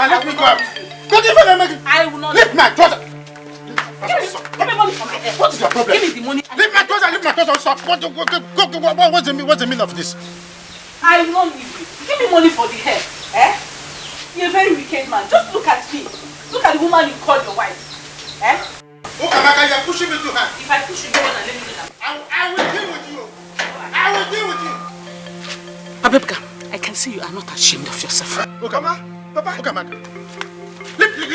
let me go out. Don't even make it. I will not. Lift my trouser. Give me money from my head. What is your problem? Give me the money. Leave my trouser, leave my trouser. Stop. What's the meaning of this? I will not leave you. Give me money for the hair. Eh? You're a very wicked man. Just look at me. Look at the woman you call your wife. Eh? Oh, Amaka, you're pushing me too hard. If I push you, go on and let me do that. I will deal with you. I will deal with you. Abebka, I can see you are not ashamed of yourself. Okay, Mama. Papa. Okay, Amaka. Lift me.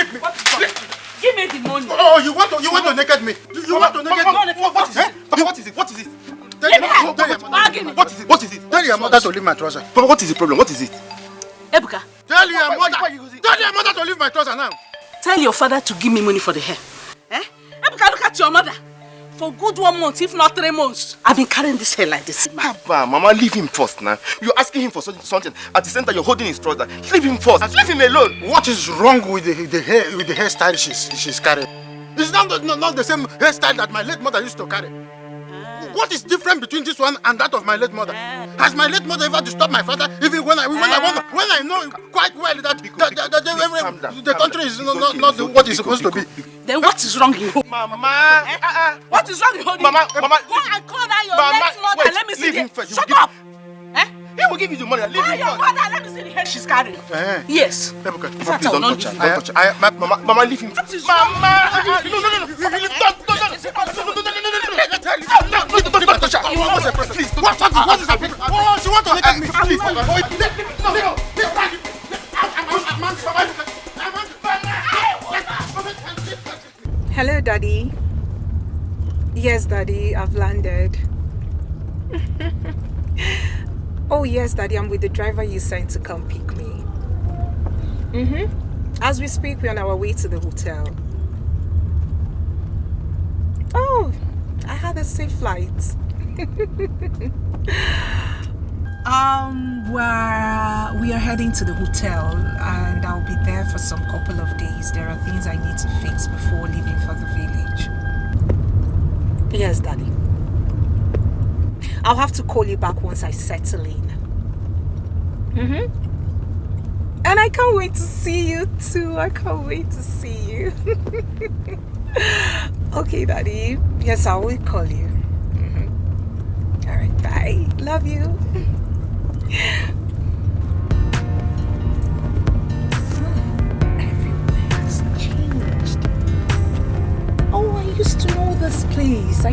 Give me the money. Oh, you want to naked me? You want to naked me? What is it? Papa, what is it? What is it? What is it? Tell your mother to leave my trouser. Papa, what is the problem? What is it? Ebuka. Tell your mother to leave my trouser now. Tell your father to give me money for the hair. Eh? Ebuka, look at your mother. For good 1 month, if not 3 months, I've been carrying this hair like this. Papa, Mama, leave him first now. You're asking him for something. At the center, you're holding his trouser. Leave him first. Leave him alone. What is wrong with the hairstyle she's carrying? It's not the same hairstyle that my late mother used to carry. What is different between this one and that of my late mother? Has my late mother ever disturbed my father? Even when I know quite well that the country is not what it's supposed to be. Then what is wrong in home? Mama, what is wrong in home? Mama, go and call down your late mother. Wait, let me see leave him it. first. Shut up. He will give you the money. Leave him Your first. mother, let me see the hair she's carrying. Yes. Please Fact, don't touch her. Don't touch her. Mama, leave him. Mama, please. What is happening? Oh, she wants to naked me. Hello, Daddy. Yes, Daddy, I've landed. Oh, yes, Daddy, I'm with the driver you sent to come pick me. As we speak, we're on our way to the hotel. Oh, I had a safe flight. We are heading to the hotel and I'll be there for some couple of days. There are things I need to fix before leaving for the village. Yes, Daddy. I'll have to call you back once I settle in. And I can't wait to see you too. I can't wait to see you. Okay, Daddy. Yes, I will call you. Alright, bye. Love you. Everywhere's changed. Oh, I used to know this place.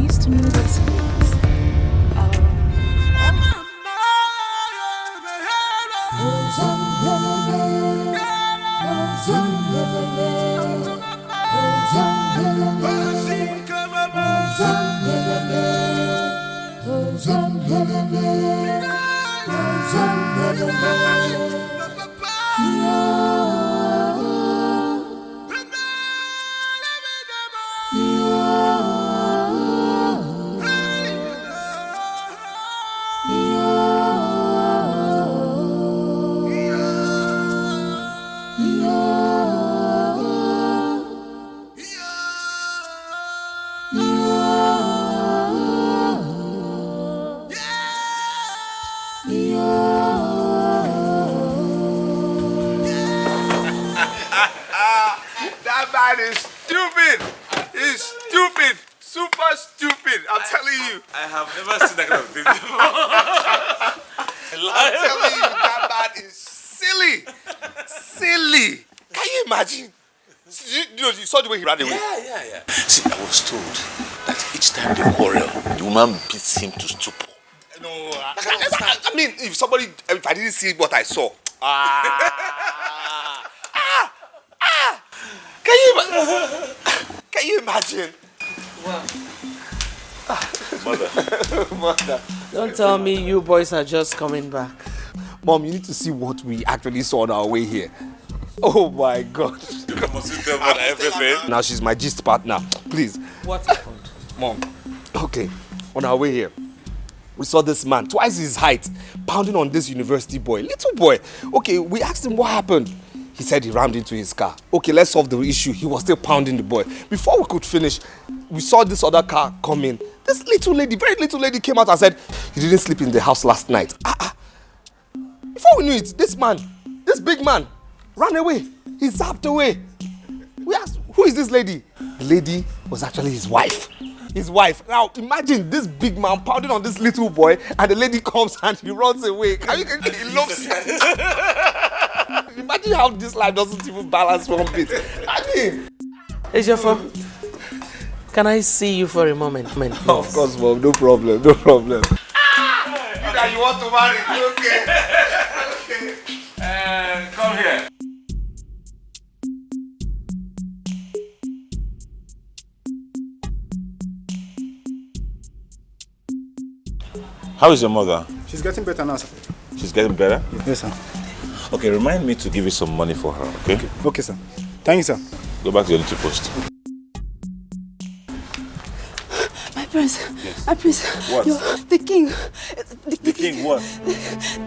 That man is stupid. He's stupid. Super stupid. I'm telling you. I have never seen that kind of thing before. I'm telling you, that man is silly. Silly. Can you imagine? You saw the way he ran away. Yeah. See, I was told that each time they quarrel, the woman beats him to stupor. No, I mean, if I didn't see what I saw. Can you imagine? Wow. Mother. Don't tell me you boys are just coming back. Mom, you need to see what we actually saw on our way here. Oh my God. Must you tell me everything? Now she's my gist partner. Please. What happened? Mom. Okay. On our way here, we saw this man, twice his height, pounding on this university boy. Little boy. Okay, we asked him what happened. He said he rammed into his car. Okay, let's solve the issue. He was still pounding the boy. Before we could finish, we saw this other car come in. This little lady, very little lady came out and said, he didn't sleep in the house last night. Before we knew it, this man, this big man, ran away. He zapped away. We asked, who is this lady? The lady was actually his wife. His wife. Now imagine this big man pounding on this little boy, and the lady comes and he runs away. Can you he loves it? Imagine how this life doesn't even balance one bit. I mean, Hey, Jaffa, can I see you for a moment? of course, mom. No problem. No problem. You want to marry? Okay. Okay. Come here. How is your mother? She's getting better now, sir. She's getting better? Yes, sir. Okay, remind me to give you some money for her, okay? Okay, sir. Thank you, sir. Go back to your little post. My prince, Yes. my prince. What? The king. The king what?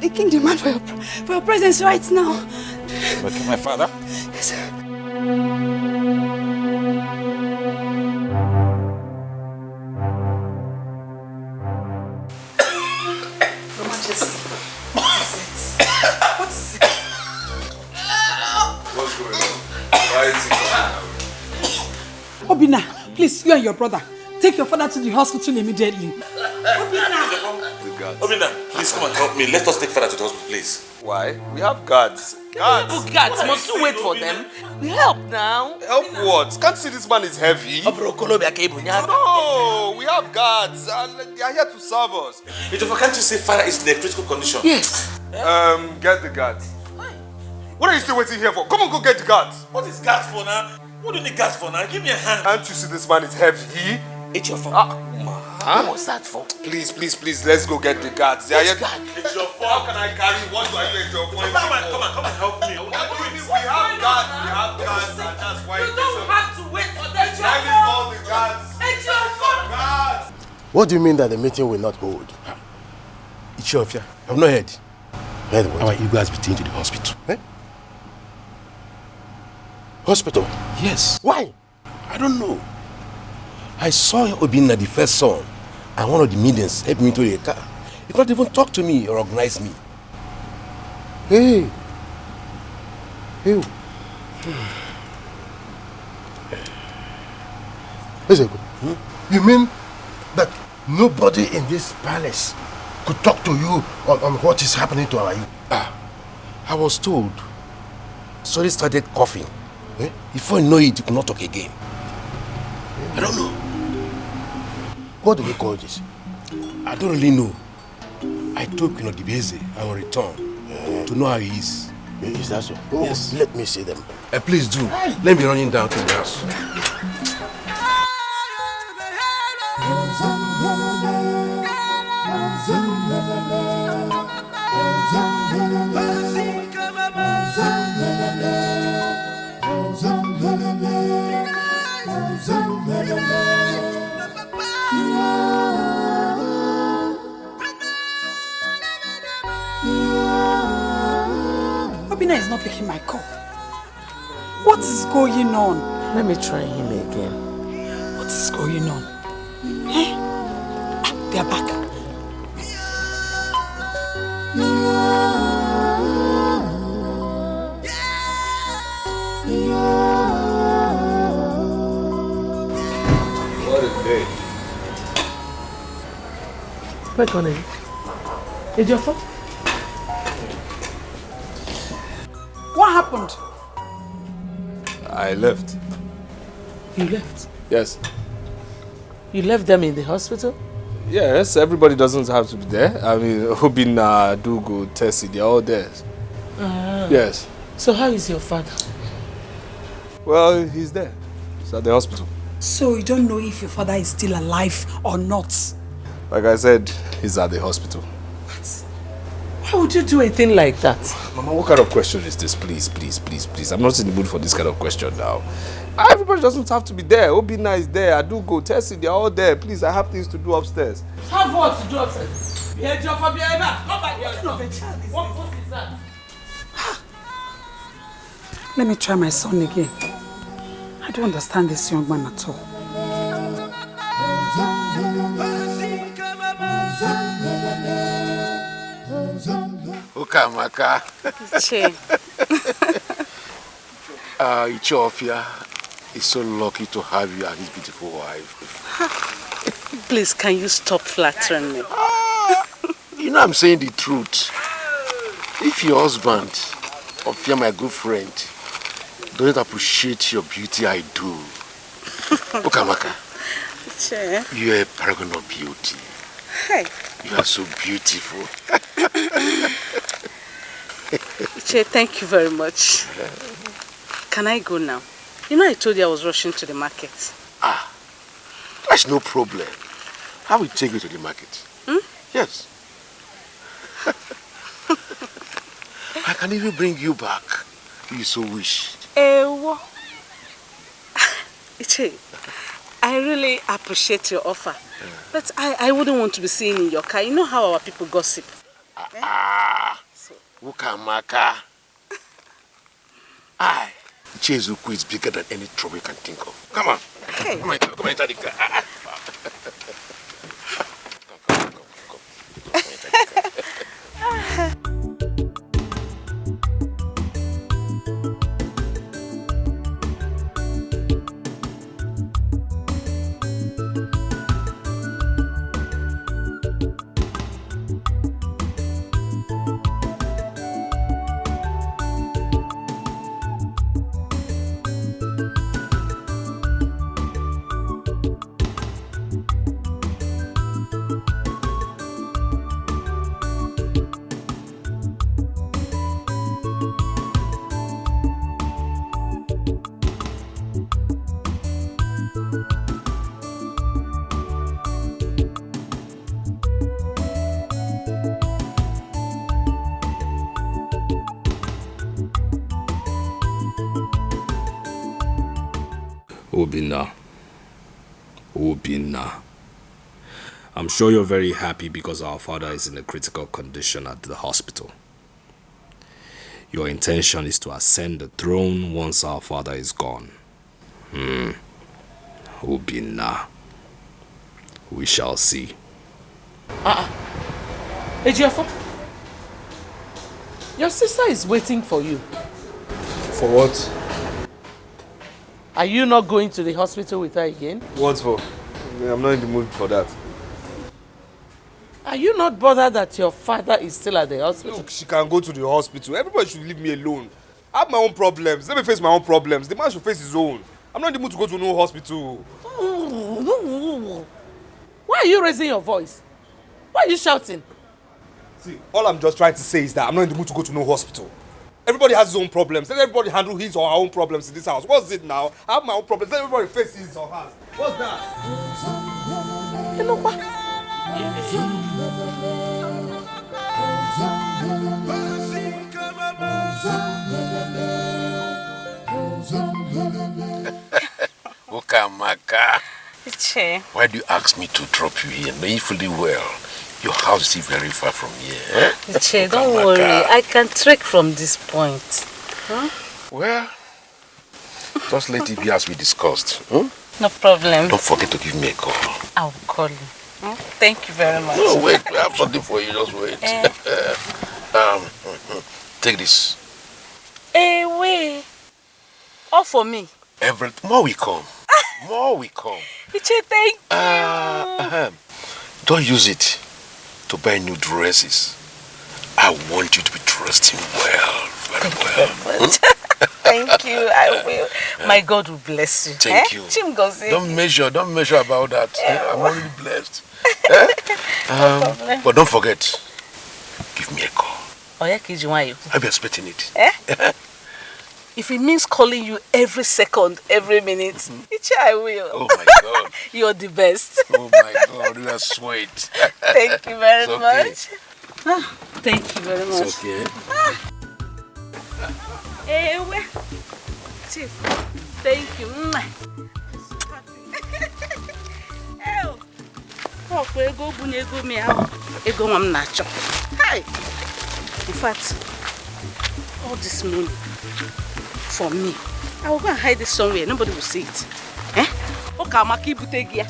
The king demands for your presence right now. But my father? Yes, sir. Obina, please, you and your brother, take your father to the hospital immediately. Obina, please come and help me. Let us take father to the hospital, please. Why? We have guards. Guards. Oh, guards, must you wait for them? We help now. Help what? Can't you see this man is heavy? No, we have guards and they are here to serve us. Can't you say father is in a critical condition? Yes. Get the guards. What are you still waiting here for? Come on, go get the guards. What is guards for now? What do you need guards for now? Give me a hand. Can't you see this man is heavy? It's your fault. Huh? What's that for? Please, let's go get the guards. They are here. It's your fault. How can I carry? What do I do at your point? Come and help me. What do you mean? We have guards, and that's why You don't have to wait for them. It's your I will call the guards. It's your fault. Guards. What do you mean that the meeting will not hold? It's your affair. I've not heard. Heard what? Our Igbo has been taken to the hospital. Hospital? Yes. Why? I don't know. I saw Obinna, the first son, and one of the maidens helped me to the car. He could not even talk to me or recognize me. Hey. Hey. Listen, you mean that nobody in this palace could talk to you on what is happening to our youth? I was told. So he started coughing. Before you know it, he could not talk again. I don't know. What do we call this? I don't really know. I told Queen Odibeze I will return to know how he is. Is that so? Yes. Let me see them. Please do. Let me running down to the house. Obina is not picking my call. What is going on? Let me try him again. What is going on? They are back. What a day. Wait on it. It's your fault. What happened? I left. You left? Yes. You left them in the hospital? Yes, everybody doesn't have to be there. I mean, Obinna, Dugu, Tessie, they're all there. Yes. So how is your father? Well, he's there. He's at the hospital. So you don't know if your father is still alive or not? Like I said, he's at the hospital. Why would you do a thing like that? Mama, what kind of question is this? Please. I'm not in the mood for this kind of question now. Everybody doesn't have to be there. Obinna is there. Adugo, Tessie, they're all there. Please, I have things to do upstairs. Have what to do upstairs? Behavior for behavior. Come back here. What is that? Let me try my son again. I don't understand this young man at all. Ukamaka. Che. Ichofia is so lucky to have you as his beautiful wife. Please, can you stop flattering me? You know I'm saying the truth. If your husband, Ofia, my good friend, doesn't appreciate your beauty, I do. Okamaka, you're a paragon of beauty. Hey. You are so beautiful. Che, thank you very much. Can I go now? You know I told you I was rushing to the market. That's no problem. I will take you to the market. Yes. I can even bring you back if you so wish. Iche, I really appreciate your offer. But I wouldn't want to be seen in your car. You know how our people gossip. Ukamaka. Chezuku is bigger than any trouble you can think of. Come on. Hey. Come on, enter the car. Obina. I'm sure you're very happy because our father is in a critical condition at the hospital. Your intention is to ascend the throne once our father is gone. Obina. We shall see. Ejiafo, your sister is waiting for you. For what? Are you not going to the hospital with her again? What for? I'm not in the mood for that. Are you not bothered that your father is still at the hospital? Look, she can go to the hospital. Everybody should leave me alone. I have my own problems. Let me face my own problems. The man should face his own. I'm not in the mood to go to no hospital. Why are you raising your voice? Why are you shouting? See, all I'm just trying to say is that I'm not in the mood to go to no hospital. Everybody has his own problems. Let everybody handle his or her own problems in this house. What's it now? I have my own problems. Let everybody face his or hers. What's that? You know what? Ukamaka. Iche. Why do you ask me to drop you here? Knowing fully well your house is still very far from here. Eh? Iche, don't worry. I can trek from this point. Well, just let it be as we discussed. No problem. Don't forget to give me a call. I'll call you. Thank you very much. No, wait. I have something for you. Just wait. Take this. Wait. All for me. More will come. More will come. Iche, thank you. Don't use it to buy new dresses. I want you to be dressed in well. Very well. Thank you. I will. My God will bless you. Thank you. Don't measure about that. I'm already blessed. But don't forget, give me a call. I'll be expecting it. If it means calling you every second, every minute, I will. Oh my God. You're the best. Oh my God, you are sweet. Thank you very much. Thank you very much. It's okay. Chief, thank you. In fact, all this money for me, I will go and hide it somewhere. Nobody will see it. Okay, I'm keep it here.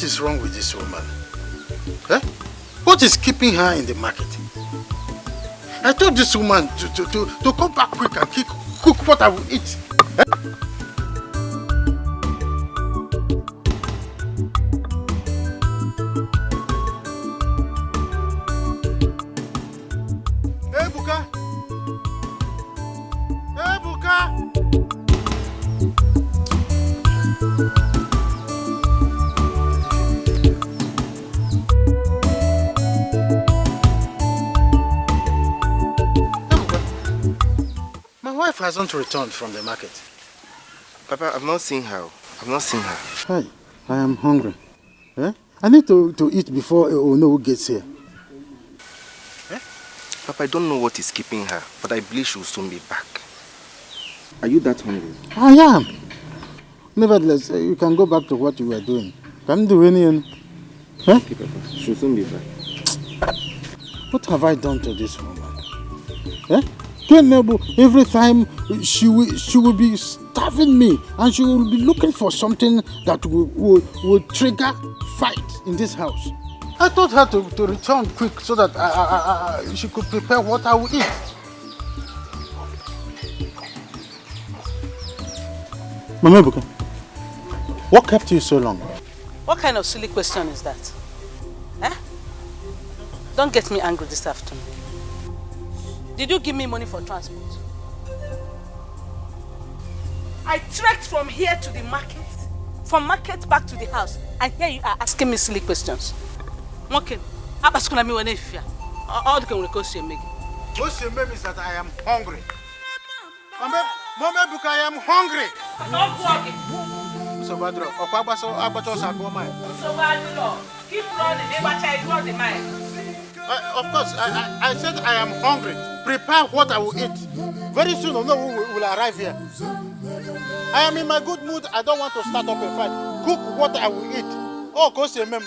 is wrong with this woman? Eh? What is keeping her in the market? I told this woman to come back quick and cook what I will eat. Eh? Hey, Buka! Hey, Buka! My wife hasn't returned from the market. Papa, I've not seen her. Hi, I am hungry. Eh? I need to eat before Ono gets here. Eh? Papa, I don't know what is keeping her, but I believe she will soon be back. Are you that hungry? I am. Nevertheless, you can go back to what you were doing. Can't do anything. Huh? Okay, Papa. She will soon be back. What have I done to this woman? Eh? Every time she will be starving me, and she will be looking for something that will trigger fight in this house. I told her to return quick so that she could prepare what I will eat. Mama Buka, what kept you so long? What kind of silly question is that? Eh? Don't get me angry this afternoon. Did you give me money for transport? I trekked from here to the market, from market back to the house, and here you are asking me silly questions. Okay, all the can record me. What she means is that I am hungry. Mama Buka, I am hungry. So Badro, keep running, the mind. Of course, I said I am hungry. Prepare what I will eat. Very soon, no one will arrive here. I am in my good mood. I don't want to start up a fight. Cook what I will eat. Oh, go say, ma'am.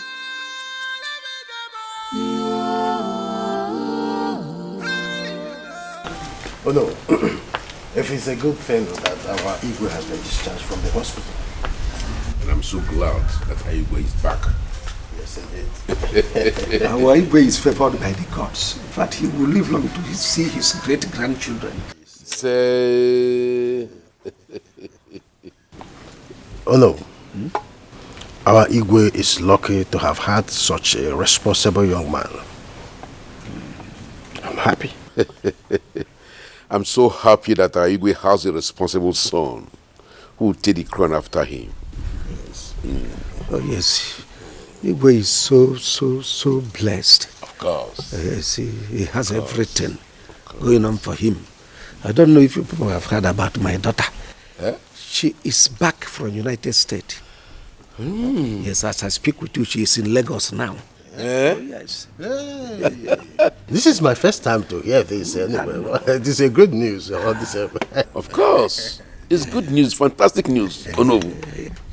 Oh no. If it's a good thing that our Igwe has been discharged from the hospital. And I'm so glad that Igwe is back. Yes, indeed. Our Igwe is favored by the gods. In fact, he will live long to see his great-grandchildren. Say... Oh no. Our Igwe is lucky to have had such a responsible young man. I'm happy. I'm so happy that our Igwe has a responsible son who will take the crown after him. Yes. Oh yes. Igwe is so blessed. Of course. Yes, he has everything going on for him. I don't know if you people have heard about my daughter. Eh? She is back from United States. Yes, as I speak with you, she is in Lagos now. Eh? Oh, yes. This is my first time to hear this anyway. This is good news. Of course. It's good news, fantastic news. Oh no.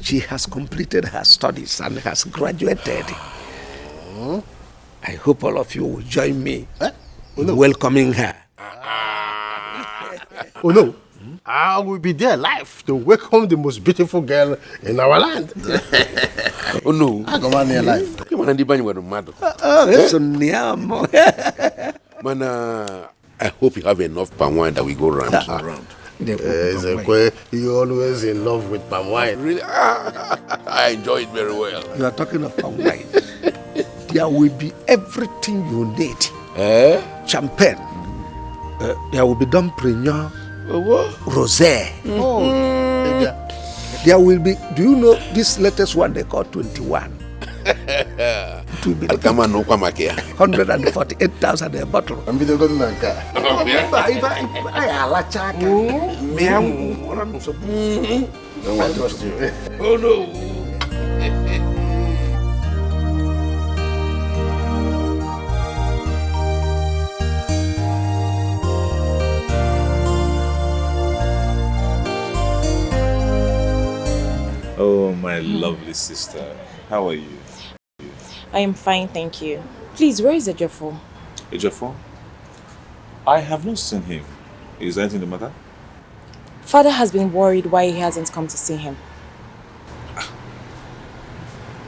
She has completed her studies and has graduated. I hope all of you will join me in welcoming her. Oh no. I will be there live to welcome the most beautiful girl in our land. Oh no. I go on here live. Man, I hope you have enough palm wine that we go round. You're always in love with palm wine. Really? I enjoy it very well. You are talking of palm wine. There will be everything you need. Champagne. There will be Dom Perignon. Rosé. There will be, do you know this latest one they call 21? It will be 148,000 a bottle. I'm going to Oh no. Oh, my lovely sister. How are you? I am fine, thank you. Please, where is Ejiofor? Ejiofor? I have not seen him. Is anything the matter? Father has been worried why he hasn't come to see him.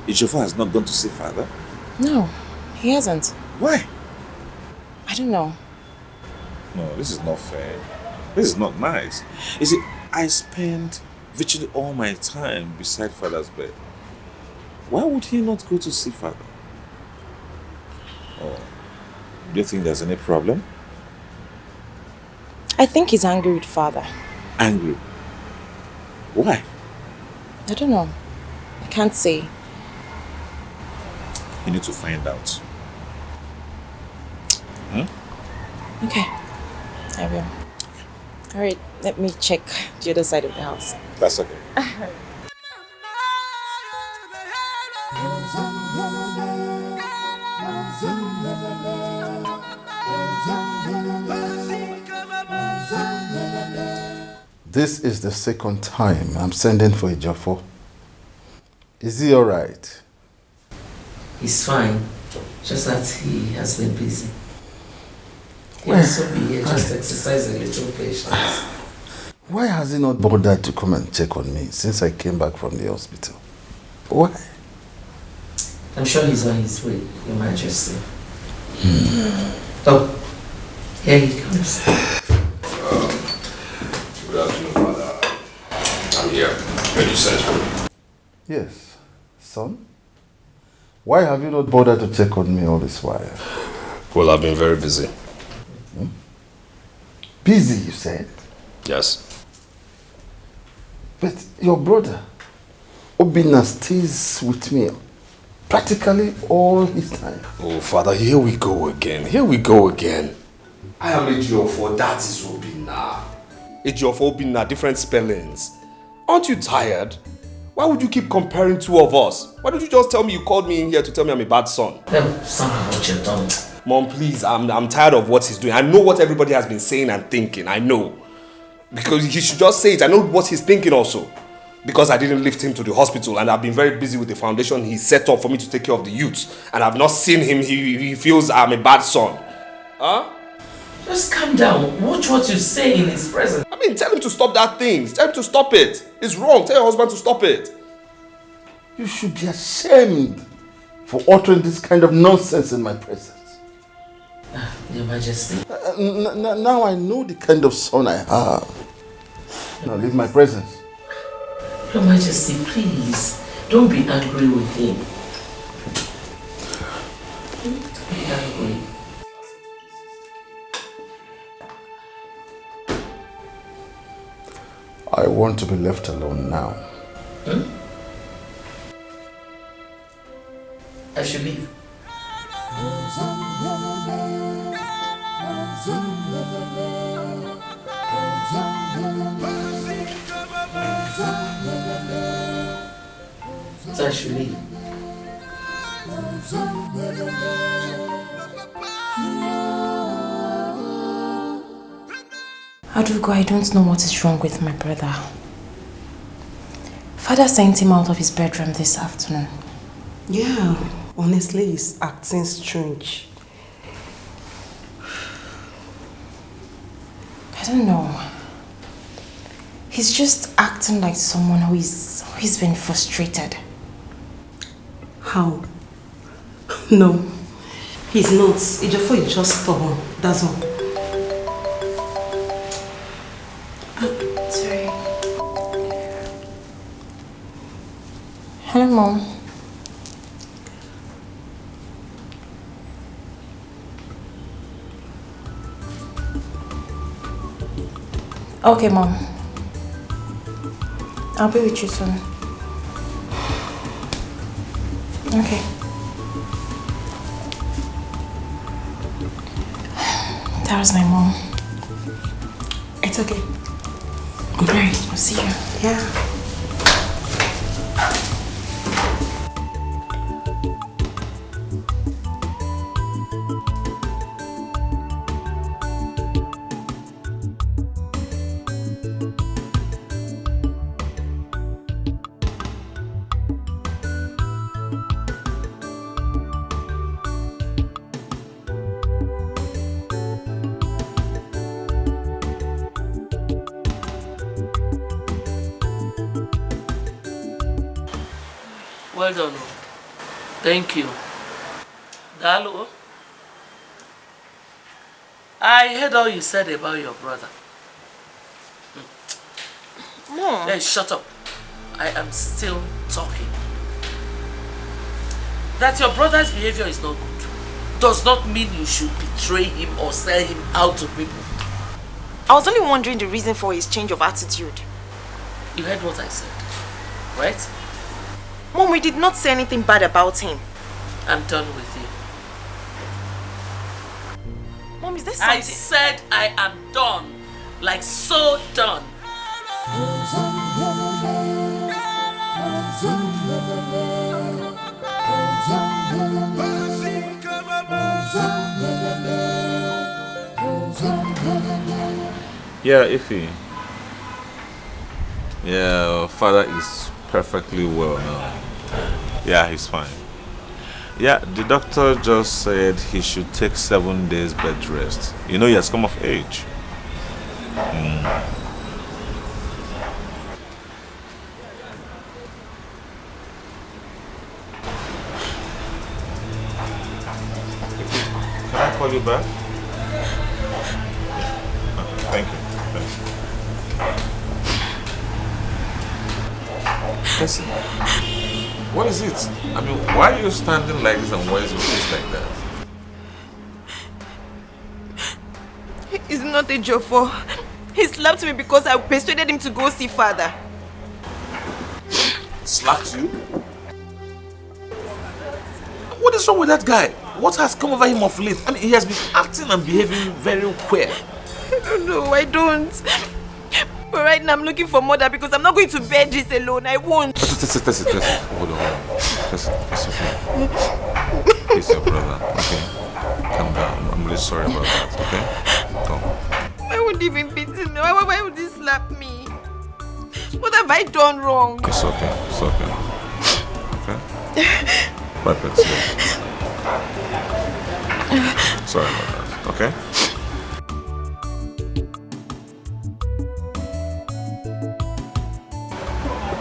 Ejiofor has not gone to see father? No, he hasn't. Why? I don't know. No, this is not fair. This is not nice. You see, I spend virtually all my time beside father's bed. Why would he not go to see father? Oh, do you think there's any problem? I think he's angry with father. Angry? Why? I don't know. I can't say. You need to find out. Okay, I will. Alright, let me check the other side of the house. That's okay. This is the second time I'm sending for Ejiofor. Is he alright? He's fine, just that he has been busy. He'll also be here, just exercise a little patience. Why has he not bothered to come and check on me since I came back from the hospital? Why? I'm sure he's on his way, Your Majesty. Oh, here he comes. Good afternoon, Father. I'm here. Can you send for me? Yes. Son? Why have you not bothered to check on me all this while? Well, I've been very busy. Busy, you said? Yes. But your brother, Obinna, stays with me practically all his time. Oh, Father, here we go again. Here we go again. I am Ejiofor, that is Obinna. Ejiofor, Obinna, different spellings. Aren't you tired? Why would you keep comparing two of us? Why don't you just tell me you called me in here to tell me I'm a bad son? Somehow what you've done. Mom, please, I'm tired of what he's doing. I know what everybody has been saying and thinking. I know. Because he should just say it. I know what he's thinking also. Because I didn't lift him to the hospital and I've been very busy with the foundation he set up for me to take care of the youth. And I've not seen him. He feels I'm a bad son. Huh? Just calm down. Watch what you say in his presence. I mean, tell him to stop that thing. Tell him to stop it. It's wrong. Tell your husband to stop it. You should be ashamed for uttering this kind of nonsense in my presence. Your Majesty. Now I know the kind of son I have. Now leave my presence. Your Majesty, please, don't be angry with him. Don't be angry. I want to be left alone now. I should leave. So I should leave. Adugo, I don't know what is wrong with my brother. Father sent him out of his bedroom this afternoon. Yeah, honestly, he's acting strange. I don't know. He's just acting like someone who's been frustrated. How? No, he's not. Ejiofor is just stubborn, that's all. Sorry. Hello, Mom. Okay, Mom. I'll be with you soon. Okay. That was my mom. It's okay. Alright, I'll see you. Yeah. Well done. Thank you. Dalo, I heard all you said about your brother. Mom. Hey, shut up. I am still talking. That your brother's behavior is not good does not mean you should betray him or sell him out to people. I was only wondering the reason for his change of attitude. You heard what I said, right? Mom, we did not say anything bad about him. I'm done with you. Mom, is there something? I said I am done. Like so done. Yeah, Ify. Yeah, father is perfectly well now. Yeah, he's fine. Yeah, the doctor just said he should take 7 days bed rest. You know, he has come of age. Can I call you back? Thank you. Listen, what is it? I mean, why are you standing like this and why is your face like that? It's not a joke. He slapped me because I persuaded him to go see father. Slapped you? What is wrong with that guy? What has come over him of late? I mean, he has been acting and behaving very queer. No, I don't. But right now I'm looking for mother because I'm not going to bear this alone. I won't. Listen. Hold on. Listen, it's okay. He's your brother, okay? Calm down. I'm really sorry about that, okay? Come. Why would he even beat me? Why would he slap me? What have I done wrong? It's okay. Okay? Wipe it. Sorry about that, okay?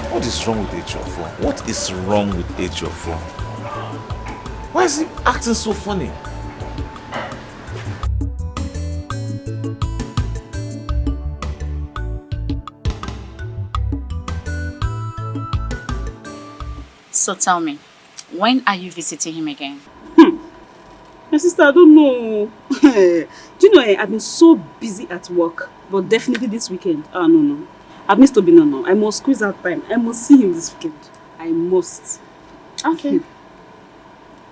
What is wrong with Ejiofor? What is wrong with Ejiofor? Why is he acting so funny? So tell me, when are you visiting him again? My sister, I don't know. Do you know, I've been so busy at work, but definitely this weekend. No. I've missed Obina now. I must squeeze out time. I must see him this weekend. I must. Okay.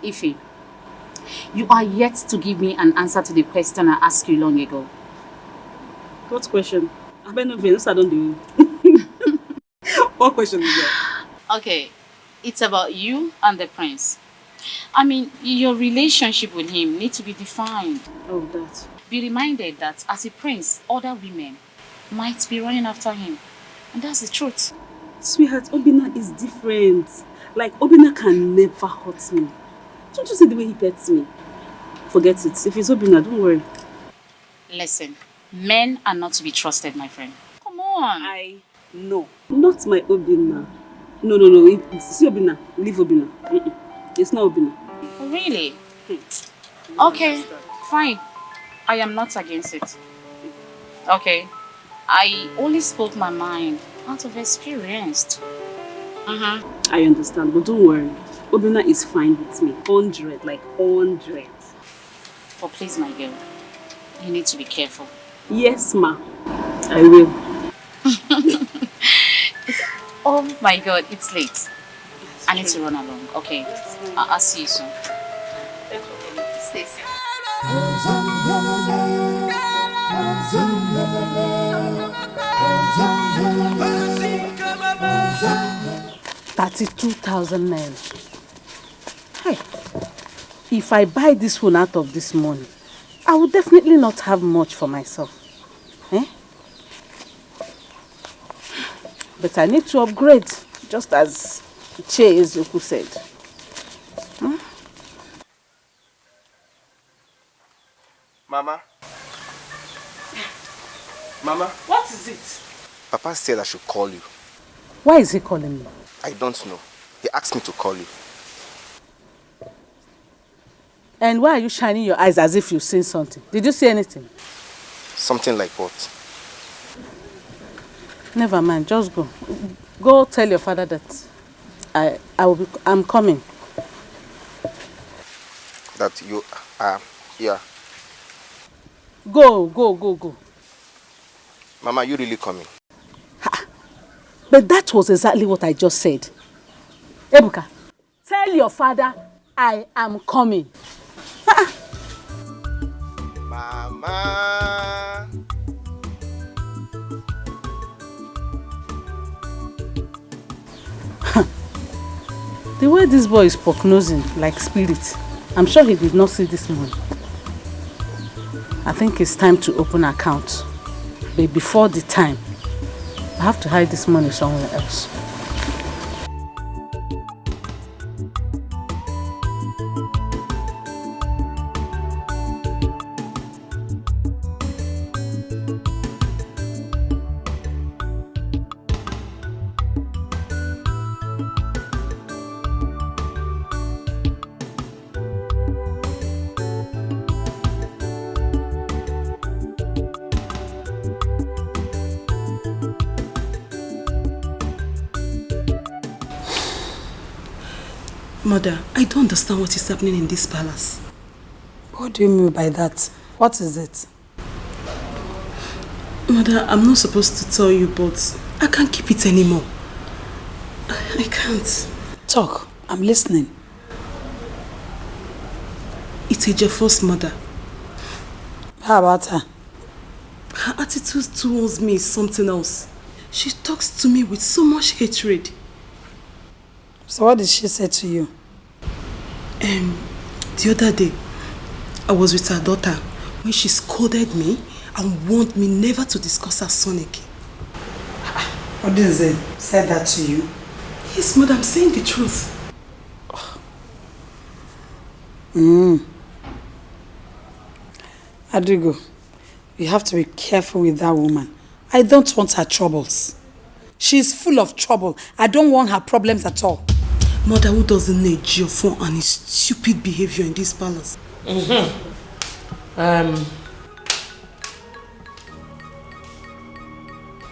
Ify, you are yet to give me an answer to the question I asked you long ago. What question? I better not be. I don't do. What question is that? Okay, it's about you and the prince. I mean, your relationship with him needs to be defined. Oh, that. Be reminded that as a prince, other women might be running after him. And that's the truth. Sweetheart, Obina is different. Like, Obina can never hurt me. Don't you see the way he pets me? Forget it. If it's Obina, don't worry. Listen, men are not to be trusted, my friend. Come on. No. Not my Obina. No. It's Obina. Leave Obina. It's not Obina. Really? Okay, fine. I am not against it. Okay. I only spoke my mind out of experience. I understand, but don't worry. Obina is fine with me. 100, like 100. But please, my girl, you need to be careful. Yes, ma. I will. Oh my God, it's late. I need to run along. Okay, I'll see you soon. Stay safe. 32,000 naira. Hey, if I buy this phone out of this money, I will definitely not have much for myself. But I need to upgrade, just as Che Ezoku said. Mama? What is it? Papa said I should call you. Why is he calling me? I don't know. He asked me to call you. And why are you shining your eyes as if you've seen something? Did you see anything? Something like what? Never mind, just go. Go tell your father that I'm coming. That you are here. Go. Mama, are you really coming? But that was exactly what I just said. Ebuka, tell your father I am coming. Mama. The way this boy is prognosing like spirit, I'm sure he did not see this money. I think it's time to open an account. But before the time, I have to hide this money somewhere else. Mother, I don't understand what is happening in this palace. What do you mean by that? What is it? Mother, I'm not supposed to tell you, but I can't keep it anymore. I can't. Talk. I'm listening. It's Ejiofor's mother. How about her? Her attitude towards me is something else. She talks to me with so much hatred. So what did she say to you? The other day, I was with her daughter when she scolded me and warned me never to discuss her son again. What did they say that to you? Yes, Mother, I'm saying the truth. Adrigo, you have to be careful with that woman. I don't want her troubles. She's full of trouble. I don't want her problems at all. Mother, who doesn't need Ejiofor and his stupid behavior in this palace?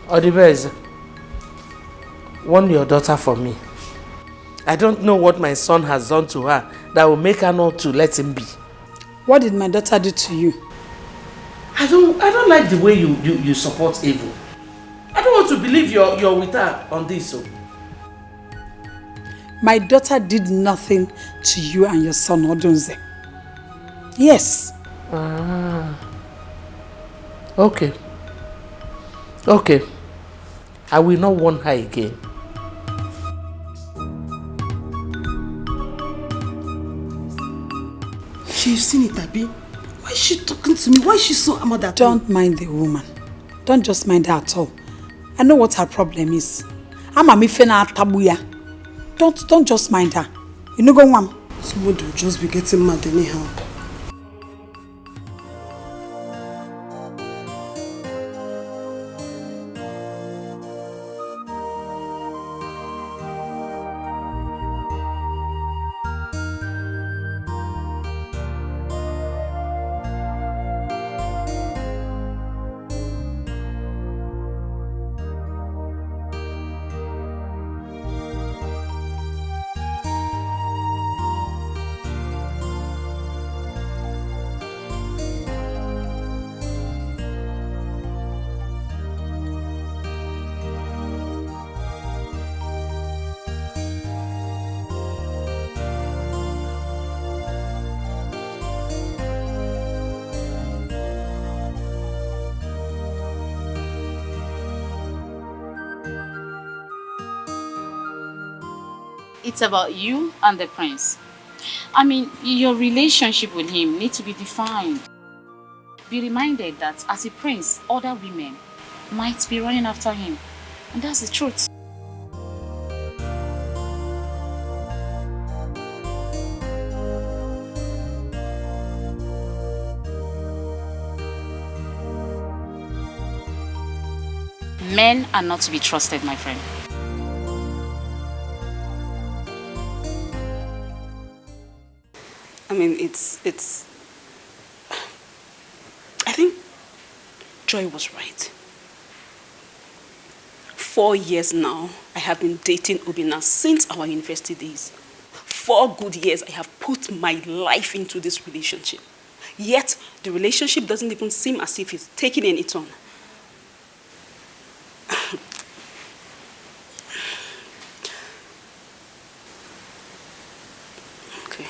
Odibeze, warn your daughter for me. I don't know what my son has done to her that will make her not to let him be. What did my daughter do to you? I don't like the way you support evil. I don't want to believe you're with her on this. So. My daughter did nothing to you and your son Odunze. Yes. Okay. I will not warn her again. She's seen it, Abi. Why is she talking to me? Why is she so mad at me? Don't mind the woman. Don't just mind her at all. I know what her problem is. I'm a mifena tabuya. Don't just mind her. You know, go on. Somebody will just be getting mad anyhow. It's about you and the prince. I mean, your relationship with him needs to be defined. Be reminded that as a prince, other women might be running after him. And that's the truth. Men are not to be trusted, my friend. I mean, I think Joy was right. 4 years now, I have been dating Obinna since our university days. 4 good years I have put my life into this relationship. Yet, the relationship doesn't even seem as if it's taking any turn. Okay.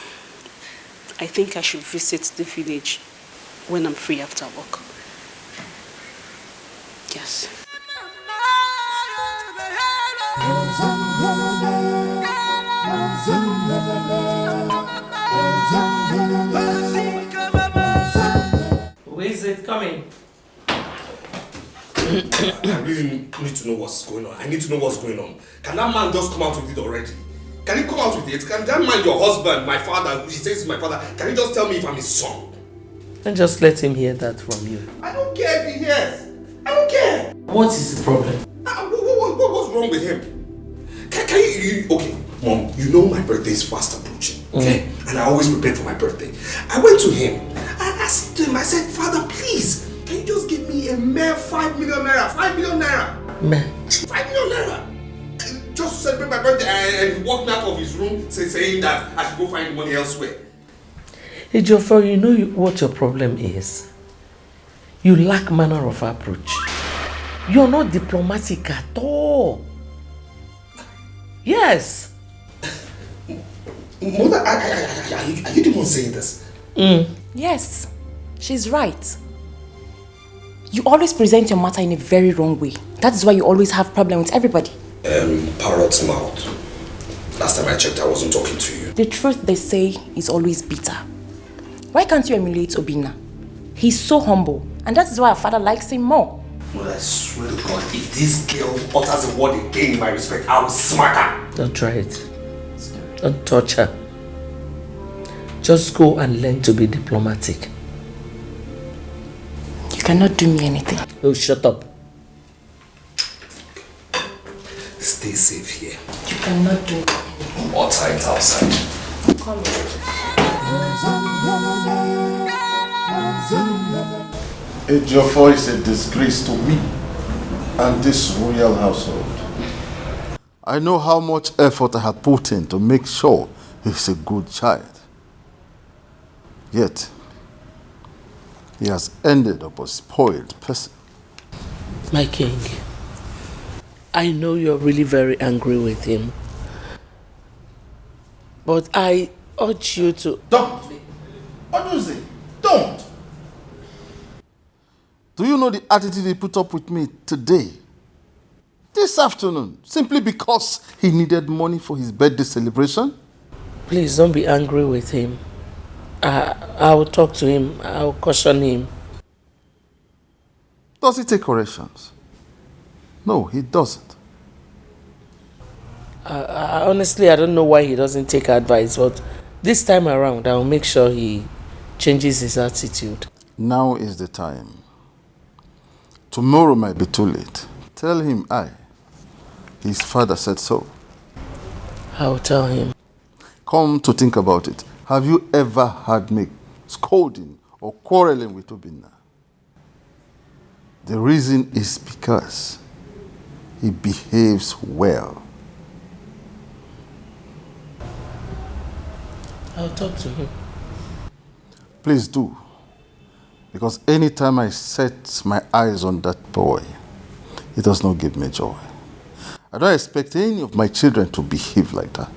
I think I should visit the village when I'm free after work. Yes. Where is it coming? I really need to know what's going on. I need to know what's going on. Can that man just come out with it already? Can he come out with it? Can that man, your husband, my father, he says he's my father, can he just tell me if I'm his son? Then just let him hear that from you. I don't care if he hears. I don't care. What is the problem? What's wrong with him? Can you, okay, Mom, you know my birthday is fast approaching, okay? And I always prepare for my birthday. I went to him. I asked him, I said, Father, please, can you just give me a mere 5 million naira? 5 million naira. Man. 5 million naira. Just to celebrate my birthday, and he walked me out of his room saying that I should go find money elsewhere. Hey, Joffrey, you know what your problem is? You lack manner of approach. You're not diplomatic at all. Yes. Mother, are you the one saying this? Yes, she's right. You always present your matter in a very wrong way. That is why you always have problems with everybody. Parrot's mouth. Last time I checked, I wasn't talking to you. The truth they say is always bitter. Why can't you emulate Obinna? He's so humble, and that is why our father likes him more. Well, I swear to God, if this girl utters a word again in my respect, I will smack her. Don't try it. Don't touch her. Just go and learn to be diplomatic. You cannot do me anything. Oh, shut up. Stay safe here. You cannot do anything. Or tight outside. Come here. Ejiofor is a disgrace to me and this royal household. I know how much effort I had put in to make sure he's a good child. Yet, he has ended up a spoiled person. My king, I know you're really very angry with him. But I urge you to... Don't! What do you say? Don't! Do you know the attitude he put up with me today? This afternoon, simply because he needed money for his birthday celebration? Please don't be angry with him. I will talk to him. I will caution him. Does he take corrections? No, he doesn't. Honestly, I don't know why he doesn't take advice, but this time around, I will make sure he changes his attitude. Now is the time. Tomorrow might be too late. Tell him his father said so. I will tell him. Come to think about it. Have you ever heard me scolding or quarreling with Obinna? The reason is because he behaves well. I'll talk to him. Please do. Because anytime I set my eyes on that boy, it does not give me joy. I don't expect any of my children to behave like that.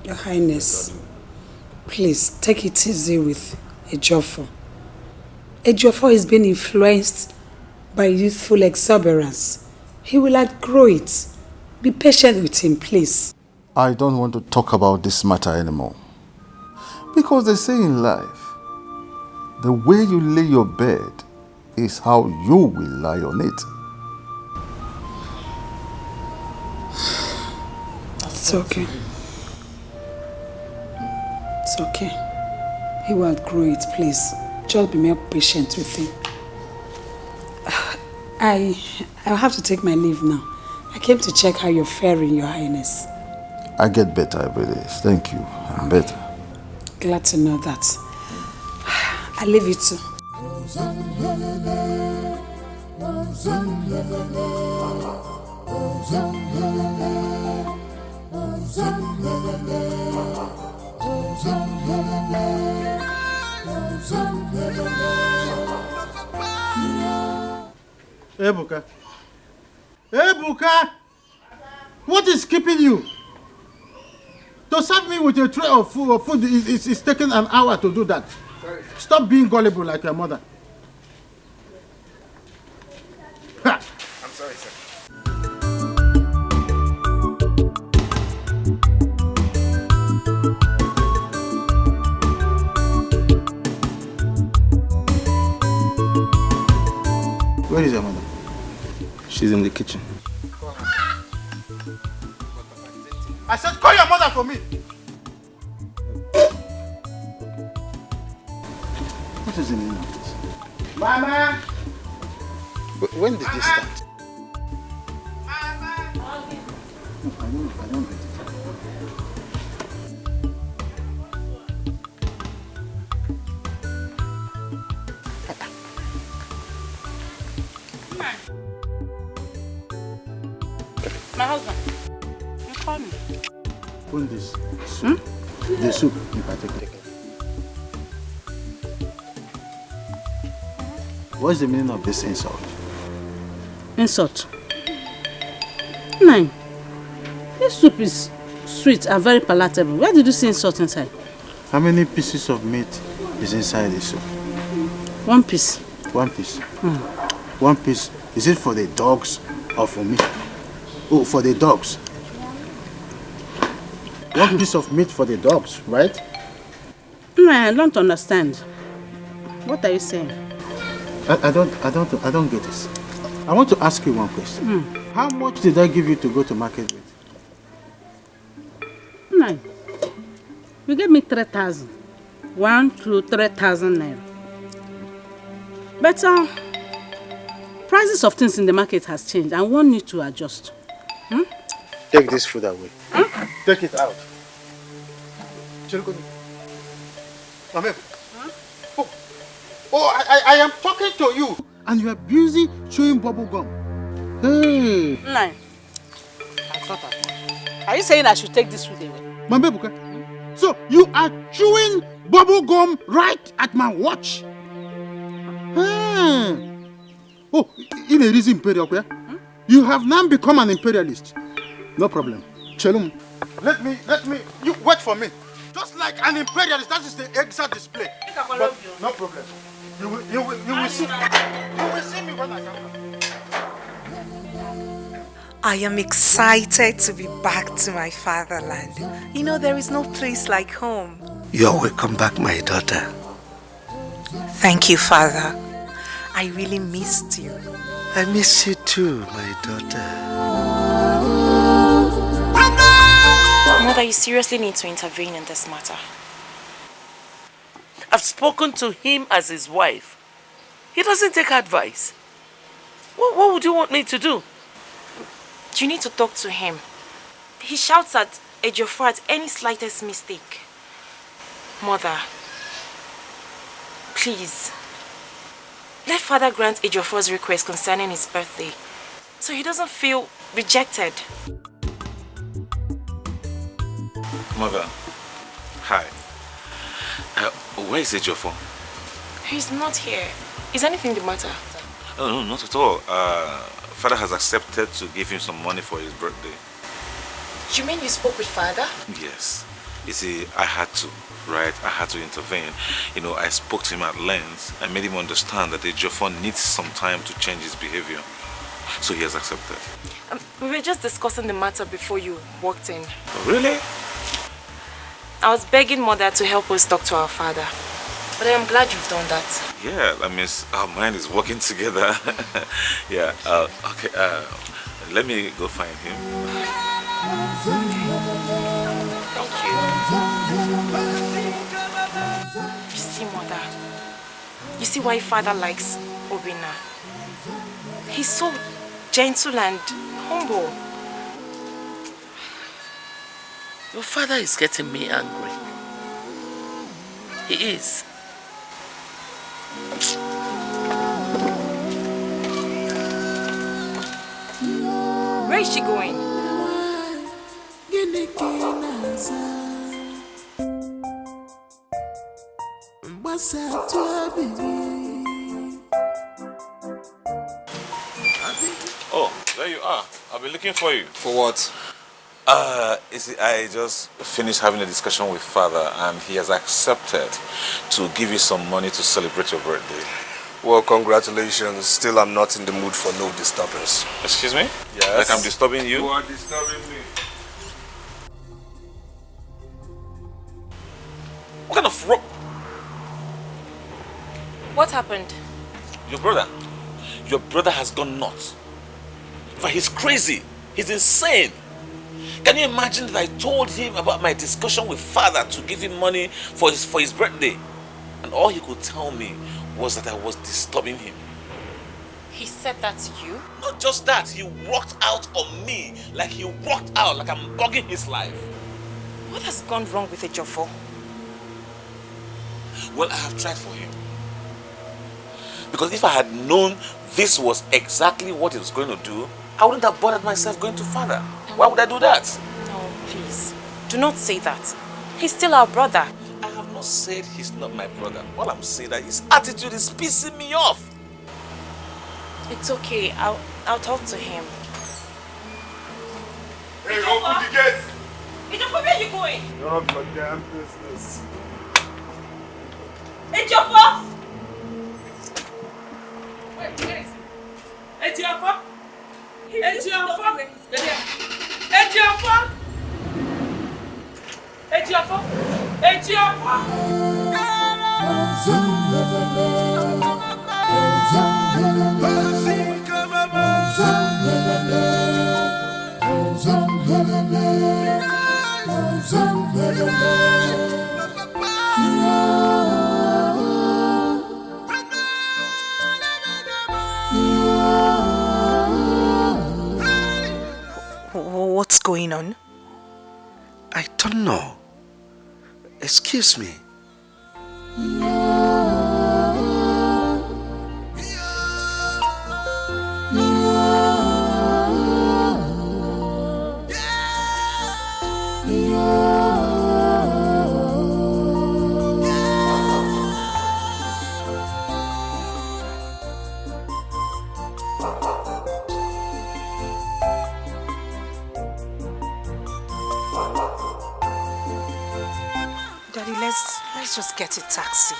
Your Highness, please take it easy with Ejiofor. Ejiofor is being influenced by youthful exuberance. He will outgrow it. Be patient with him, please. I don't want to talk about this matter anymore. Because they say in life, the way you lay your bed is how you will lie on it. It's okay. It's okay. He will outgrow it, please. Just be more patient with him. I'll have to take my leave now. I came to check how you're faring, Your Highness. I get better every day. Thank you. I'm better. Glad to know that. I leave you too. Ebuka. Ebuka! What is keeping you? To serve me with a tray of food is taking an hour to do that. Sorry. Stop being gullible like your mother. Ha! I'm sorry, sir. Where is your mother? She's in the kitchen. I said call your mother for me. What is the meaning of this? Mama! When did this start? I don't get it. My husband, you call me. Open this soup. The soup in particular. What's the meaning of this insult? Insult? Nine. This soup is sweet and very palatable. Where did you see insult inside? How many pieces of meat is inside the soup? 1 piece. 1 piece. 1 piece. Is it for the dogs or for me? Oh, for the dogs. 1 piece of meat for the dogs, right? No, I don't understand. What are you saying? I don't get this. I want to ask you one question. How much did I give you to go to market with? 9. You gave me 3,000. 1 to 3,000 naira. But prices of things in the market has changed and one need to adjust. Take this food away. Take it out. I am talking to you. And you are busy chewing bubble gum. Hey. Nine. I thought that. Are you saying I should take this food away? Mama Buka. So you are chewing bubble gum right at my watch. Oh, in a reason imperial, you have now become an imperialist. No problem. Chelum, let me, you wait for me. Just like an imperialist, that is the exact display. But no problem. You will see. You will see me when I come back. I am excited to be back to my fatherland. You know, there is no place like home. You're welcome back, my daughter. Thank you, Father. I really missed you. I miss you too, my daughter. Mother, you seriously need to intervene in this matter. I've spoken to him as his wife. He doesn't take advice. What would you want me to do? You need to talk to him. He shouts at Ejiofor at any slightest mistake. Mother, please, let Father grant Ejiofor's request concerning his birthday, so he doesn't feel rejected. Mother, hi. Where is Ejiofor? He's not here. Is anything the matter? Oh, no, not at all. Father has accepted to give him some money for his birthday. You mean you spoke with Father? Yes. You see, I had to, right? I had to intervene. You know, I spoke to him at length. I made him understand that Ejiofor needs some time to change his behavior. So he has accepted. We were just discussing the matter before you walked in. Oh, really? I was begging Mother to help us talk to our father. But I am glad you've done that. Yeah, that means our mind is working together. Yeah, okay, let me go find him. Thank you. You see, Mother, you see why Father likes Obina. He's so gentle and humble. Your father is getting me angry. He is. Where is she going? Oh, there you are. I've been looking for you. For what? You see, I just finished having a discussion with father and he has accepted to give you some money to celebrate your birthday. Well, congratulations. Still, I'm not in the mood for no disturbance. Excuse me? Yes. Like I'm disturbing you? You are disturbing me. What kind of What happened? Your brother has gone nuts. In fact, he's crazy. He's insane. Can you imagine that I told him about my discussion with father to give him money for his birthday? And all he could tell me was that I was disturbing him. He said that to you? Not just that, he walked out on me like I'm bugging his life. What has gone wrong with Ejiofor? Well, I have tried for him. Because if I had known this was exactly what he was going to do, I wouldn't have bothered myself going to father. Why would I do that? No, please. Do not say that. He's still our brother. I have not said he's not my brother. All I'm saying that his attitude is pissing me off. It's okay. I'll talk to him. Hey, open the gate! Ejiofor, where are you going? None of your damn business. Ejiofor! Wait, where is he? Ejiofor! Ejiofor! Ejiofor! Ejiofor! Ejiofor! What's going on? I don't know. Excuse me. Daddy, let's just get a taxi.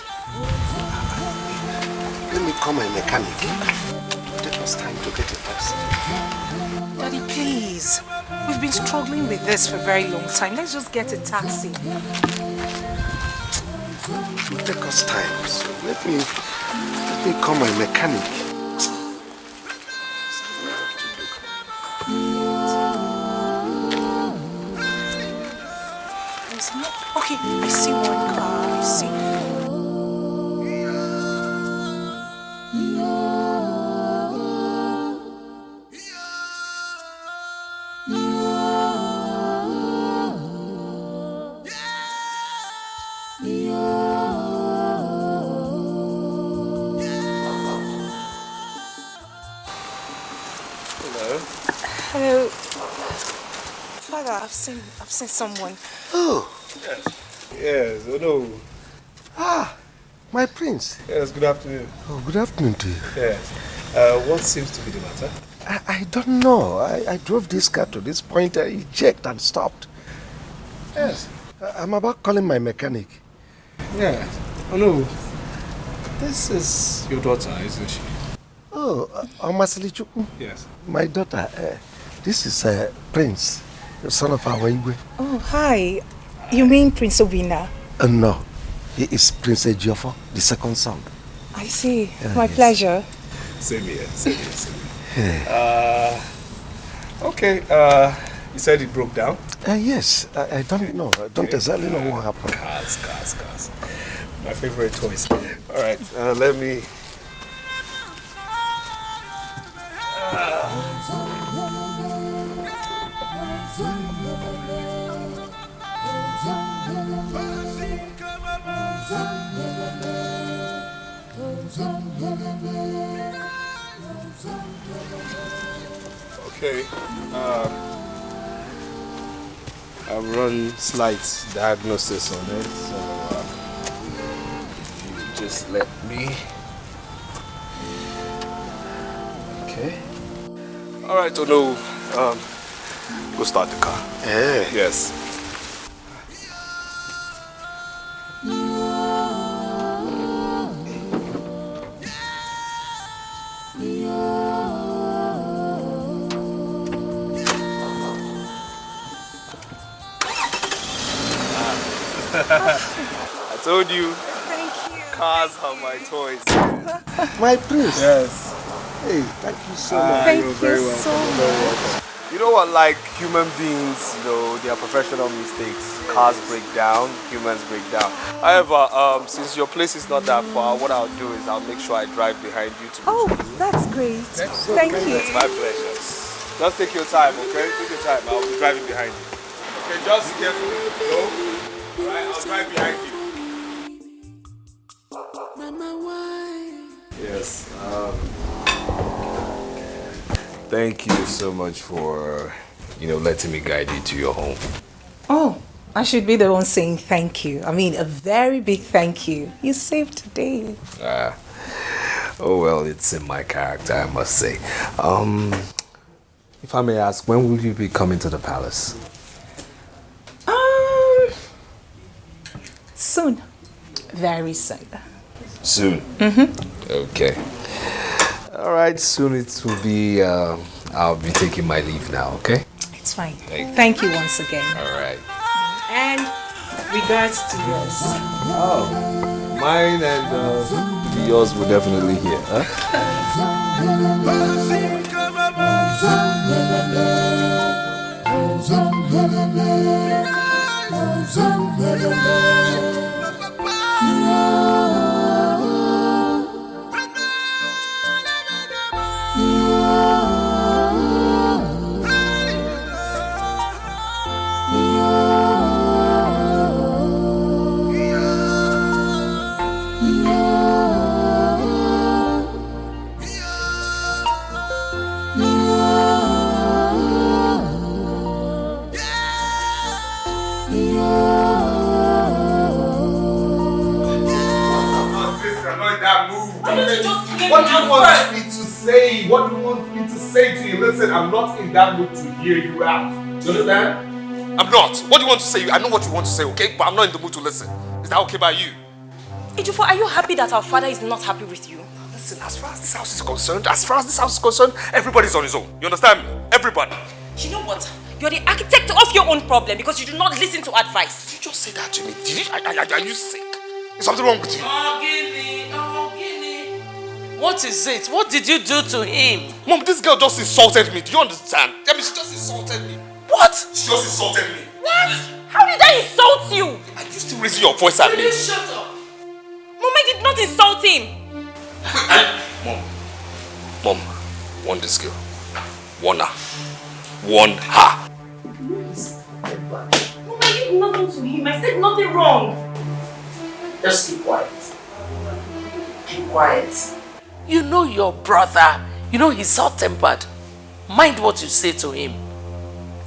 Let me call my mechanic. Take us time to get a taxi. Daddy, please. We've been struggling with this for a very long time. Let's just get a taxi. It will take us time. So let me call my mechanic. Okay, I see one car. I see. Hello. Father, I've seen someone. Oh. Yes, oh no. Ah, my prince. Yes, good afternoon. Oh, good afternoon to you. Yes. What seems to be the matter? I don't know. I drove this car to this point, he checked and stopped. Yes. I'm about calling my mechanic. Yeah. Oh no. This is your daughter, isn't she? Oh, Omasilichukwu? Yes. My daughter. This is Prince, the son of our Igwe. Oh, hi. You mean Prince Obina? No, he is Prince Ejiofor, the second son. I see. My yes. pleasure. Same here, same here, same here. Yeah. Okay, you said it broke down? Yes, I don't know. I don't exactly know what happened. Cars. My favorite toys. All right, let me... Okay. I've run slight diagnosis on it, so if you just let me. Okay. All right, Ono. Go start the car. Yeah. Yes. I told you. Thank you. Cars are my toys. My prince. Yes. Hey, thank you so much. Thank You're you very so welcome. much. Very welcome. You know what, like human beings, you know, they are professional mistakes. Cars break down, humans break down. However, since your place is not that far, what I'll do is I'll make sure I drive behind you to. Oh, that's great. Thank you. It's my pleasure. Just take your time, okay? Take your time. I'll be driving behind you. Okay, just carefully. Go. Alright, I'll drive behind you. Yes. Thank you so much for, letting me guide you to your home. Oh, I should be the one saying thank you. I mean, a very big thank you. You saved today. Oh well, it's in my character, I must say. If I may ask, when will you be coming to the palace? Soon. Very soon. Soon? Okay. All right, soon it will be, I'll be taking my leave now, okay? It's fine. Thank you once again. All right. And regards to yours. Oh, mine and yours will definitely hear, huh? What do you want me to say? What do you want me to say to you? Listen, I'm not in that mood to hear you out. Do you understand? I'm not. What do you want to say? I know what you want to say, okay? But I'm not in the mood to listen. Is that okay by you? Ejiofor, are you happy that our father is not happy with you? Listen, as far as this house is concerned, everybody's on his own. You understand me? Everybody. You know what? You're the architect of your own problem because you do not listen to advice. Did you just say that to me? Are you sick? Is something wrong with you? What is it? What did you do to him? Mom, this girl just insulted me. Do you understand? I mean, she just insulted me. What? She just insulted me. What? How did I insult you? Are you still raising your voice at me? Will you shut up? Mom, I did not insult him. Mom, warn this girl. Warn her. Warn her. Mom, I did nothing to him. I said nothing wrong. Just keep quiet. Keep quiet. You know your brother. You know he's hot-tempered. Mind what you say to him.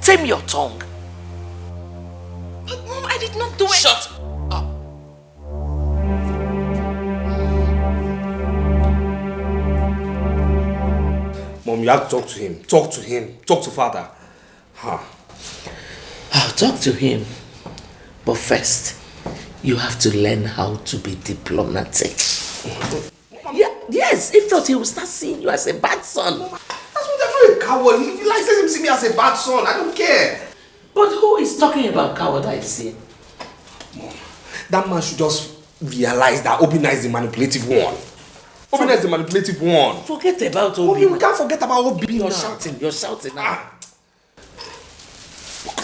Tame your tongue. But Mom, I did not do it. Shut up. Mom, you have to talk to him. Talk to him. Talk to father. Huh. I'll talk to him. But first, you have to learn how to be diplomatic. Yeah, yes, if not, he will start seeing you as a bad son. That's what I'm not a coward. If he likes him see me as a bad son, I don't care. But who is talking about cowardice here? Mom, that man should just realize that Obinna is the manipulative one. Obinna is the manipulative one. Forget about Obinna. Mommy, we can't forget about Obinna. You're shouting now.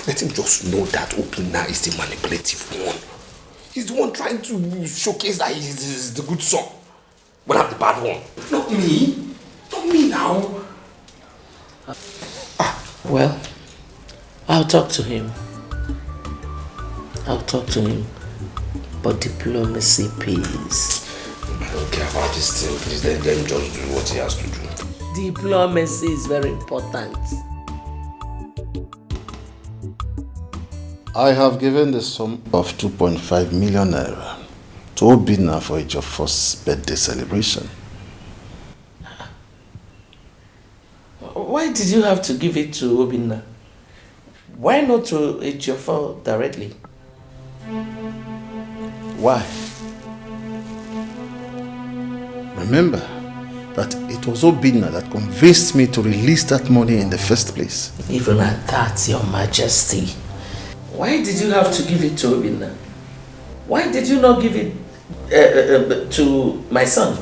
Let him just know that Obinna is the manipulative one. He's the one trying to showcase that he's the good son. When I'm the bad one. Not me. Not me now. Well, I'll talk to him. But diplomacy pays. I don't care about this thing. Please let him just do what he has to do. Diplomacy is very important. I have given the sum of 2.5 million naira to Obinna for Ejiofor's birthday celebration. Why did you have to give it to Obinna? Why not to Ejiofor directly? Why? Remember that it was Obinna that convinced me to release that money in the first place. Even at that, Your Majesty. Why did you have to give it to Obinna? Why did you not give it to my son?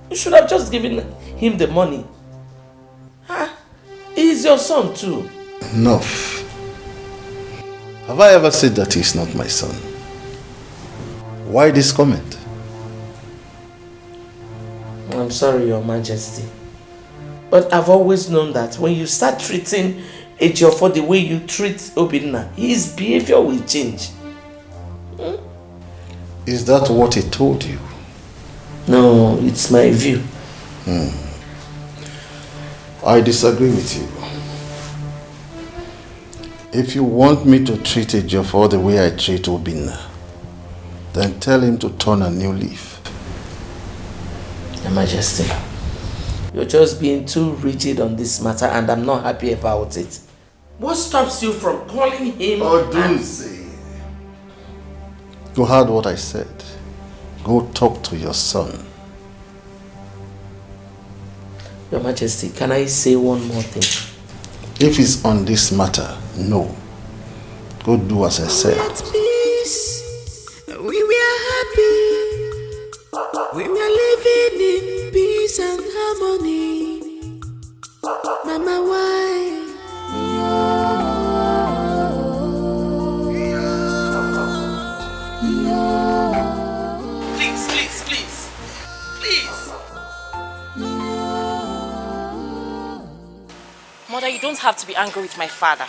You should have just given him the money. He's your son too. Enough. Have I ever said that he's not my son? Why this comment? I'm sorry, Your Majesty. But I've always known that when you start treating Ejiofor the way you treat Obinna, his behavior will change. Is that what he told you? No, it's my view. I disagree with you. If you want me to treat Ejiofor the way I treat Obinna, then tell him to turn a new leaf. Your Majesty, you're just being too rigid on this matter and I'm not happy about it. What stops you from calling him? Odunsi. You heard what I said. Go talk to your son. Your Majesty, can I say one more thing? If it's on this matter, no. Go do as I said. At peace, we were happy. We were living in peace and harmony. Mama, why? Please. Mother, you don't have to be angry with my father.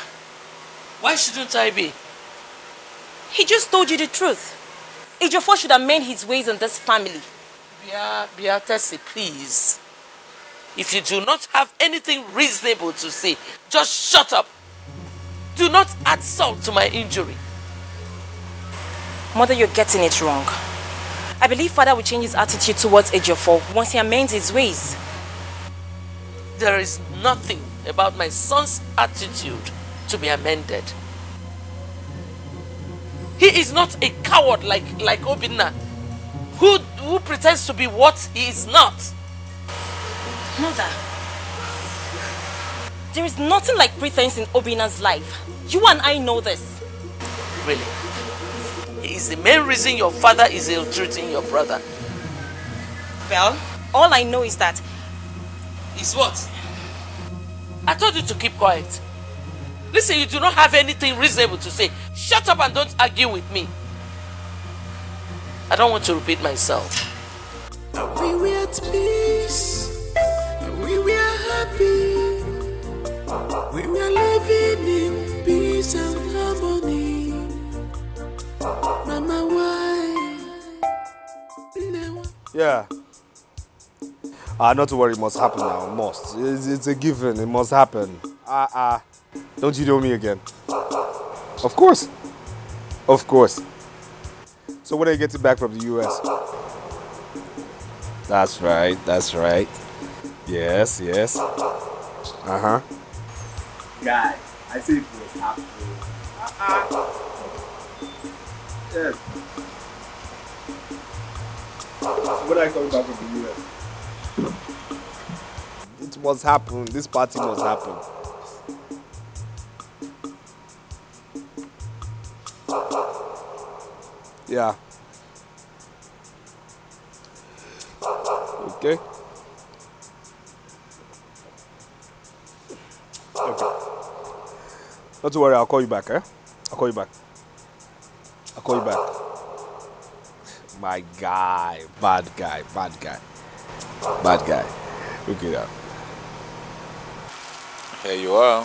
Why shouldn't I be? He just told you the truth. Ejiofor should amend his ways in this family. Beatrice, please. If you do not have anything reasonable to say, just shut up. Do not add salt to my injury. Mother, you're getting it wrong. I believe father will change his attitude towards Ejiofor once he amends his ways. There is nothing about my son's attitude to be amended. He is not a coward like Obinna, who pretends to be what he is not. Mother, there is nothing like pretense in Obinna's life. You and I know this. Really? He is the main reason your father is ill-treating your brother. Well, all I know is that... Is what? I told you to keep quiet. Listen, you do not have anything reasonable to say. Shut up and don't argue with me. I don't want to repeat myself. We were at peace. We were happy. We were living in peace and harmony. Mama, why? Yeah. Not to worry, it must happen now. It must. It's a given. It must happen. Don't you know me again? Of course. Of course. So when are you getting back from the US? That's right. That's right. Yes, yes. Uh-huh. Guy, I said it was happening. Yes. So when are you coming back from the US? It must happen. This party must happen. Yeah. Okay. Okay. Not to worry, I'll call you back, eh? I'll call you back. I'll call you back. My guy. Bad guy. Bad guy. Bad guy. Look at that. Here you are.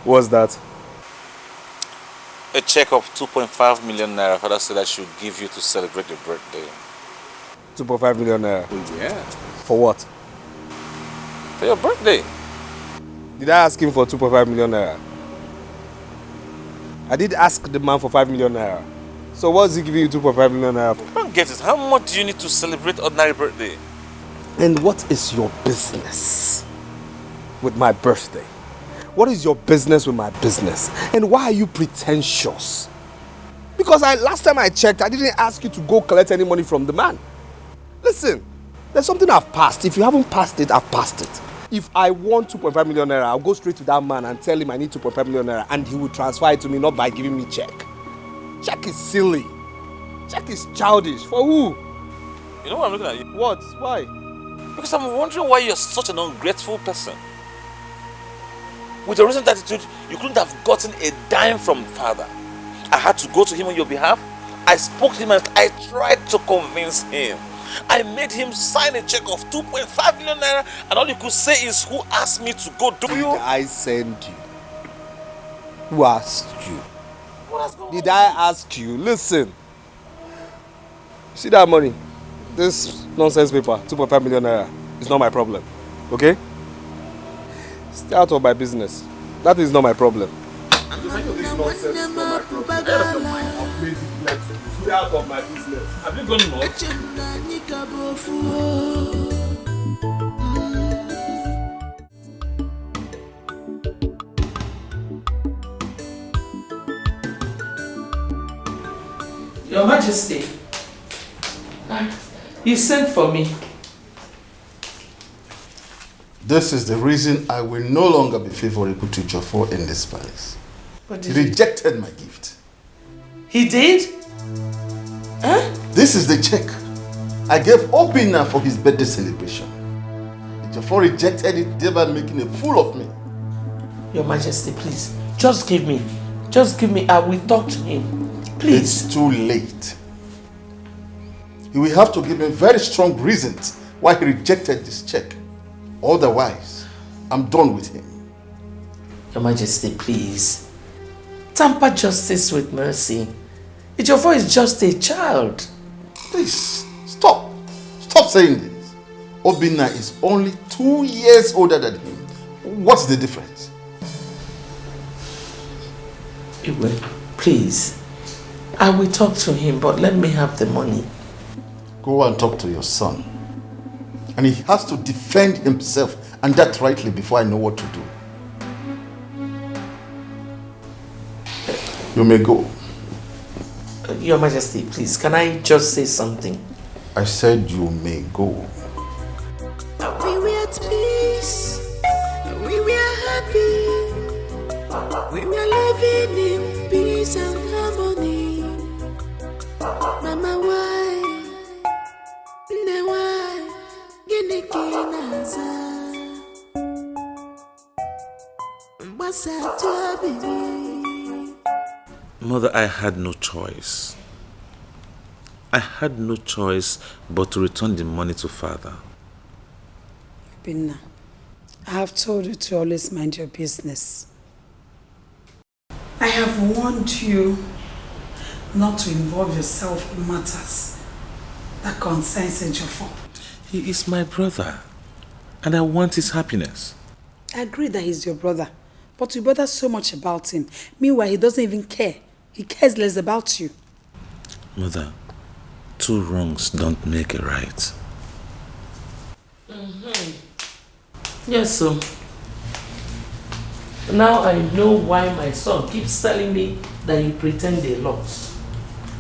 What's that? A check of 2.5 million naira father said I should give you to celebrate your birthday. 2.5 million naira? Oh, yeah. For what? For your birthday. Did I ask him for 2.5 million naira? I did ask the man for 5 million naira. So what's he giving you 2.5 million naira for? I don't get it. How much do you need to celebrate ordinary birthday? And what is your business with my birthday? What is your business with my business? And why are you pretentious? Because last time I checked, I didn't ask you to go collect any money from the man. Listen, there's something I've passed. If you haven't passed it, I've passed it. If I want 2.5 million naira, I'll go straight to that man and tell him I need 2.5 million naira and he will transfer it to me, not by giving me check. Check is silly. Check is childish. For who? You know what I'm looking at you? What? Why? Because I'm wondering why you're such an ungrateful person. With your recent attitude, you couldn't have gotten a dime from father. I had to go to him on your behalf. I spoke to him and I tried to convince him. I made him sign a check of 2.5 million naira and all you could say is, who asked me to go do you? I sent you. Who asked you? Did I ask you? Listen. See that money? This nonsense paper, 2.5 million naira, is not my problem. Okay? Stay out of my business. That is not my problem. Stay out of my business. Have you gone nuts? Your Majesty, you sent for me. This is the reason I will no longer be favorable to Jofo in this palace. But He rejected my gift. He did? Huh? This is the check I gave Obina for his birthday celebration. Jofo rejected it, thereby making a fool of me. Your Majesty, please, just give me. I will talk to him. Please. It's too late. He will have to give me very strong reasons why he rejected this check. Otherwise, I'm done with him. Your Majesty, please. Tamper justice with mercy. Ejiofor is just a child. Please, stop. Stop saying this. Obina is only 2 years older than him. What's the difference? Iwe, please. I will talk to him, but let me have the money. Go and talk to your son. And he has to defend himself, and that rightly, before I know what to do. You may go. Your Majesty, please, can I just say something? I said you may go. We were at peace. We were happy. We were living in peace and harmony. Mama, why? Why? Mother, I had no choice. I had no choice but to return the money to father. Binna, I have told you to always mind your business. I have warned you not to involve yourself in matters that concerns Ejiofor. He is my brother, and I want his happiness. I agree that he's your brother, but you bother so much about him. Meanwhile, he doesn't even care. He cares less about you. Mother, 2 wrongs don't make a right. Yes, sir. Now I know why my son keeps telling me that you pretend a lot.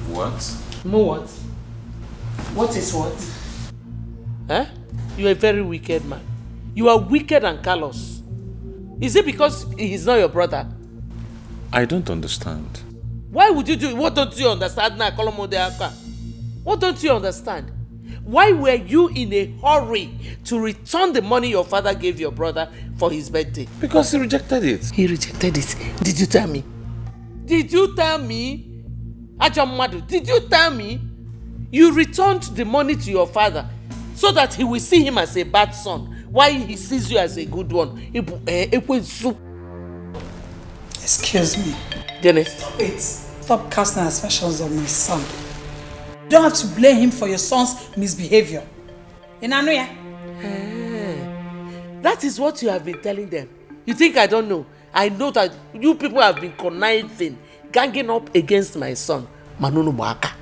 What? No what? What is what? Huh? You are a very wicked man. You are wicked and callous. Is it because he's not your brother? I don't understand. Why would you do it? What don't you understand now? What don't you understand? Why were you in a hurry to return the money your father gave your brother for his birthday? Because he rejected it. He rejected it. Did you tell me? Did you tell me? Ajamadu, did you tell me? You returned the money to your father so that he will see him as a bad son while he sees you as a good one. Excuse me. Dennis. Wait, stop casting aspersions on my son. You don't have to blame him for your son's misbehavior. Inanuya? That is what you have been telling them. You think I don't know? I know that you people have been conniving, ganging up against my son. Manunu Baka.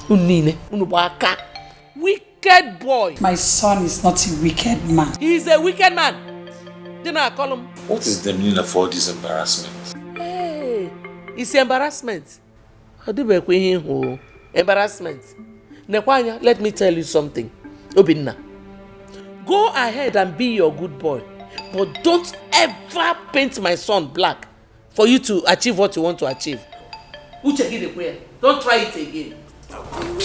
Unine, Unubaka. Wicked boy. My son is not a wicked man. He is a wicked man. Then I call him. What is the meaning of all this embarrassment? Hey, it's embarrassment. Embarrassment. Nekwanya, let me tell you something. Obinna, go ahead and be your good boy. But don't ever paint my son black for you to achieve what you want to achieve. Don't try it again. You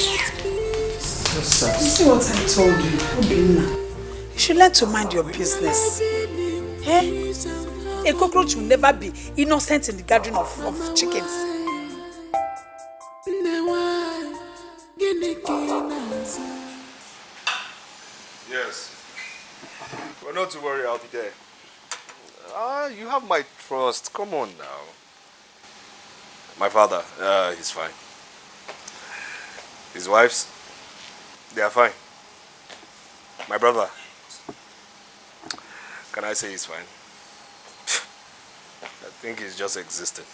see what I told you, Obinna? You should learn to mind your business. Eh? A cockroach will never be innocent in the gathering of chickens. Yes. Well, not to worry, I'll be there. You have my trust. Come on now. My father, he's fine. His wives, they are fine. My brother, can I say he's fine? I think he's just existing.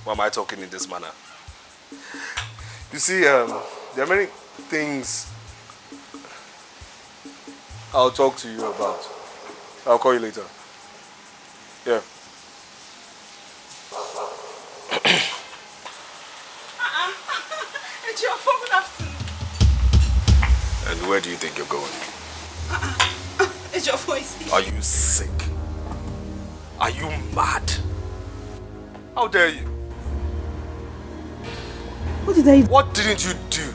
Why am I talking in this manner? You see, there are many things I'll talk to you about. I'll call you later. Yeah. It's your phone after. And where do you think you're going? It's your voice. Are you sick? Are you mad? How dare you? What did I do? What didn't you do?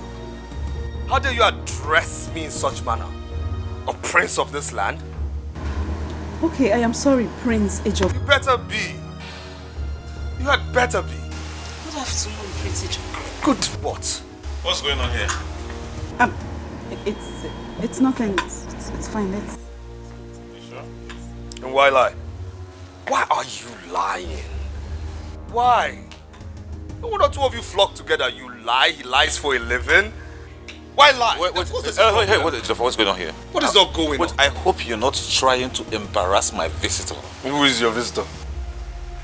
How dare you address me in such manner? A prince of this land? Okay, I am sorry, Prince Ejiofor. You better be. You had better be. Good afternoon, Prince Ejiofor. Good what? What's going on here? It's nothing. It's fine. Let's. You sure? And why lie? Why are you lying? Why? One or two of you flock together, you lie, he lies for a living. Why lie? Wait, what's going on here? What is not going on? I hope you're not trying to embarrass my visitor. Who is your visitor?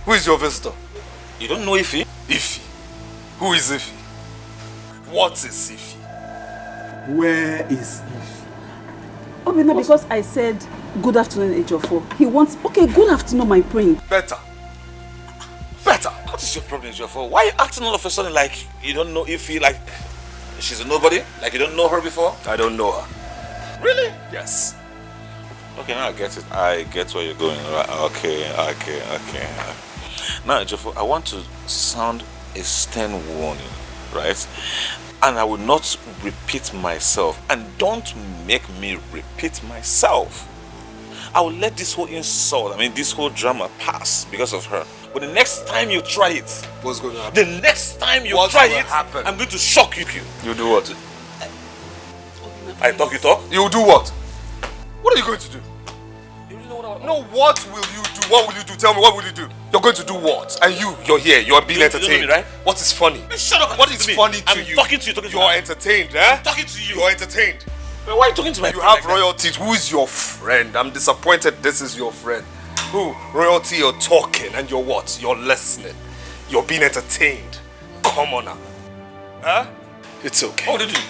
Who is your visitor? You don't know Ify? Ify? Who is Ify? What is Ify? Where is Ify? Obinna, because I said good afternoon, Ejiofor. He wants, okay, good afternoon, my prince. Better. Better. What is your problem, Ejiofor? Why are you acting all of a sudden like you don't know Ify, like she's a nobody? Like you don't know her before? I don't know her. Really? Yes. Okay, now I get it. I get where you're going. Right? Okay. Now, Ejiofor, I want to sound a stern warning, right? And I will not repeat myself. And don't make me repeat myself. I will let this whole insult, this whole drama pass because of her. But the next time you try it, what's going to happen? The next time you try it, I'm going to shock you. You do what? I talk, you talk? You do what? What are you going to do? No, what will you do? What will you do? Tell me, what will you do? You're going to do what? And you're here, you're being entertained. You know me, right? What is funny? Shut up. What is funny to you? I'm talking to you. You're entertained, eh? I'm talking to you. You're entertained. Why are you talking to my friend? You have royalties. Who is your friend? I'm disappointed this is your friend. Who? Royalty, you're talking and you're what? You're listening. You're being entertained. Come on now. Huh? It's okay. What did you do?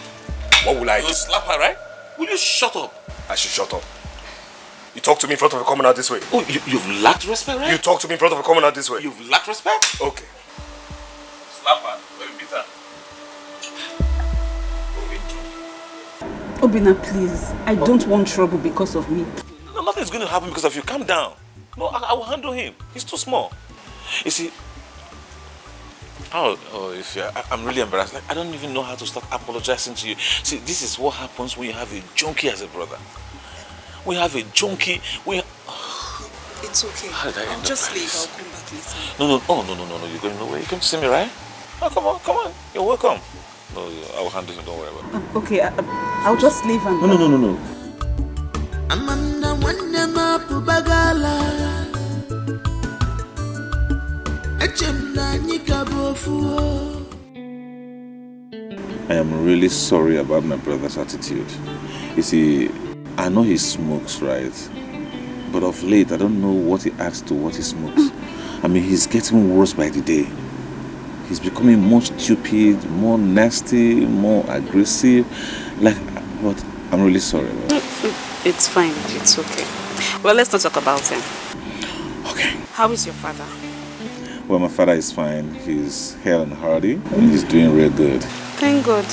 What will I do? You'll slap her, right? Will you shut up? I should shut up. You talk to me in front of a commoner this way. Oh, you've lacked respect, right? You talk to me in front of a commoner this way. You've lacked respect? Okay. Slap her. Let me beat her. Obinna, please. I don't want trouble because of me. No, nothing's going to happen because of you. Calm down. No, I will handle him. He's too small. You see, I'm really embarrassed. Like, I don't even know how to start apologizing to you. See, this is what happens when you have a junkie as a brother. We have a junkie. It's okay. I'll just leave. I'll come back later. No. You're going nowhere. You come to see me, right? Oh, come on. You're welcome. No, I will handle him. Don't worry about it. Okay, I'll just leave and... No. Amanda Wandema Pubagala Echemna Nikabofu. I am really sorry about my brother's attitude. You see, I know he smokes, right? But of late, I don't know what he adds to what he smokes. I mean, he's getting worse by the day. He's becoming more stupid, more nasty, more aggressive. But I'm really sorry about it. It's fine. It's okay. Well, let's not talk about him. Okay. How is your father? Well, my father is fine. He's hale and hearty, and he's doing real good. Thank God.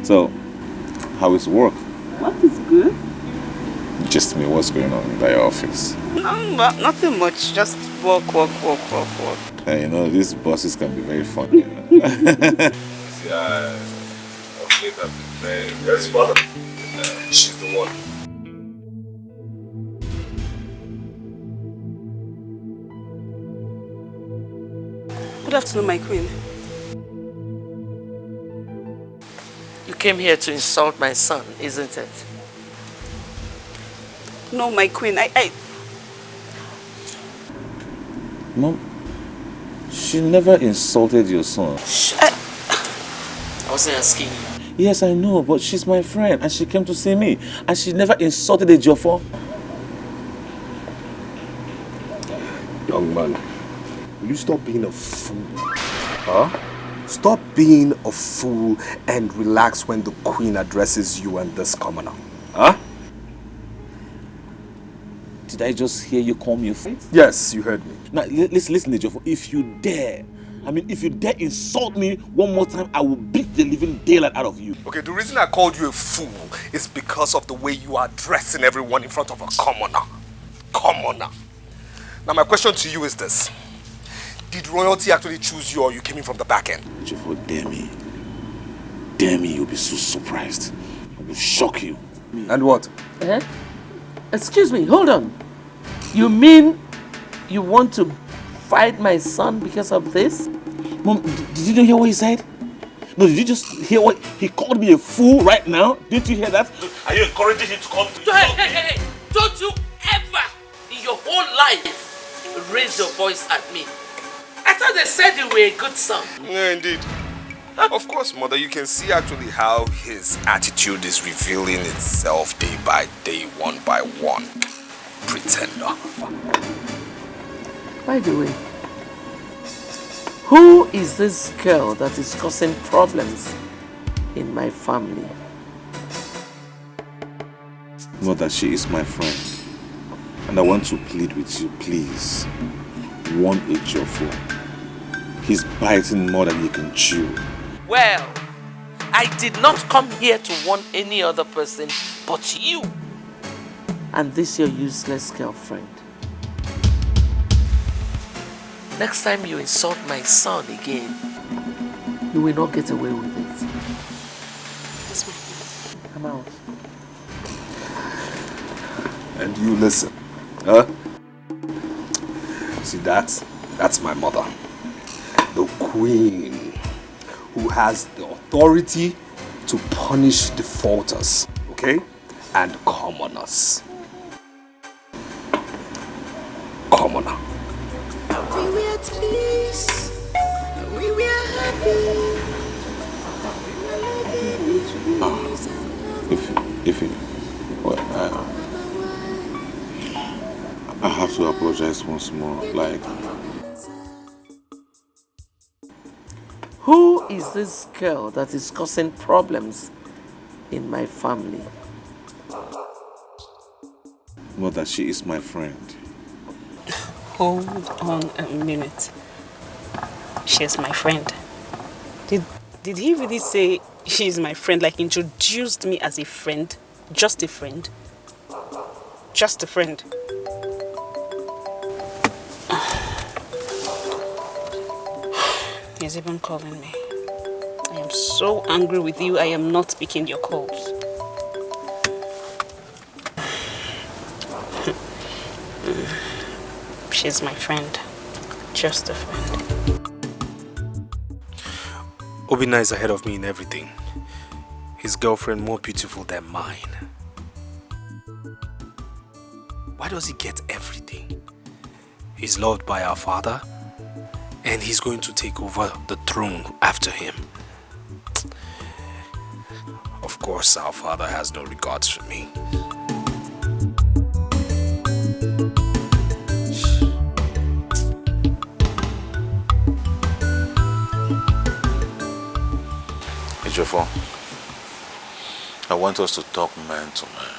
So, how is work? What is good? Just me, what's going on in your office? Nothing much. Just work. You know, these bosses can be very funny. You know? Yeah, yes, mother. She's the one. Good afternoon, my queen. You came here to insult my son, isn't it? No, my queen, Mom, she never insulted your son. I wasn't asking you. Yes, I know, but she's my friend and she came to see me. And she never insulted a Jofo. Young man, will you stop being a fool? Huh? Stop being a fool and relax when the queen addresses you and this commoner. Huh? Did I just hear you call me a fool? Yes, you heard me. Now, listen, Jofo. If you dare insult me one more time, I will beat the living daylight out of you. Okay, the reason I called you a fool is because of the way you are dressing everyone in front of a commoner. Commoner. Now my question to you is this. Did royalty actually choose you or you came in from the back end? Jofo, dare me. Dare me, you'll be so surprised. I will shock you. And what? Excuse me, hold on. You mean you want to fight my son because of this? Mom, did you not hear what he said? No, did you just hear what he called me a fool right now? Didn't you hear that? Are you encouraging him to call me? Hey! Don't you ever in your whole life raise your voice at me. I thought they said you were a good son. Yeah, indeed. Of course, mother, you can see actually how his attitude is revealing itself day by day, one by one. Pretender. By the way, who is this girl that is causing problems in my family? Mother, she is my friend. And I want to plead with you, please. Warn Ejiofor. He's biting more than he can chew. Well, I did not come here to warn any other person but you. And this your useless girlfriend. Next time you insult my son again, you will not get away with it. I'm out. And you listen, huh? See, that's my mother. The queen who has the authority to punish defaulters, okay? And commoners. Commoner. We were at peace. We were happy. I have to apologize once more. Who is this girl that is causing problems in my family? Mother, she is my friend. Hold on a minute. She's my friend. Did he really say she's my friend? Like introduced me as a friend? Just a friend? Just a friend? He's even calling me. I am so angry with you, I am not picking your calls. She's my friend. Just a friend. Obina is ahead of me in everything. His girlfriend more beautiful than mine. Why does he get everything? He's loved by our father, and he's going to take over the throne after him. Of course, our father has no regards for me. Ejiofor, I want us to talk man to man.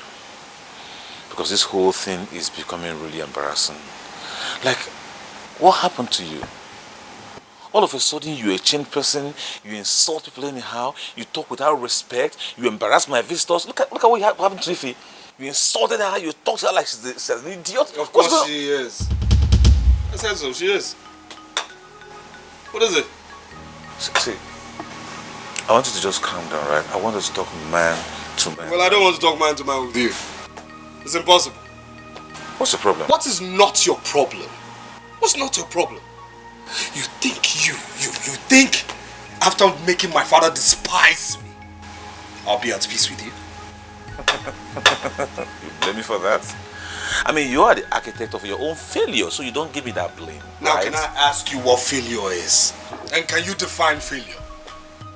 Because this whole thing is becoming really embarrassing. Like, what happened to you? All of a sudden, you're a changed person, you insult people anyhow, you talk without respect, you embarrass my visitors. Look at what happened to Ify. You insulted her, you talk to her like she's an idiot. Of course she is. I said so, she is. What is it? See, I want you to just calm down, right? I want us to talk man to man. Well, I don't want to talk man to man with you. It's impossible. What's the problem? What is not your problem? What's not your problem? You think you think after making my father despise me, I'll be at peace with you? You blame me for that? I mean, you are the architect of your own failure, so you don't give me that blame. Now, right? Can I ask you what failure is? And can you define failure?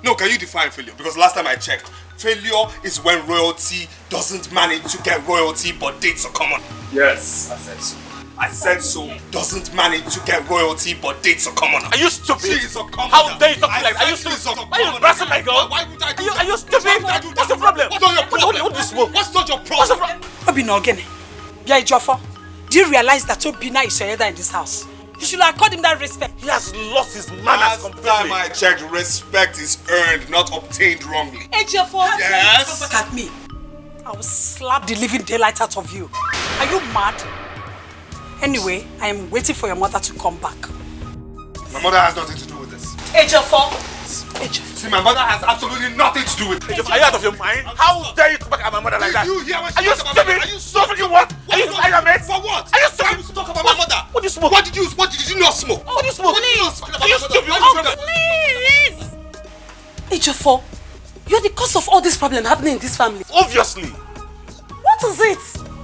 No, can you define failure? Because last time I checked, failure is when royalty doesn't manage to get royalty but dates a common. Yes, I said so. I said so. Doesn't manage to get royalty but dates a commoner. Are you stupid? She is a commoner. How dare you talk like that? Are you stupid? Why are you embarrassing my girl? Why would I do that? Are you stupid? What's the problem? What's not your problem? What do you smoke? What's not your problem? Obina Ogene, yeah, Ejiofor, do you realize that Obina is your elder in this house? You should accord him that respect. He has lost his manners completely. Last time I checked, respect is earned, not obtained wrongly. Ejiofor, yes? come back at me. I will slap the living daylight out of you. Are you mad? Anyway, I am waiting for your mother to come back. My mother has nothing to do with this. Ejiofor. See, my mother has absolutely nothing to do with it. Are you out of your mind? How dare you talk back at my mother like that? You hear what Are you stupid? Are you stupid? You what? Are you stupid? For what? Are you stupid? Why would you talk about my mother? What do you smoke? What did you not smoke? What do you smoke? Are you stupid? Please! Ejiofor, you're the cause of all this problem happening in this family. Obviously. What is it?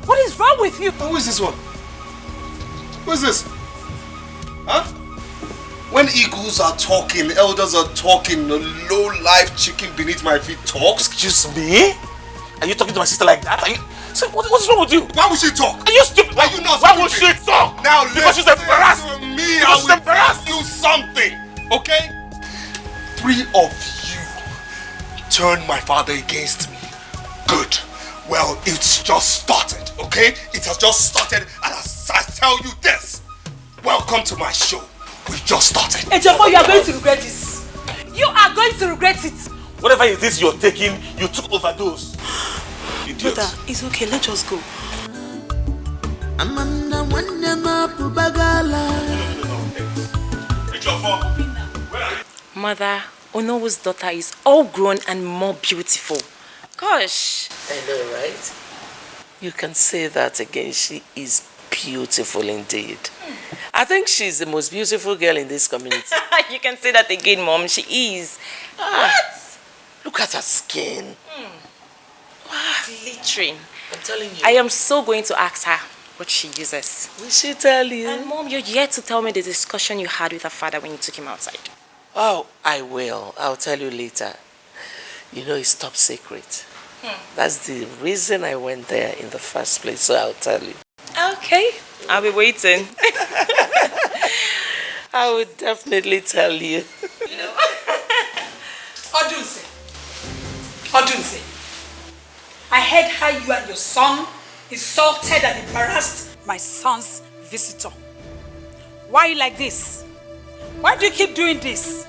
What is wrong with you? Who is this one? Who is this? Huh? When eagles are talking, elders are talking, a low-life chicken beneath my feet talks. Excuse me? Are you talking to my sister like that? Are you... So what's wrong with you? Why would she talk? Are you stupid? Are you not Why stupid? would she talk? Now because she's embarrassed. Me, because she's I will embarrassed. do something, okay? 3 of you turned my father against me. Good. Well, it's just started, okay? It has just started, and as I tell you this, welcome to my show. We just started. Ejiofor, you are going to regret this. You are going to regret it. Whatever it is you're taking, you took overdose. Idiot. Brother, it's okay. Let's just go. Mother, Onowo's daughter is all grown and more beautiful. Gosh. I know, right? You can say that again. She is beautiful indeed. I think she's the most beautiful girl in this community. You can say that again, Mom. She is. What? Look at her skin. Glittering. I'm telling you. I am so going to ask her what she uses. Will she tell you? And Mom, you're yet to tell me the discussion you had with her father when you took him outside. Oh, I will. I'll tell you later. You know, it's top secret. That's the reason I went there in the first place, so I'll tell you. Okay, I'll be waiting. I would definitely tell you. Odunse, I heard how you and your son insulted and embarrassed my son's visitor. Why are you like this? Why do you keep doing this?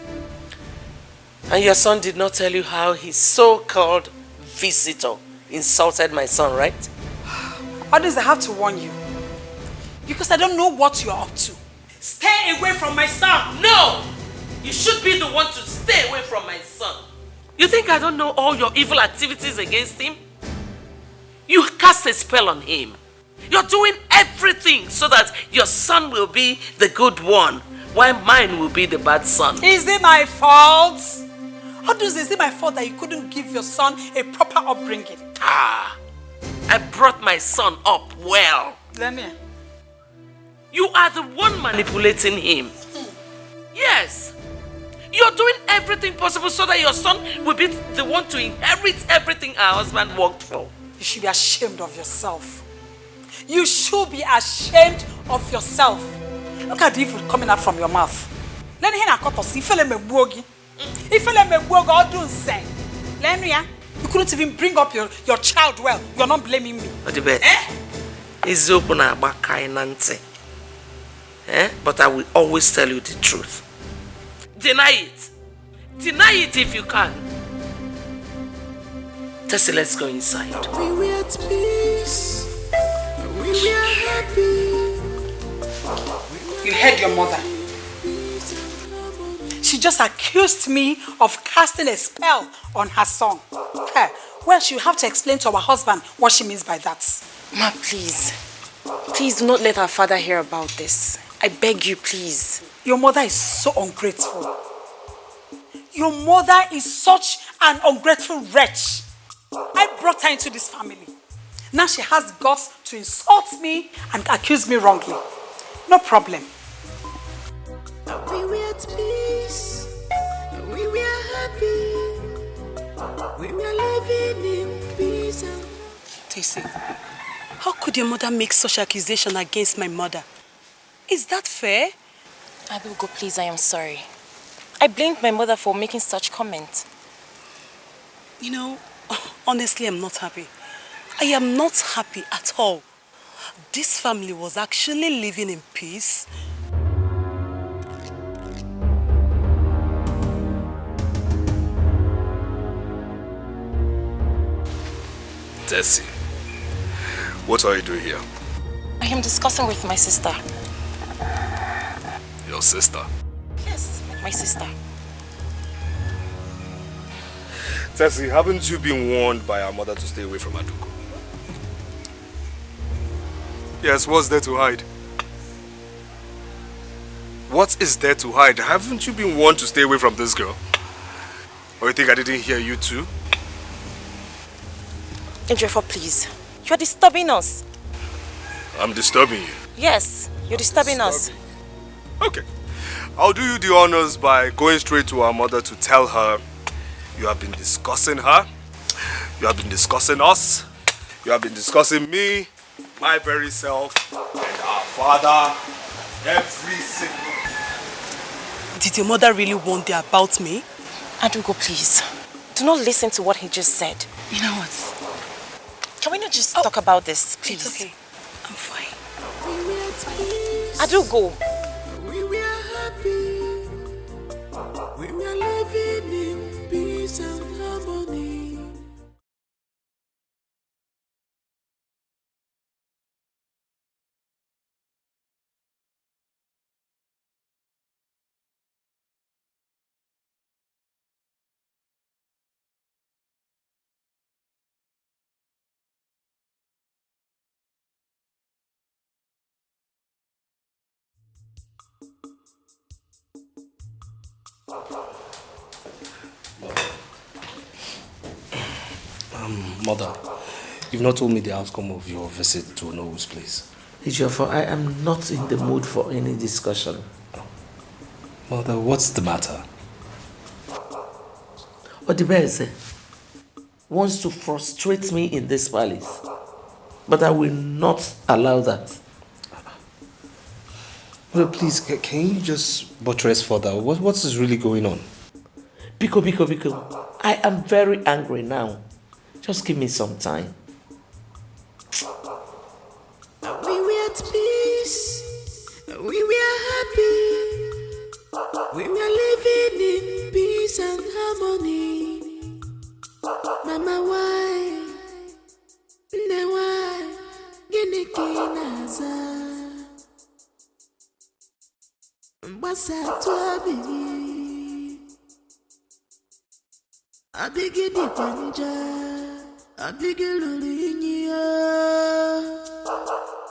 And your son did not tell you how his so-called visitor insulted my son, right? Odunse, I have to warn you. Because I don't know what you're up to. Stay away from my son! No! You should be the one to stay away from my son. You think I don't know all your evil activities against him? You cast a spell on him. You're doing everything so that your son will be the good one, while mine will be the bad son. Is it my fault? Odunse, is it my fault that you couldn't give your son a proper upbringing? I brought my son up well. Lenny. You are the one manipulating him. Yes. You're doing everything possible so that your son will be the one to inherit everything our husband worked for. You should be ashamed of yourself. You should be ashamed of yourself. Look at the evil coming out from your mouth. Lenny, you couldn't even bring up your child well. You're not blaming me. It's open about kindness. But I will always tell you the truth. Deny it. Deny it if you can. Tessie, let's go inside. We were at peace. We were happy. You heard your mother. She just accused me of casting a spell on her son. Well, she'll have to explain to our husband what she means by that. Ma, please. Please do not let our father hear about this. I beg you, please. Your mother is so ungrateful. Your mother is such an ungrateful wretch. I brought her into this family. Now she has guts to insult me and accuse me wrongly. No problem. We were at peace. We were happy. We were living in peace. Tessie, how could your mother make such accusation against my mother? Is that fair? Adugo, please, I am sorry. I blamed my mother for making such comments. You know, honestly, I'm not happy. I am not happy at all. This family was actually living in peace. Tessie, what are you doing here? I am discussing with my sister. Your sister? Yes, my sister. Tessie, haven't you been warned by our mother to stay away from Adugo? Yes, what's there to hide? What is there to hide? Haven't you been warned to stay away from this girl? Or you think I didn't hear you too? Ejiofor, please. You are disturbing us. I'm disturbing you? Yes, you're disturbing us. Okay. I'll do you the honors by going straight to our mother to tell her you have been discussing her, you have been discussing us, you have been discussing me, my very self, and our father, every single... Did your mother really warn you about me? Adugo, please. Do not listen to what he just said. You know what? Can we not just talk about this, please? It's okay. I'm fine. Adugo. We were happy. We were living in peace and harmony. Mother, you've not told me the outcome of your visit to Noah's place. Ejiofor, I am not in the mood for any discussion. Mother, what's the matter? Odibeze wants to frustrate me in this palace, but I will not allow that. Well, please, can you just buttress further? What is really going on? Biko, I am very angry now. Just give me some time. We were at peace. We were happy. We were living in peace and harmony. Mama, why? Why? Genekinaza. Mbasa tuabigi. Abigi di panja. Abigi lulinya.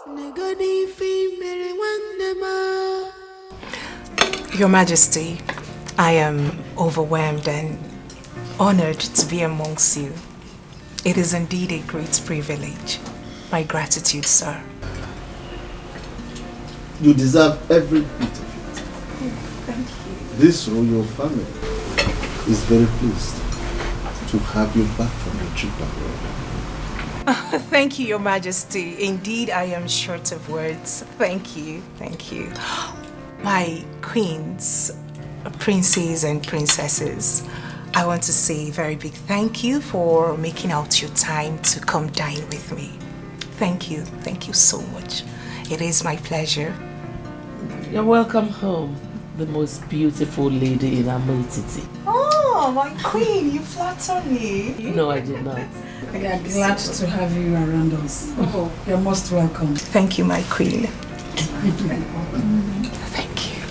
Negani fi mere wandema. Your Majesty, I am overwhelmed and honored to be amongst you. It is indeed a great privilege. My gratitude, sir. You deserve every bit of it. Thank you. This royal family is very pleased to have you back from your trip abroad. Thank you, Your Majesty. Indeed, I am short of words. Thank you. Thank you. My queens, princes and princesses, I want to say a very big thank you for making out your time to come dine with me. Thank you. Thank you so much. It is my pleasure. You're welcome home, the most beautiful lady in Amoititi. Oh, my queen, you flatter me. No, I did not. We are glad to have you around us. Oh, you're most welcome. Thank you, my queen. Thank you.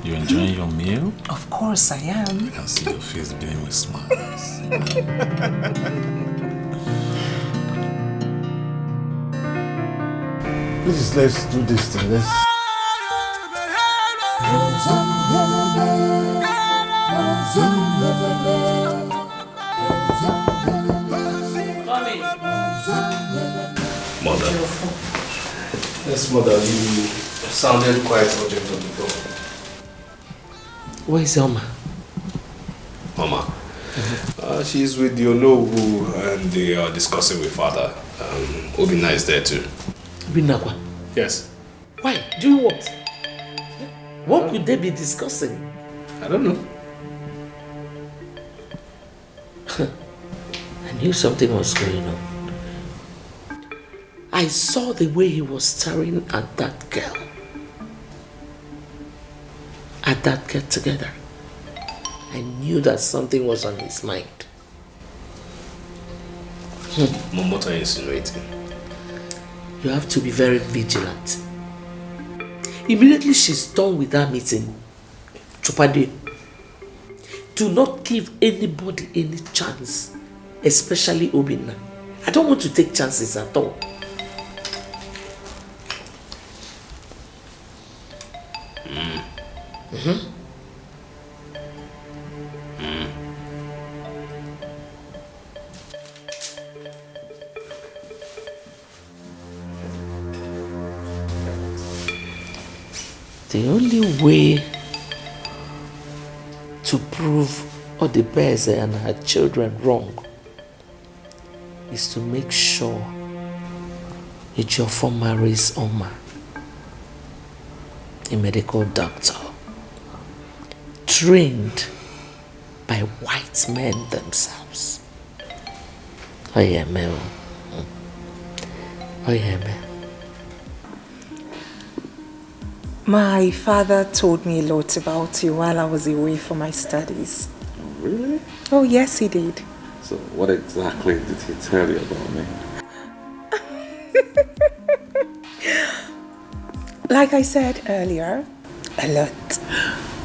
You enjoying your meal? Of course I am. I can see your face beaming with smiles. Please, let's do this thing. Let's... Mother. Yes, mother, you sounded quite urgent on the phone. Where is Oma? Mama. She's with the Onowu and they are discussing with father. Obina is there too. Binakwa? Yes. Why? Doing what? What could they be discussing? I don't know. I knew something was going on. I saw the way he was staring at that girl. At that get together. I knew that something was on his mind. Mom, what are you insinuating? You have to be very vigilant. Immediately she's done with that meeting, Chupade, do not give anybody any chance, especially Obina. I don't want to take chances at all. The only way to prove Odebeze and her children wrong is to make sure Ejiofor marries Oma, a medical doctor, trained by white men themselves. Oyeme. My father told me a lot about you while I was away for my studies. Really? Oh, yes, he did. So what exactly did he tell you about me? Like I said earlier, a lot.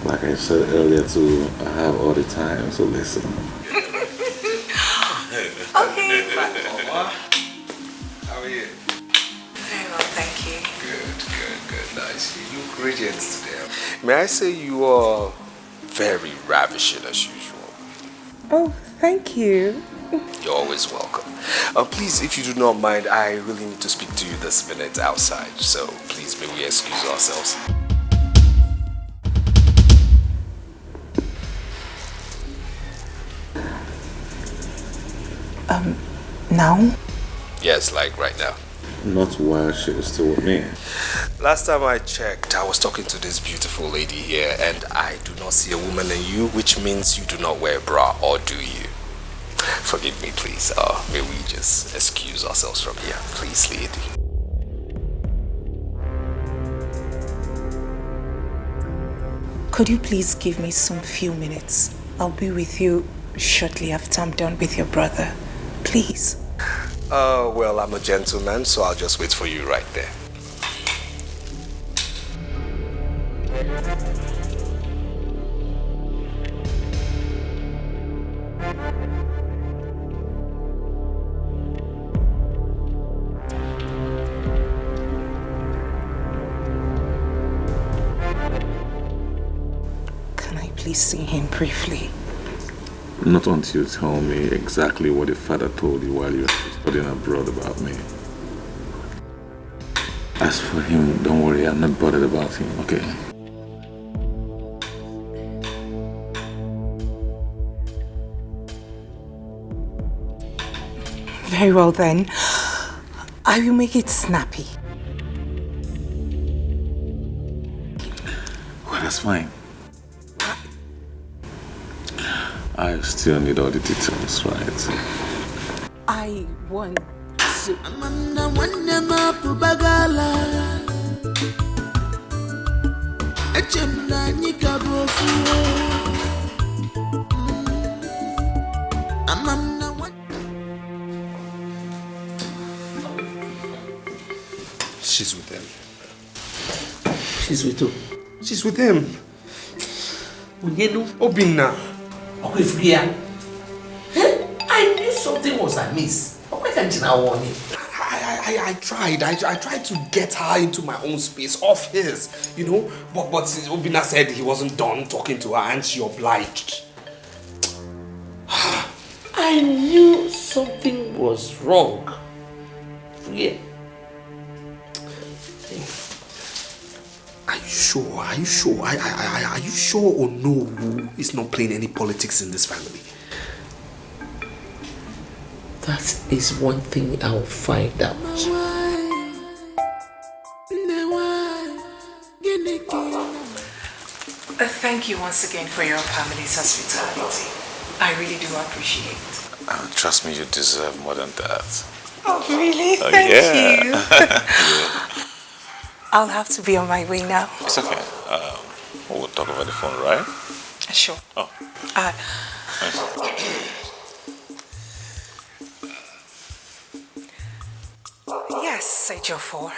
Like I said earlier too, I have all the time, so listen. Okay. How are you? Very well, thank you. Good. Nice. You look radiant today. May I say you are very ravishing as usual. Oh, thank you. You're always welcome. Please, if you do not mind, I really need to speak to you this minute outside. So please, may we excuse ourselves. Now? Yes, like right now. Not while she is still with me. Last time I checked, I was talking to this beautiful lady here, and I do not see a woman in you, which means you do not wear a bra, or do you? Forgive me, please. May we just excuse ourselves from here, please, lady. Could you please give me some few minutes? I'll be with you shortly after I'm done with your brother. Please. Well, I'm a gentleman, so I'll just wait for you right there. Can I please see him briefly? Not until you tell me exactly what your father told you while you were studying abroad about me. As for him, don't worry, I'm not bothered about him, okay? Very well then. I will make it snappy. Well, that's fine. I still need all the details, right? I want to... She's with him. She's with who? She's with him. Obinna. Okay, free. I knew something was amiss. I tried to get her into my own space, off his, you know. But Obinna said he wasn't done talking to her and she obliged. I knew something was wrong. Free. Are you sure? Are you sure? Are you sure Onowu is not playing any politics in this family? That is one thing I'll find out. Thank you once again for your family's hospitality. I really do appreciate it. Trust me, you deserve more than that. Oh, really? Oh, Thank yeah. you. I'll have to be on my way now. It's okay. We'll talk over the phone, right? Sure. Oh. Yes, Ejiofor.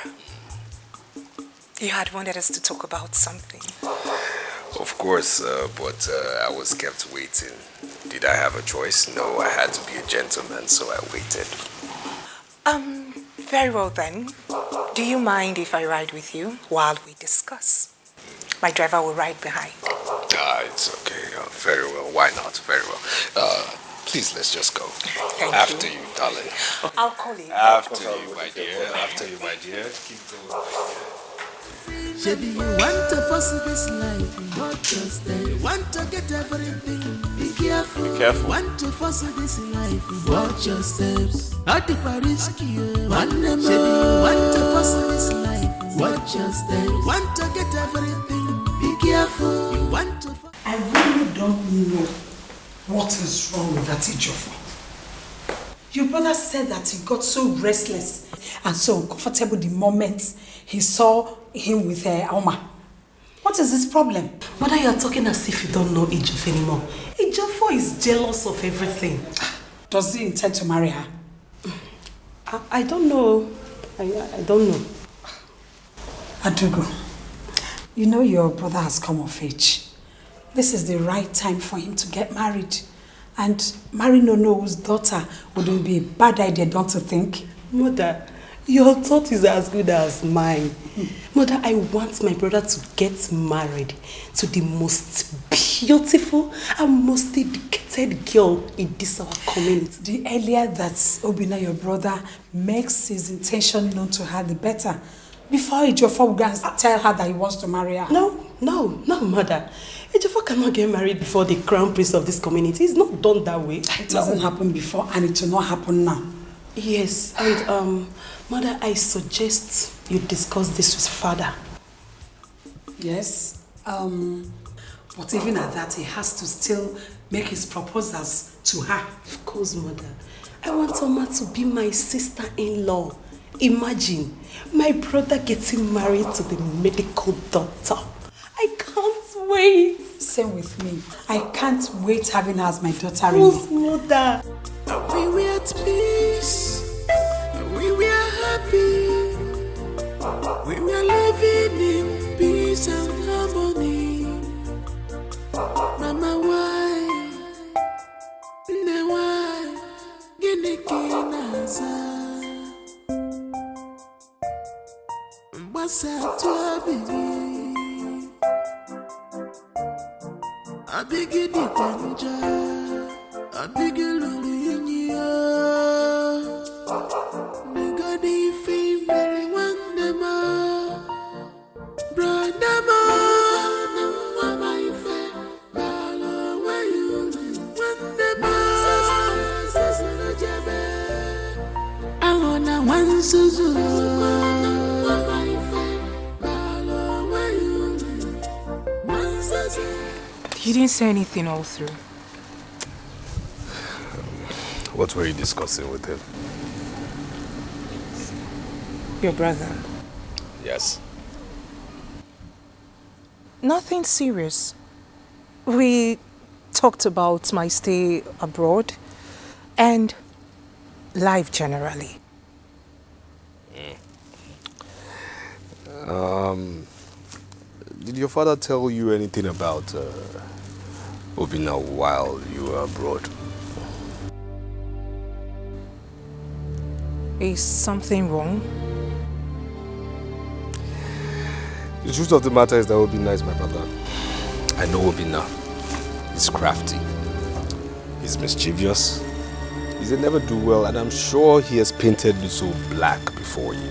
You had wanted us to talk about something. Of course, but I was kept waiting. Did I have a choice? No, I had to be a gentleman, so I waited. Very well then. Do you mind if I ride with you while we discuss? My driver will ride behind. It's okay. Very well. Why not? Very well. Please, let's just go. Thank After you. you, darling. I'll call you. After you, my dear. After you, my dear. Keep going, my dear. Baby, you want to force this life, but just you want to get everything. Be careful. Be careful. Want to force this life, watch your steps. Not the risky. Baby, you want to force this life, watch your steps. Want to get everything. Be careful. You want to. I really don't know what is wrong with that Ejiofor. Your brother said that he got so restless and so uncomfortable the moment he saw him with Alma. What is his problem? Mother, you are talking as if you don't know Ejiofor anymore. Ejiofor is jealous of everything. Does he intend to marry her? I don't know. I don't know. Adugo, you know your brother has come of age. This is the right time for him to get married. And marrying Ono's daughter wouldn't be a bad idea, don't you think? Mother, your thought is as good as mine. Mother, I want my brother to get married to the most beautiful and most educated girl in this our community. The earlier that Obinna, your brother, makes his intention known to her, the better. Before Ejiofor will go and tell her that he wants to marry her. No, Mother. Ejiofor cannot get married before the crown prince of this community. It's not done that way. It doesn't happen before and it will not happen now. Yes, and Mother, I suggest you discuss this with Father. Yes, but even at that, he has to still make his proposals to her. Of course, Mother. I want Oma to be my sister-in-law. Imagine, my brother getting married to the medical doctor. I can't wait. Same with me. I can't wait having her as my daughter-in-law. Who's Mother? We were at peace. We were happy. We were living in peace and harmony. Mama, why? Why? What's up to I begin the panja. I begin to very one You didn't say anything all through. What were you discussing with him? Your brother. Yes. Nothing serious. We talked about my stay abroad and life generally. Did your father tell you anything about Obina while you were abroad? Is something wrong? The truth of the matter is that Obina is my brother. I know Obina. He's crafty. He's mischievous. He's a never-do-well, and I'm sure he has painted me so black before you.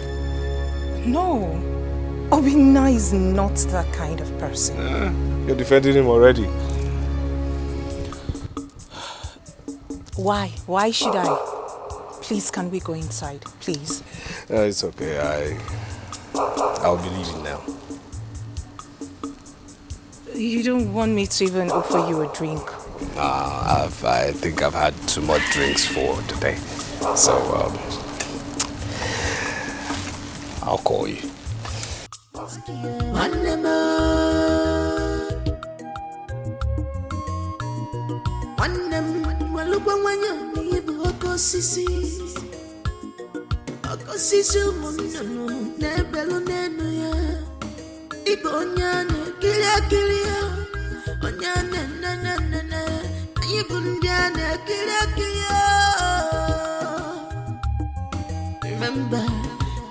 No. Obina is not that kind of person. You're defending him already. Why? Why should I? Please, can we go inside? Please. It's okay. I'll be leaving now. You don't want me to even offer you a drink? I think I've had too much drinks for today. So, I'll call you. Remember,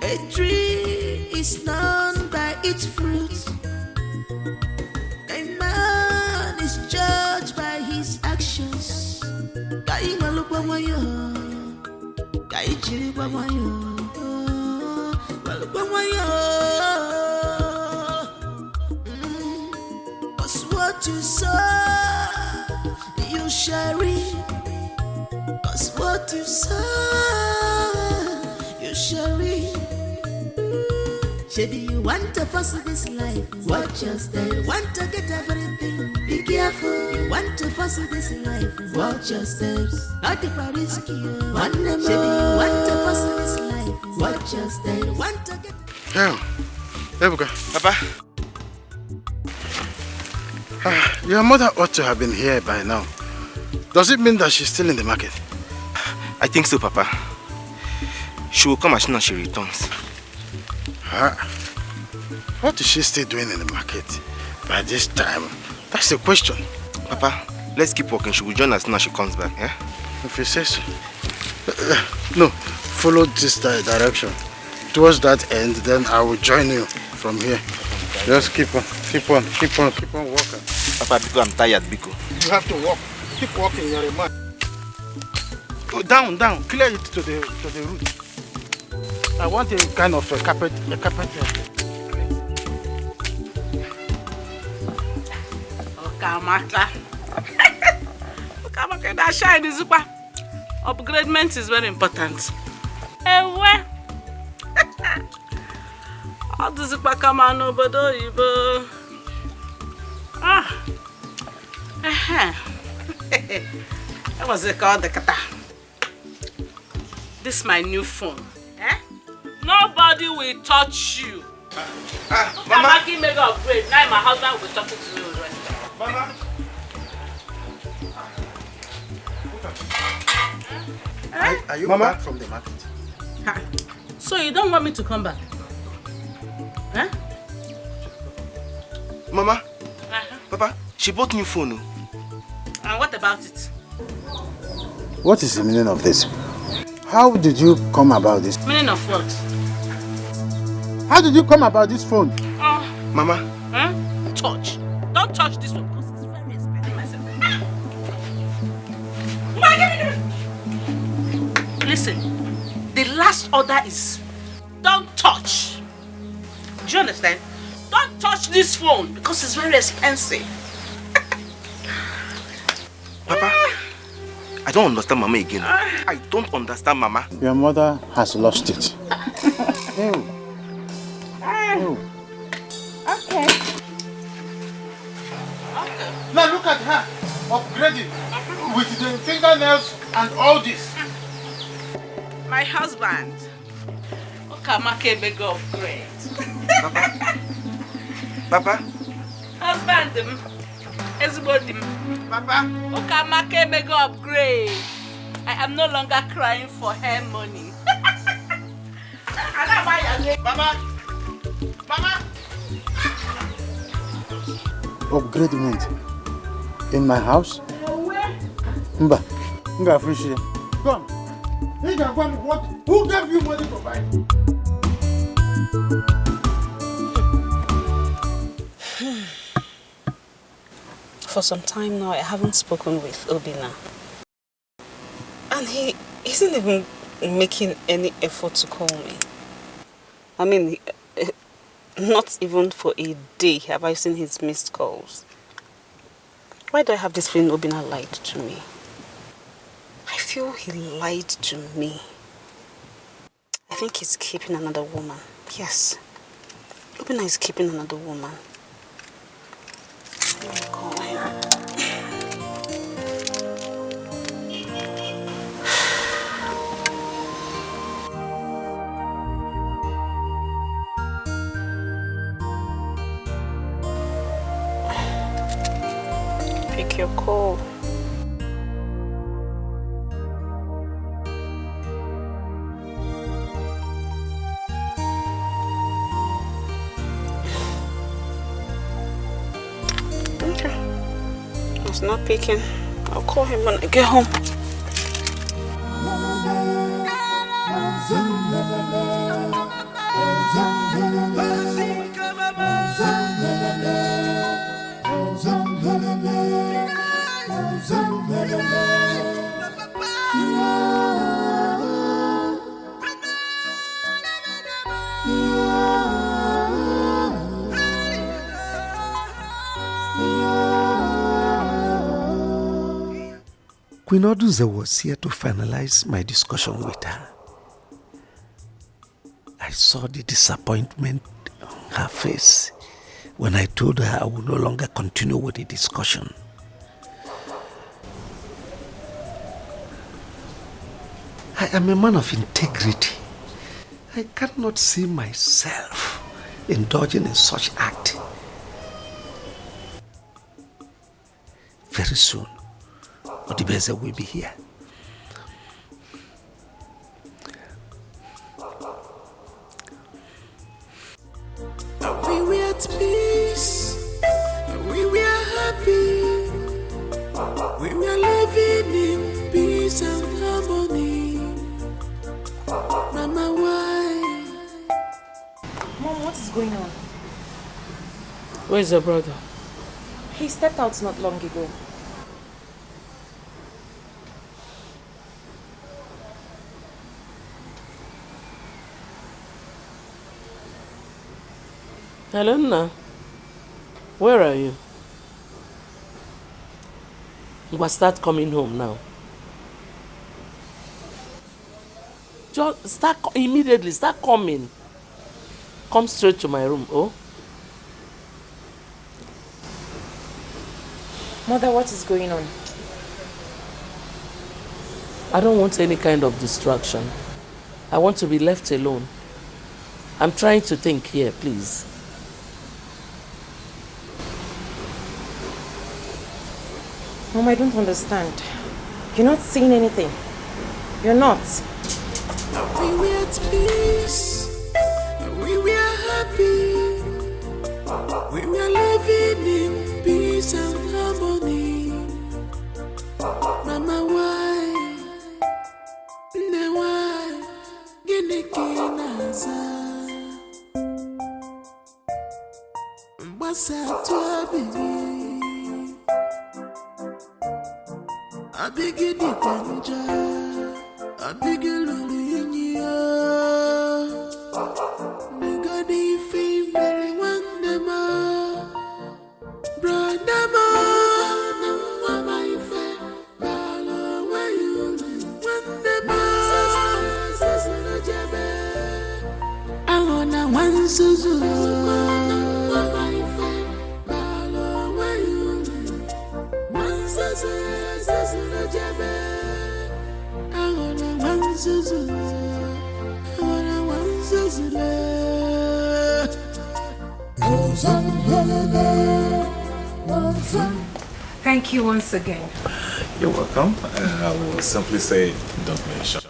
a tree is known by its fruits. A man is judged by his actions. Cause what you sow, you shall reap. Cause what you sow, you shall reap. Maybe you want to fuss this life, watch your step. Want to get everything, be careful. You want to fuss this life, watch your steps. Not the risky. Maybe you want to fuss this life, watch your steps. Want to get. Ebuka. Papa. Your mother ought to have been here by now. Does it mean that she's still in the market? I think so, Papa. She will come as soon as she returns. What is she still doing in the market by this time? That's the question. Papa, let's keep walking. She will join us as soon as she comes back, yeah? If you say so. No, follow this direction. Towards that end, then I will join you from here. Just keep on walking. Papa, because I'm tired, Biko. You have to walk. Keep walking, you're a man. Go down, clear it to the root. I want a kind of a carpet. Okamaka, that shine is super. Upgradement is very important. Ewe. All this super come on over the That was it called the kata. This is my new phone. Nobody will touch you. Mama, give me an upgrade. Now my husband will be talking to you the rest. Mama. Are you back from the market? So you don't want me to come back? Mama. Papa, she bought new phone. And what about it? What is the meaning of this? How did you come about this? Meaning of what? How did you come about this phone? Mama. Touch. Don't touch this one because it's very expensive myself. Listen, the last order is don't touch. Do you understand? Don't touch this phone because it's very expensive. Papa, I don't understand Mama again. I don't understand Mama. Your mother has lost it. Okay. Now look at her, upgrading with the fingernails and all this. My husband. Okamake beg upgrade. Papa? Husband, everybody. Papa? Okamake beg upgrade. I am no longer crying for hair money. Papa? Papa? Upgradement in my house? Mba, Nga free. Come. What? Who gave you money to buy? For some time now, I haven't spoken with Obina. And he isn't even making any effort to call me. I mean, not even for a day have I seen his missed calls. Why do I have this feeling Obina lied to me? I feel he lied to me. I think he's keeping another woman. Yes. Obina is keeping another woman. Let me call him. Pick your call. He's not picking. I'll call him when I get home. Queen Oduze was here to finalize my discussion with her. I saw the disappointment on her face when I told her I would no longer continue with the discussion. I am a man of integrity. I cannot see myself indulging in such act. Very soon, Odibeze will be here. We were at peace, we were happy, we were living in peace and harmony. Mama, why? Mom, what is going on? Where's your brother? He stepped out not long ago. Helena, where are you? You must start coming home now. Just start immediately, start coming. Come straight to my room, oh? Mother, what is going on? I don't want any kind of distraction. I want to be left alone. I'm trying to think here, please. Mom, I don't understand. You're not seeing anything. You're not. We were at peace, we were happy, we were living in peace and harmony. Mama, why? Ne why? Gene kinaza. Mbasa tua bibi. Abigidi panja. Abigidi linya. Nigadi fimere wandema. Brandama. Mama ife. Balo wayuli. Wandema. Sasana jebe. Alona wansuzu. Mama ife. Balo wayuli. Thank you once again. You're welcome. I will simply say, don't mention.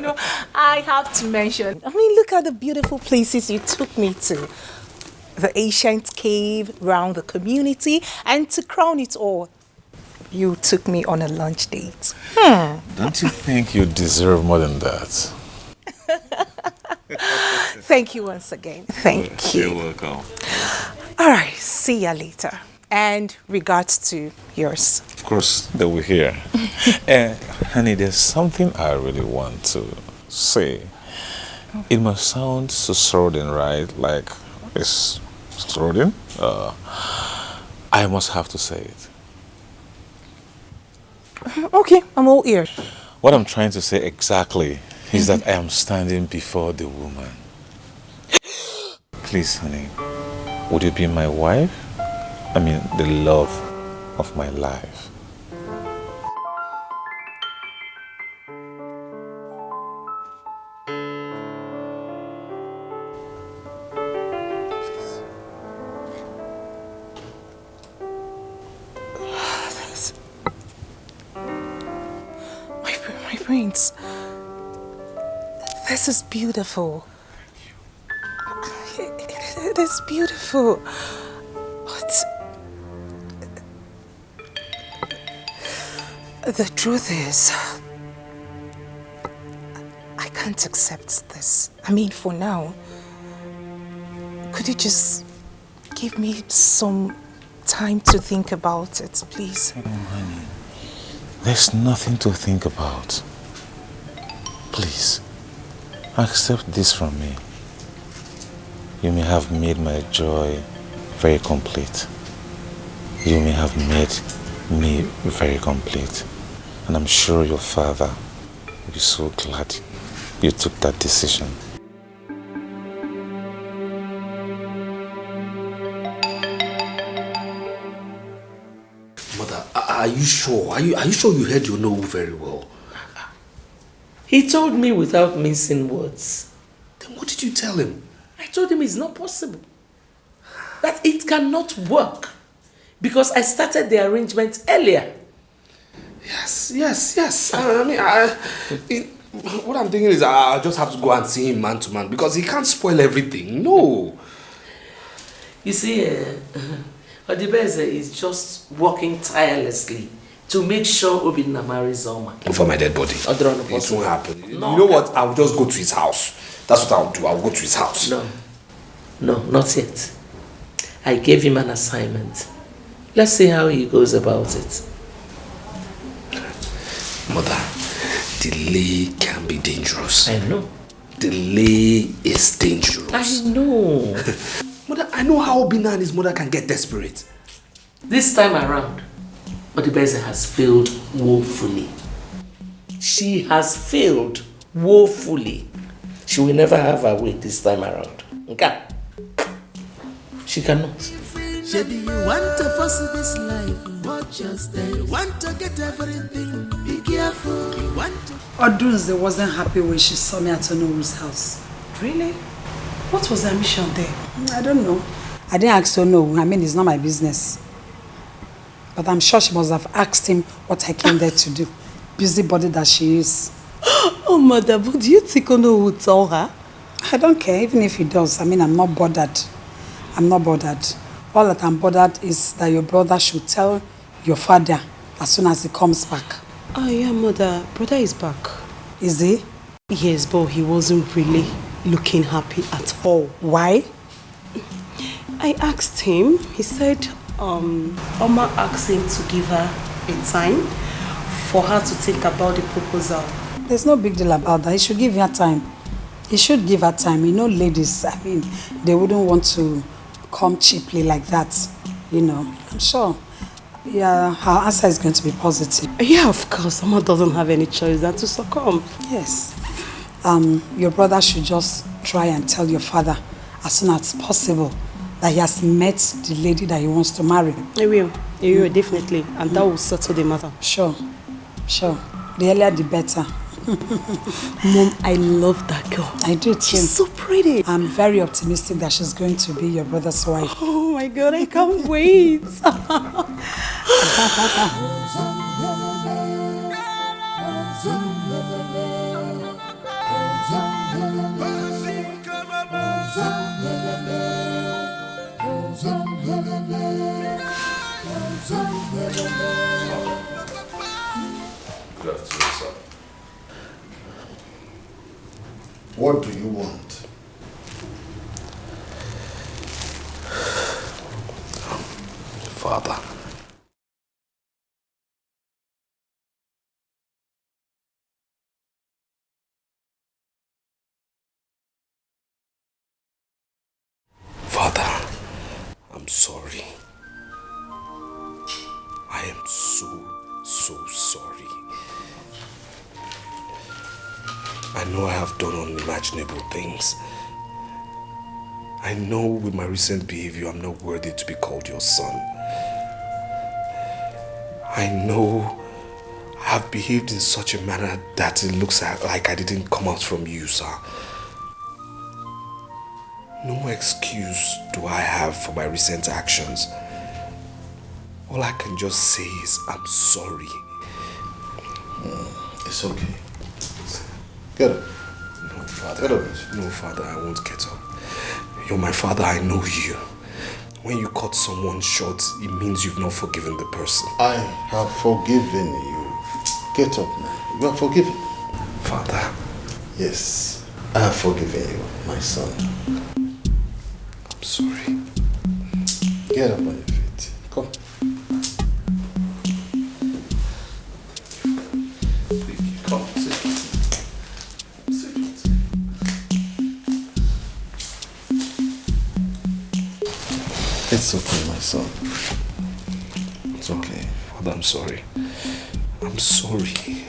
No. I have to mention. I mean, look at the beautiful places you took me to. The ancient cave, round the community, and to crown it all, you took me on a lunch date. Don't you think you deserve more than that? Thank you once again. Thank you. You're welcome. All right, see ya later. And regards to yours. Of course, they will hear. Honey, there's something I really want to say. It must sound so sordid, right? Like it's sordid. I must have to say it. Okay, I'm all ears. What I'm trying to say exactly is that I am standing before the woman. Please, honey, would you be my wife? I mean, the love of my life. My brains. This is beautiful. It is beautiful. But the truth is, I can't accept this. I mean, for now, could you just give me some time to think about it, please? Oh, honey, there's nothing to think about. Please, accept this from me. You may have made my joy very complete. You may have made me very complete. And I'm sure your father will be so glad you took that decision. Mother, are you sure? Are you sure you heard your no very well? He told me without mincing words. Then what did you tell him? I told him it's not possible. That it cannot work. Because I started the arrangement earlier. Yes. What I'm thinking is I just have to go and see him man to man because he can't spoil everything. No. You see, Odibeze is just working tirelessly to make sure Obinna marries Oma. For my dead body. It won't happen. No, you know what? I'll just go to his house. That's what I'll do. I'll go to his house. No, not yet. I gave him an assignment. Let's see how he goes about it. Mother, delay can be dangerous. I know. Delay is dangerous. I know. Mother, I know how Obinna and his mother can get desperate. This time around, Odibeze has failed woefully. She has failed woefully. She will never have her way this time around. Okay? She cannot. Maybe you want to force this life, watch your step. You want to get everything, be careful. You want to... Odunze wasn't happy when she saw me at Onoru's house. Really? What was her mission there? I don't know. I didn't ask her, no. I mean, it's not my business. But I'm sure she must have asked him what I came there to do. Busybody that she is. Oh, mother, but do you think Ono would tell her? I don't care, even if he does. I mean, I'm not bothered. I'm not bothered. All that I'm bothered is that your brother should tell your father as soon as he comes back. Oh, yeah, mother. Brother is back. Is he? Yes, but he wasn't really looking happy at all. Why? I asked him. He said Oma asked him to give her a time for her to think about the proposal. There's no big deal about that. He should give her time. He should give her time. You know, ladies, I mean, they wouldn't want to come cheaply like that. You know, I'm sure. Yeah, her answer is going to be positive. Yeah, of course. Oma doesn't have any choice than to succumb. Yes. Your brother should just try and tell your father as soon as possible that he has met the lady that he wants to marry. He will. He will, definitely. And that will settle the matter. Sure. The earlier the better. Mom, I love that girl. I do too. She's so pretty. I'm very optimistic that she's going to be your brother's wife. Oh my God, I can't wait. Good afternoon, sir. What do you want? Father. Father, I'm sorry. I am so sorry. I know I have done unimaginable things. I know with my recent behavior I'm not worthy to be called your son. I know I have behaved in such a manner that it looks like I didn't come out from you, sir. No excuse do I have for my recent actions. All I can just say is I'm sorry. It's okay. Get up. No, Father. Get up. No, Father, I won't get up. You're my father, I know you. When you cut someone short, it means you've not forgiven the person. I have forgiven you. Get up now. You are forgiven. Father. Yes, I have forgiven you, my son. I'm sorry. Get up on your feet. Come. Come, sit. It's okay, my son. It's okay. Father, I'm sorry. I'm sorry.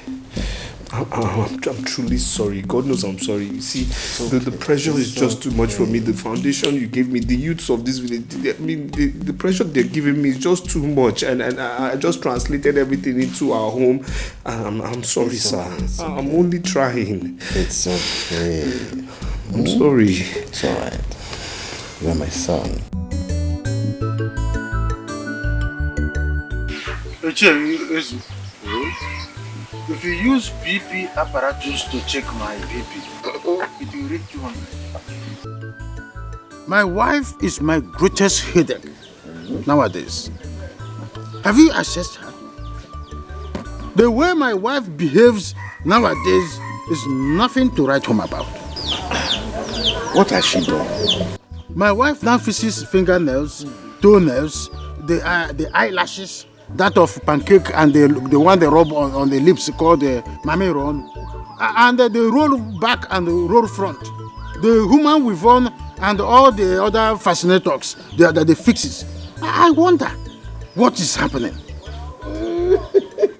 I'm truly sorry. God knows I'm sorry. You see, the pressure is just too much for me. The foundation you gave me, the youths of this village, I mean, the pressure they're giving me is just too much. And I just translated everything into our home. I'm sorry, sir. I'm only trying. It's okay. I'm sorry. It's alright. You are my son. If you use BP apparatus to check my BP, it will read 200. My wife is my greatest headache nowadays. Have you assessed her? The way my wife behaves nowadays is nothing to write home about. What has she done? My wife now fixes fingernails, toenails, the eyelashes, that of pancake and the one they rub on the lips called the mame ron, and the roll back and the roll front, the human weave on and all the other fascinators, the fixes. I wonder what is happening.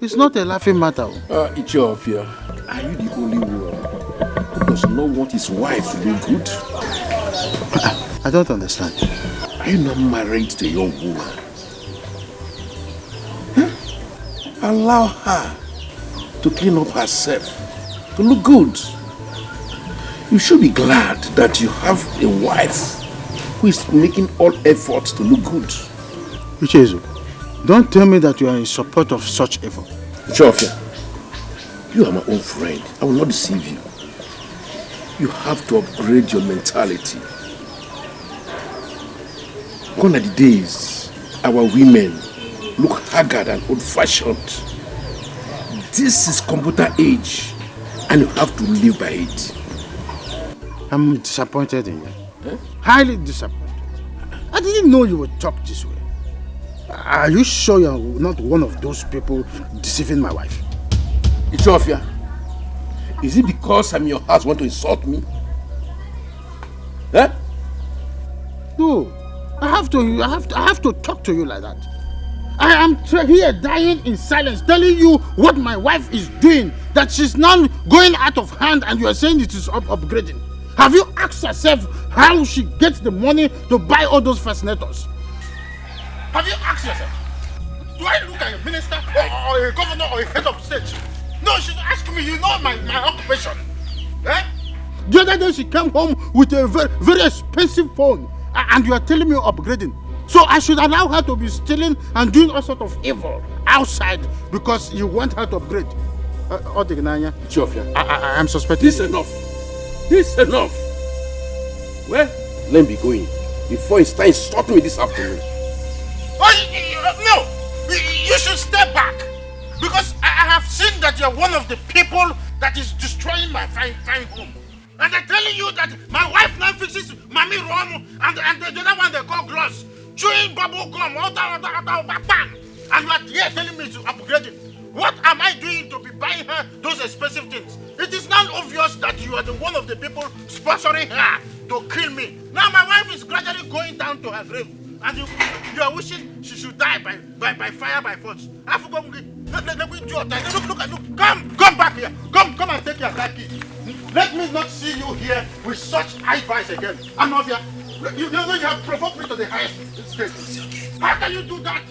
It's not a laughing matter. Ichofia, are you the only one who does not want his wife to do good? I don't understand. Are you not married to a young woman? Allow her to clean up herself, to look good. You should be glad that you have a wife who is making all efforts to look good. Uchezu, don't tell me that you are in support of such effort. Chofia, you are my own friend. I will not deceive you. You have to upgrade your mentality. Gone are the days our women look haggard and old-fashioned. This is computer age, and you have to live by it. I'm disappointed in you. Highly disappointed. I didn't know you would talk this way. Are you sure you're not one of those people deceiving my wife? Ichofia, is it because I'm in your house want to insult me? Eh? No, I have to talk to you like that. I am here dying in silence, telling you what my wife is doing, that she's now going out of hand, and you are saying it is upgrading. Have you asked yourself how she gets the money to buy all those fascinators? Have you asked yourself? Do I look at a minister or a governor or a head of state No, she's asking me, you know my occupation. Eh? The other day she came home with a very, very expensive phone and you are telling me upgrading. So I should allow her to be stealing and doing all sort of evil outside because you want her to upgrade. Odignanya, I am suspecting. This enough. This enough. Well, let me be going before it's time to stop me this afternoon. No! You should step back because I have seen that you're one of the people that is destroying my fine home. And they're telling you that my wife now fixes Mami Ron and the other one they call gloss, chewing bubble gum, bang. And you are here telling me to upgrade it. What am I doing to be buying her those expensive things? It is now obvious that you are the one of the people sponsoring her to kill me. Now my wife is gradually going down to her grave. And you are wishing she should die by fire by force. I forgot. Let me do your time. Look. Come back here. Come and take your car key. Let me not see you here with such advice again. I'm not here. You know you have provoked me to the highest state. How can you do that?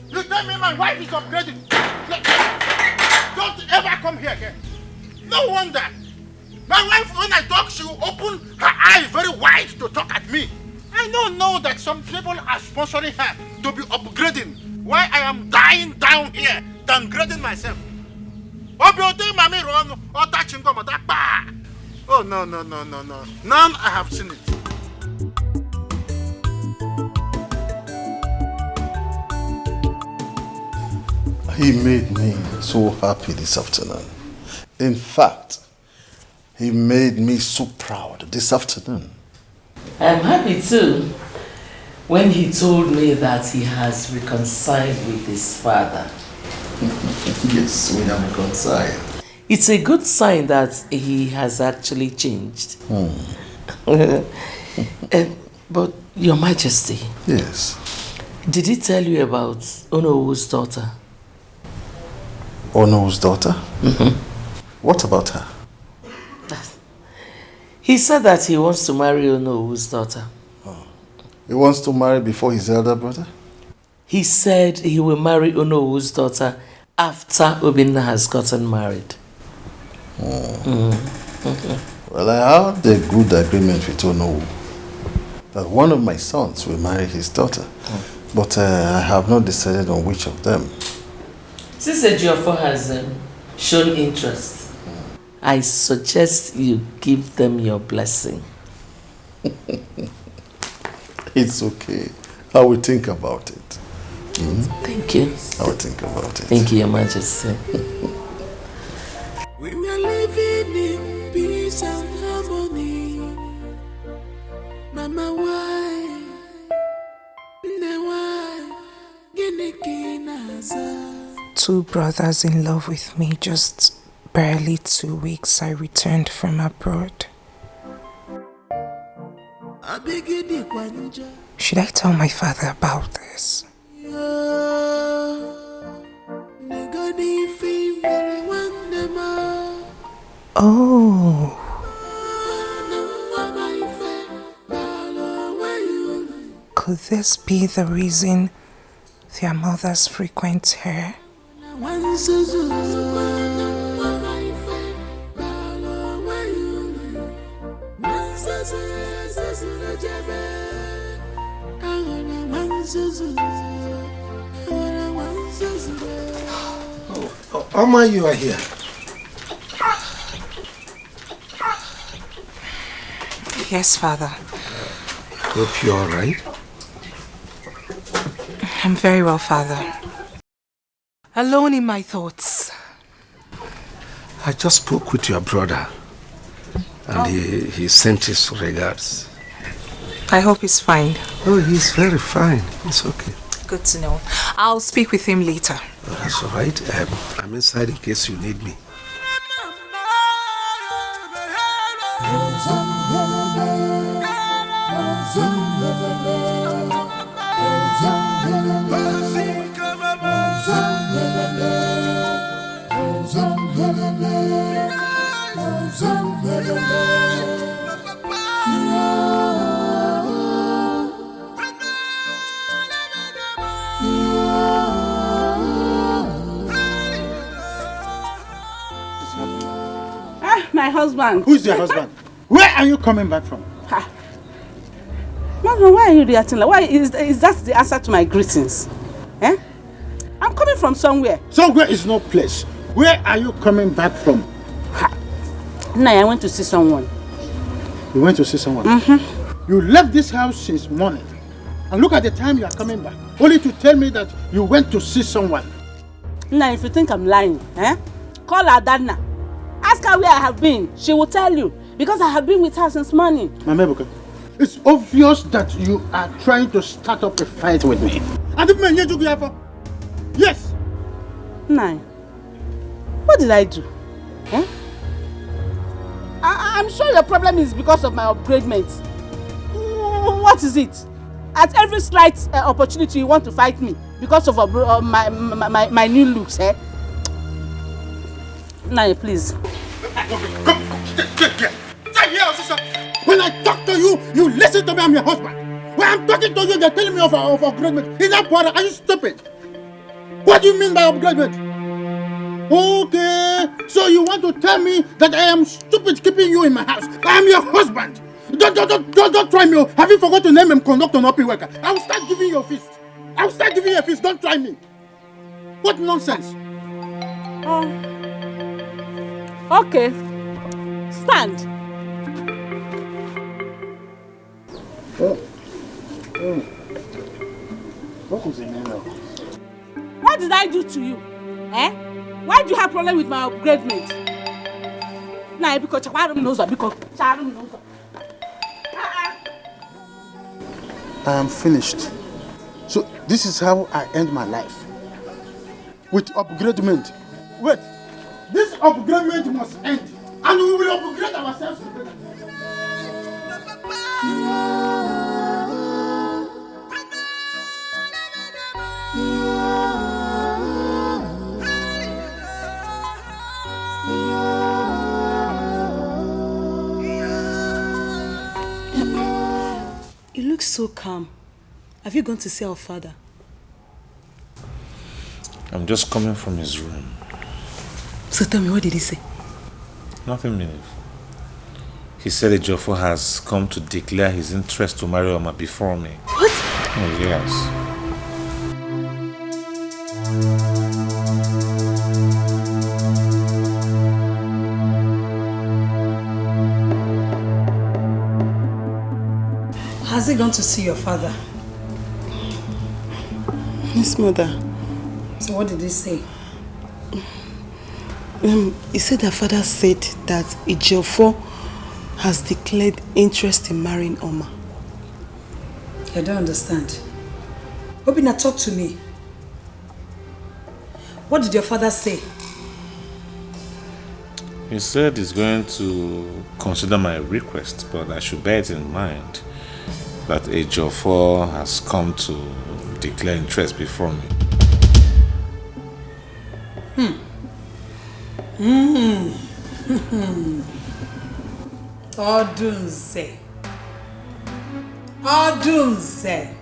You tell me my wife is upgrading. Don't ever come here again. No wonder. My wife, when I talk, she will open her eyes very wide to talk at me. I don't know that some people are sponsoring her to be upgrading while I am dying down here, downgrading myself. Oh, no. Now I have seen it. He made me so happy this afternoon. In fact, he made me so proud this afternoon. I'm happy too when he told me that he has reconciled with his father. Yes, we have reconciled. It's a good sign that he has actually changed. But Your Majesty. Yes. Did he tell you about Onowu's daughter? Onowu's daughter? What about her? He said that he wants to marry Onowu's daughter. He wants to marry before his elder brother? He said he will marry Onowu's daughter after Obinna has gotten married. Well, I had a good agreement with Onowu that one of my sons will marry his daughter. But I have not decided on which of them. Since Ejiofor has shown interest, I suggest you give them your blessing. It's okay. I will think about it. Thank you. I will think about it. Thank you, Your Majesty. We are living in peace and harmony. Mama, why? Two brothers in love with me. Just barely 2 weeks I returned from abroad. Should I tell my father about this? Oh. Could this be the reason their mothers frequent her? Oma, you are here. Yes, Father. Hope you're all right. I'm very well, Father. Alone in my thoughts. I just spoke with your brother and he sent his regards. I hope he's fine. Oh, he's very fine. It's okay. Good to know. I'll speak with him later. Oh, that's all right. I'm inside in case you need me. my husband. Who's your husband? Where are you coming back from? Ha. Mama, why are you reacting like? Why is that the answer to my greetings? Eh? I'm coming from somewhere. Somewhere is no place. Where are you coming back from? Ha. Nah, I went to see someone. You went to see someone? Mm-hmm. You left this house since morning. And look at the time you are coming back. Only to tell me that you went to see someone. Nah, if you think I'm lying, call Adana. Ask her where I have been. She will tell you. Because I have been with her since morning. Mama Ebuka, it's obvious that you are trying to start up a fight with me. And if me took you for? Yes. Nah. What did I do? Eh? I'm sure your problem is because of my upgradement. What is it? At every slight opportunity you want to fight me because of my new looks, eh? Nah, please. When I talk to you, you listen to me, I'm your husband. When I'm talking to you, they're telling me of upgradement. Is that what? Are you stupid? What do you mean by upgradement? Okay, so you want to tell me that I am stupid keeping you in my house? I am your husband. Don't try me. Have you forgot to name him conductor and open worker? I will start giving you a fist. I will start giving you a fist. Don't try me. What nonsense? Okay. Stand. What is the name of? What did I do to you? Eh? Why do you have problem with my upgradement? Nah, because Chawarum knows because Charum knows. I am finished. So this is how I end my life. With upgradement. Wait. This upgradement must end. And we will upgrade ourselves together. You look so calm. Have you gone to see our father? I'm just coming from his room. So tell me, what did he say? Nothing meaningful. He said Ejiofor has come to declare his interest to marry Oma before me. What? Oh, yes. Has he gone to see your father? Yes, mother. So what did he say? He said that father said that Ejiofor has declared interest in marrying Oma. I don't understand. Obina, talk to me. What did your father say? He said he's going to consider my request, but I should bear it in mind that Ejiofor has come to declare interest before me. Odunze. Odunze.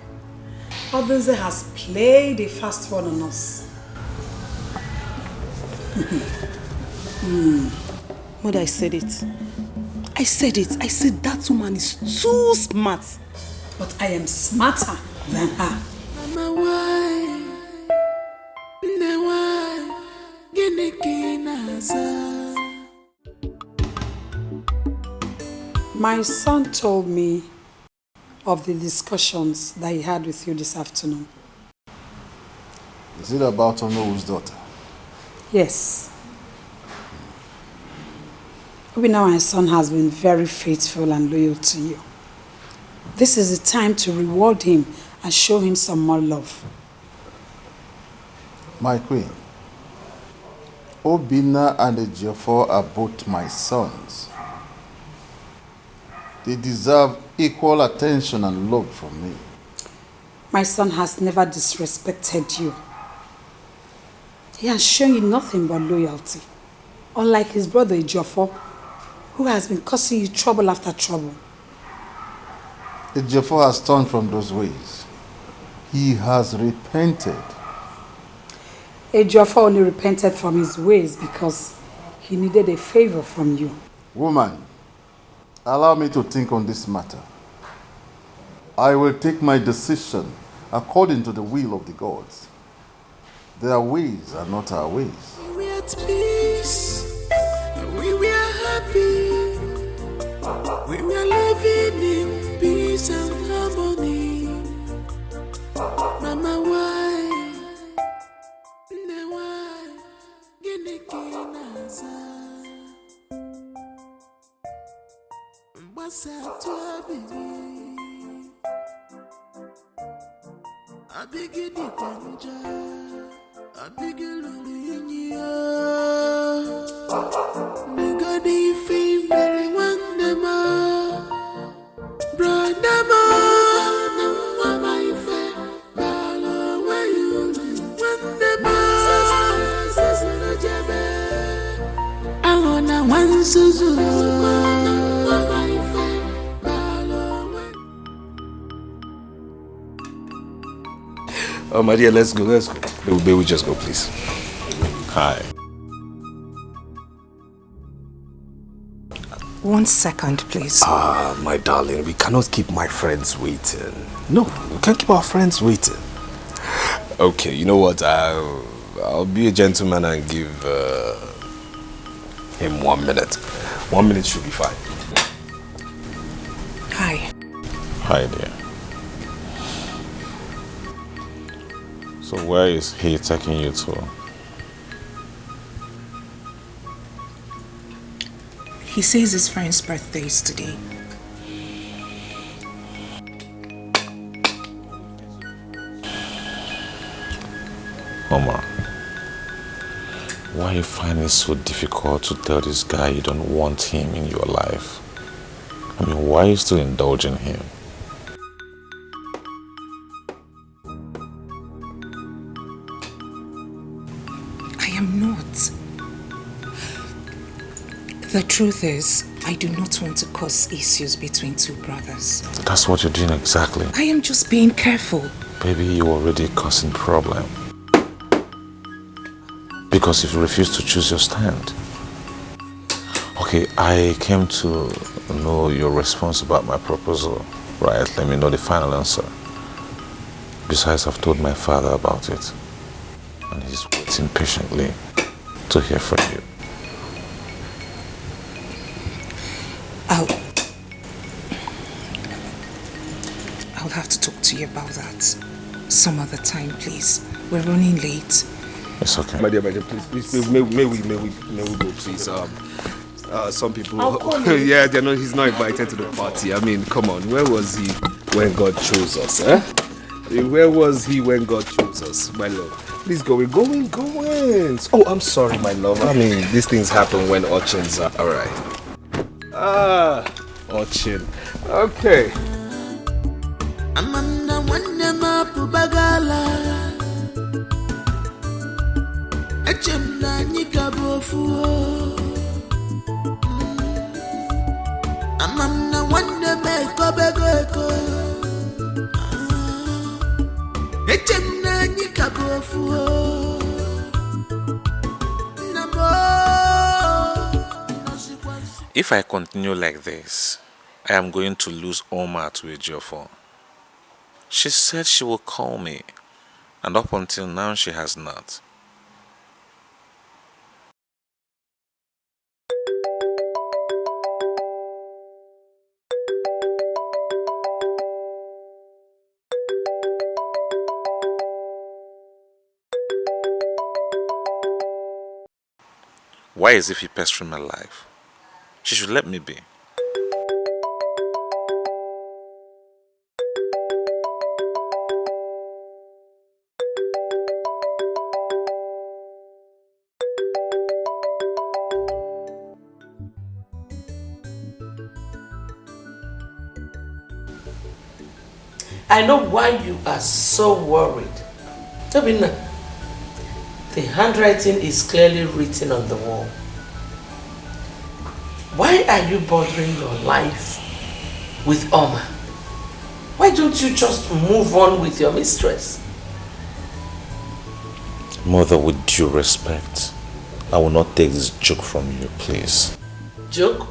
Odunze has played a fast one on us. Mother, I said it. I said that woman is too smart. But I am smarter than her. My son told me of the discussions that he had with you this afternoon. Is it about Onowo's daughter? Yes. Now my son has been very faithful and loyal to you. This is the time to reward him and show him some more love. My queen, Obina and Ejiofor are both my sons. They deserve equal attention and love from me. My son has never disrespected you. He has shown you nothing but loyalty. Unlike his brother Ejiofor, who has been causing you trouble after trouble. Ejiofor has turned from those ways. He has repented. Ejiofor only repented from his ways because he needed a favor from you. Woman, allow me to think on this matter. I will take my decision according to the will of the gods. Their ways are not our ways. We are at peace. We were happy. We were living in peace and harmony. Mama, why? Why? I begin the panja. I begin Lulinia. Nigga, fame very one dema. Brother, my fair. Bala, where you one dema. I wanna one Suzu. Oh, my dear, let's go. May we just go, please? Hi. 1 second, please. My darling, we cannot keep my friends waiting. No, we can't keep our friends waiting. Okay, you know what? I'll be a gentleman and give him 1 minute. 1 minute should be fine. Hi. Hi there. So where is he taking you to? He says his friend's birthday is today. Mama, why are you finding it so difficult to tell this guy you don't want him in your life? I mean, why are you still indulging him? The truth is, I do not want to cause issues between two brothers. That's what you're doing exactly. I am just being careful. Baby, you're already causing problem. Because if you refuse to choose your stand. Okay, I came to know your response about my proposal. Right, let me know the final answer. Besides, I've told my father about it. And he's waiting patiently to hear from you. I'll have to talk to you about that some other time, please. We're running late. It's okay. My dear, please, may we go, please. Some people, yeah, he's not invited to the party. I mean, come on, where was he when God chose us, eh? Where was he when God chose us, my love? Please go in. Oh, I'm sorry, my love. I mean, these things happen when urchins are alright. Urchin. Okay. Amanda Wandema Pubagala Echemna Nikabofu Amanda Wandema Kobego Echemna Nikabofu If I continue like this, I am going to lose Oma to Ejiofor. She said she will call me, and up until now she has not. Why is he pestering my life? She should let me be. I know why you are so worried. Tobina, the handwriting is clearly written on the wall. Why are you bothering your life with Oma? Why don't you just move on with your mistress? Mother, with due respect, I will not take this joke from you, please. Joke?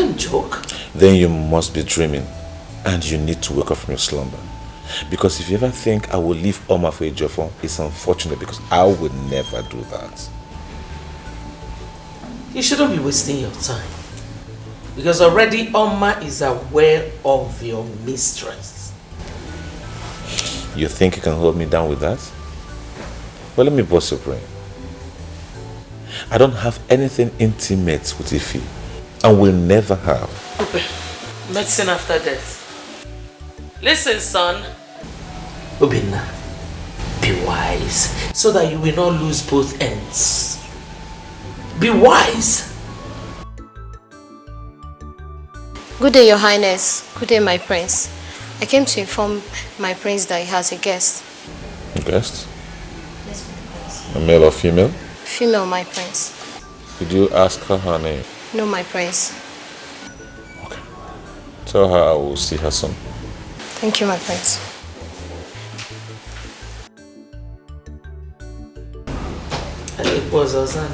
don't joke. Then you must be dreaming and you need to wake up from your slumber. Because if you ever think I will leave Oma for a Ejiofor, it's unfortunate because I would never do that. You shouldn't be wasting your time. Because already Oma is aware of your mistress. You think you can hold me down with that? Well, let me bust your brain. I don't have anything intimate with Ife and will never have. Medicine after death. Listen, son. Obinna, be wise so that you will not lose both ends. Be wise. Good day, Your Highness. Good day, my prince. I came to inform my prince that he has a guest. A guest? Yes, my prince. A male or female? Female, my prince. Did you ask her name? No, my prince. Tell her I will see her soon. Thank you, my prince. It was Ozan.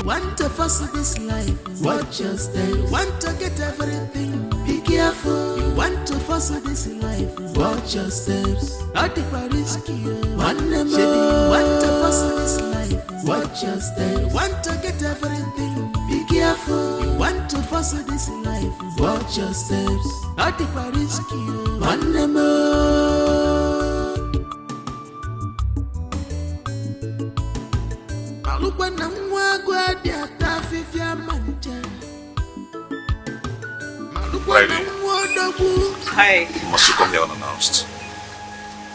Want to fuss this life, watch your step. Want to get everything, be careful. You want to fuss this life, watch your steps. At the risky, one number. You want to fuss this life, watch your steps. Want to get everything, be careful. You want to fuss this life, watch your steps. At the risky, one number. Lady, Hi. you must come here unannounced.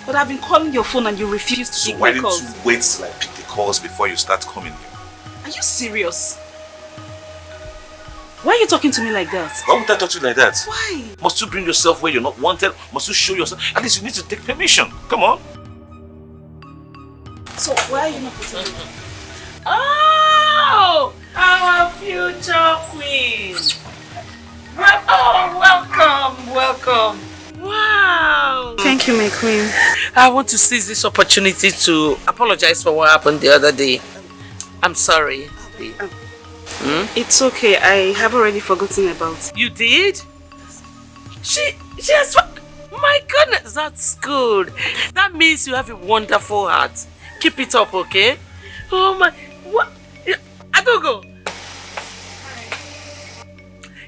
But I've been calling your phone and you refuse to So pick why my didn't calls. you wait till I pick the calls before you start coming here? Are you serious? Why are you talking to me like that? Why would I talk to you like that? Why? Must you bring yourself where you're not wanted? Must you show yourself? At least you need to take permission. Come on. So why are you not putting me? Oh, our future queen. Welcome. Wow. Thank you, my queen. I want to seize this opportunity to apologize for what happened the other day. I'm sorry. It's okay. I have already forgotten about it. You did? She has... My goodness, that's good. That means you have a wonderful heart. Keep it up, okay? Oh my... What? Agogo!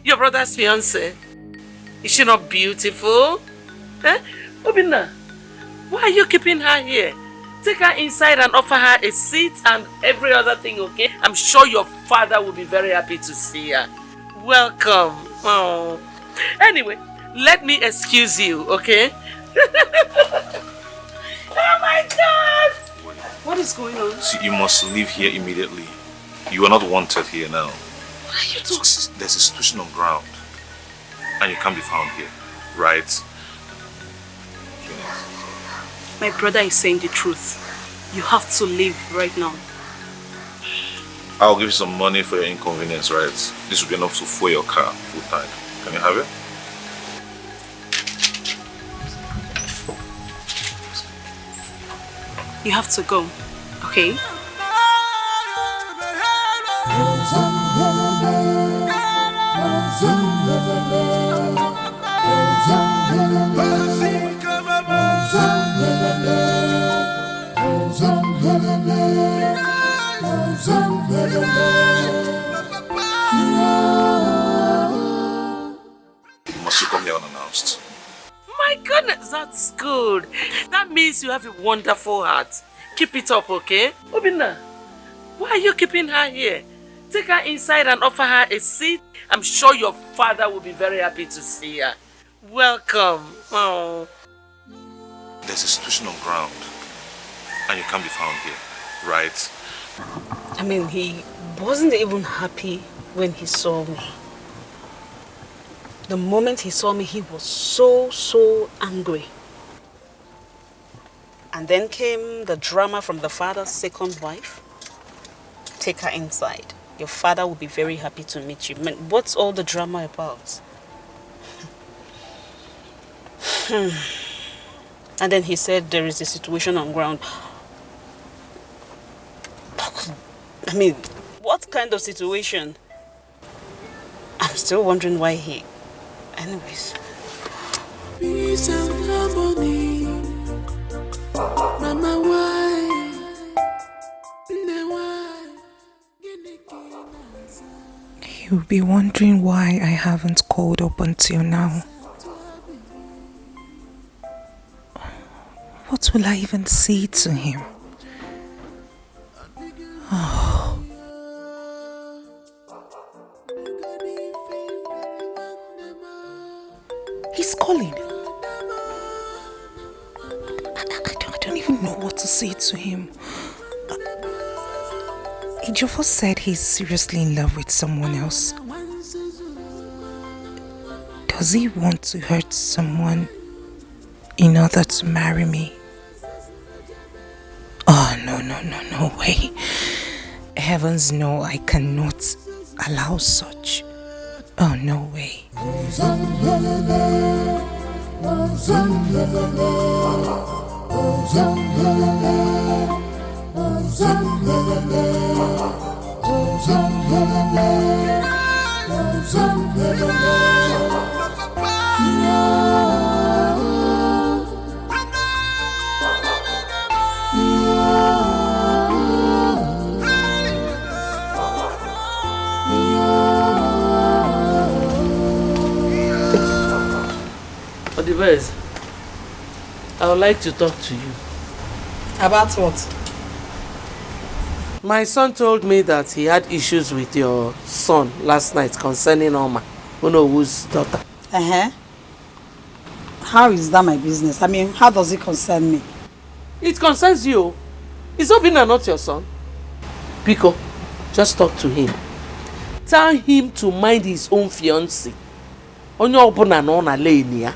Your brother's fiancé. Is she not beautiful? Eh? Obinna, why are you keeping her here? Take her inside and offer her a seat and every other thing, okay? I'm sure your father will be very happy to see her. Welcome. Oh. Anyway, let me excuse you, okay? Oh my God! What is going on? See, you must leave here immediately. You are not wanted here now. What are you talking? There's a situation on ground. And you can't be found here, right? My brother is saying the truth. You have to leave right now. I'll give you some money for your inconvenience, right? This will be enough to fuel your car full time. Can you have it? You have to go, okay? Must you come here unannounced? My goodness, that's good. That means you have a wonderful heart. Keep it up, okay? Obinna, why are you keeping her here? Take her inside and offer her a seat. I'm sure your father will be very happy to see her. Welcome. Oh. There's a situation on ground. And you can't be found here, right? I mean, he wasn't even happy when he saw me. The moment he saw me, he was so angry. And then came the drama from the father's second wife. Take her inside. Your father will be very happy to meet you. Man, what's all the drama about? And then he said there is a situation on ground. I mean, what kind of situation. I'm still wondering why he... Anyways. Peace and harmony. Mama, why? You'll be wondering why I haven't called up until now. What will I even say to him? Oh. He's calling. I don't even know what to say to him. Ejiofor said he's seriously in love with someone else. Does he want to hurt someone in order to marry me? Oh, no way. Heavens no, I cannot allow such. Oh, no way. Odibez, I would like to talk to you. About what? My son told me that he had issues with your son last night concerning Oma, Unowo's daughter. How is that my business? I mean, how does it concern me? It concerns you. Is Obinna not your son? Pico, just talk to him. Tell him to mind his own fiancé. Onye ọbụna nọ na lane ya.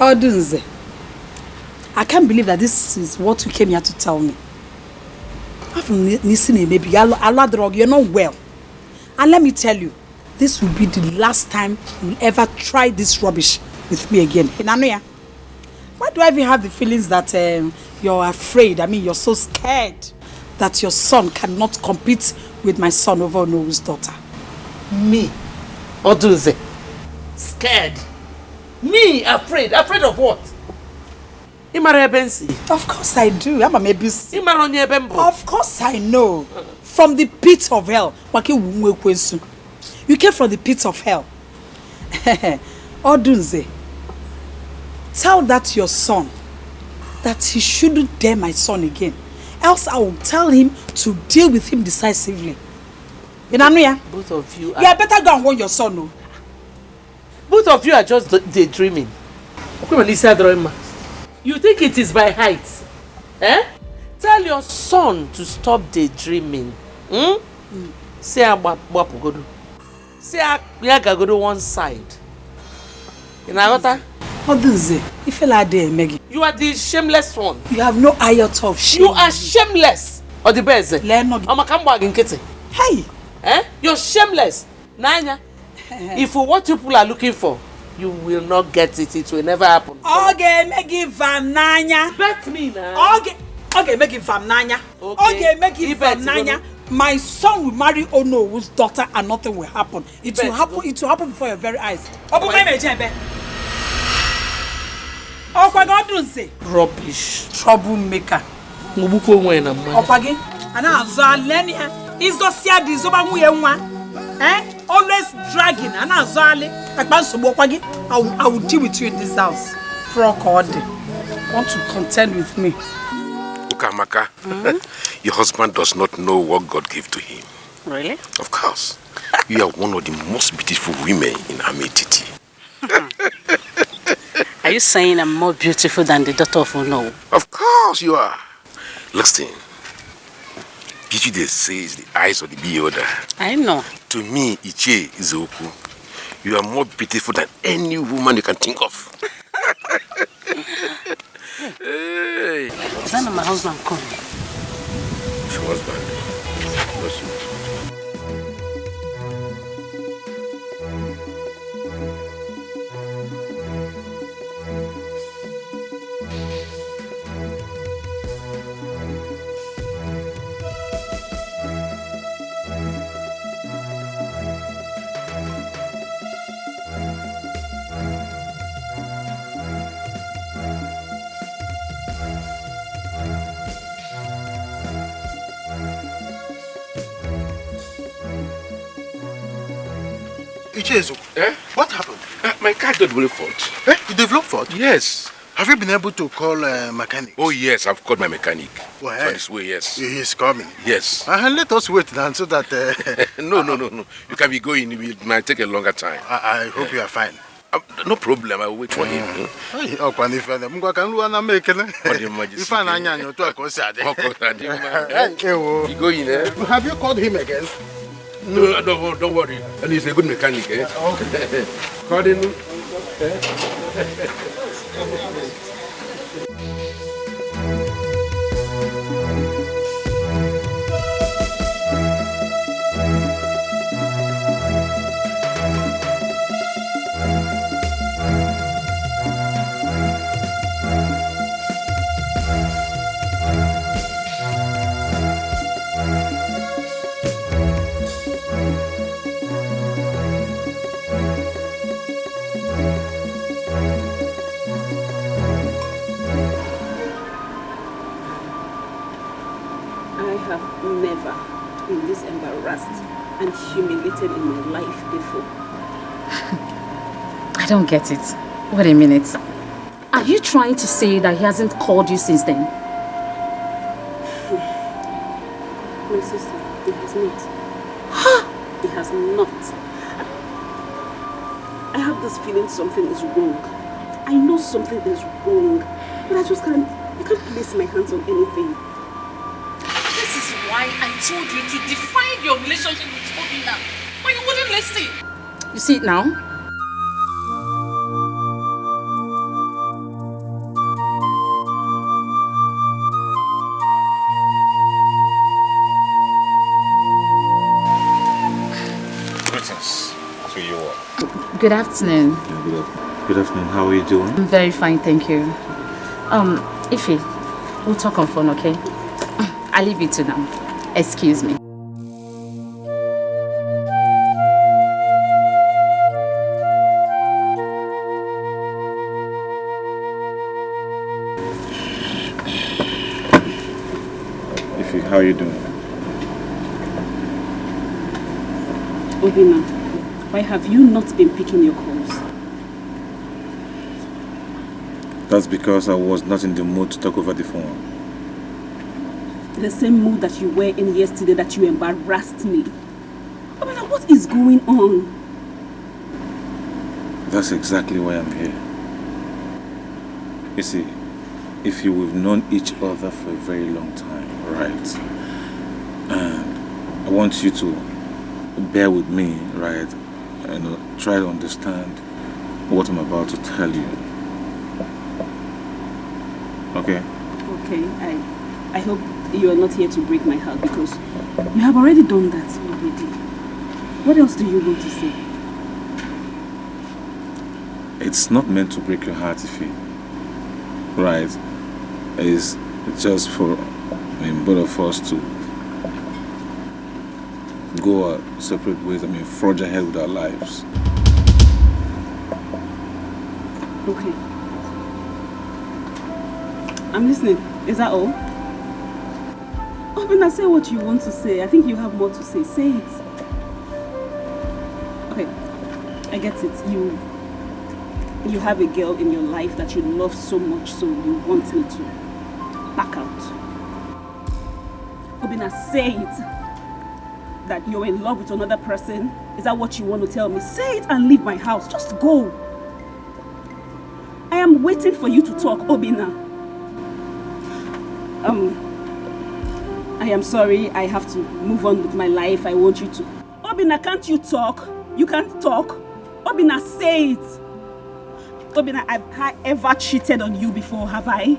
Odunze, I can't believe that this is what you came here to tell me. Maybe you're not well. And let me tell you, this will be the last time you'll ever try this rubbish with me again. Why do I even have the feelings that you're afraid? I mean, you're so scared that your son cannot compete with my son over Onowo's daughter. Me? Odunze? Scared? Me? Afraid? Afraid of what? Of course I do. I'm a maybe. Of course I know. From the pit of hell. You came from the pit of hell. Odunze, tell that your son that he shouldn't dare my son again. Else I will tell him to deal with him decisively. Both of you are... Yeah, better go and warn your son. No? Both of you are just daydreaming. You think it is by height? Tell your son to stop daydreaming. Say Wapugodu. Say Yagagodo one side. You are the shameless one. You have no iota of shame. You are shameless. Or the best. Hey! You're shameless. Nanya. If what people are looking for, you will not get it. It will never happen. Okay, make it from Nanya. Bet me now. Okay, make it from Nanya. Okay, make it from Nanya. My son will marry Onowo's daughter and nothing will happen. It will happen. It will happen before your very eyes. Open my mouth, oh, what God do say? Rubbish. Troublemaker. Opagi. Ana azalenia. Izo sia di zo ba mu ye nwa. Always dragging. Ana azale. Akban sobo opagi. I will deal with you in this house. Frog order. Want to contend with me? Ukamaka, your husband does not know what God gave to him. Really? Of course. You are one of the most beautiful women in Ametiti. Are you saying I'm more beautiful than the daughter of Onowo? Of course you are. Listen, beauty they say is the eyes of the beholder. I know. To me, Iche is Oku. You are more beautiful than any woman you can think of. Hey. Is that not my husband coming? Your husband? Bless you. Ichezu, what happened? My car developed fault. You developed fault? Yes. Have you been able to call a mechanic? Oh yes, I've called my mechanic. Well, On his way, yes. He's coming. Yes. Let us wait then so that... No. You can be going. It might take a longer time. I hope you are fine. No problem. I will wait for him. Have you called him again? No, don't worry. And he's a good mechanic, eh? Okay. Call him. Never been this embarrassed and humiliated in my life before. I don't get it. Wait a minute. Are you trying to say that he hasn't called you since then? My sister, he has not. He has not. I have this feeling something is wrong. I know something is wrong, but I can't place my hands on anything. Why I told you to define your relationship with Obina, but you wouldn't listen. You see it now? Greetings to you all. Good afternoon. Good afternoon. How are you doing? I'm very fine, thank you. Ife, we'll talk on phone, okay? I'll leave you to now. Excuse me. Ife, how are you doing? Obina, why have you not been picking your calls? That's because I was not in the mood to talk over the phone. The same mood that you were in yesterday that you embarrassed me. Obina, what is going on? That's exactly why I'm here. You see, if we've known each other for a very long time, right? And I want you to bear with me, right? And try to understand what I'm about to tell you. Okay? Okay, I hope you are not here to break my heart because you have already done that already. What else do you want to say? It's not meant to break your heart, Ife. Right? It's just for both of us to go our separate ways, forge ahead with our lives. Okay. I'm listening. Is that all? Obina, say what you want to say. I think you have more to say. Say it. Okay. I get it. You have a girl in your life that you love so much, so you want me to back out. Obina, say it. That you're in love with another person. Is that what you want to tell me? Say it and leave my house. Just go. I am waiting for you to talk, Obina. I am sorry. I have to move on with my life. I want you to. Obina, can't you talk? You can't talk. Obina, say it. Obina, have I ever cheated on you before, have I?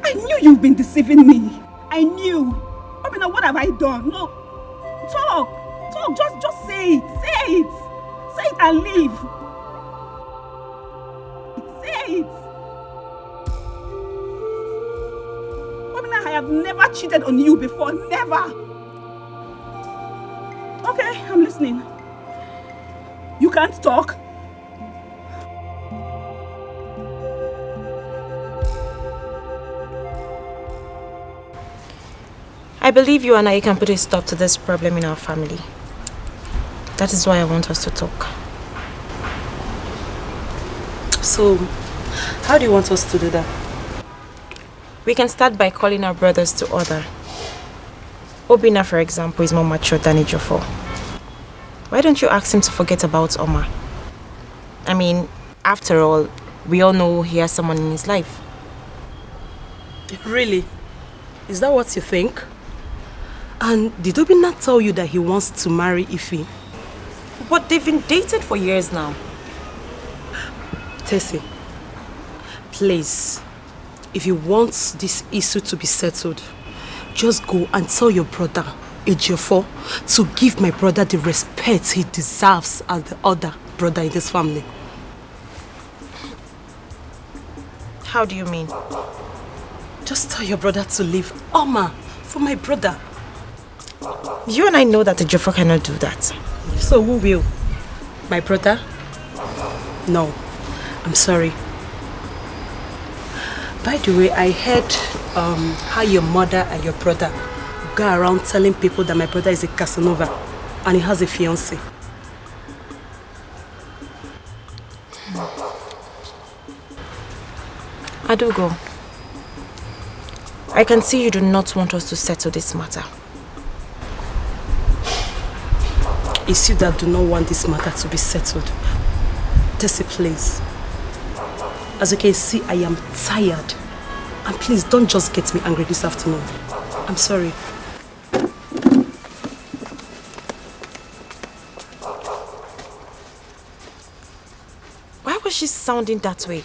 I knew you've been deceiving me. I knew. Obina, what have I done? No. Talk. Just say it. Say it. Say it and leave. Say it. Obina, I have never cheated on you before. Never. Okay, I'm listening. You can't talk. I believe you and I can put a stop to this problem in our family. That is why I want us to talk. So, how do you want us to do that? We can start by calling our brothers to order. Obina, for example, is more mature than Ejiofor. Why don't you ask him to forget about Oma? I mean, after all, we all know he has someone in his life. Really? Is that what you think? And did Obina tell you that he wants to marry Ife? But they've been dated for years now. Tessie, please, if you want this issue to be settled, just go and tell your brother, Ejiofor, to give my brother the respect he deserves as the other brother in this family. How do you mean? Just tell your brother to leave Oma for my brother. You and I know that Ejiofor cannot do that. So who will? My brother? No, I'm sorry. By the way, I heard how your mother and your brother go around telling people that my brother is a Casanova and he has a fiancé. Adugo, I can see you do not want us to settle this matter. It's you that do not want this matter to be settled. Tessie, please. As you can see, I am tired. And please, don't just get me angry this afternoon. I'm sorry. Why was she sounding that way?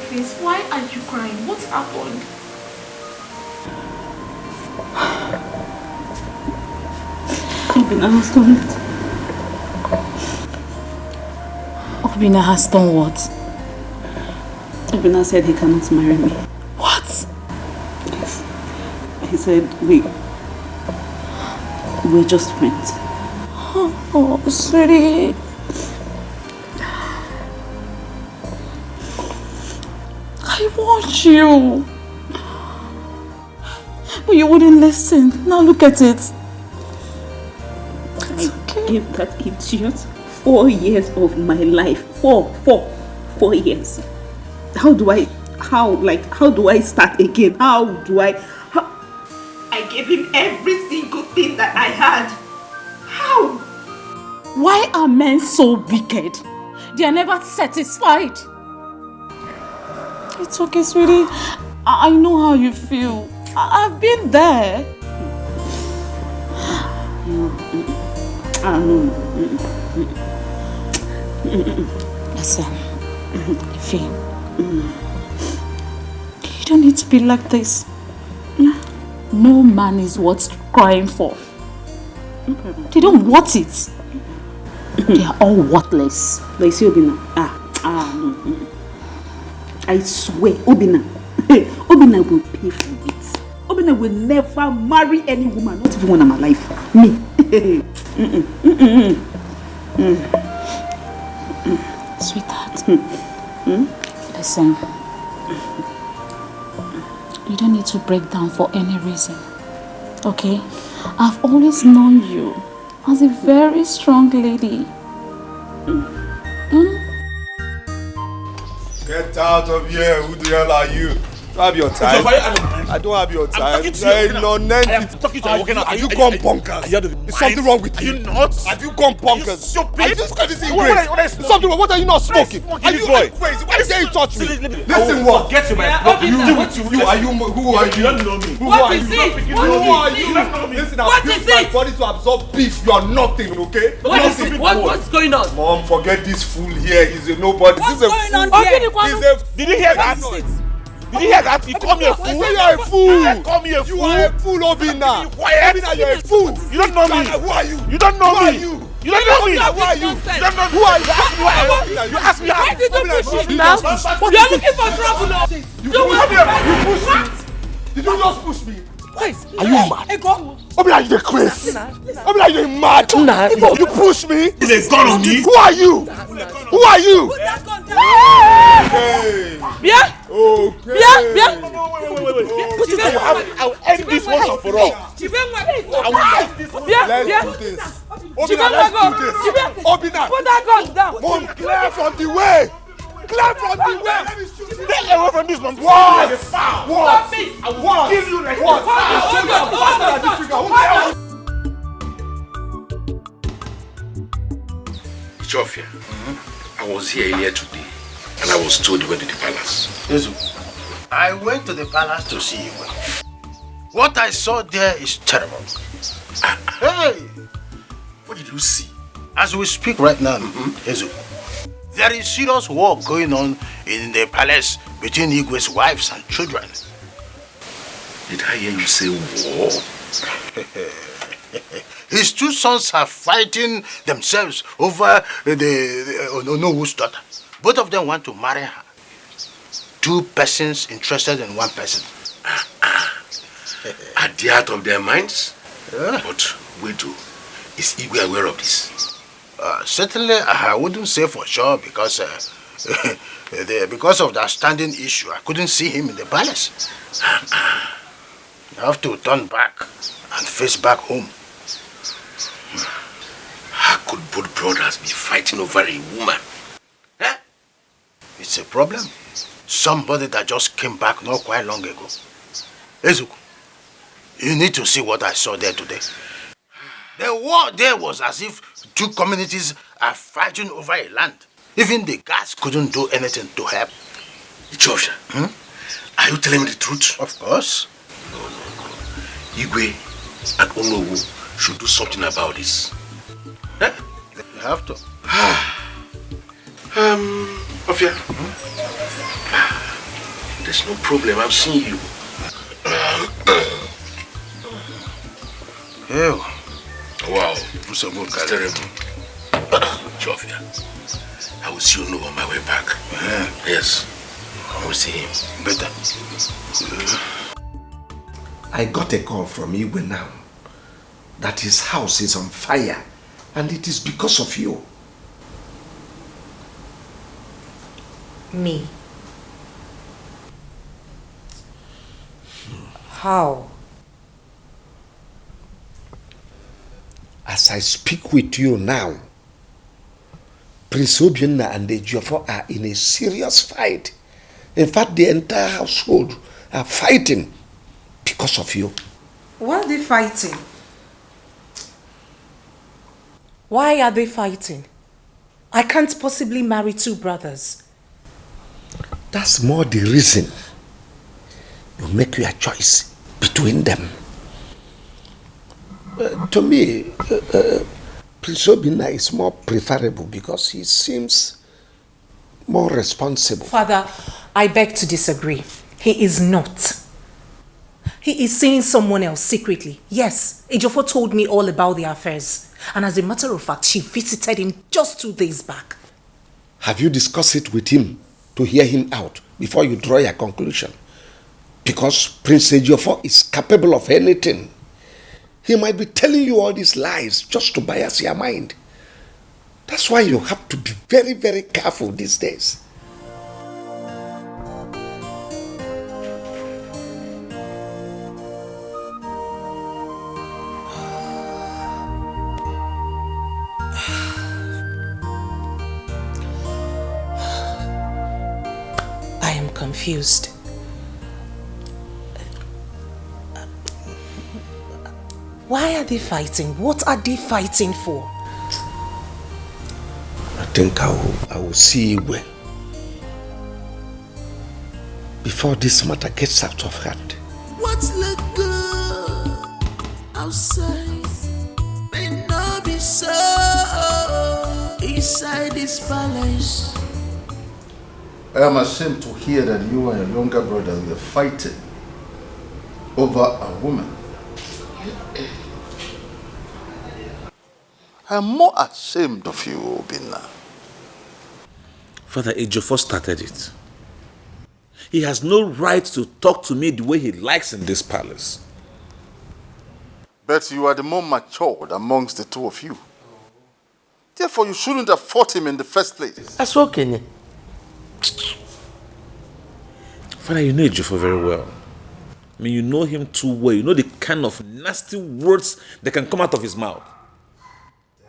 Please, why are you crying? What happened? Obina has done it. Obina has done what? Obina said he cannot marry me. What? Yes. He said we're just friends. Oh, sweetie. I want you. But you wouldn't listen. Now look at it. I gave that idiot 4 years of my life. 4 years. How do I start again? I gave him every single thing that I had. How? Why are men so wicked? They are never satisfied. It's okay, sweetie. I know how you feel. I've been there. Listen, Ife, you don't need to be like this. No man is worth crying for. They don't want it. They are all worthless. Like Obina. I swear, Obina will pay for it. Obina will never marry any woman, not even when I'm alive. Me. Sweetheart, listen. You don't need to break down for any reason. Okay? I've always known you as a very strong lady. Get out of here. Who the hell are you? Don't have your time. I don't have your time. I'm talking to you. I am talking to you. Are you gone bonkers? Is something wrong with you? Are you nuts? Have you gone bonkers? Are you stupid? Are you just crazy? Something wrong. What are you not smoking? Are you crazy? Why did you touch me? Listen, what? Get to my Who are you? Who are you? You don't know me. Who are you? Who are you? Listen, I've built my body to absorb beef. You are nothing, okay? What's going on? Mom, forget this fool here. He's a nobody. What's going on here? Did you hear that? Did you hear that? You call me a fool? You are a fool. Call me a fool. You are a fool, Obina. Obina, you're a fool. You don't know me. Who are you? You don't know me. You don't know me. Who are you? You don't know me. Who are you? You ask me. Why did you push me now? You are looking for trouble now. You pushed me. Did you just push me? Are you mad? Obina, you the crazy. Obina, you mad? You push me? There's gun on me. Who are you? Who are you? Bien. Okay. Bien. Put it down. I'll end this once and for all. Let's do this. Obina, let's do this. Obina, put that gun down. Mom, clear from the way. Clear from the way. Stay away from this, Mom. What? What? I will kill you like what? Chofia, I was here earlier today and I was told you went to the palace. Ezu, I went to the palace to see you. What I saw there is terrible. Hey! What did you see? As we speak right now, Ezu, there is serious war going on in the palace between Igwe's wives and children. Did I hear you say war? His two sons are fighting themselves over the Onowu's daughter. Both of them want to marry her. Two persons interested in one person. Are they out of their minds? Yeah. But wait, is Igwe aware of this? Certainly, I wouldn't say for sure because because of the outstanding issue, I couldn't see him in the palace. I have to turn back and face back home. How could both brothers be fighting over a woman? Huh? It's a problem. Somebody that just came back not quite long ago. Ezuku, you need to see what I saw there today. The war there was as if two communities are fighting over a land. Even the guards couldn't do anything to help. Ichofia, are you telling me the truth? Of course. No. Igwe and Onowu should do something about this. Huh? You have to. Ofia, there's no problem. I've seen you. Ew. Wow, so good, terrible. Chofia, I will see you on my way back. Yes, I will see him. Better. I got a call from Igwe now that his house is on fire and it is because of you. Me? How? As I speak with you now, Prince Obiona and the Ejiofor are in a serious fight. In fact, the entire household are fighting because of you. Why are they fighting? Why are they fighting? I can't possibly marry two brothers. That's more the reason you make your choice between them. To me, Prince Obiona is more preferable because he seems more responsible. Father, I beg to disagree. He is not. He is seeing someone else secretly. Yes, Ejiofor told me all about their affairs. And as a matter of fact, she visited him just 2 days back. Have you discussed it with him to hear him out before you draw your conclusion? Because Prince Ejiofor is capable of anything. He might be telling you all these lies just to bias your mind. That's why you have to be very, very careful these days. I am confused. Why are they fighting? What are they fighting for? I think I will see Igwe before this matter gets out of hand. What's look good outside may not be so inside this palace. I am ashamed to hear that you and your younger brother were fighting over a woman. I am more ashamed of you, Obina. Father Ejiofor started it. He has no right to talk to me the way he likes in this palace. But you are the more matured amongst the two of you. Therefore, you shouldn't have fought him in the first place. That's okay. Father, you know Ejiofor very well. I mean, you know him too well. You know the kind of nasty words that can come out of his mouth.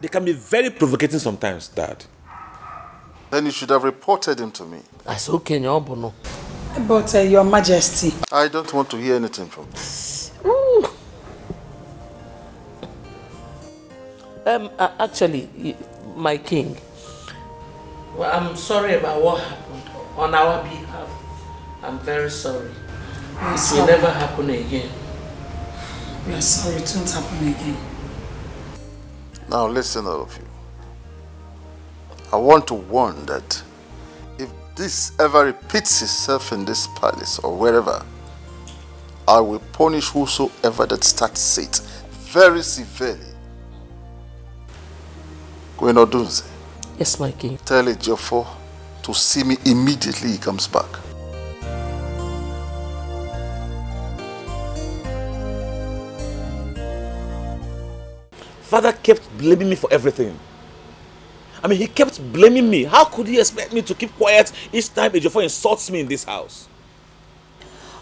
They can be very provocating sometimes, Dad. Then you should have reported him to me. That's okay, no. But Your Majesty. I don't want to hear anything from you. Actually, my king, well, I'm sorry about what happened on our behalf. I'm very sorry. It will never happen again. We are sorry, it won't happen again. Now listen, all of you. I want to warn that if this ever repeats itself in this palace or wherever, I will punish whosoever that starts it very severely. Gwenodunze. Yes, my king. Tell Ejiofor to see me immediately he comes back. Father kept blaming me for everything. I mean, he kept blaming me. How could he expect me to keep quiet each time Ejiofor insults me in this house?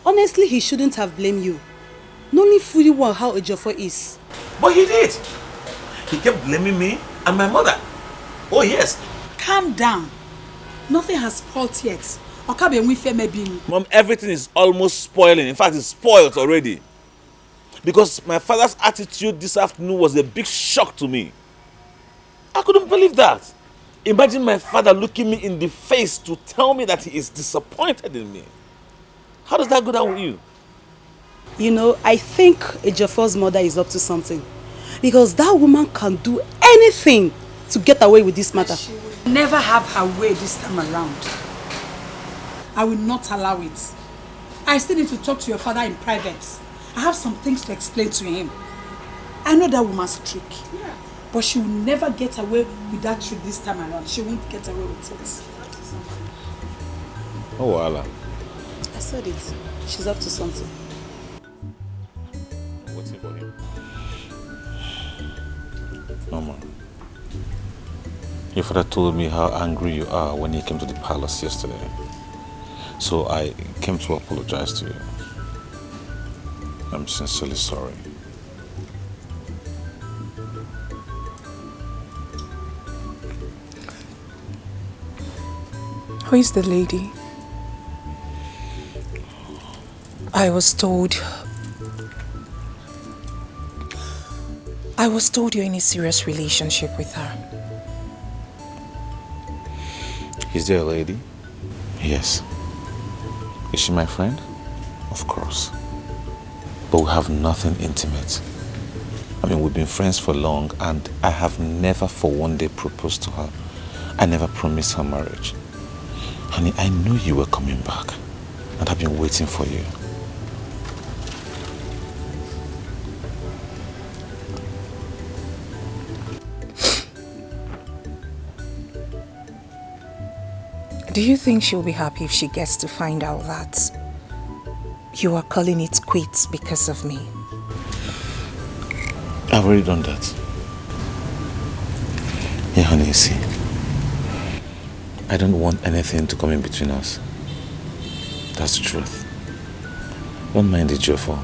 Honestly, he shouldn't have blamed you. Knowing fully well how Ejiofor is. But he did. He kept blaming me and my mother. Oh yes. Calm down. Nothing has spoiled yet. Mom, everything is almost spoiling. In fact, it's spoiled already. Because my father's attitude this afternoon was a big shock to me. I couldn't believe that. Imagine my father looking me in the face to tell me that he is disappointed in me. How does that go down with you? You know, I think Ejiofor's mother is up to something. Because that woman can do anything to get away with this matter. She will never have her way this time around. I will not allow it. I still need to talk to your father in private. I have some things to explain to him. I know that woman's trick. Yeah. But she will never get away with that trick this time around. She won't get away with it. Oh, Allah. I said it. She's up to something. What's it for him? Mama, your father told me how angry you are when he came to the palace yesterday. So I came to apologize to you. I'm sincerely sorry. Who is the lady? I was told you're in a serious relationship with her. Is there a lady? Yes. Is she my friend? Of course. But we have nothing intimate. I mean, we've been friends for long and I have never for one day proposed to her. I never promised her marriage. Honey, I knew you were coming back and I've been waiting for you. Do you think she'll be happy if she gets to find out that you are calling it quits because of me? I've already done that. Yeah, honey, see. I don't want anything to come in between us. That's the truth. Don't mind Ejiofor.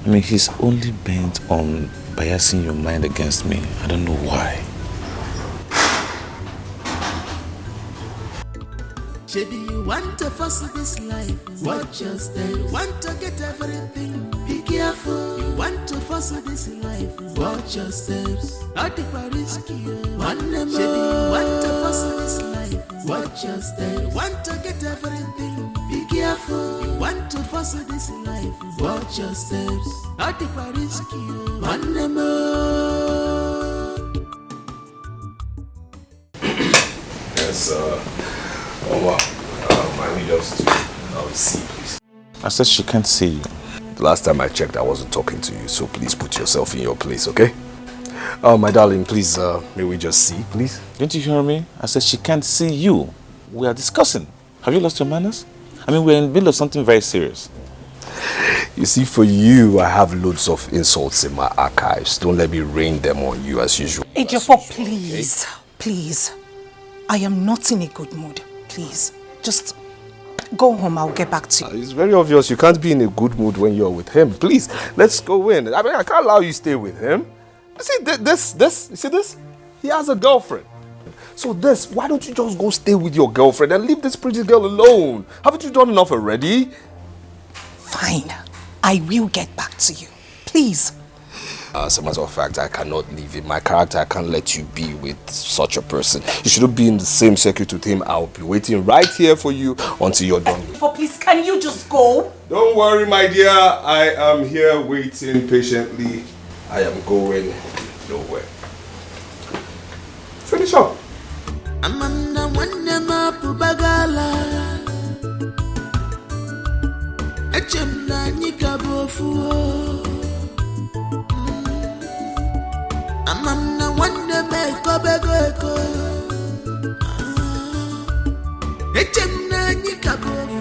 I mean, he's only bent on biasing your mind against me. I don't know why. Maybe you want to fuss this life, watch your step. You want to get everything, be careful. You want to fuss this life, watch your steps. Not the risky, one more. Maybe you want to fuss this life, watch your steps. You want to get everything, be careful. You want to fuss this life, watch your steps. Not the risky, one more. Yes, oh wow. I need us to see, please. I said she can't see you. The last time I checked, I wasn't talking to you, so please put yourself in your place, okay? My darling, please, may we just see, please? Didn't you hear me? I said she can't see you. We are discussing. Have you lost your manners? I mean, we're in the middle of something very serious. You see, for you, I have loads of insults in my archives. Don't let me rain them on you as usual. Ejiofor, please, please. I am not in a good mood. Please, just go home. I'll get back to you. It's very obvious you can't be in a good mood when you're with him. Please, let's go in. I mean, I can't allow you to stay with him. You see, you see this? He has a girlfriend. So why don't you just go stay with your girlfriend and leave this pretty girl alone? Haven't you done enough already? Fine. I will get back to you. Please. As a matter of fact, I cannot leave in my character. I can't let you be with such a person. You shouldn't be in the same circuit with him. I'll be waiting right here for you until you're done. Please, can you just go? Don't worry, my dear. I am here waiting patiently. I am going nowhere. Finish up. Amanda Wandema Pubagala Echemna Nikabofu Amanda Wandema Kobego Echemna Nikabofu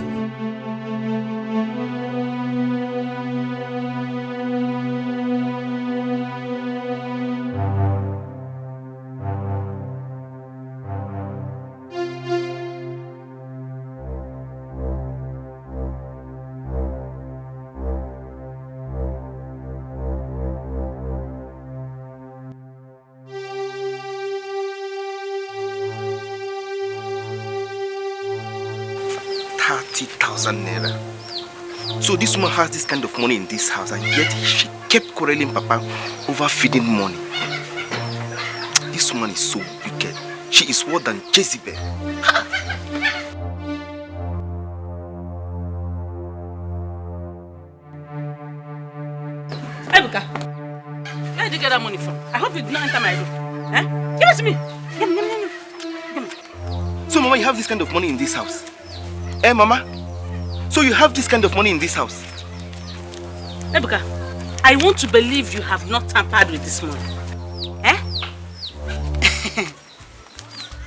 ₦30,000. So this woman has this kind of money in this house, and yet she kept quarreling Papa over feeding money. This woman is so wicked. She is worse than Jezebel. Ebuka, where did you get that money from? I hope you did not enter my room. Eh? Give it to me. So Mama, you have this kind of money in this house? Eh, Mama? So you have this kind of money in this house? Ebuka, I want to believe you have not tampered with this money. Eh?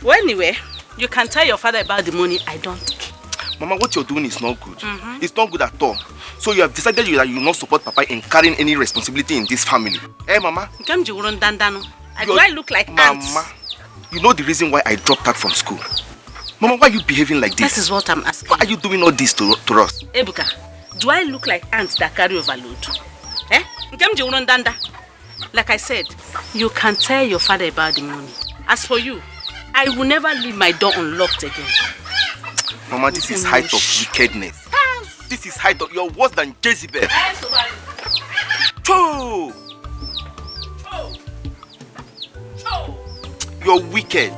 Well, anyway, you can tell your father about the money. I don't care. Mama, what you're doing is not good. It's not good at all. So you have decided that you will not support Papa in carrying any responsibility in this family. Eh, Mama? Do I look like ants? Mama, you know the reason why I dropped out from school. Mama, why are you behaving like this? That is what I'm asking. Why are you doing all this to us? Ebuka, do I look like ants that carry overload? Eh? Like I said, you can tell your father about the money. As for you, I will never leave my door unlocked again. Mama, this is height of wickedness. This is height of... You're worse than Jezebel. Cho! You're wicked.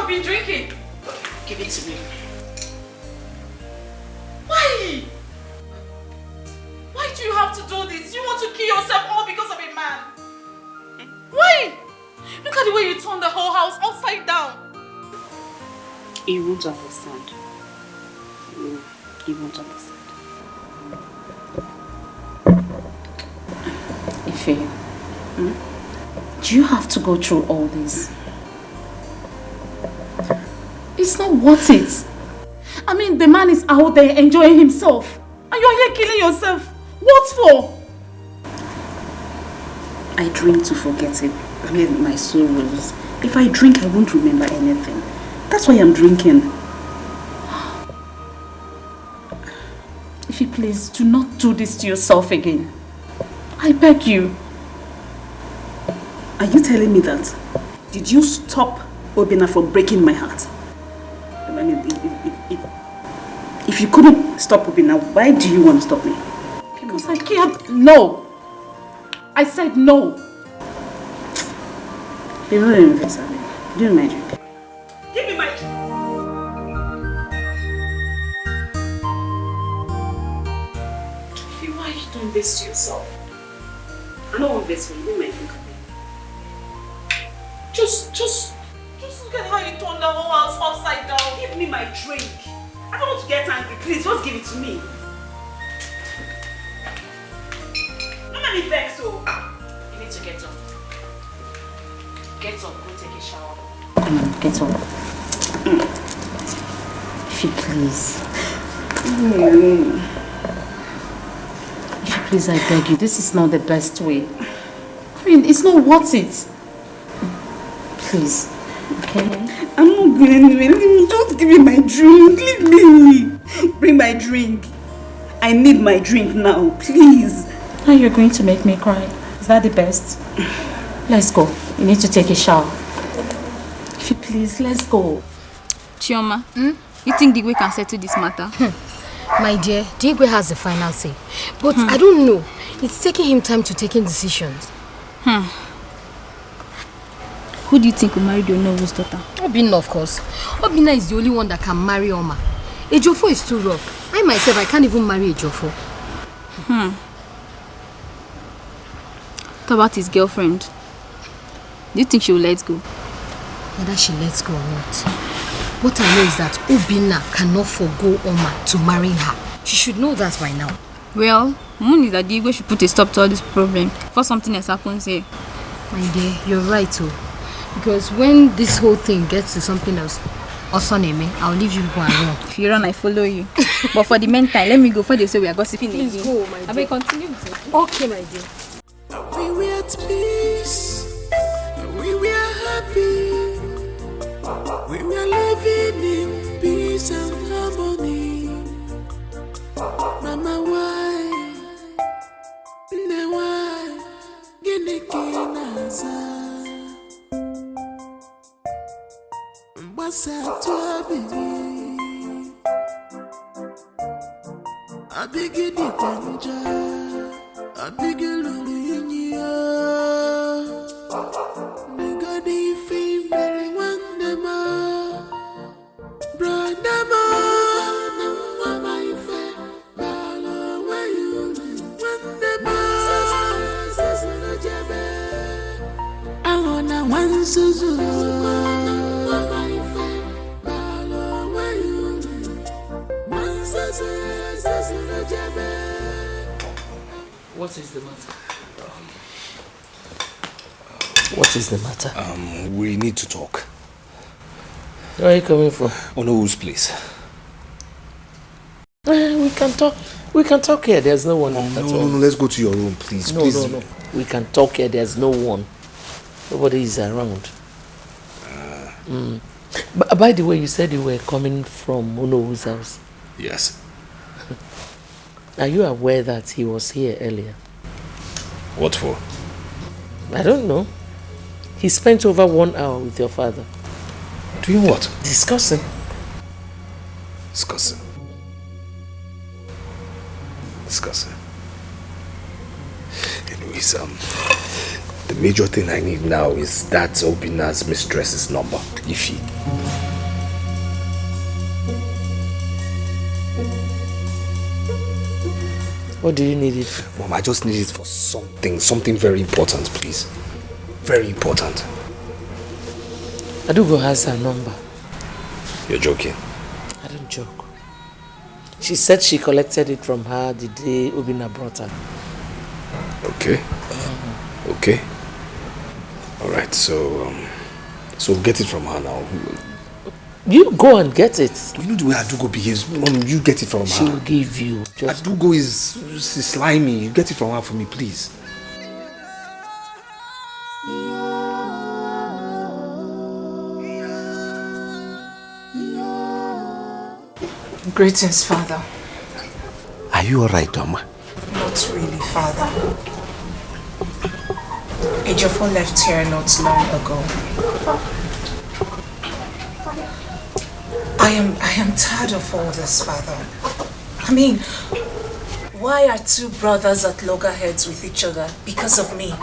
Been drinking. Give it to me. Why? Why do you have to do this? You want to kill yourself all because of a man? Why? Look at the way you turned the whole house upside down. You won't understand. You won't understand. Ife, do you have to go through all this? It's not worth it. I mean, the man is out there enjoying himself. And you're here killing yourself. What for? I drink to forget it. I mean, my sorrows. If I drink, I won't remember anything. That's why I'm drinking. If you please, do not do this to yourself again. I beg you. Are you telling me that? Did you stop Obina from breaking my heart? I mean, if you couldn't stop Obina, why do you want to stop me? Because I can't. No. I said no. Before you invest, do my drink. Give me my drink. Why you don't best yourself? I don't want best for you. Do my drink. Just look at how you turned the whole house upside down. Give me my drink. I don't want to get angry. Please, just give it to me. Don't let me vex, so. You need to get up. Get up, go take a shower. Get up. If you please. If you please, I beg you. This is not the best way. I mean, it's not worth it. Please. Okay? I'm not going anywhere. Just give me my drink. Leave me. Bring my drink. I need my drink now, please. Now you're going to make me cry. Is that the best? Let's go. You need to take a shower. If you please, let's go. Chioma, you think Digwe can settle this matter? My dear, Digwe has the final say. But I don't know. It's taking him time to take decisions. Who do you think will marry the Onowo's daughter? Obinna, of course. Obinna is the only one that can marry Oma. Ejofo is too rough. I myself, I can't even marry Ejofo. What about his girlfriend? Do you think she will let go? Whether she lets go or not. What I know is that Obinna cannot forgo Oma to marry her. She should know that by now. Well, Moon is that Digwe should put a stop to all this problem before something else happens here. My dear, you're right too. Because when this whole thing gets to something else, Osoneme, I'll leave you go and run. If you run, I follow you. But for the meantime, let me go for they say we are gossiping again. Please go, my dear. I will continue with it. Okay, my dear. We were at peace. We were happy. We were living in peace and harmony. Mama, why? Why? What's up to a baby? I begin the panja, I begin looking you. Nigga, the fame very one them brother man, my friend, where you live? One them I wanna one Suzu. What is the matter? What is the matter? We need to talk. Where are you coming from? Onowo's place. We can talk. We can talk here. There's no one. No, let's go to your room, please. No. We can talk here. There's no one. Nobody is around. But by the way, you said you were coming from Onowo's house. Yes. Are you aware that he was here earlier? What for? I don't know. He spent over 1 hour with your father. Doing what? Discussing. Discussing. Anyways, the major thing I need now is that Obinna's mistress's number, Ify. What do you need it for? Mom, I just need it for something very important, please. Very important. Adugo has her number. You're joking? I don't joke. She said she collected it from her the day Obinna brought her. Okay. Okay. Alright, so get it from her now. You go and get it. You know the way Adugo behaves. You get it from her. She'll give you. Adugo is slimy. You get it from her for me, please. Greetings, Father. Are you alright, Oma? Not really, Father. Ejofo left here not long ago. I am tired of all this, Father. I mean, why are two brothers at loggerheads with each other? Because of me.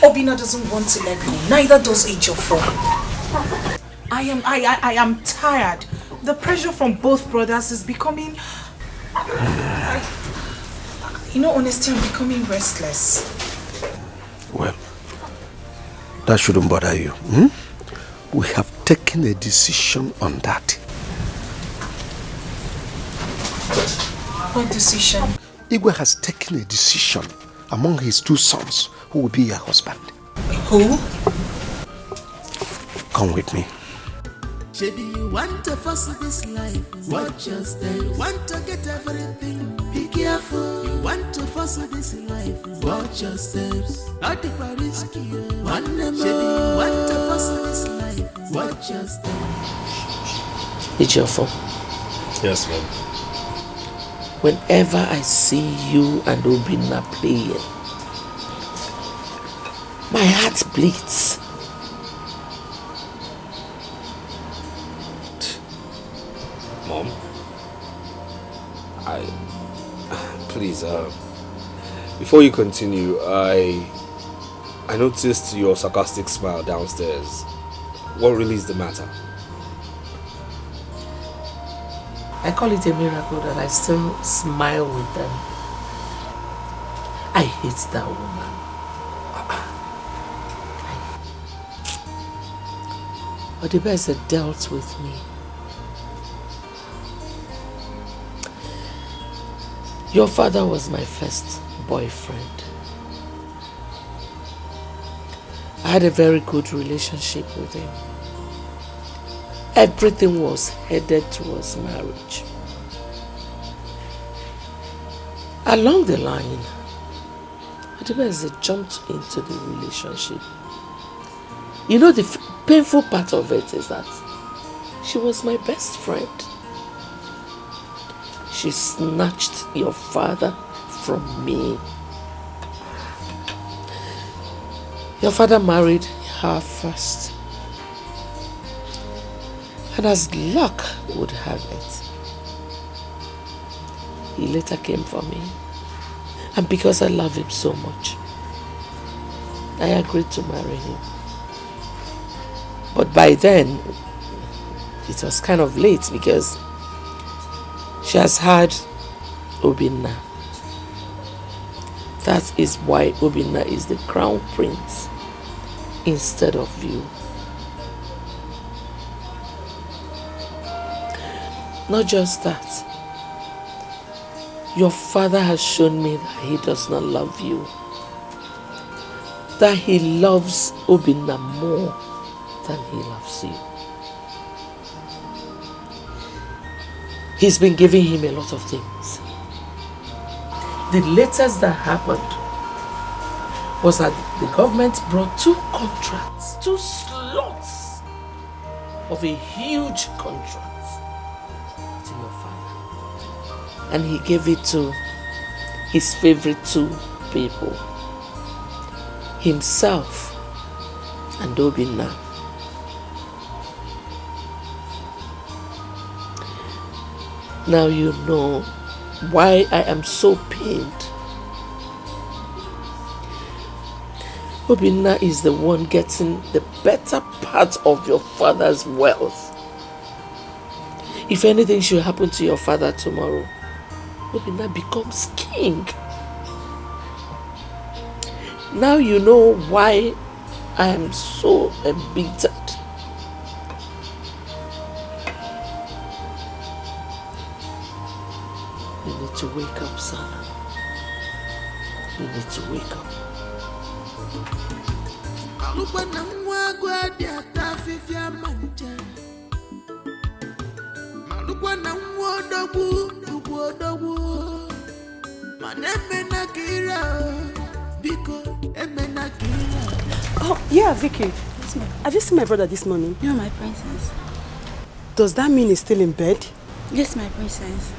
Obinna doesn't want to let go. Neither does Ejiofor. I am tired. The pressure from both brothers is becoming... honestly, I'm becoming restless. Well, that shouldn't bother you. We have taken a decision on that. What decision? Igwe has taken a decision among his 2 sons who will be your husband. Who? Come with me. Maybe you want to fuss this life, watch your step. You want to get everything, be careful. You want to fuss this life, watch your steps. Not the risky, one more. Maybe you want to fuss this life, watch your steps. Ejiofor. Yes, ma'am. Whenever I see you and Obinna playing, my heart bleeds. Mom, please, before you continue, I noticed your sarcastic smile downstairs. What really is the matter? I call it a miracle that I still smile with them. I hate that woman. Odibese dealt with me. Your father was my first boyfriend. I had a very good relationship with him. Everything was headed towards marriage. Along the line, Odibese jumped into the relationship. You know, the painful part of it is that she was my best friend. She snatched your father from me. Your father married her first. And as luck would have it, he later came for me. And because I love him so much, I agreed to marry him. But by then, it was kind of late because she has had Obinna. That is why Obinna is the crown prince instead of you. Not just that. Your father has shown me that he does not love you. That he loves Obinna more than he loves you. He's been giving him a lot of things. The latest that happened was that the government brought 2 contracts, 2 slots of a huge contract to your father. And he gave it to his favorite 2 people, himself and Obinna. Now you know why I am so pained. Obinna is the one getting the better part of your father's wealth. If anything should happen to your father tomorrow, Obinna becomes king. Now you know why I am so embittered. You need to wake up, son. You need to wake up. Oh, yeah, Vicky. Have you seen my brother this morning? You're my princess. Does that mean he's still in bed? Yes, my princess.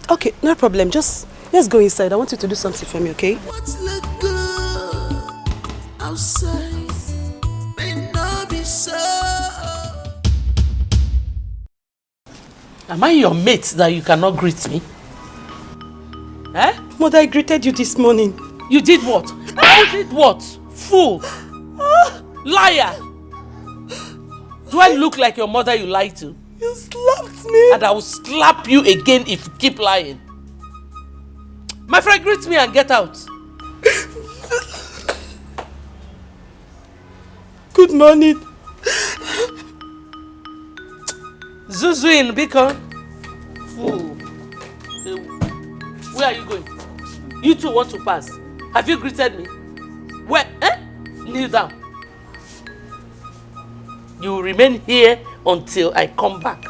Okay, no problem. Just let's go inside. I want you to do something for me, okay? What's look good outside may not be so. Am I your mate that you cannot greet me? Eh? Mother, I greeted you this morning. You did what? Scolded what? Fool! Liar! Do I look like your mother you lied to? You slapped me! And I will slap you again if you keep lying. My friend, greet me and get out. Good morning. Zuzu in Beacon. Fool. Where are you going? You two want to pass. Have you greeted me? Where? Kneel down. You will remain here until I come back.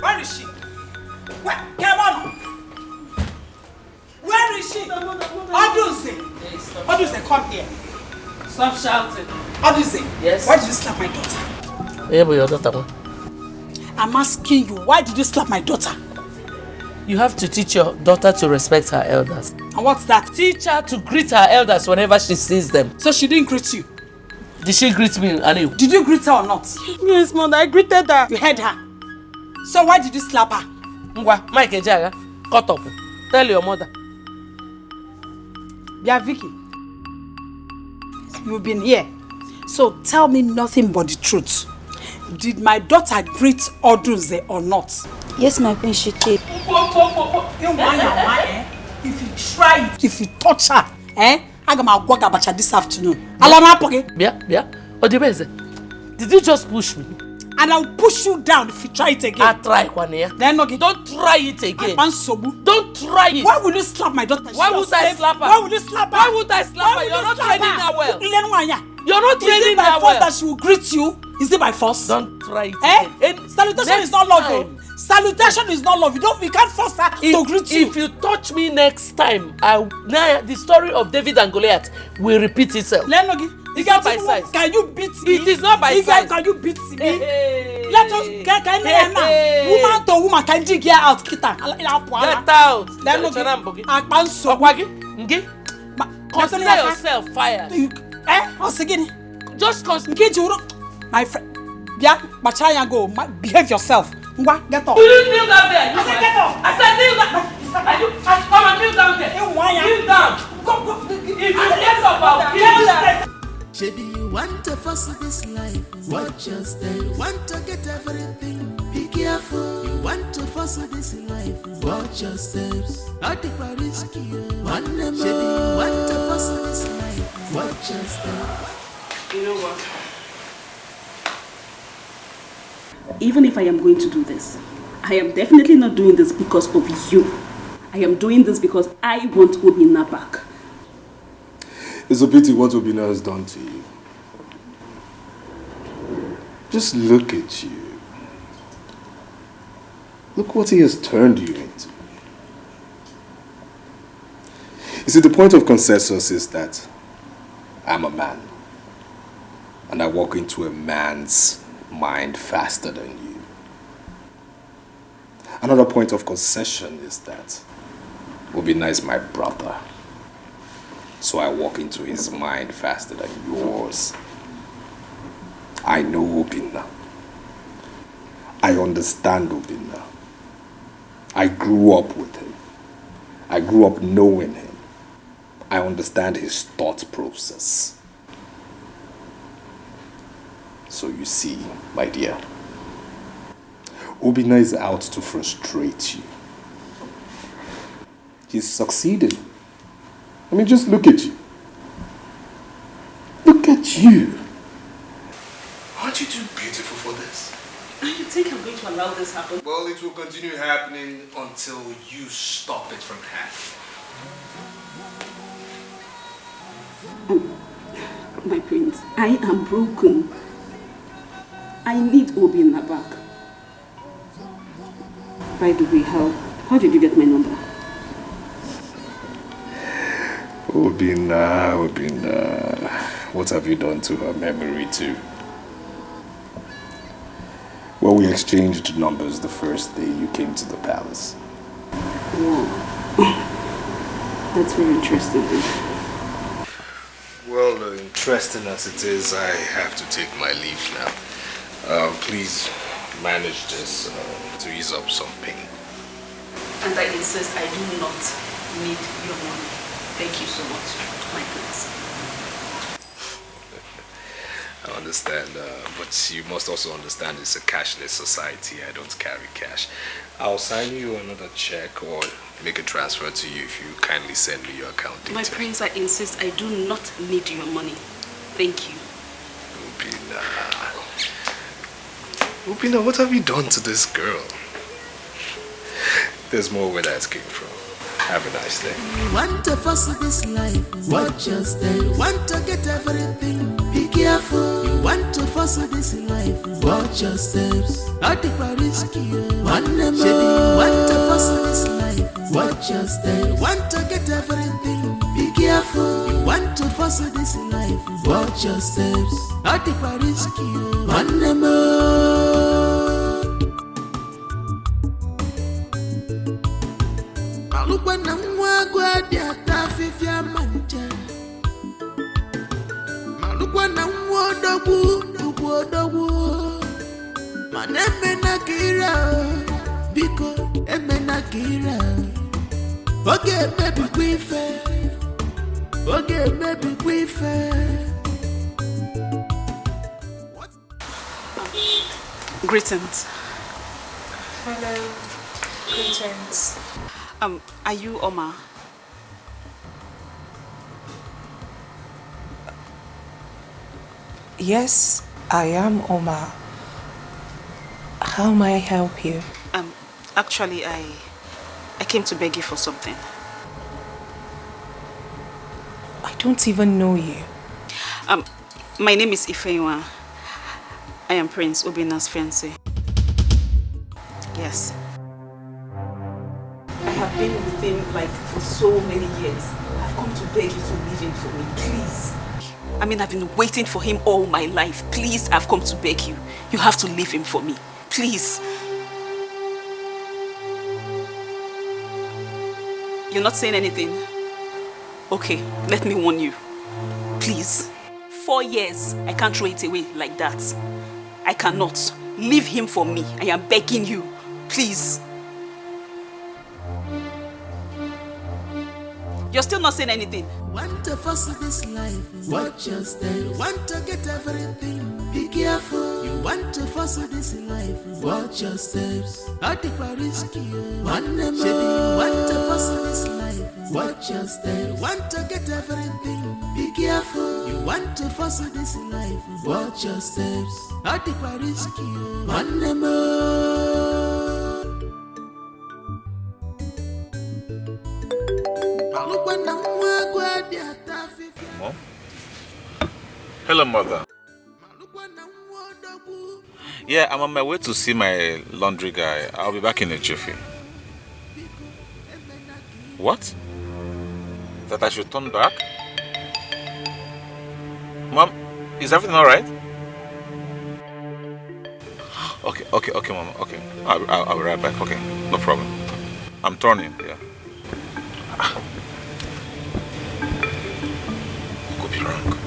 Where is she? Where is she? Oduze, come here. Stop shouting. Oduze, yes. Why did you slap my daughter? Yeah, but your daughter. I'm asking you, why did you slap my daughter? You have to teach your daughter to respect her elders. And what's that? Teach her to greet her elders whenever she sees them. So she didn't greet you? Did she greet me, Annie? Did you greet her or not? Yes, mother, I greeted her. You heard her. So why did you slap her? Ngwa, Mike Ejaga, cut up. Tell your mother. Yeah, Vicky. You've been here. So tell me nothing but the truth. Did my daughter greet Oduze or not? Yes, my queen, she did. If you try it, if you touch her, I'm going to go to this afternoon. Yeah. Odibeze, did you just push me? And I'll push you down if you try it again. I'll try one here. Then okay. Don't try it again. Don't try it. Why will you slap my daughter? Why would I slap her? Why will you slap her? Why would I slap her? You're not training her well. You're not training her well. Is it by force that she will greet you? Is it by force? Don't try it again. Salutation is not love. Salutation is not love. We can't force her to greet you. If you touch me next time, the story of David and Goliath will repeat itself. It's not by size. Can you beat me? It is not by size. Can you beat me? Let us get woman to woman. Can you get out? Get out. Consider yourself fired. Just consider. My friend. Yeah, Bachaya go. Behave yourself. Get up. Will you kneel down there? I said get up. I said kneel down. Come and kneel down there. Kneel down. Go. If you get up, I'll kill you. Maybe you want to fuss this life, watch your step. You want to get everything, be careful. You want to fuss this life, watch your steps. Not the risky, one more. Maybe you want to fuss this life, watch your steps. You know what? Even if I am going to do this, I am definitely not doing this because of you. I am doing this because I want Obinna back. It's a pity what Obinna has done to you. Just look at you. Look what he has turned you into. You see, the point of consensus is that I'm a man. And I walk into a man's mind faster than you. Another point of concession is that Obinna is my brother. So I walk into his mind faster than yours. I know Obinna. I understand Obinna. I grew up with him. I grew up knowing him. I understand his thought process. So you see, my dear, Obinna is out to frustrate you. He's succeeding. I mean, just look at you. Look at you. Aren't you too beautiful for this? You think I'm going to allow this happen? Well, it will continue happening until you stop it from happening. My prince, I am broken. I need Obinna back. By the way, how did you get my number? Obinna, what have you done to her memory too? Well, we exchanged numbers the first day you came to the palace. Wow. That's very interesting. Well, interesting as it is, I have to take my leave now. Please manage this to ease up some pain. And I insist I do not need your money. Thank you so much, my prince. I understand, but you must also understand it's a cashless society. I don't carry cash. I'll sign you another check or make a transfer to you if you kindly send me your account details. My prince, I insist I do not need your money. Thank you. Ubina, what have you done to this girl? There's more where that came from. Have a nice day. Want to fuss this life, watch your step. Want to get everything, be careful. You want to fuss this life, watch your steps. At the risky, want to fuss this life, watch your steps. Want to get everything, be careful. You want to fuss this life, watch your steps. At the risky, want Malukwana mwagwa diata fifia manja. Malukwana mwodogu. Maneme na kira, biko eme na kira. Oge maybe kwife, oge maybe kwife. Greetings. Hello. Greetings. Are you Omar? Yes, I am Omar. How may I help you? Actually, I came to beg you for something. I don't even know you. My name is Ifeanyi. I am Prince Obina's fiancé. Yes. I have been with him for so many years. I've come to beg you to leave him for me, please. I mean, I've been waiting for him all my life. Please, I've come to beg you. You have to leave him for me, please. You're not saying anything? Okay, let me warn you. Please. 4 years, I can't throw it away like that. I cannot. Leave him for me. I am begging you. Please. You're still not saying anything. Want to fuss this life, watch your step. Want to get everything, be careful. You want to fuss this life, watch your steps. At the risky, want to fuss this life, watch your steps. Want to get everything, be careful. You want to fuss this life, watch your steps. At the risky, Mom? Hello, Mother. Yeah, I'm on my way to see my laundry guy. I'll be back in a jiffy. What? That I should turn back? Mom, is everything alright? Okay, Mom. Okay, I'll be right back. Okay, no problem. I'm turning. Yeah. Could be wrong.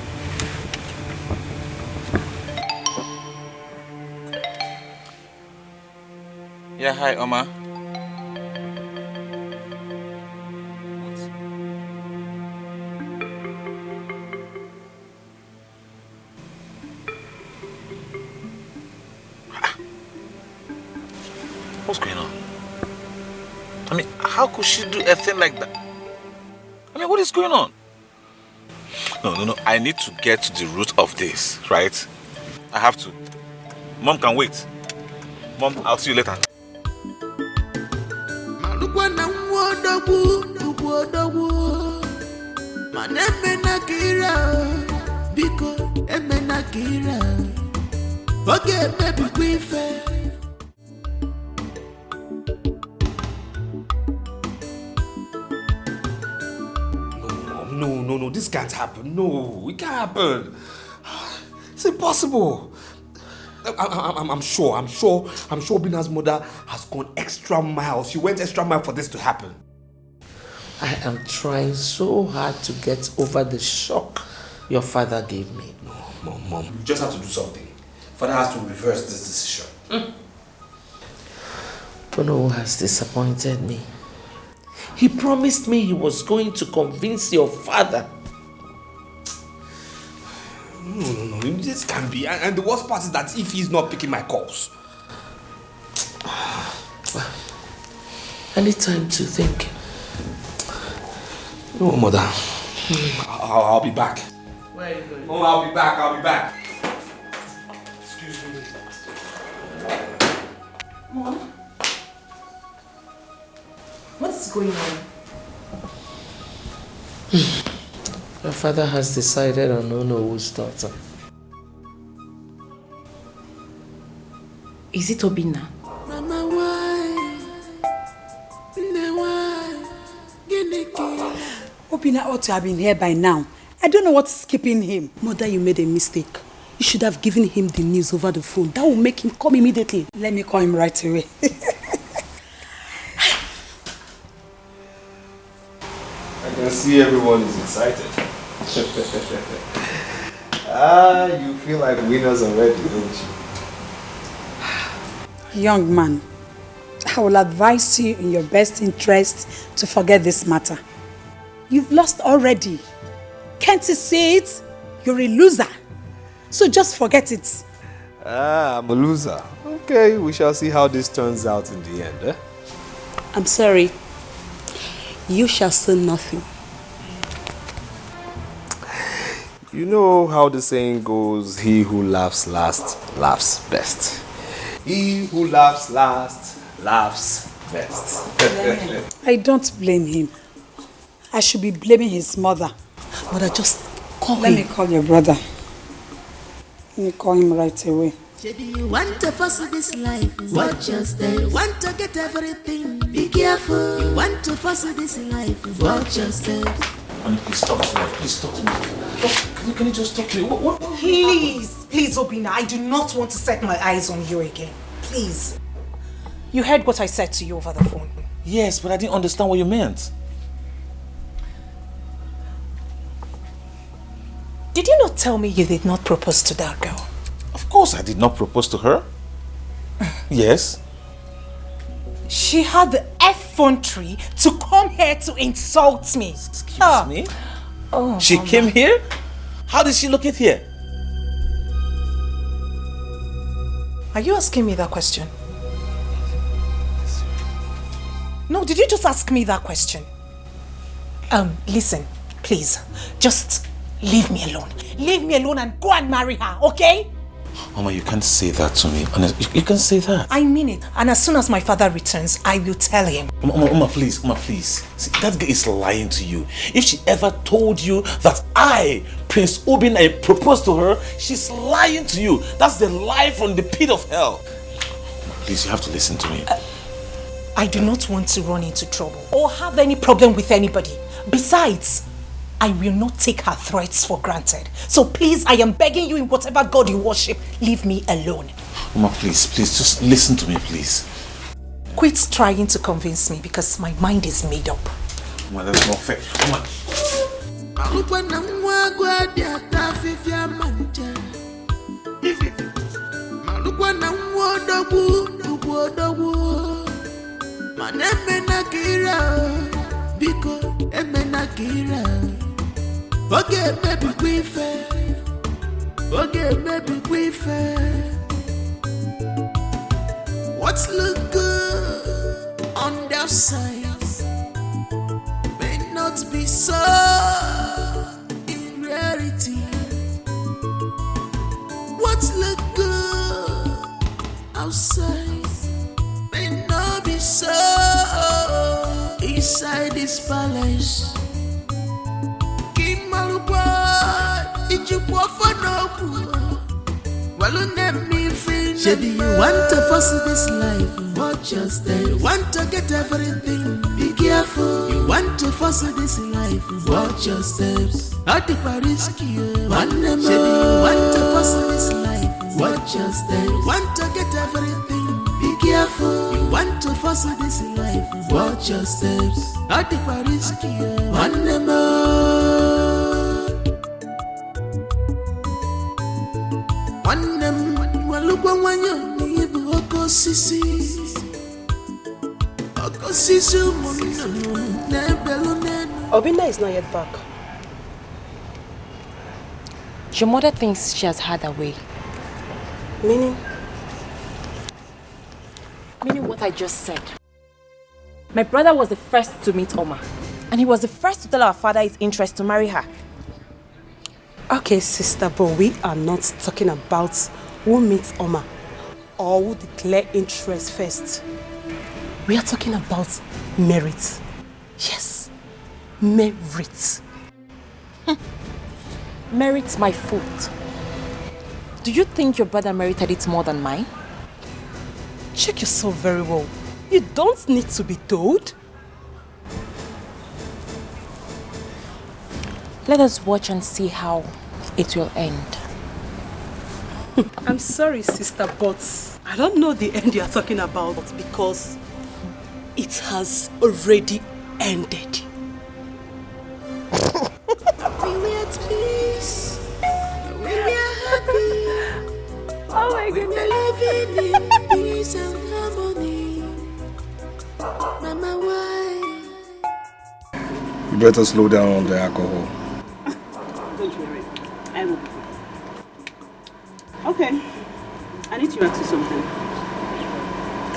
Yeah, hi, Oma. What's going on? I mean, how could she do a thing like that? I mean, what is going on? No. I need to get to the root of this, right? I have to. Mom can wait. Mom, I'll see you later. No, this can't happen. No, it can't happen. It's impossible. I'm sure Bina's mother has gone extra miles. She went extra mile for this to happen. I am trying so hard to get over the shock your father gave me. Mom, you just have to do something. Father has to reverse this decision. Bono has disappointed me. He promised me he was going to convince your father. No, this can't be. And the worst part is that if he's not picking my calls. I need time to think. No, Mother. I'll be back. Where are you going? Oh, I'll be back. Excuse me. Mom? What's going on? Your father has decided on Onowo's daughter. Is it Obinna? Mama, why? Obinna ought to have been here by now. I don't know what's keeping him. Mother, you made a mistake. You should have given him the news over the phone. That will make him come immediately. Let me call him right away. I can see everyone is excited. You feel like winners already, don't you? Young man, I will advise you in your best interest to forget this matter. You've lost already. Can't you see it? You're a loser. So just forget it. I'm a loser. Okay, we shall see how this turns out in the end, eh? I'm sorry. You shall say nothing. You know how the saying goes, he who laughs last, laughs best. He who laughs last, laughs best. I don't blame him. I should be blaming his mother. Mother, just call him. Let me call your brother. Let me call him right away. You want to fuss this life, watch your step. You want to get everything, be careful. You want to fuss this life, watch your step. Please talk to me. Please talk to me. Can you just talk to me? What? Please, Obinna, I do not want to set my eyes on you again. Please. You heard what I said to you over the phone. Yes, but I didn't understand what you meant. Did you not tell me you did not propose to that girl? Of course I did not propose to her. Yes. She had the effrontery to come here to insult me. Excuse me? Oh, she Mama. came here? How did she locate here? Are you asking me that question? No, did you just ask me that question? Listen, please, just leave me alone. Leave me alone and go and marry her, okay? Mama, you can't say that to me. You can't say that. I mean it. And as soon as my father returns, I will tell him. Mama, please. See, that girl is lying to you. If she ever told you that I, Prince Obinna, proposed to her, she's lying to you. That's the lie from the pit of hell. Please, you have to listen to me. I do not want to run into trouble or have any problem with anybody. Besides, I will not take her threats for granted. So please, I am begging you in whatever God you worship, leave me alone. Mama, please, just listen to me, please. Quit trying to convince me because my mind is made up. Mama, that's not fair. Mama. Okay, maybe we fair. Okay, maybe we fair. What's look good on the outside may not be so in reality. What's look good outside may not be so inside this palace. Shady, you want to fuss this life, watch your step. You want to get everything, be careful. You want to fuss this life, watch your steps. At the Paris, Shady, you want to fuss this life, watch your steps. You want to get everything, be careful. You want to fuss this life, watch your steps. At the Paris, one more. Obinna is not yet back. Your mother thinks she has had her way. Meaning? Meaning what I just said. My brother was the first to meet Oma. And he was the first to tell our father his interest to marry her. Okay, sister, but we are not talking about who meets Oma or who declare interest first. We are talking about merit. Yes, merit. Merit's my fault. Do you think your brother merited it more than mine? Check yourself very well. You don't need to be told. Let us watch and see how it will end. I'm sorry, sister, but I don't know the end you're talking about because it has already ended. Oh my goodness. Living in peace and harmony. Mama, why? You better slow down on the alcohol. Don't worry. I will. Okay. I need to ask you something.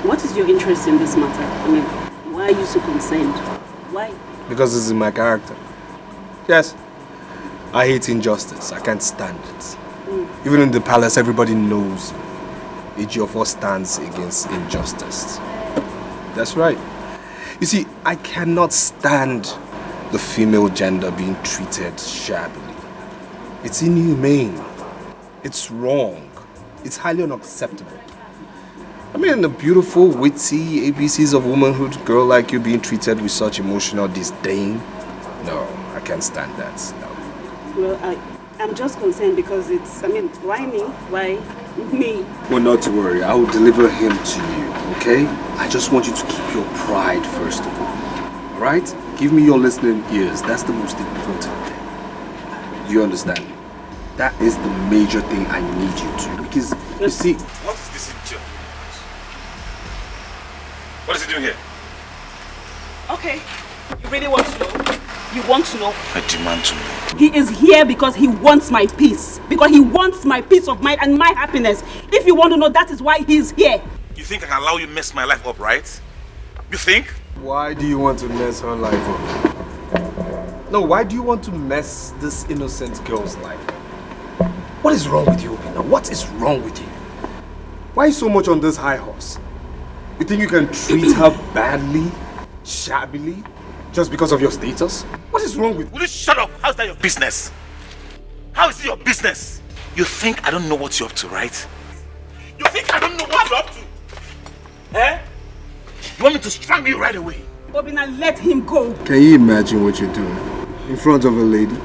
What is your interest in this matter? I mean, why are you so concerned? Why? Because this is my character. Yes. I hate injustice. I can't stand it. Even in the palace, everybody knows Ejiofor stands against injustice. That's right. You see, I cannot stand the female gender being treated shabbily. It's inhumane. It's wrong. It's highly unacceptable. I mean, a beautiful, witty ABCs of womanhood girl like you being treated with such emotional disdain? No, I can't stand that. No. Well, I'm just concerned because it's, I mean, why me? Why me? Well, not to worry. I will deliver him to you, okay? I just want you to keep your pride first of all. Alright? Give me your listening ears. That's the most important thing. You understand? That is the major thing I need you to. Because, you see... What is this idiot? What is he doing here? Okay. You really want to know? You want to know? I demand to know. He is here because he wants my peace. Because he wants my peace of mind and my happiness. If you want to know, that is why he's here. You think I can allow you to mess my life up, right? You think? Why do you want to mess her life up? No, why do you want to mess this innocent girl's life? What is wrong with you, Obinna? What is wrong with you? Why so much on this high horse? You think you can treat her badly, shabbily, just because of your status? What is wrong with you? Will you shut up? How's that your business? How is it your business? You think I don't know what you're up to, right? You think I don't know what you're up to? Eh? You want me to strangle you right away? Obinna, let him go. Can you imagine what you're doing? In front of a lady?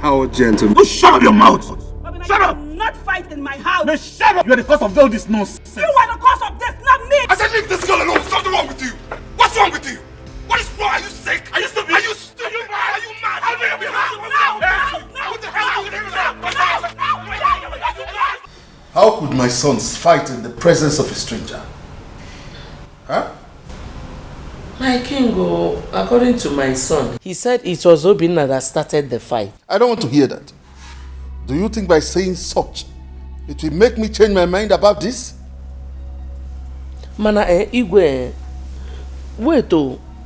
How gentle. Oh, shut up your mouth! Obinna, shut up! Not fight in my house. No, shut up! You are the cause of all this nonsense. You are the cause of this, not me! I said leave this girl alone. Something wrong with you. What's wrong with you? What is wrong? Are you sick? Are you stupid? Are you stupid? Are you mad? Are you mad? How dare you? What the hell are you doing? How could my sons fight in the presence of a stranger? Huh? My king, according to my son, he said it was Obinna that started the fight. I don't want to hear that. Do you think by saying such, it will make me change my mind about this? Mana Igwe, wait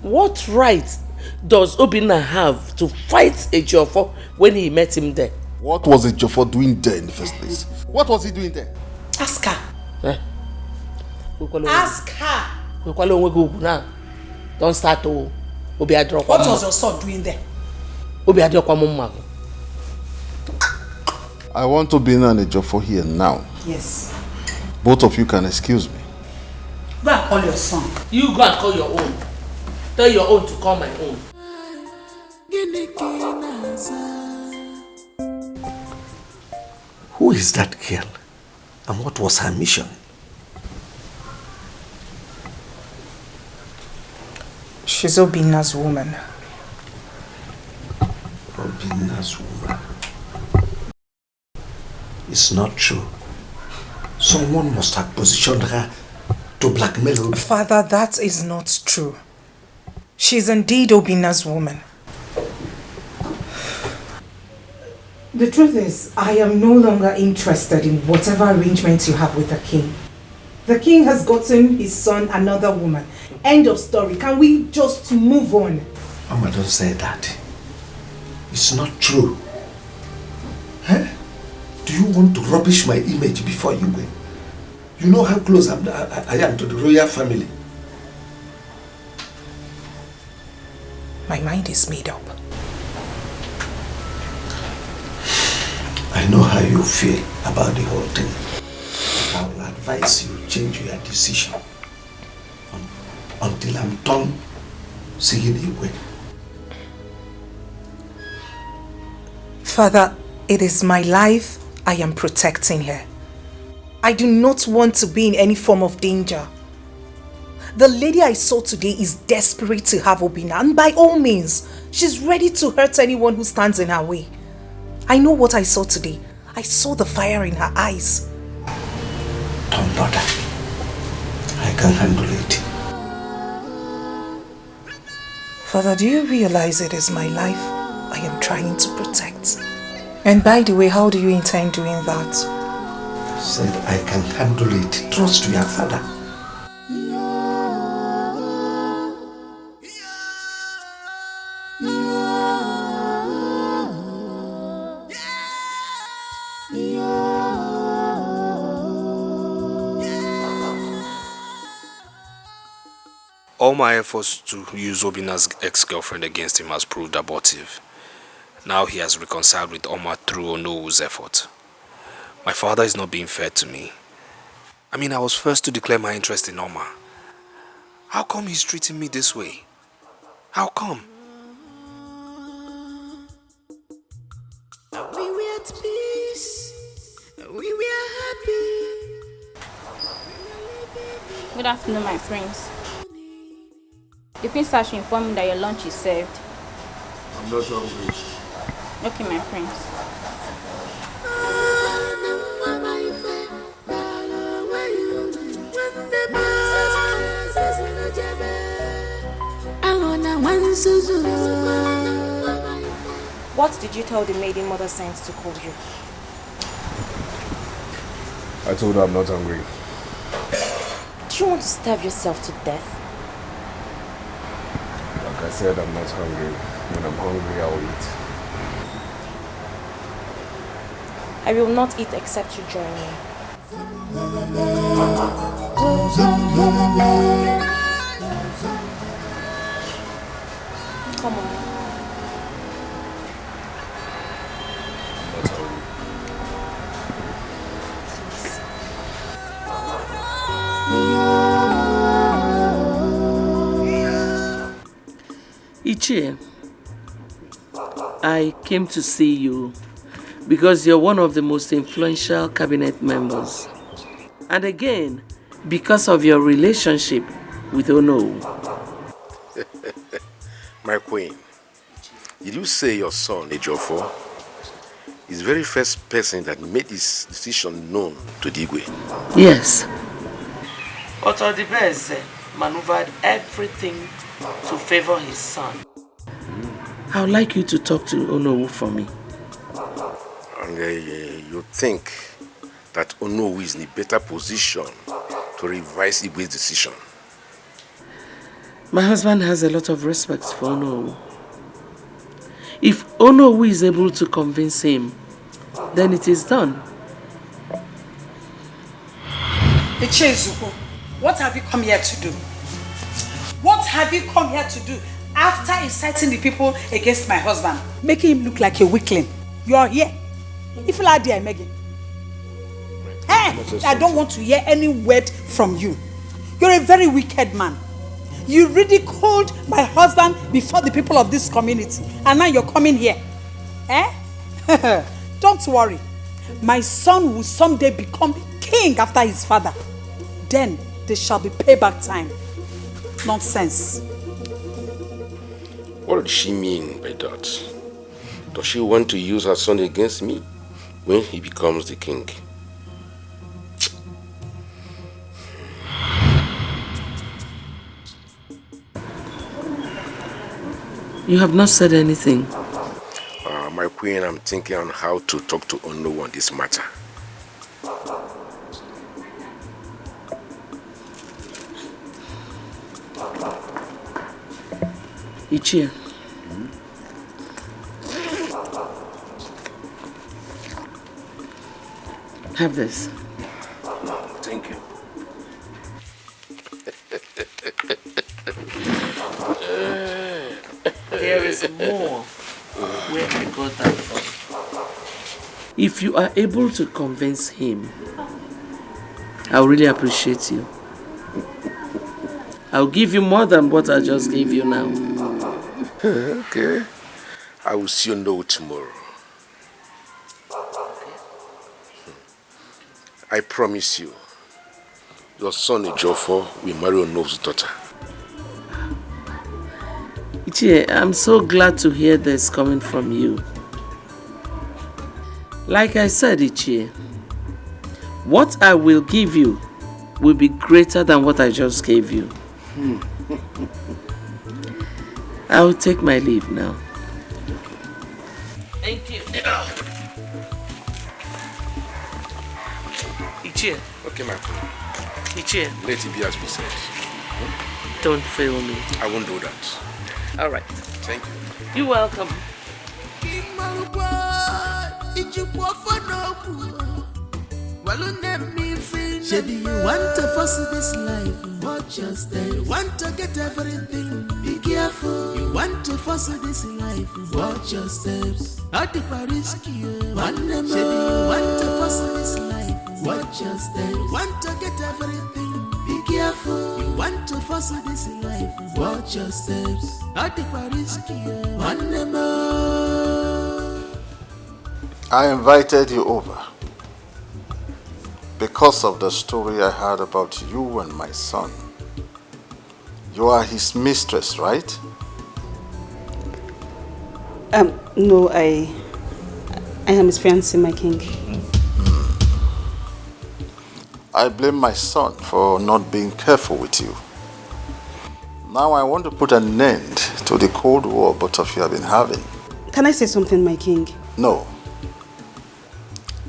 what right does Obinna have to fight Ejiofor when he met him there? What was Ejiofor doing there in the first place? What was he doing there? Ask her. Ask her. Don't start to Obiadro. What was your son doing there? Obiadro Kwamumma. I want Obinna and Ejiofor here now. Yes. Both of you can excuse me. Go and call your son. You go and call your own. Tell your own to call my own. Who is that girl? And what was her mission? She's Obinna's woman. Obinna's woman. It's not true. Someone must have positioned her to blackmail Obi. Father, that is not true. She's indeed Obina's woman. The truth is, I am no longer interested in whatever arrangements you have with the king. The king has gotten his son another woman. End of story. Can we just move on? Mama, don't say that. It's not true. Huh? Do you want to rubbish my image before you go? You know how close I am to the royal family. My mind is made up. I know how you feel about the whole thing. I will advise you change your decision until I'm done seeing you well. Father, it is my life I am protecting here. I do not want to be in any form of danger. The lady I saw today is desperate to have Obina, and by all means, she's ready to hurt anyone who stands in her way. I know what I saw today. I saw the fire in her eyes. Don't bother. I can handle it. Father, do you realize it is my life I am trying to protect? And by the way, how do you intend doing that? I said I can handle it. Trust your father. All my efforts to use Obina's ex-girlfriend against him has proved abortive. Now he has reconciled with Oma through Onowu's effort. My father is not being fair to me. I mean, I was first to declare my interest in Oma. How come he's treating me this way? How come? We were at peace. We were happy. Good afternoon, my prince. The prince has informed me that your lunch is served. I'm not hungry. Okay, my prince. What did you tell the maiden mother sent to call you? I told her I'm not hungry. Do you want to starve yourself to death? Like I said, I'm not hungry. When I'm hungry, I'll eat. I will not eat except you join me. Come on. Not hungry. Ichie, I came to see you because you're one of the most influential cabinet members. And again, because of your relationship with Onowu. My queen, did you say your son, Ejiofor, is the very first person that made his decision known to Digwe? Yes. But Odibeze maneuvered everything to favor his son. I would like you to talk to Onowu for me. And you think that Onowu is in a better position to revise Igwe's decision? My husband has a lot of respect for Onowu. If Onowu is able to convince him, then it is done. Ichezuko, what have you come here to do? What have you come here to do after inciting the people against my husband, making him look like a weakling? You are here. If you are there, Megan. Hey, I don't want to hear any word from you. You're a very wicked man. You ridiculed my husband before the people of this community, and now you're coming here. Eh? Don't worry. My son will someday become king after his father. Then there shall be payback time. Nonsense. What does she mean by that? Does she want to use her son against me when he becomes the king? You have not said anything. My queen, I'm thinking on how to talk to Ono on this matter. Ichie. Have this. Thank you. There is more where I got that from. If you are able to convince him, I'll really appreciate you. I'll give you more than what I just gave you now. Okay. I will see you know tomorrow. I promise you, your son Ejiofor will marry Ono's daughter. Ichie, I'm so glad to hear this coming from you. Like I said, Ichie, what I will give you will be greater than what I just gave you. I'll take my leave now. Thank you. Ichie. Okay, my queen. Ichie. Let it be as we said. Don't fail me. I won't do that. All right. Thank you. You're welcome. Shady, you want to force this life, watch your step. You want to get everything, be careful. You want to force this life, watch your steps. At the Paris, Shady, you want to force this life, watch your steps. You want to get everything, be careful. You want to force this life, watch your steps. At the Paris, I invited you over because of the story I heard about you and my son. You are his mistress, right? No, I am his fiancé, my king. I blame my son for not being careful with you. Now I want to put an end to the cold war both of you have been having. Can I say something, my king? No.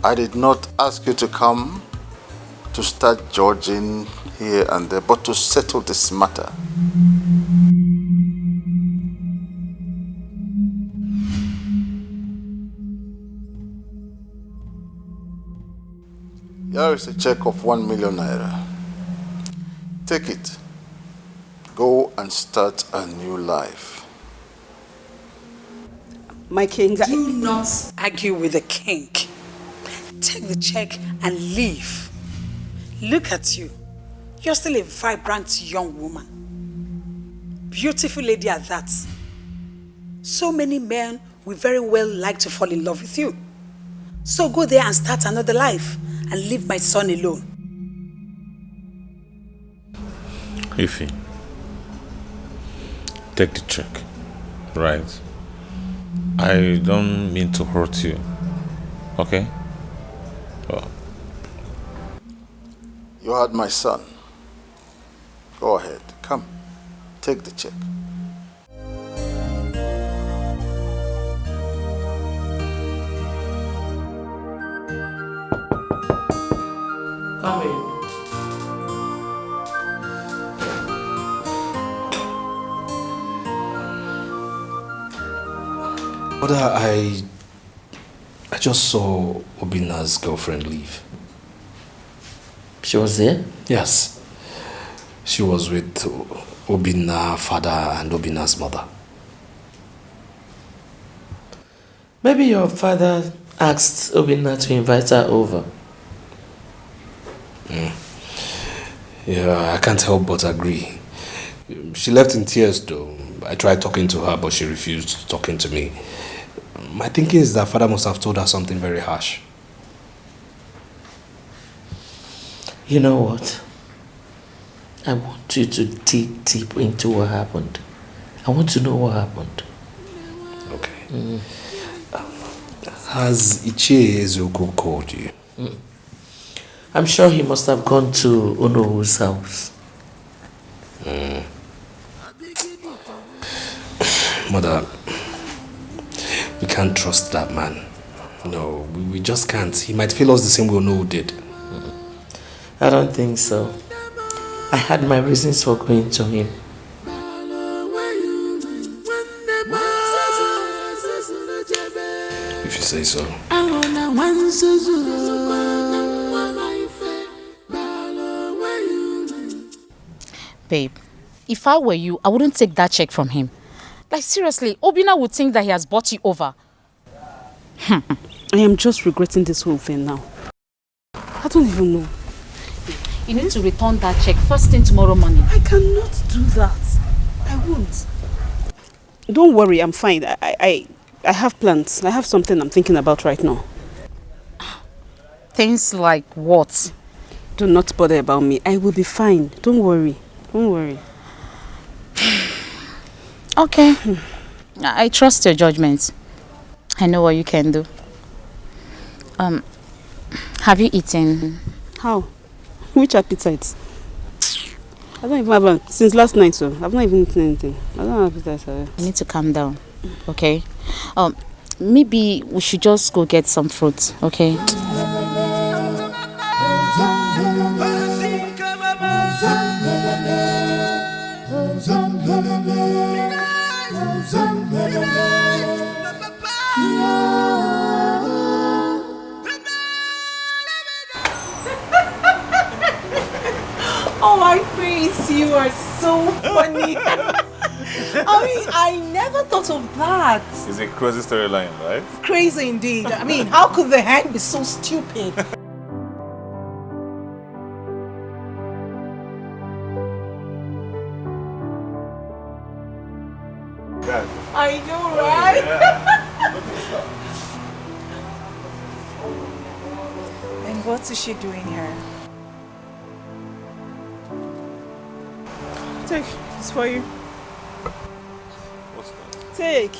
I did not ask you to come to start judging here and there, but to settle this matter. Here is a check of 1 million naira. Take it. Go and start a new life. My king, Do not argue with the king. Take the check and leave. Look at you. You're still a vibrant young woman. Beautiful lady at that. So many men will very well like to fall in love with you. So go there and start another life and leave my son alone. Ify, take the check, right? I don't mean to hurt you, okay? You heard my son. Go ahead. Come. Take the check. Come in. Mother, I just saw Obina's girlfriend leave. She was there? Yes. She was with Obina's father and Obina's mother. Maybe your father asked Obina to invite her over. Yeah, I can't help but agree. She left in tears though. I tried talking to her, but she refused talking to me. My thinking is that father must have told her something very harsh. You know what? I want you to dig deep into what happened. I want to know what happened. Okay. Has Ichie Ezeoku called you? I'm sure he must have gone to Ono's house. Mother, we can't trust that man. No, we just can't. He might fail us the same way Ono did. I don't think so. I had my reasons for going to him. If you say so. Babe, if I were you, I wouldn't take that check from him. Like seriously, Obinna would think that he has bought you over. I am just regretting this whole thing now. I don't even know. You need to return that check first thing tomorrow morning. I cannot do that. I won't. Don't worry, I'm fine. I have plans. I have something I'm thinking about right now. Things like what? Do not bother about me. I will be fine. Don't worry. Don't worry. Okay. I trust your judgment. I know what you can do. Have you eaten? How? Which appetite? I don't even have one since last night, so I've not even eaten anything. I don't have appetite. You need to calm down, okay? Maybe we should just go get some fruit, okay? Oh, my face, you are so funny. I mean, I never thought of that. It's a crazy storyline, right? Crazy indeed. I mean, how could the hand be so stupid? I know, right? And what is she doing here? Take, it's for you. What's that? Take.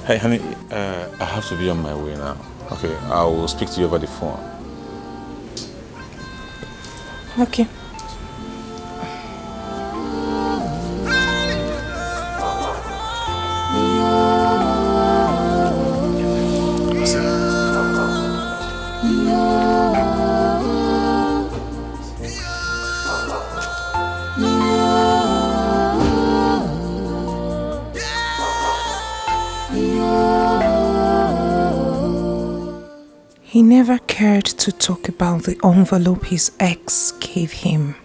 Hey, honey, I have to be on my way now. Okay, I will speak to you over the phone. Okay. He never cared to talk about the envelope his ex gave him.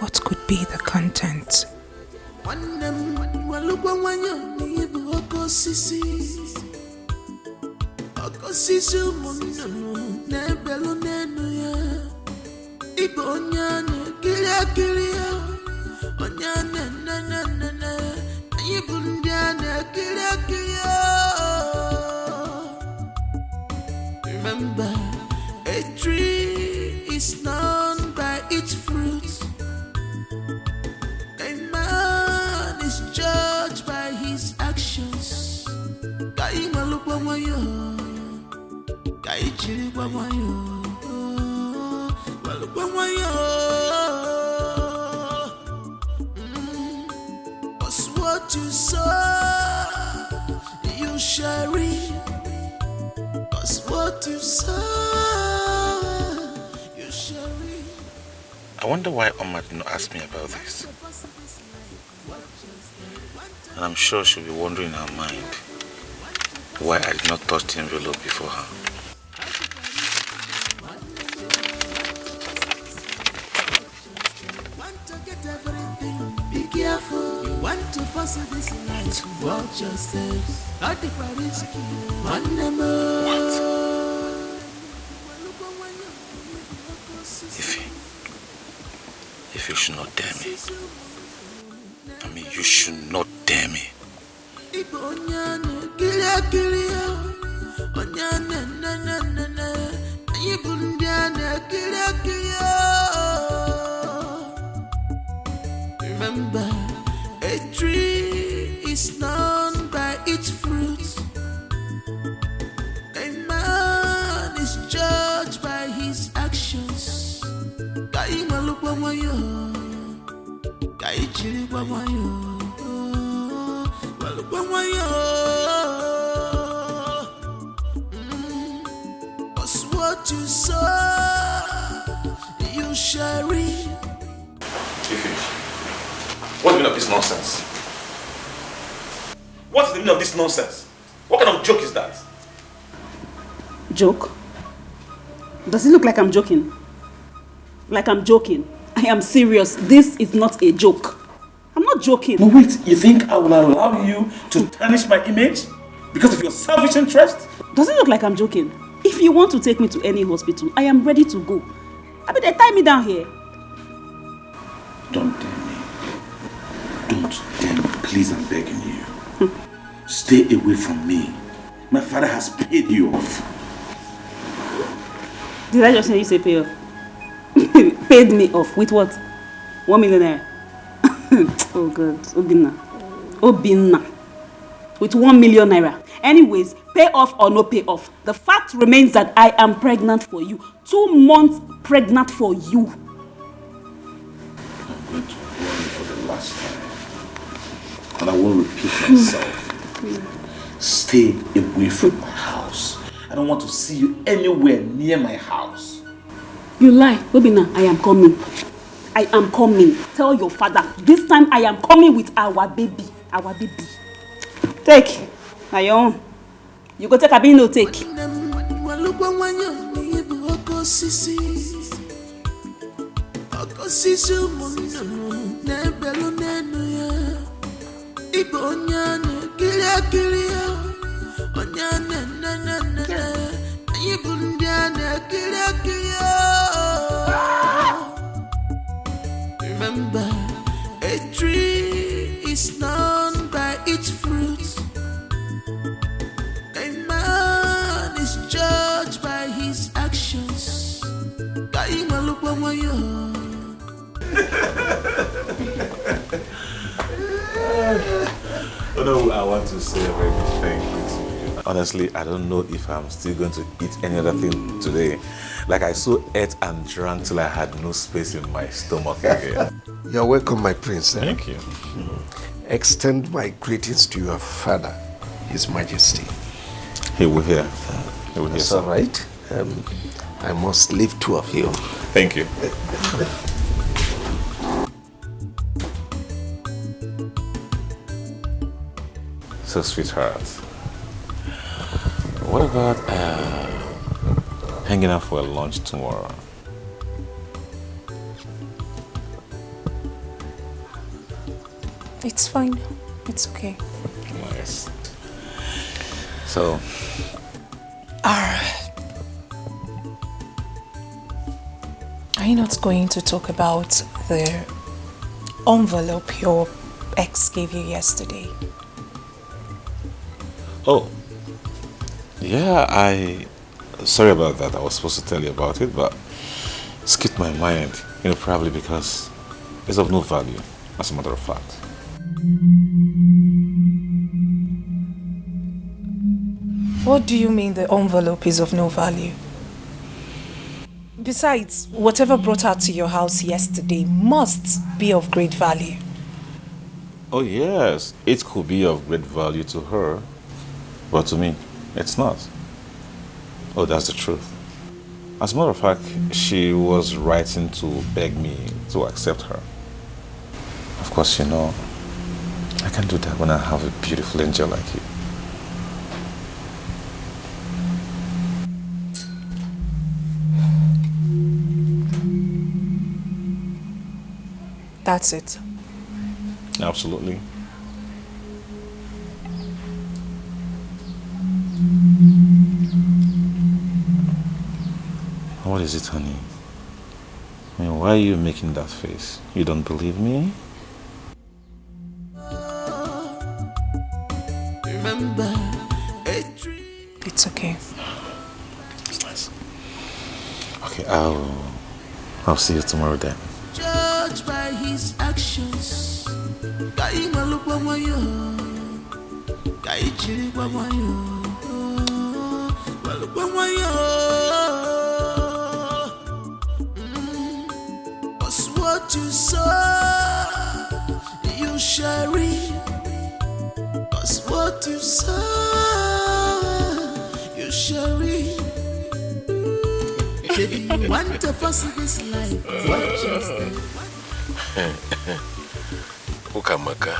What could be the content? Remember, a tree is known by its fruits. A man is judged by his actions. Cause what you sow, you shall reap. Cause what you sow, you shall reap. I wonder why Omar did not ask me about this. And I'm sure she'll be wondering in her mind why I did not touch the envelope before her. Be careful, you want to force this life. Watch your steps. Not the risky. One more. If you should not dare me. I mean, you should not dare me. Remember, a tree is known by its fruit. A man is judged by his actions. Kai malukwa mayo, kai chiri kwa mayo, malukwa mayo. Cause what you sow, you shall reap. What's the meaning of this nonsense? What's the meaning of this nonsense? What kind of joke is that? Joke? Does it look like I'm joking? Like I'm joking? I am serious. This is not a joke. I'm not joking. But wait, you think I will allow you to tarnish my image because of your selfish interest? Does it look like I'm joking? If you want to take me to any hospital, I am ready to go. I mean, they tie me down here. Don't dare me. Don't dare me. Please, I'm begging you. Stay away from me. My father has paid you off. Did I just hear you say pay off? Paid me off. With what? 1 million naira. Oh God. Obinna. With 1 million naira. Anyways, pay off or no pay off. The fact remains that I am pregnant for you. 2 months pregnant for you. I'm going to warn you for the last time. And I won't repeat myself. Stay away from my house. I don't want to see you anywhere near my house. You lie. Obinna, I am coming. I am coming. Tell your father. This time I am coming with our baby. Our baby. Take. Now your own. You go take a bin, no take. Remember, a tree is known by its fruit. A man is judged by his actions. Oh no, I want to say a very big thank you to you. Honestly, I don't know if I'm still going to eat any other thing today. Like I so ate and drank till I had no space in my stomach again. You're welcome, my prince. Thank you. Extend my greetings to your father, His Majesty. He will hear. He will hear. That's all right. I must leave 2 of you. Thank you. So, sweetheart, what about hanging out for a lunch tomorrow? It's fine. It's okay. Nice. So, Alright. Are you not going to talk about the envelope your ex gave you yesterday? oh, yeah, sorry about that. I was supposed to tell you about it, but it skipped my mind. You know, probably because it's of no value, as a matter of fact. What do you mean the envelope is of no value? Besides, whatever brought her to your house yesterday must be of great value. Oh yes, it could be of great value to her, but to me, it's not. Oh, that's the truth. As a matter of fact, she was writing to beg me to accept her. Of course, you know, I can't do that when I have a beautiful angel like you. That's it. Absolutely. What is it, honey? I mean, why are you making that face? You don't believe me? Remember, it's okay. It's nice. Okay, I'll see you tomorrow then. Judged by his actions. Kaima look kwa yo. Kaichiri kwa yo. Look kwa yo. Cause what you saw, you shall reap. Cause what you sow, you shall reap. Baby, you want to fuss this life. What just Ukamaka,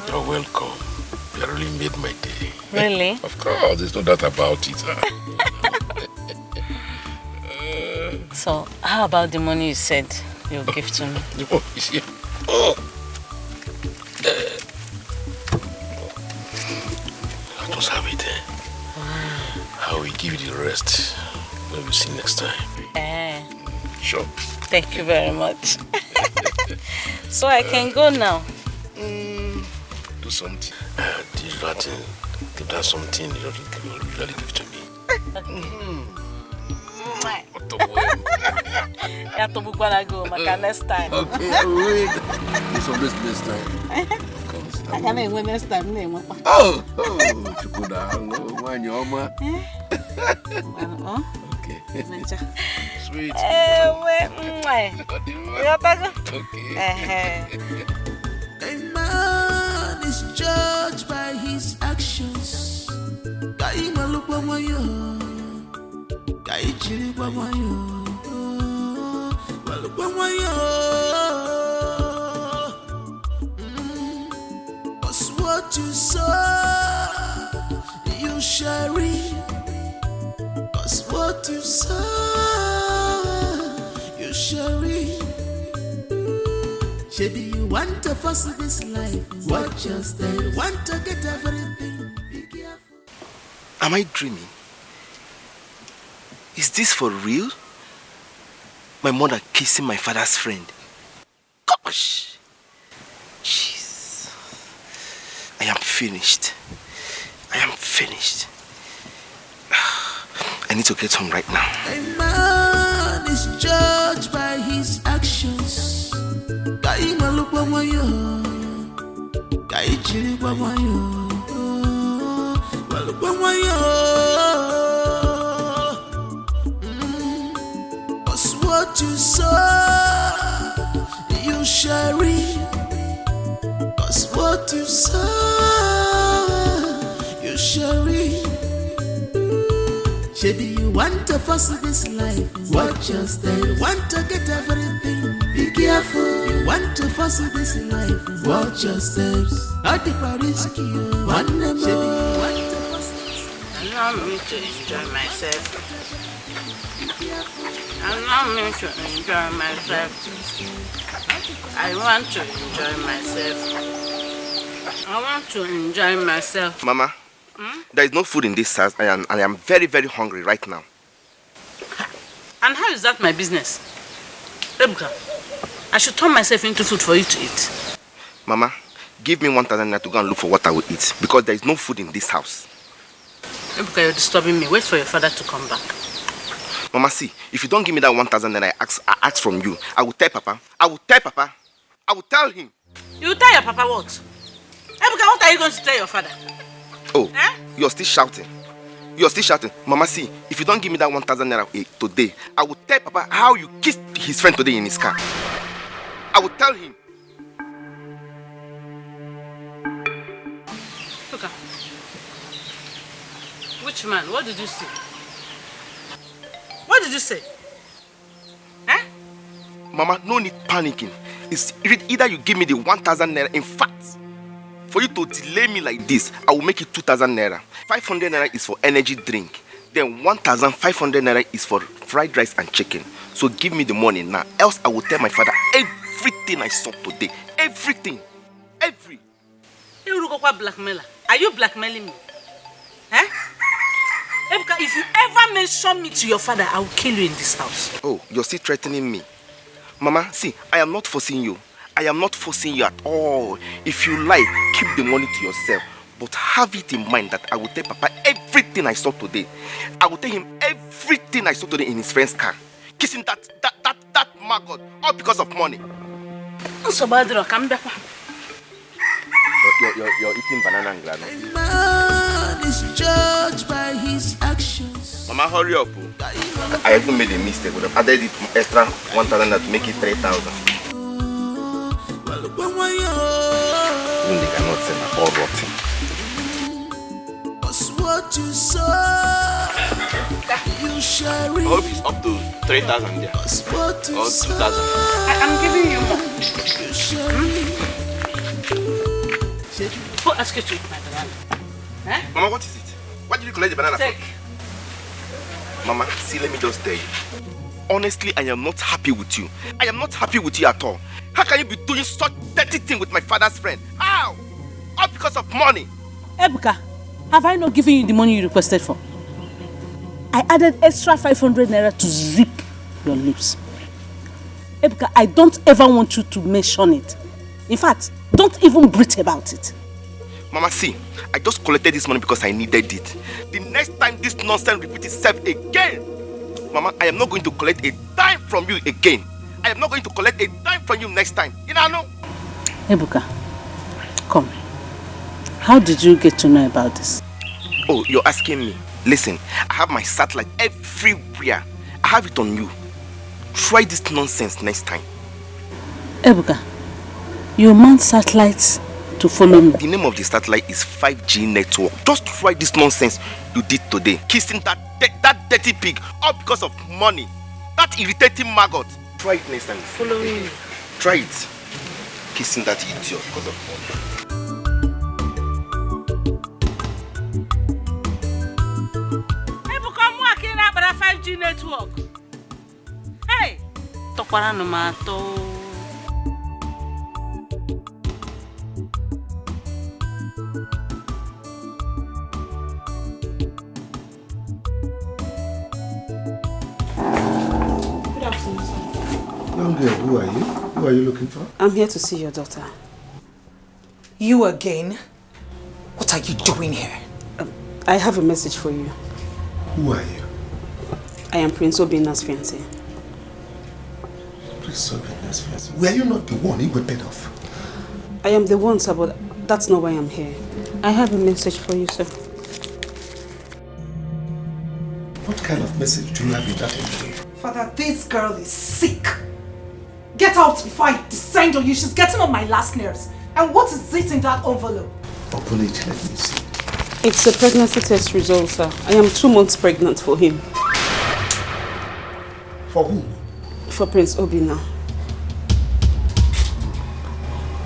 you're welcome. You really made my day. Really? Of course, there's no doubt about it. So, how about the money you said you'll give to me? The money is here. Oh. I just have it. I will give you the rest when we see next time. Sure. Thank you very much. So I can go now. Do something. Give that something you usually give to me. You have to book when I go, next time. Okay, wait. It's always next time. Of course. I can't wait next time. Oh, Chukuda, when you're okay. Sweet. A man is judged by his actions. Kaima look kwa yo. Kaichiri kwa yo. Look kwa yo. Cause what you sow, you shall reap. Cause what you sow, you shall reap. Maybe you want to fuss this life. Watch your step. You want to get everything. Be careful. Am I dreaming? Is this for real? My mother kissing my father's friend. Gosh. Jeez. I am finished. I am finished. I need to get home right now. A man is judged by his actions. Kaima look kwa yo. Kaichiri kwa yo. Look kwa yo. Cause what you sow, you shall reap. Cause what you sow, you shall reap. Maybe you want to fuss this life. Watch your step. You want to get everything. Be careful. You want to fuss this life. Watch your steps. At the Paris Kio. One more. You want to fuss this life. Allow me to enjoy myself. Allow me to enjoy myself. I want to enjoy myself. I want to enjoy myself. Mama, there is no food in this house and I am very, very hungry right now. And how is that my business? Ebuka, I should turn myself into food for you to eat. Mama, give me 1,000 naira to go and look for what I will eat because there is no food in this house. Ebuka, you're disturbing me. Wait for your father to come back. Mama, see, if you don't give me that 1,000 naira I ask from you, I will tell Papa. I will tell Papa. I will tell him. You tell your papa what? Ebuka, what are you going to tell your father? Oh, you're still shouting. You're still shouting. Mama, see, if you don't give me that 1,000 naira today, I will tell Papa how you kissed his friend today in his car. I will tell him. Ebuka, which man? What did you say? What did you say? Mama, no need panicking. It's either you give me the 1,000 naira. In fact, for you to delay me like this, I will make it 2,000 naira. 500 naira is for energy drink. Then 1,500 naira is for fried rice and chicken. So give me the money now. Else I will tell my father everything I saw today. Everything. You blackmailer. Are you blackmailing me? Eh? Ebuka, if you ever mention me to your father, I will kill you in this house. Oh, you're still threatening me. Mama, see, I am not forcing you. I am not forcing you at all. If you like, keep the money to yourself. But have it in mind that I will tell Papa everything I saw today. I will tell him everything I saw today in his friend's car. Kissing that maggot, all because of money. You're eating banana and granite. Man is judged by his actions. Mama, hurry up. I even made a mistake. Would have added it extra 1,000 to make it 3,000. Even they cannot say my all rotten. What you saw, you share it. I hope it's up to 3,000 there. Or 2,000. I'm giving you more. Who asked you to eat my banana? Eh? Mama, what is it? Why did you collect the banana? Take. Mama, see, let me just tell you. Honestly, I am not happy with you. I am not happy with you at all. How can you be doing such dirty thing with my father's friend? How? All because of money. Ebuka, have I not given you the money you requested for? I added extra 500 naira to zip your lips. Ebuka, I don't ever want you to mention it. In fact, don't even breathe about it. Mama, see, I just collected this money because I needed it. The next time this nonsense repeats itself again, Mama, I am not going to collect a dime from you again. I am not going to collect a dime from you next time. You know? Ebuka, come. How did you get to know about this? Oh, you're asking me. Listen, I have my satellite everywhere. I have it on you. Try this nonsense next time. Ebuka, you mount satellites to follow me. The name of the satellite is 5G network. Just try this nonsense you did today. Kissing that dirty pig, all because of money. That irritating maggot. Try it next time. Follow me. Try it. Kissing that idiot because of money. Ebuka, I'm working out about 5G network. Hey! Tokwara no mato. Young girl, who are you? Who are you looking for? I'm here to see your daughter. You again? What are you doing here? I have a message for you. Who are you? I am Prince Obina's fiancé. Prince Obina's fiancé? Were you not the one he got paid off? I am the one, sir, but that's not why I'm here. I have a message for you, sir. What kind of message do you have in that envelope? Father, this girl is sick. Get out before I descend on you. She's getting on my last nerves. And what is it in that envelope? Open it, let me see. It's a pregnancy test result, sir. I am 2 months pregnant for him. For whom? For Prince Obina.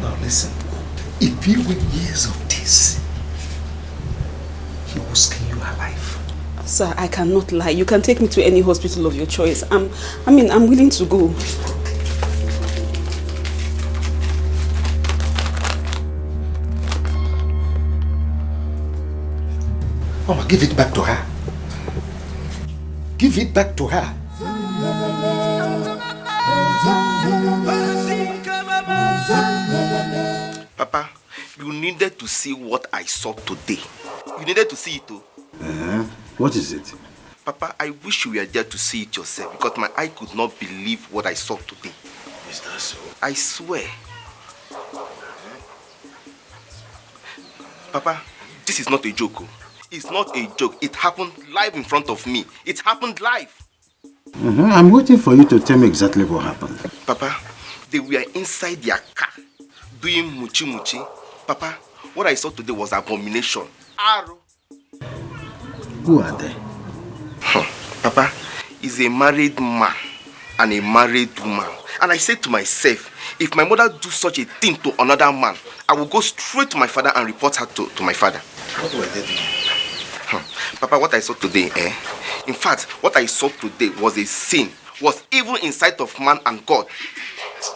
Now listen, if you win years of this, he will skin you alive. Sir, I cannot lie. You can take me to any hospital of your choice. I'm willing to go. Mama, give it back to her. Give it back to her. Papa, you needed to see what I saw today. You needed to see it too. What is it? Papa, I wish you were there to see it yourself because my eye could not believe what I saw today. Is that so? I swear. Papa, this is not a joke. It's not a joke. It happened live in front of me. It happened live. I'm waiting for you to tell me exactly what happened. Papa, they were inside their car doing muchi muchi. Papa, what I saw today was abomination. Arrow. Who are they? Papa is a married man and a married woman. And I said to myself, if my mother do such a thing to another man, I will go straight to my father and report her to my father. What do I do? Papa, what I saw today, in fact, what I saw today was a sin, was evil in sight of man and God.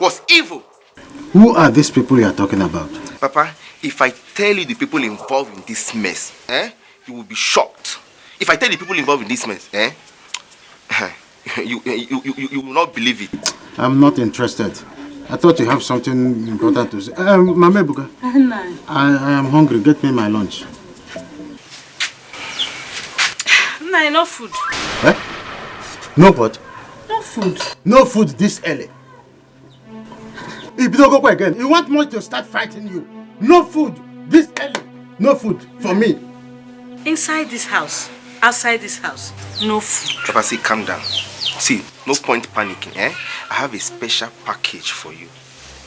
Was evil. Who are these people you are talking about? Papa, if I tell you the people involved in this mess, you will be shocked. If I tell the people involved in this mess, you will not believe it. I'm not interested. I thought you have something important to say. Mama Ebuka, I am hungry. Get me my lunch. No, no food. Eh? No what? No food. No food this early. If you don't go again, you want me to start fighting you. No food this early. No food for me. Inside this house, outside this house, no food. Papa, see, calm down. See, no point panicking, I have a special package for you.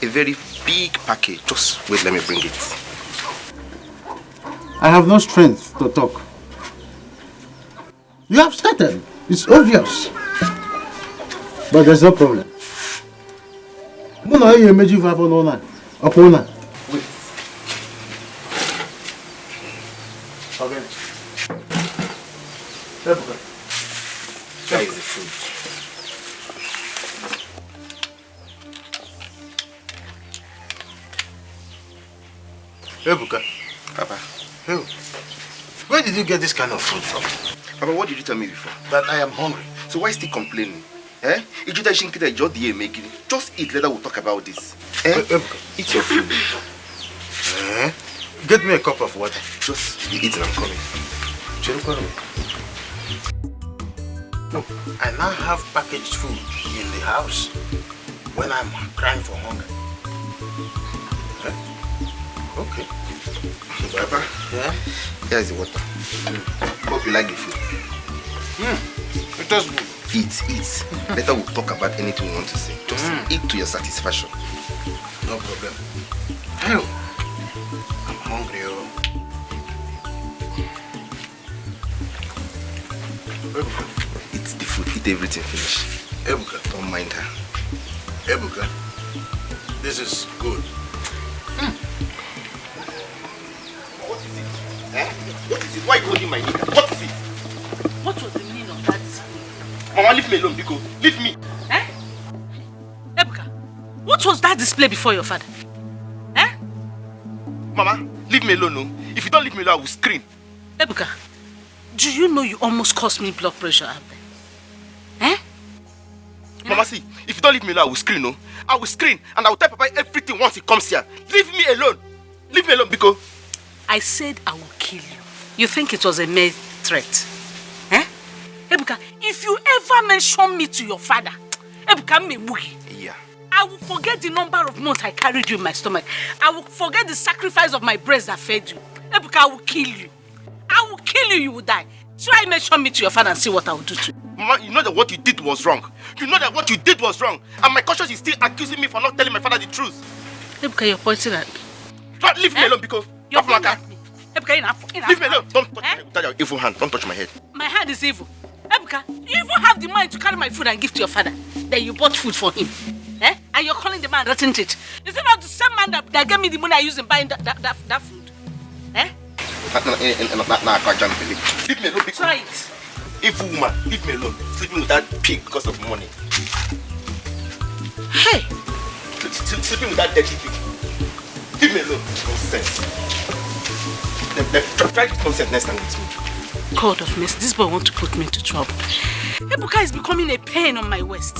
A very big package. Just wait, let me bring it. I have no strength to talk. You have started. It's obvious. But there's no problem. Wait. Okay. Where is the food? Ebuka. Papa. Who? Where did you get this kind of food from? Papa, what did you tell me before? That I am hungry. So why still complaining? Just eat, later we'll talk about this. Ebuka. Eat your food. Get me a cup of water. Just eat and I'm coming. No, I now have packaged food in the house when I'm crying for hunger. Okay. So, Papa, here's the water. Hope you like the food. It does good. Eat. Later we'll talk about anything you want to say. Just eat to your satisfaction. No problem. Hell, I'm hungry. Eat the food. Eat everything. Finish. Ebuka. Don't mind her. Ebuka, this is good. What is it? What is it? Why are you holding my neck? What is it? What was the meaning of that display? Mama, leave me alone, Biko. Leave me. Ebuka, what was that display before your father? Mama, leave me alone, no? If you don't leave me alone, I will scream. Ebuka, do you know you almost caused me blood pressure out there? Mama, see, if you don't leave me alone, I will scream, no? I will scream and I will tell Papa everything once he comes here. Leave me alone. Leave me alone, Biko. I said I will kill you. You think it was a mere threat? Ebuka, if you ever mention me to your father, Ebuka, yeah. I will forget the number of months I carried you in my stomach. I will forget the sacrifice of my breast that fed you. Ebuka, I will kill you. I will kill you, you will die. Try mention me to your father and see what I will do to you. Mama, you know that what you did was wrong. You know that what you did was wrong. And my conscience is still accusing me for not telling my father the truth. Ebuka, you're pointing at me. Leave me alone, because you're pointing at me. Ebuka, leave me alone. Don't touch me with your evil hand. Don't touch my head. My hand is evil. Ebuka, you even have the mind to carry my food and give to your father. Then you bought food for him. And you're calling the man rotten teeth. Is it not the same man that gave me the money I used in buying that food? Leave me alone. Try it. Evil woman, leave me alone. Sleeping with that pig because of money. Hey! Sleeping with that dirty pig. Leave me alone. Nonsense. Try this nonsense next time with me. God of mercy, this boy wants to put me into trouble. Ebuka is becoming a pain on my waist.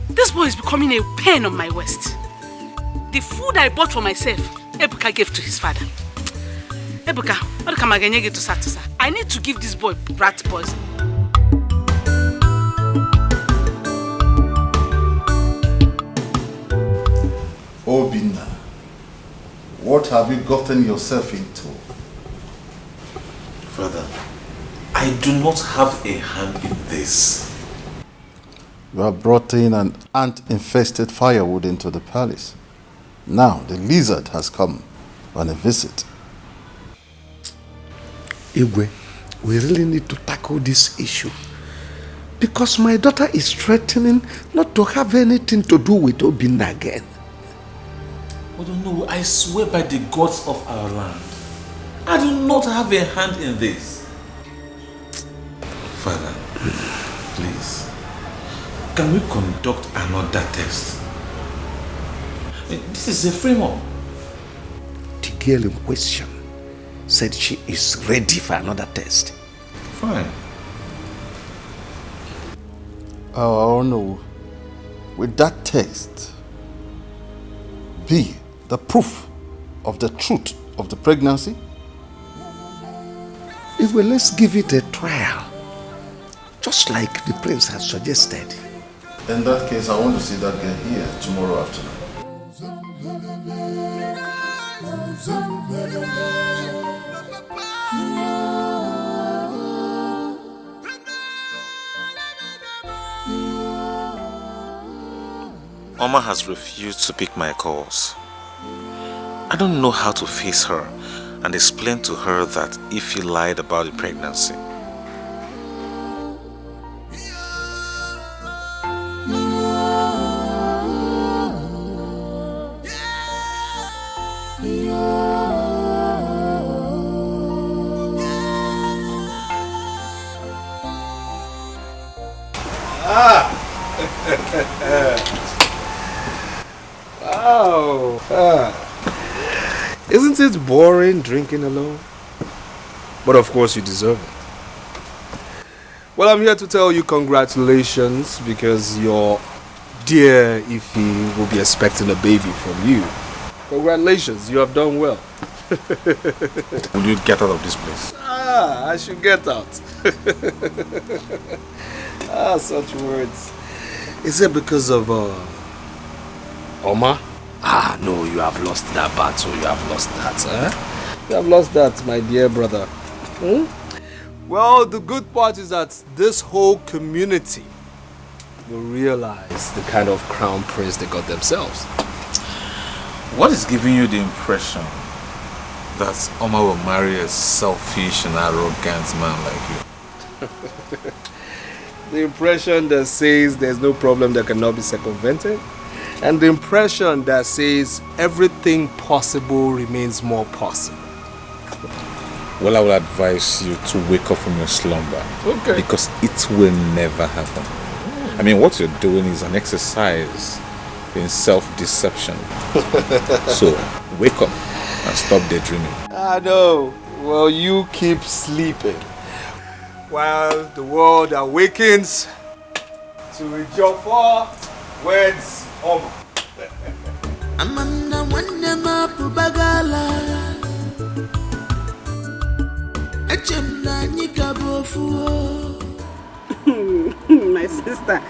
This boy is becoming a pain on my waist. The food I bought for myself, Ebuka gave to his father. Ebuka, I need to give this boy rat poison. Obinna, what have you gotten yourself into? Father, I do not have a hand in this. You have brought in an ant-infested firewood into the palace. Now the lizard has come on a visit. Igwe, we really need to tackle this issue. Because my daughter is threatening not to have anything to do with Obinna again. Oh no, I swear by the gods of our land, I do not have a hand in this. Father, please, can we conduct another test? This is a frame-up. The girl in question said she is ready for another test. Fine. Oh no. With that text be the proof of the truth of the pregnancy? Well, let's give it a trial. Just like the prince has suggested. In that case, I want to see that girl here tomorrow afternoon. Oma has refused to pick my calls. I don't know how to face her and explain to her that if he lied about the pregnancy. Wow. Isn't it boring drinking alone? But of course you deserve it. Well, I'm here to tell you congratulations because your dear Ify will be expecting a baby from you. Congratulations, you have done well. Will you get out of this place? I should get out. Such words. Is it because of Oma? No, you have lost that battle. You have lost that, You have lost that, my dear brother. Well, the good part is that this whole community will realize the kind of crown prince they got themselves. What is giving you the impression that Oma will marry a selfish and arrogant man like you? The impression that says there's no problem that cannot be circumvented, and the impression that says everything possible remains more possible. Well, I will advise you to wake up from your slumber. Okay. Because it will never happen. I mean, what you're doing is an exercise in self-deception. So, wake up and stop daydreaming. I know. Well, you keep sleeping while the world awakens to Ejiofor weds Oma. Amanda Wandema Pubagala Chinenye Ubah. My sister,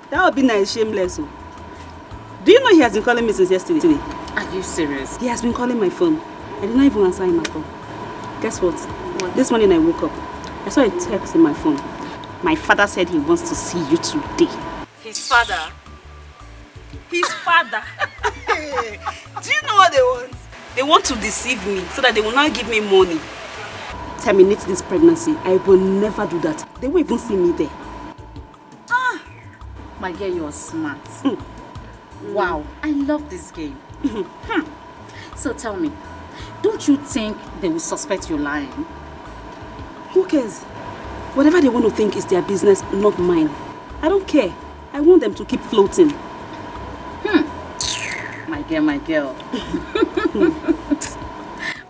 that would be nice, shameless. Do you know he has been calling me since yesterday? Are you serious? He has been calling my phone. I did not even answer him at all. Guess what? This morning I woke up. I saw a text in my phone. My father said he wants to see you today. His father? His father? Do you know what they want? They want to deceive me so that they will not give me money. Terminate this pregnancy. I will never do that. They won't even see me there. My girl, you are smart. Wow, I love this game. So tell me, don't you think they will suspect you lying? Who cares? Whatever they want to think is their business, not mine. I don't care. I want them to keep floating. My girl.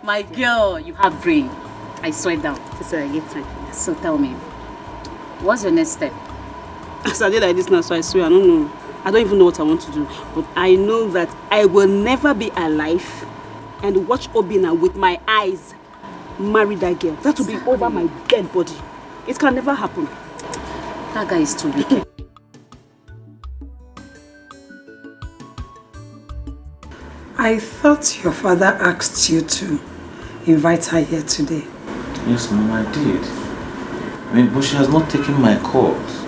My girl, you have brain. I swear down. I get time. So tell me, what's your next step? As I did like this now, so I swear, I don't know. I don't even know what I want to do. But I know that I will never be alive and watch Obinna with my eyes marry that girl. That will be over my dead body. It can never happen. That guy is too wicked. I thought your father asked you to invite her here today. Yes, Mom, I did. But she has not taken my calls.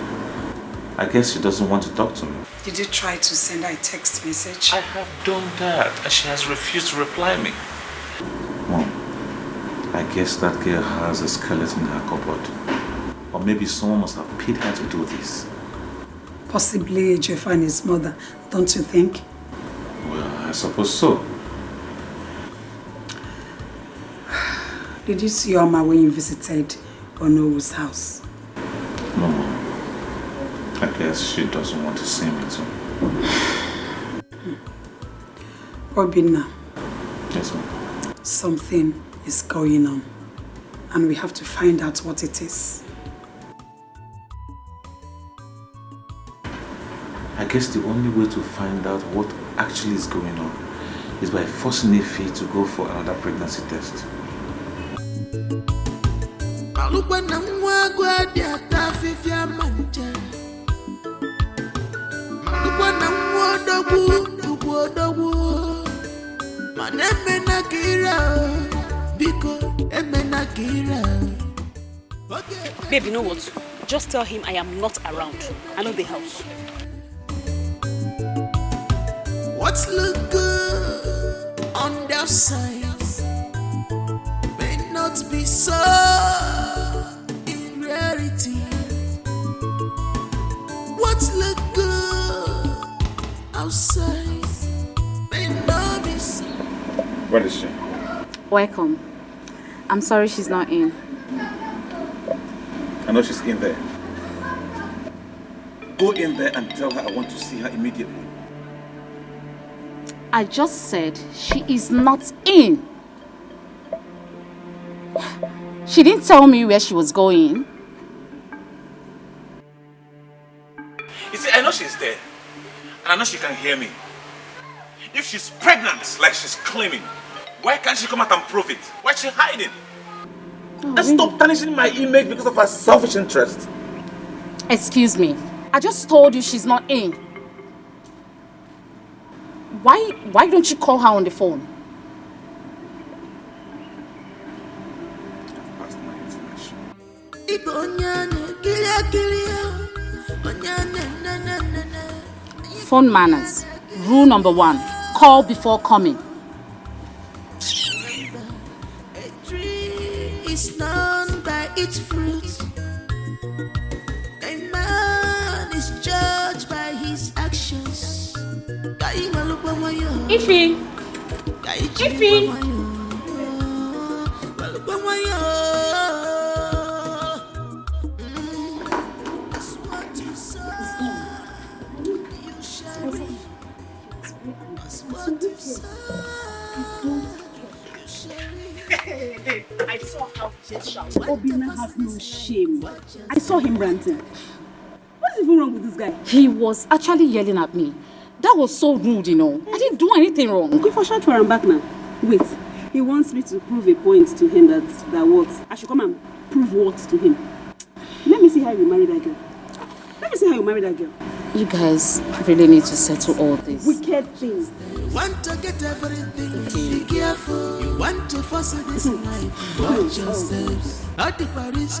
I guess she doesn't want to talk to me. Did you try to send her a text message? I have done that, and she has refused to reply me. Mom, I I guess that girl has a skeleton in her cupboard. Or maybe someone must have paid her to do this. Possibly Ejiofor and his mother, don't you think? Well, I suppose so. Did you see Oma when you visited Onowo's house? No. I guess she doesn't want to see me too. Obinna. Yes, ma'am. Something is going on. And we have to find out what it is. I guess the only way to find out what actually is going on is by forcing Ife to go for another pregnancy test. Babe, you know what? Just tell him I am not around. I know the house. What's look good on the outside may not be so in reality. What's look good outside may not be so. Where is she? Welcome. I'm sorry she's not in. I know she's in there. Go in there and tell her I want to see her immediately. I just said she is not in. She didn't tell me where she was going. You see, I know she's there. And I know she can hear me. If she's pregnant, like she's claiming, why can't she come out and prove it? Why is she hiding? And stop tarnishing my image because of her selfish interest. Excuse me. I just told you she's not in. Why don't you call her on the phone? Phone manners. Rule number 1. Call before coming. A tree is known by its fruit. A man is judged by his actions. Ify! Ify! I saw how he shouted. Obinna has no shame. I saw him ranting. What is even wrong with this guy? He was actually yelling at me. That was so rude, you know. I didn't do anything wrong. Okay, for sure, I'm back now. Wait, he wants me to prove a point to him that what? I should come and prove what to him? Let me see how you marry that girl. Let me see how you marry that girl. You guys really need to settle all this. Wicked things. Want to get everything, be careful. You want to force this life, watch your steps. At the Paris,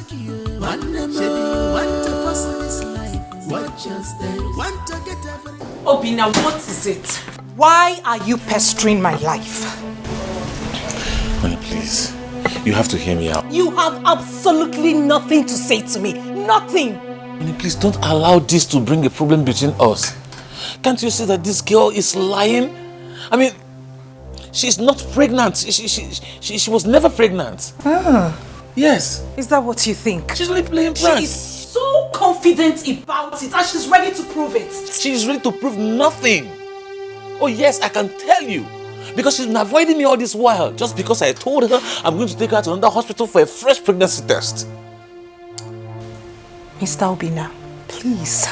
want to force this life, watch your steps. Want to get everything. Obinna, what is it? Why are you pestering my life? Honey, please. You have to hear me out. You have absolutely nothing to say to me. Nothing. Honey, please don't allow this to bring a problem between us. Can't you see that this girl is lying? I mean, she's not pregnant. She was never pregnant. Ah. Yes. Is that what you think? She's only playing pranks. She is so confident about it and she's ready to prove it. She's ready to prove nothing. Oh yes, I can tell you. Because she's been avoiding me all this while. Just because I told her I'm going to take her to another hospital for a fresh pregnancy test. Mr. Obinna, please,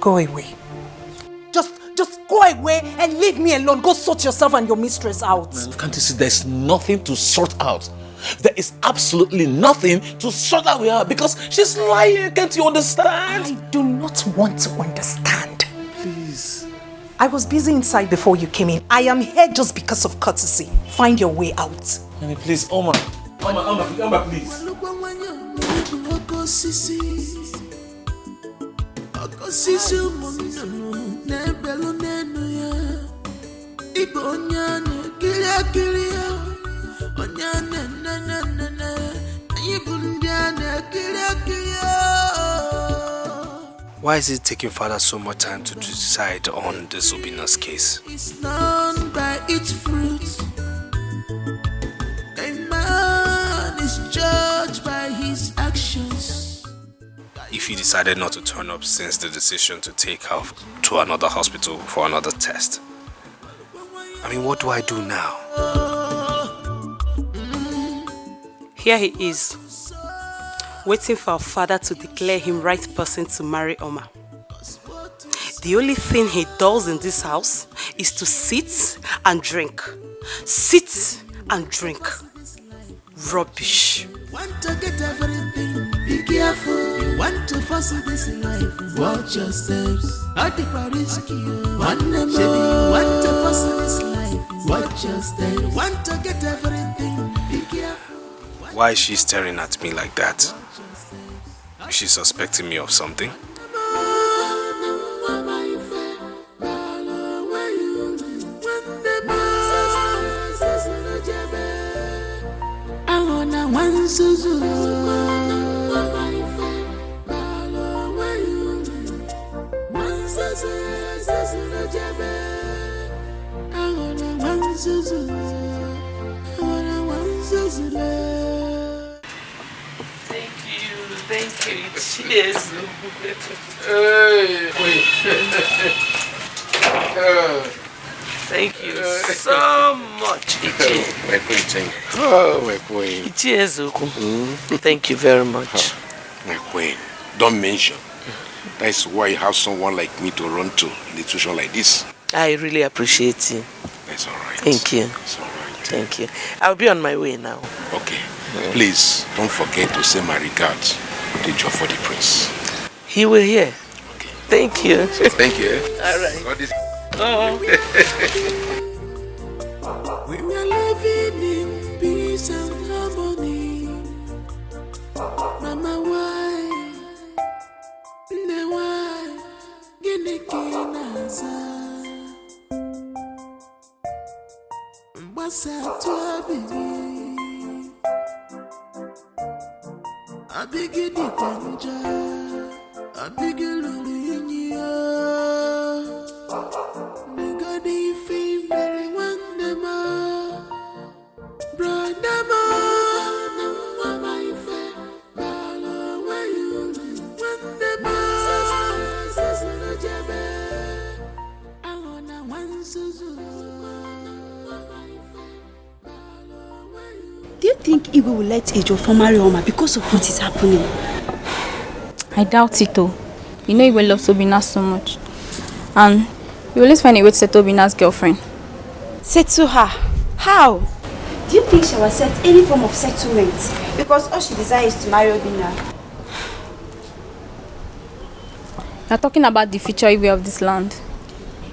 go away. Just go away and leave me alone. Go sort yourself and your mistress out. Can't you see there's nothing to sort out? There is absolutely nothing to sort out with her because she's lying. Can't you understand? I do not want to understand. Please. I was busy inside before you came in. I am here just because of courtesy. Find your way out. Honey, please, Oma, please. Why is it taking father so much time to decide on this Obina's case? It's known by its fruits. A man is judged by his actions. If he decided not to turn up since the decision to take her to another hospital for another test, I mean, what do I do now? Here he is, waiting for our father to declare him right person to marry Oma. The only thing he does in this house is to sit and drink. Sit and drink. Rubbish. Want to get everything, be careful. You want to pursue this life, watch your steps. At the risk you want to pursue this life, watch your steps. Want to get everything, be careful. Why is she staring at me like that? Is she suspecting me of something? Thank you. Cheers. Thank you so much, Ichi. My queen, thank you. Oh, my queen. Cheers, Thank you very much. My queen, don't mention. That's why you have someone like me to run to in a situation like this. I really appreciate you. That's all right. Thank you. It's all right. Thank you. I'll be on my way now. Okay. Please, don't forget to say my regards to Joffo the Prince. He will hear. Okay. Thank you. Thank you. All right. God is... We are living in peace and harmony. Mama, why? Ne why? Gini kinaza. Mbasa tu abigi. Abigi di panja. Abigi luluinya. Nigadi fi meri wandema. Brandama. Mama ife. Balo wayuli. Wandema. Sasuna jabe. Awana wansuzu. Do you think Igwe will let Ejiofor marry Oma because of what is happening? I doubt it though. You know Igwe loves Obina so much. And he will always find a way to settle Obina's girlfriend. Settle her? How? Do you think she will accept any form of settlement? Because all she desires is to marry Obina. You're talking about the future Igwe of this land.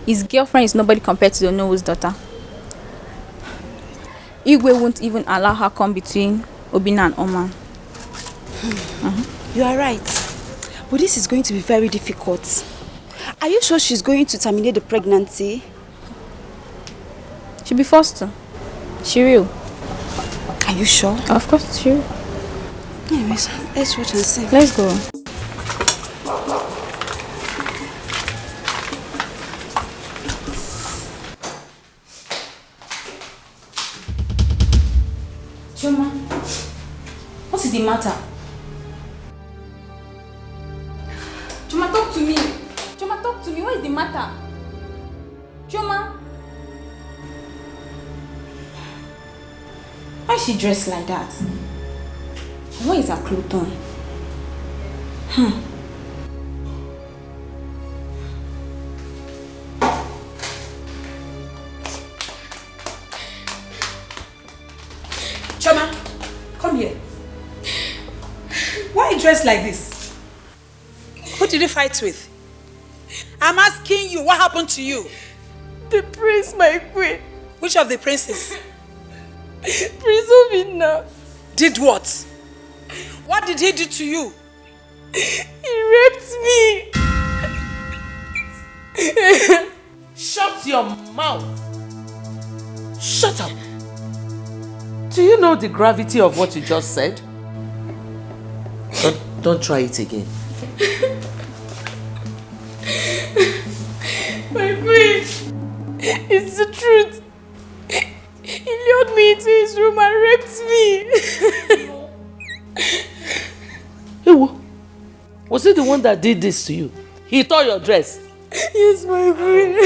His girlfriend is nobody compared to the Nowo's daughter. Igwe won't even allow her come between Obina and Oma. You are right. But this is going to be very difficult. Are you sure she's going to terminate the pregnancy? She'll be forced to. She will. Are you sure? Of course, she will. Anyways, let's watch and see. Let's go. Choma, what is the matter? Choma, talk to me. Choma, talk to me. What is the matter? Choma. Why is she dressed like that? Where is her clothes on? Choma, come here. Why are you dressed like this? Who did you fight with? I'm asking you, what happened to you? The prince, my queen. Which of the princes? Prince Obina. Did what? What did he do to you? He raped me. Shut your mouth. Shut up. Do you know the gravity of what you just said? Don't try it again. My queen, it's the truth. He lured me into his room and raped me. Ewo, was he the one that did this to you? He tore your dress? Yes, my queen.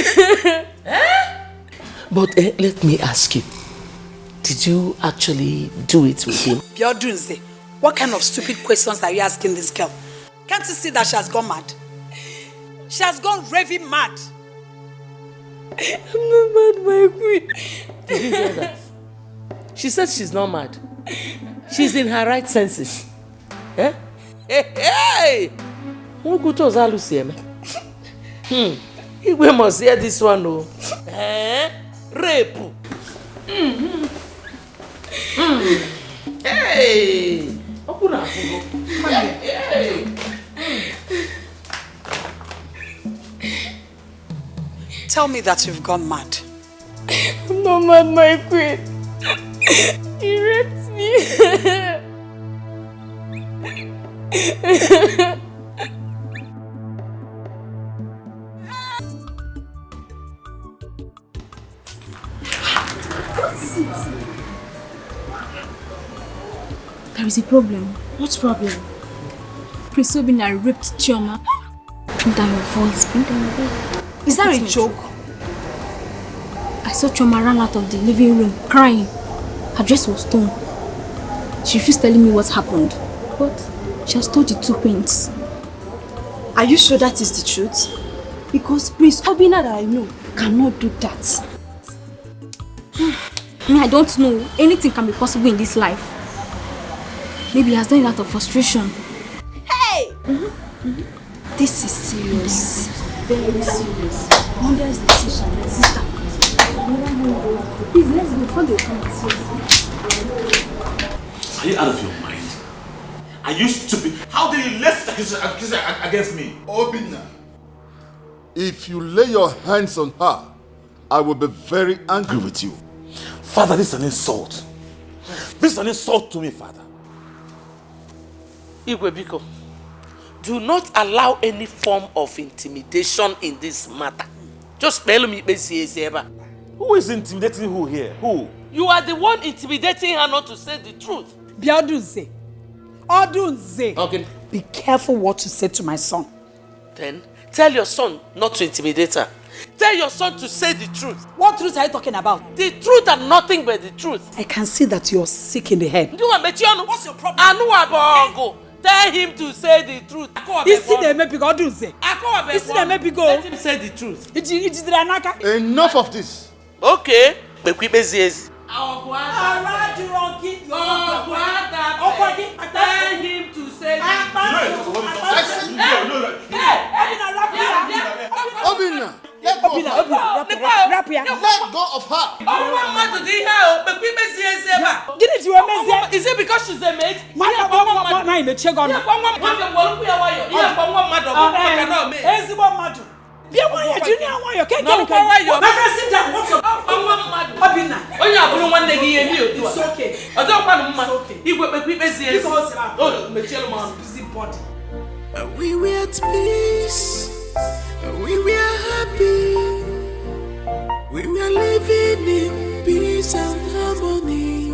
But let me ask you, did you actually do it with him? Biodunze, what kind of stupid questions are you asking this girl? Can't you see that she has gone mad? She has gone raving mad. I'm not mad, my queen. Did you hear that? She said she's not mad. She's in her right senses. Eh? Hey! Who could tell Lucy? We must hear this one, no? Rape. Hey! Open up. Hey! Tell me that you've gone mad. I'm not mad, my queen. He raped me. There is a problem. What problem? Prince Obina raped Chioma. Bring down your voice. Bring down your voice. Is that a joke? I saw Chioma run out of the living room crying. Her dress was torn. She refused telling me what happened. But she has told the two queens. Are you sure that is the truth? Because Prince Obina that I know cannot do that. I don't know. Anything can be possible in this life. Maybe he has done it out of frustration. Hey! This is serious. Very serious. Mother's decision, my sister. Please, let's go before they come and see us. Are you out of your mind? Are you stupid? How did you lift accusation against me? Obina, if you lay your hands on her, I will be very angry with you. Father, this is an insult. This is an insult to me, Father. Igwe Biko, do not allow any form of intimidation in this matter. Just tell me, who is intimidating who here? Who? You are the one intimidating her not to say the truth. Biodunze. Odunze. Okay. Be careful what you say to my son. Then tell your son not to intimidate her. Tell your son to say the truth. What truth are you talking about? The truth and nothing but the truth. I can see that you're sick in the head. What's your problem? Tell him to say the truth. Let him say the truth. Enough of this. Okay. Tell him to say the truth. Obina, let go of her. Is it because she's a maid? We were at peace. We were happy. We were living in peace and harmony.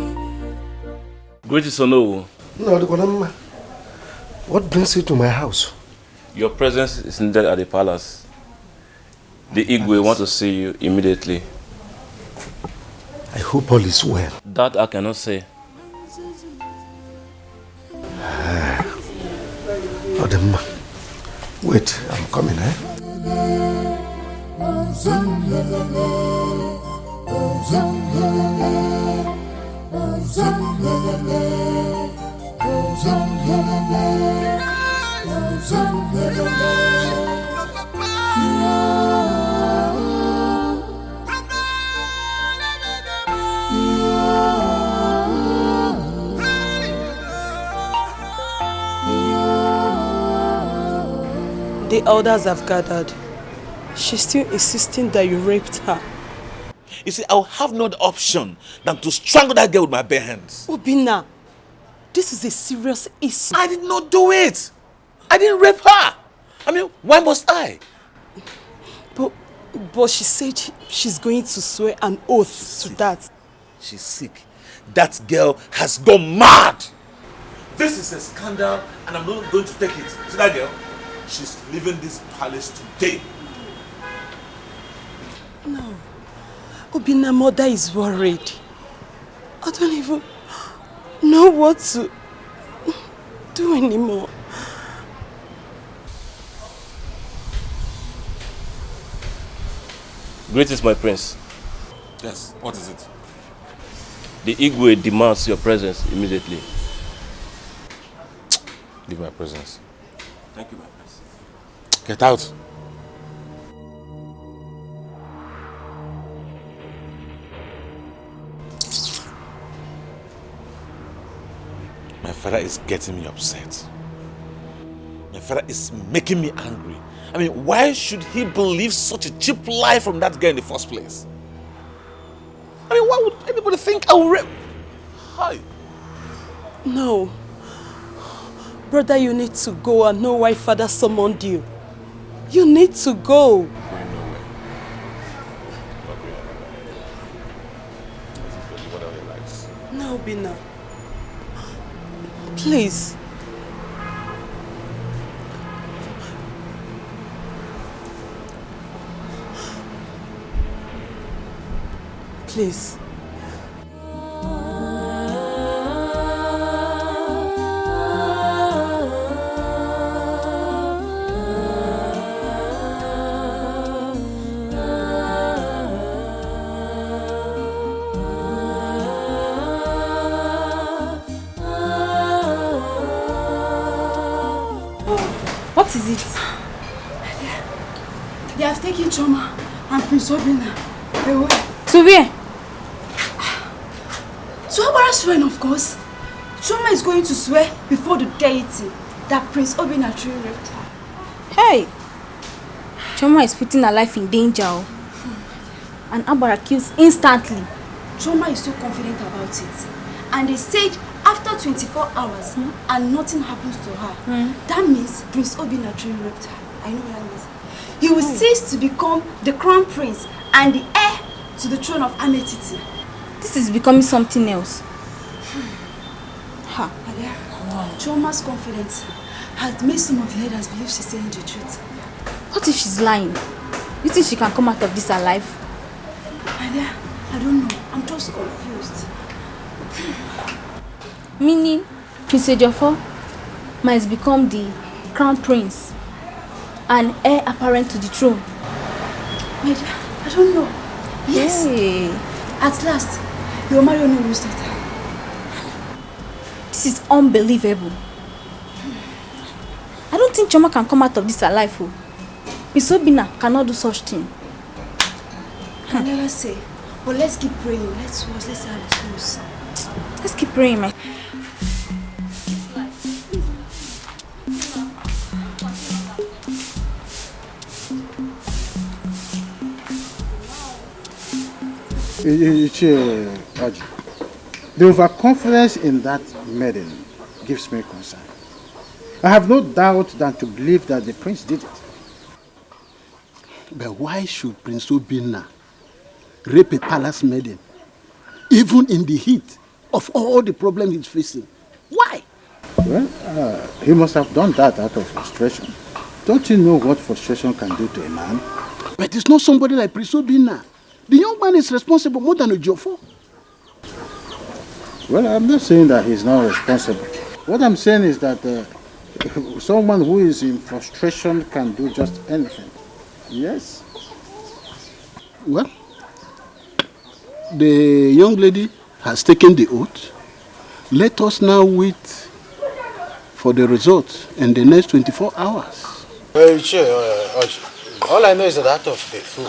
Greetings, Ono. No, what brings you to my house? Your presence is needed at the palace. The Igwe want to see you immediately. I hope all is well. That I cannot say. Wait, I'm coming, The elders have gathered. She's still insisting that you raped her. You see, I'll have no other option than to strangle that girl with my bare hands. Obinna, this is a serious issue. I did not do it. I didn't rape her. I mean, why must I? But she said she's going to swear an oath to that. She's sick. That girl has gone mad. This is a scandal and I'm not going to take it. See that girl? She's leaving this palace today. No. Obinna, mother is worried. I don't even know what to do anymore. Greetings, my prince. Yes, what is it? The Igwe demands your presence immediately. Leave my presence. Thank you, my prince. Get out. My father is getting me upset. My father is making me angry. I mean, why should he believe such a cheap lie from that girl in the first place? I mean, why would anybody think I will rape? Hi. No. Brother, you need to go and know why father summoned you. You need to go. Going nowhere. Not going anywhere. Do whatever he likes. No, Bina. Please. Please. What is it? They have taken Choma and Prince Obinna away. To where? To Abara's shrine, of course. Choma is going to swear before the deity that Prince Obinna truly raped her. Hey! Choma is putting her life in danger. And Abara kills instantly. Choma is so confident about it. And they said after 24 hours and nothing happens to her, that means Prince Obinna truly raped her. I know what that means. He will cease to become the crown prince and the heir to the throne of Ametiti. This is becoming something else. Ha. Wow. Choma's confidence has made some of the elders believe she's saying the truth. What if she's lying? You think she can come out of this alive? I don't know. I'm just confused. Meaning, Prince Ejiofor might become the crown prince and heir apparent to the throne. My dear, I don't know. Yes. Hey. At last, your Mario knows that. This is unbelievable. I don't think Choma can come out of this alive. Miss Obinna cannot do such thing. I never say. But let's keep praying. Let's see how it goes. Let's keep praying, my. The overconfidence in that maiden gives me concern. I have no doubt than to believe that the prince did it. But why should Prince Obinna rape a palace maiden, even in the heat of all the problems he's facing? Why? Well, he must have done that out of frustration. Don't you know what frustration can do to a man? But it's not somebody like Prince Obinna. The young man is responsible more than Ejiofor. Well, I'm not saying that he's not responsible. What I'm saying is that someone who is in frustration can do just anything. Yes? Well, the young lady has taken the oath. Let us now wait for the result in the next 24 hours. Well, all I know is that out of the two,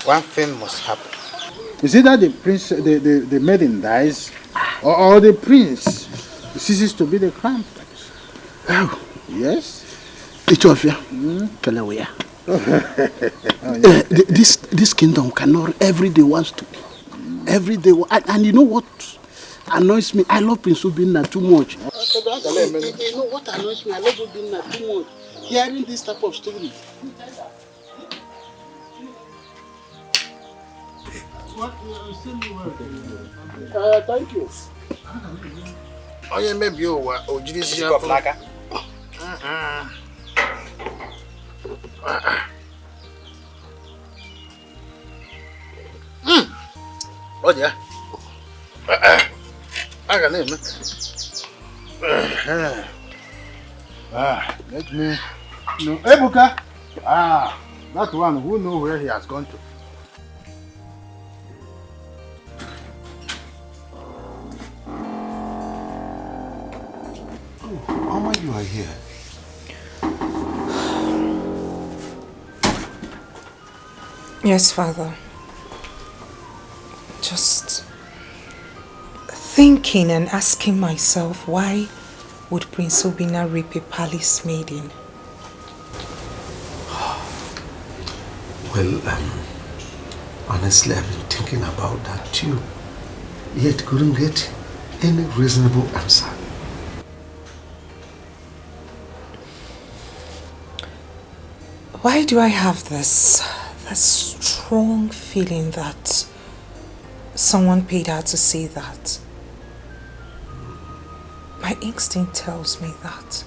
one thing must happen. Is it that the prince, the maiden dies, or the prince ceases to be the crown prince? Oh, yes. Each of you, This kingdom cannot every day wants to. Every day. And you know what annoys me? I love Prince Obinna too much. You know what annoys me? I love Obinna too much. Hearing this type of story. Thank you. Oh, yeah, maybe you are. This is of lager. Oh, yeah. I can name let me know. Hey, Buka. That one, who knows where he has gone to? Mama, you are here. Yes, Father. Just thinking and asking myself, why would Prince Obinna rape a palace maiden? Well, honestly, I've been thinking about that too. Yet couldn't get any reasonable answer. Why do I have this strong feeling that someone paid her to say that? My instinct tells me that.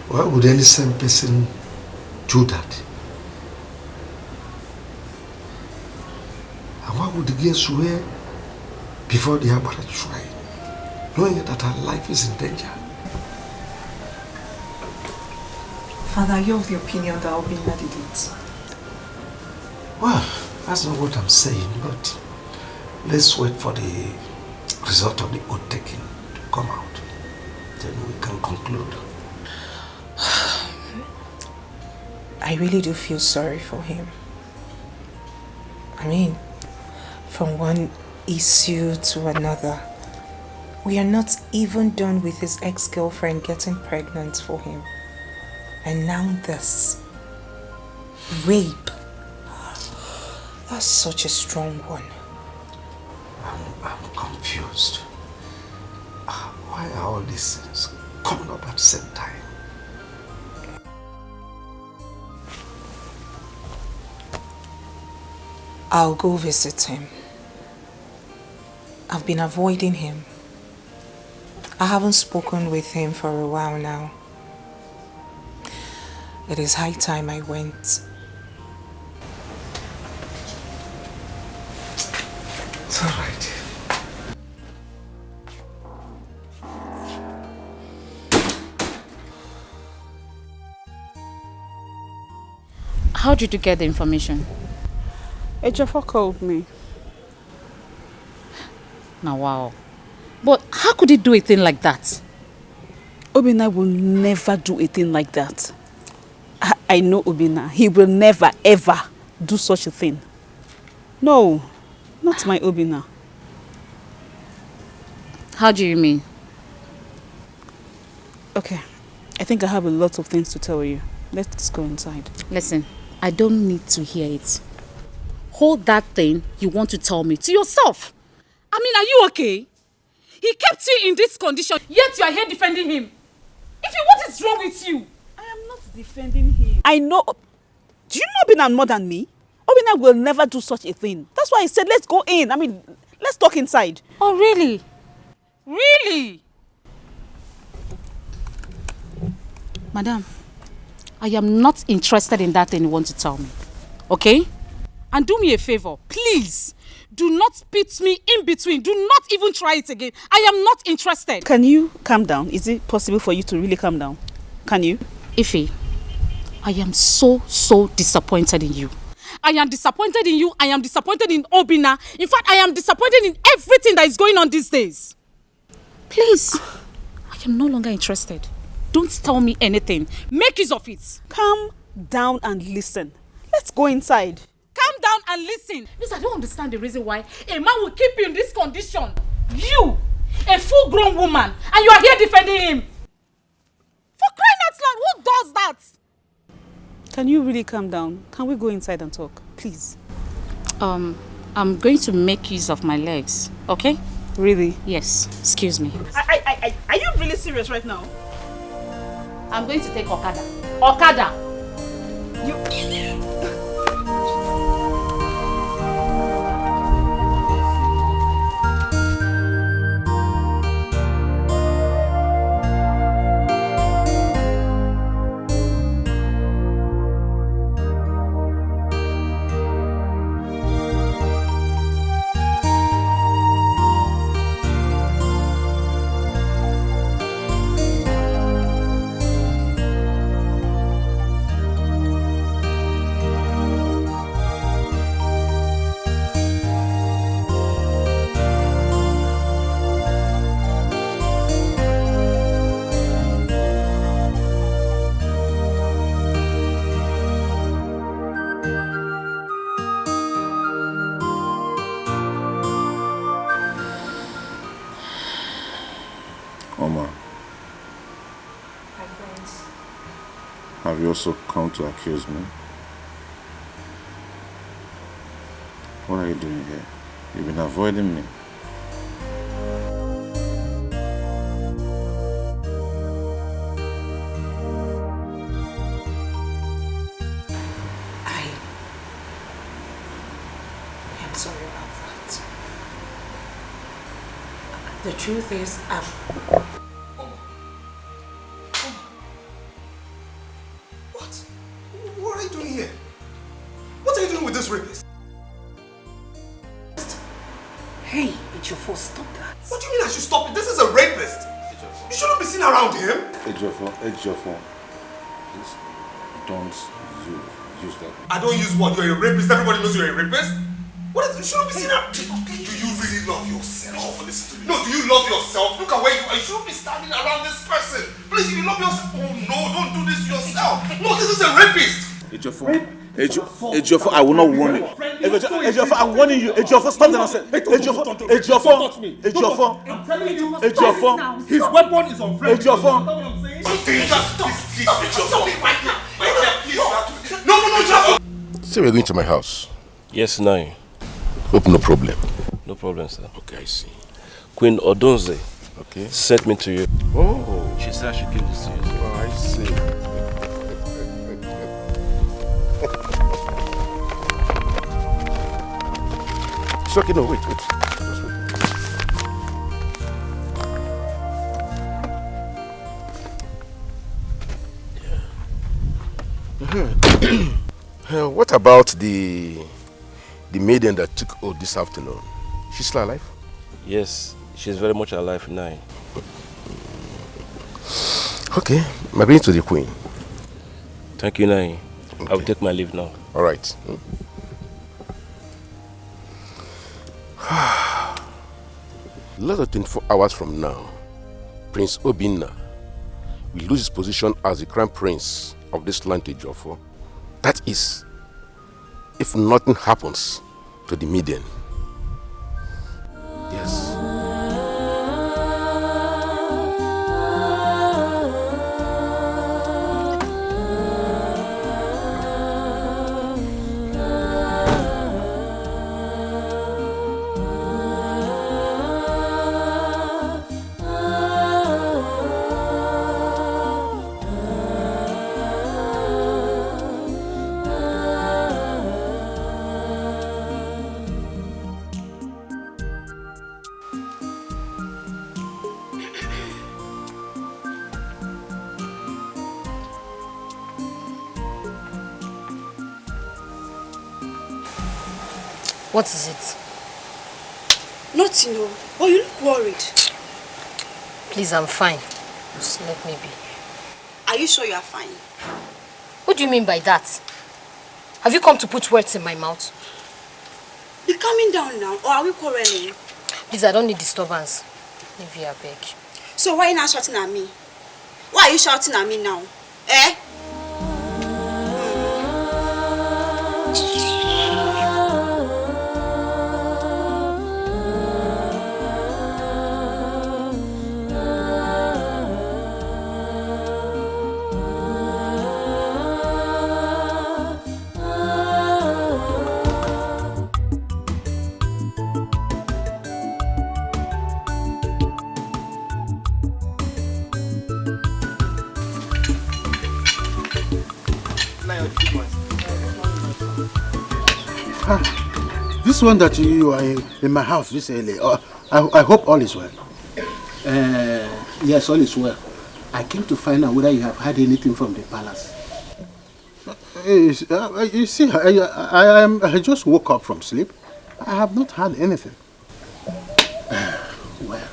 Why would any same person do that? And why would the girl swear before the Abara tried, knowing that her life is in danger? Father, you're of the opinion that Obinna did it. Well, that's not what I'm saying, but let's wait for the result of the oath taking to come out. Then we can conclude. I really do feel sorry for him. I mean, from one issue to another. We are not even done with his ex-girlfriend getting pregnant for him. And now this. Rape. That's such a strong one. I'm confused. Why are all these things coming up at the same time? I'll go visit him. I've been avoiding him. I haven't spoken with him for a while now. It is high time I went. It's all right. How did you get the information? Ejiofor called me. Now, wow. But how could he do a thing like that? Obinna will never do a thing like that. I know Obinna. He will never, ever do such a thing. No, not my Obinna. How do you mean? Okay, I think I have a lot of things to tell you. Let's go inside. Listen, I don't need to hear it. Hold that thing you want to tell me to yourself. I mean, are you okay? He kept you in this condition, yet you are here defending him. If you, what is wrong with you? I am not defending him. I know. Do you know Obinna more than me? Obinna will never do such a thing. That's why I said let's go in. I mean, let's talk inside. Oh, really? Really? Madam, I am not interested in that thing you want to tell me. Okay? And do me a favor, please. Do not pit me in between. Do not even try it again. I am not interested. Can you calm down? Is it possible for you to really calm down? Can you? Ife, I am so disappointed in you. I am disappointed in you. I am disappointed in Obinna. In fact, I am disappointed in everything that is going on these days. Please, I am no longer interested. Don't tell me anything. Make use of it. Calm down and listen. Let's go inside. Calm down and listen. Because I don't understand the reason why a man will keep you in this condition. You, a full-grown woman, and you are here defending him. For crying out loud, who does that? Can you really calm down? Can we go inside and talk, please? I'm going to make use of my legs, okay? Really? Yes. Excuse me. Are you really serious right now? I'm going to take Okada. Okada! You... Oma, have you also come to accuse me? What are you doing here? You've been avoiding me. I'm sorry about that. The truth is, What are you doing here? What are you doing with this rapist? Hey, it's your fault. Stop that. What do you mean I should stop it? This is a rapist. You shouldn't be seen around him. Ejiofor, please don't use that. I don't use what? You're a rapist. Everybody knows you're a rapist. What is? You shouldn't be seen around. Do you really love yourself? Listen to me. No, do you love yourself? Look at where you are. You shouldn't be standing around this person. Please, you love yourself. Oh no, don't do this to yourself. No, this is a rapist. Ejiofor, I will not warn you. Ejiofor, I'm warning you. Ejiofor, stop the nonsense. Ejiofor, his weapon is on friend. Ejiofor. No. So we're going to my house? Yes, now. Hope no problem. No problem, sir. Okay, I see. Queen Odonze okay. sent me to you. Oh. She said I should give this to you. Oh, I see. It's okay, no, wait. Just wait. What about the maiden that took oath this afternoon? She's still alive? Yes, she's very much alive now. Okay, I'm going to the queen. Thank you, Nai. Okay. I will take my leave now. All right. Less than 24 hours from now, Prince Obinna will lose his position as the crown prince of this land to Ejiofor. That is, if nothing happens to the maiden. Yes. What is it? Nothing, no. Oh, you look worried. Please, I'm fine. Just let me be. Are you sure you are fine? What do you mean by that? Have you come to put words in my mouth? You're calming down now, or are we quarreling? Please, I don't need disturbance. Leave you, I beg. So why are you not shouting at me? Why are you shouting at me now? Eh? This one that you are in my house this early, I hope all is well. Yes, all is well. I came to find out whether you have heard anything from the palace. You see, I just woke up from sleep. I have not heard anything. Well,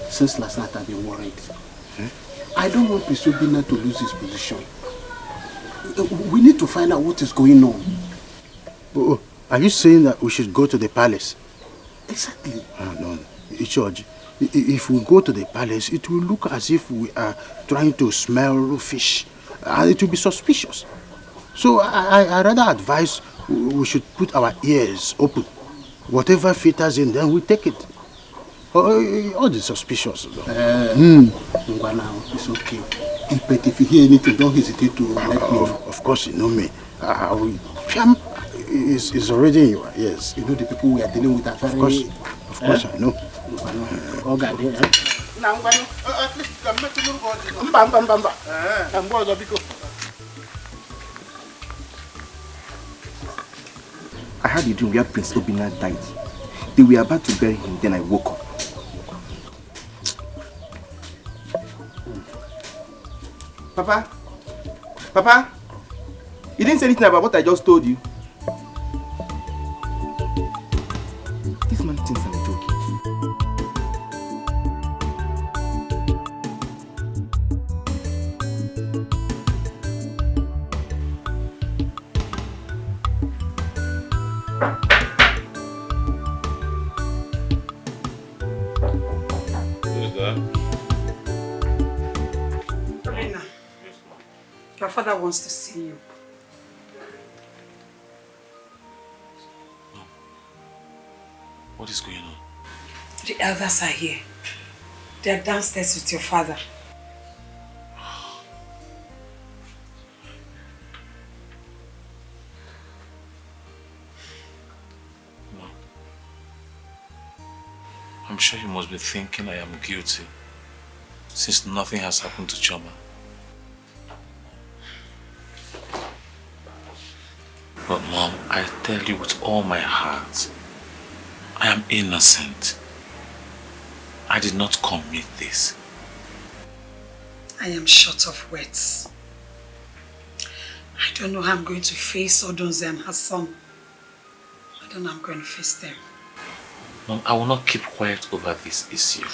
since last night I've been worried. I don't want Billionaire to lose his position. We need to find out what is going on. Are you saying that we should go to the palace? Exactly. No, George. If we go to the palace, it will look as if we are trying to smell fish. And it will be suspicious. So I rather advise we should put our ears open. Whatever filters in, then we take it. All the suspicious. Now, it's okay. But if you hear anything, don't hesitate to let me know. Of course, you know me. It's already in your ears. You know the people we are dealing with are very... Of course, I know. Oh, God, at least I'm making a little I'm going to go. I had a dream where Prince Obinna died. They were about to bury him, then I woke up. Papa? Papa? You didn't say anything about what I just told you. This man thinks I'm joking. Your father wants to see you. What is going on? The elders are here. They are downstairs with your father. Mom, I'm sure you must be thinking I am guilty, since nothing has happened to Choma. But Mom, I tell you with all my heart, I am innocent. I did not commit this. I am short of words. I don't know how I'm going to face Odunze and her son. I don't know how I'm going to face them. Mom, I will not keep quiet over this issue.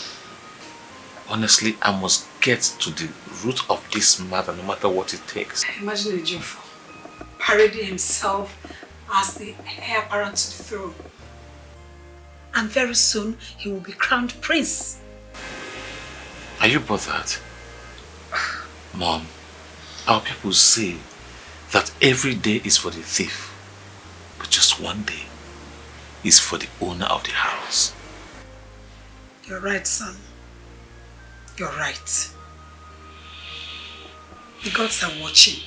Honestly, I must get to the root of this matter, no matter what it takes. Imagine Ejiofor parading himself as the heir apparent to the throne. And very soon, he will be crowned prince. Are you bothered? Mom, our people say that every day is for the thief, but just one day is for the owner of the house. You're right, son. You're right. The gods are watching.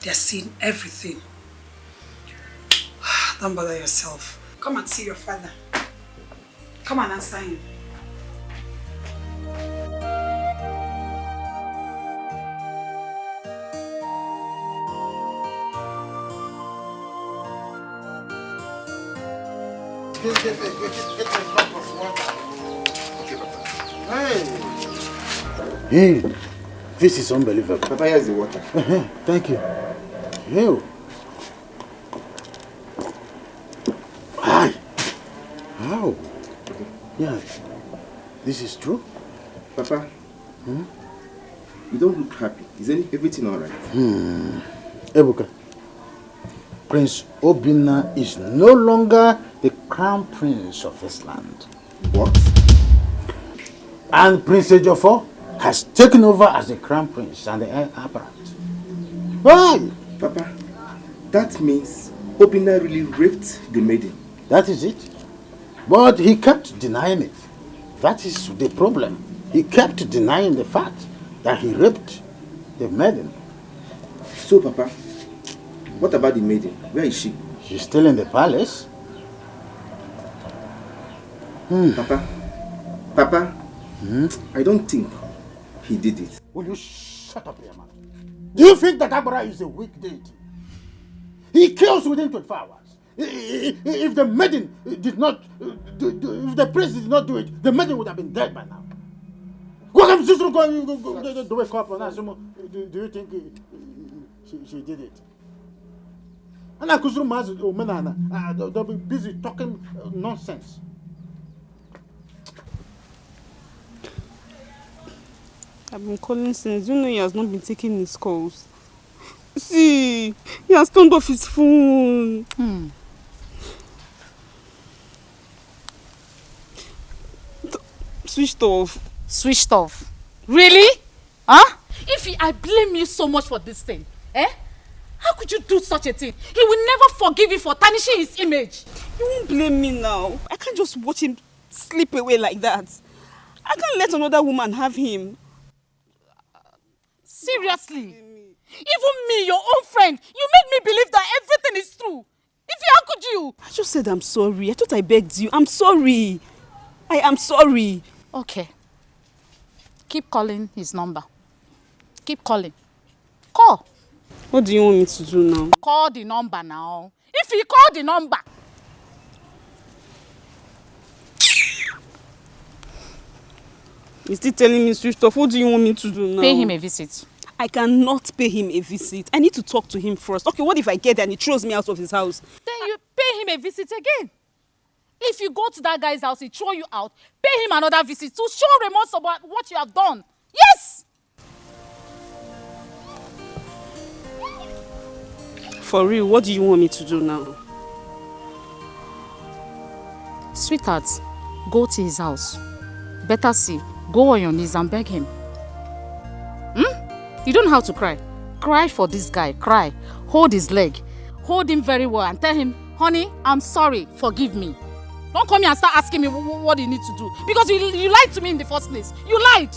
They're seeing everything. Don't bother yourself. Come and see your father. Come and answer him. Hey, this is unbelievable. Papa, here's the water. Thank you. Hey. Hi. How? Yeah. This is true? Papa, you don't look happy. Is everything alright? Ebuka, Prince Obinna is no longer the crown prince of this land. What? And Prince Ejiofor has taken over as the crown prince and the heir apparent. Why? Papa, that means Obinna really raped the maiden. That is it. But he kept denying it. That is the problem. He kept denying the fact that he raped the maiden. So, Papa, what about the maiden? Where is she? She's still in the palace. Papa, I don't think he did it. Will you shut up, your man? Do you think that Agbara is a weak deity? He kills within 24 hours. If the maiden did not, if the prince did not do it, the maiden would have been dead by now. What if Sister go wake up and ask him, do you think she did it? And I could they'll be busy talking nonsense. I've been calling since. You know he has not been taking his calls. See, he has turned off his phone. Switched off. Switched off? Really? Huh? I blame you so much for this thing, eh? How could you do such a thing? He will never forgive you for tarnishing his image. You won't blame me now. I can't just watch him slip away like that. I can't let another woman have him. Seriously? Even me, your own friend, you made me believe that everything is true. How could you? I just said I'm sorry. I thought I begged you. I'm sorry. I am sorry. Okay. Keep calling his number. Keep calling. Call. What do you want me to do now? Call the number now. If you call the number. He's still telling me switched off. What do you want me to do now? Pay him a visit. I cannot pay him a visit. I need to talk to him first. Okay, what if I get there and he throws me out of his house? Then you pay him a visit again. If you go to that guy's house, he throw you out, pay him another visit to show remorse about what you have done. Yes! For real, what do you want me to do now? Sweetheart, go to his house. Better see, go on your knees and beg him. You don't have to cry. Cry for this guy, cry. Hold his leg. Hold him very well and tell him, honey, I'm sorry, forgive me. Don't come here and start asking me what you need to do. Because you lied to me in the first place. You lied.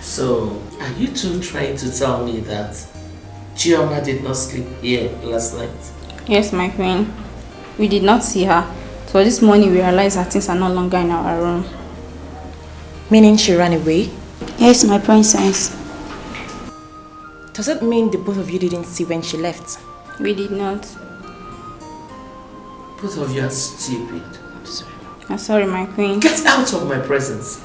So, are you two trying to tell me that Chioma did not sleep here last night? Yes, my queen. We did not see her. So this morning we realized that things are no longer in our room. Meaning she ran away? Yes, my princess. Does it mean the both of you didn't see when she left? We did not. Both of you are stupid. I'm sorry. I'm sorry, my queen. Get out of my presence.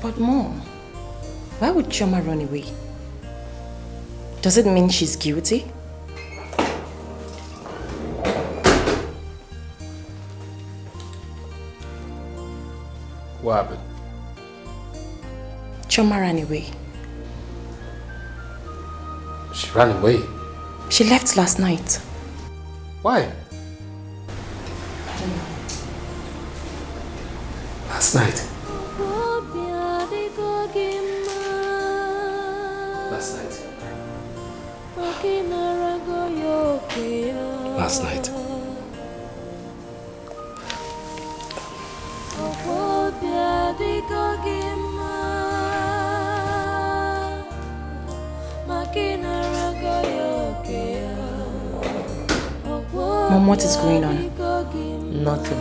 But Mom, why would Chioma run away? Does it mean she's guilty? What happened? Chioma ran away. She ran away? She left last night. Why? I don't know. Last night? Last night. Last night. Mom, what is going on? Nothing.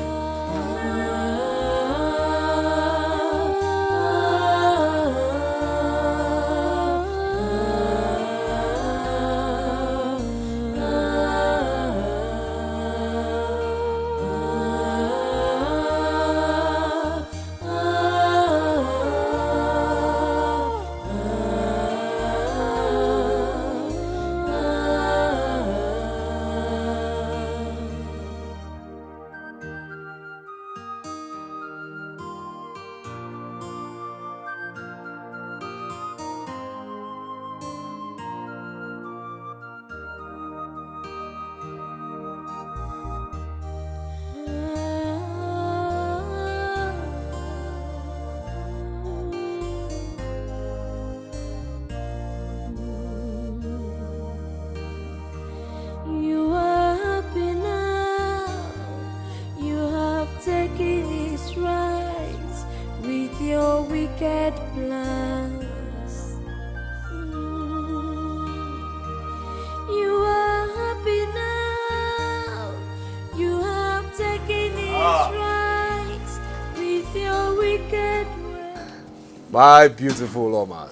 My beautiful Oma.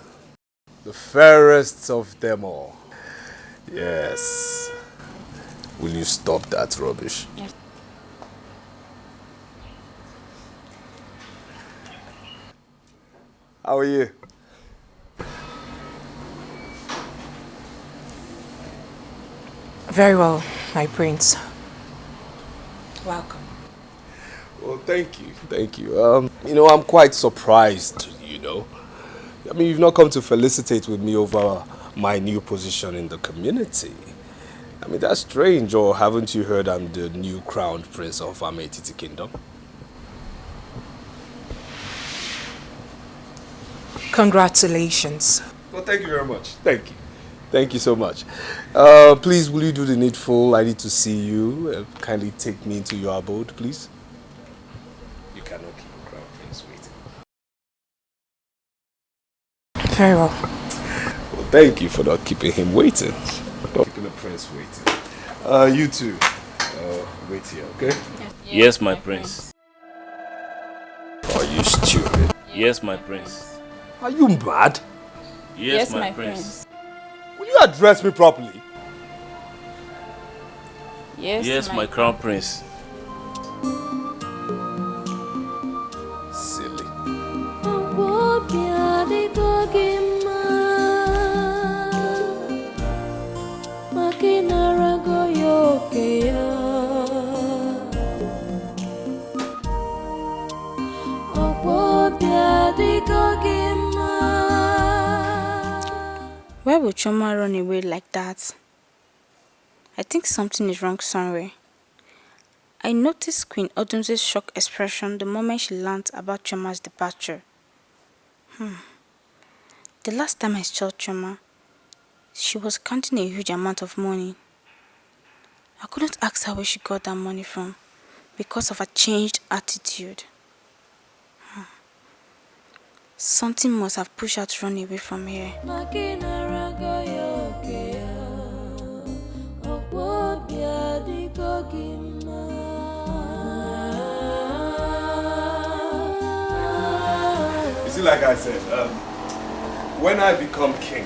The fairest of them all. Yes. Will you stop that rubbish? Yes. How are you? Very well, my prince. Welcome. Well, thank you. Thank you. You know, I'm quite surprised, you know. I mean, you've not come to felicitate with me over my new position in the community. I mean, that's strange, or haven't you heard I'm the new crowned prince of Ametiti Kingdom? Congratulations. Well, thank you very much. Thank you. Thank you so much. Please, will you do the needful? I need to see you. Kindly take me into your abode, please. You cannot keep a crown prince waiting. Very well. Well, thank you for not keeping him waiting. Not keeping the prince waiting. You two, wait here, okay? Yes, my prince. Are you stupid? Yes, my prince. Are you mad? Yes, my prince. Will you address me properly? Yes, my crown prince. Silly. Why would Choma run away like that? I think something is wrong somewhere. I noticed Queen Odunze's shocked expression the moment she learned about Choma's departure. The last time I saw Choma, she was counting a huge amount of money. I couldn't ask her where she got that money from because of her changed attitude. Something must have pushed her to run away from here. You see, like I said, when I become king,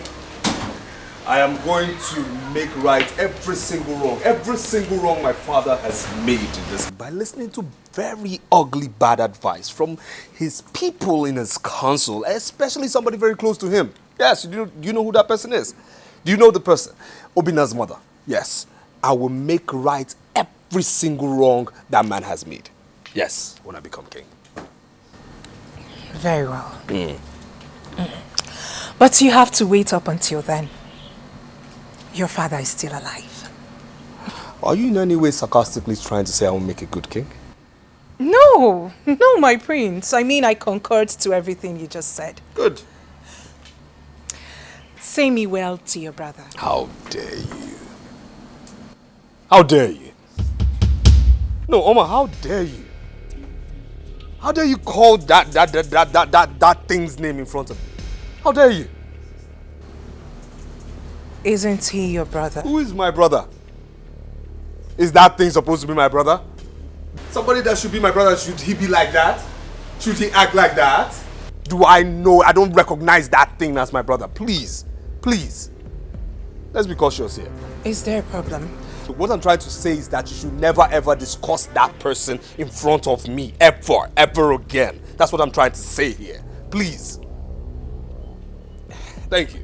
I am going to make right every single wrong my father has made in this by listening to very ugly bad advice from his people in his council, especially somebody very close to him. Yes, do you know who that person is? Do you know the person? Obina's mother. Yes, I will make right every single wrong that man has made. Yes, when I become king. Very well. But you have to wait up until then. Your father is still alive. Are you in any way sarcastically trying to say I will make a good king? No, my prince. I mean, I concurred to everything you just said. Good. Say me well to your brother. How dare you? How dare you? No, Oma, how dare you? How dare you call that thing's name in front of me? How dare you? Isn't he your brother? Who is my brother? Is that thing supposed to be my brother? Somebody that should be my brother, should he be like that? Should he act like that? Do I know? I don't recognize that thing as my brother. Please, please. Let's be cautious here. Is there a problem? What I'm trying to say is that you should never ever discuss that person in front of me. Ever again. That's what I'm trying to say here. Please. Thank you.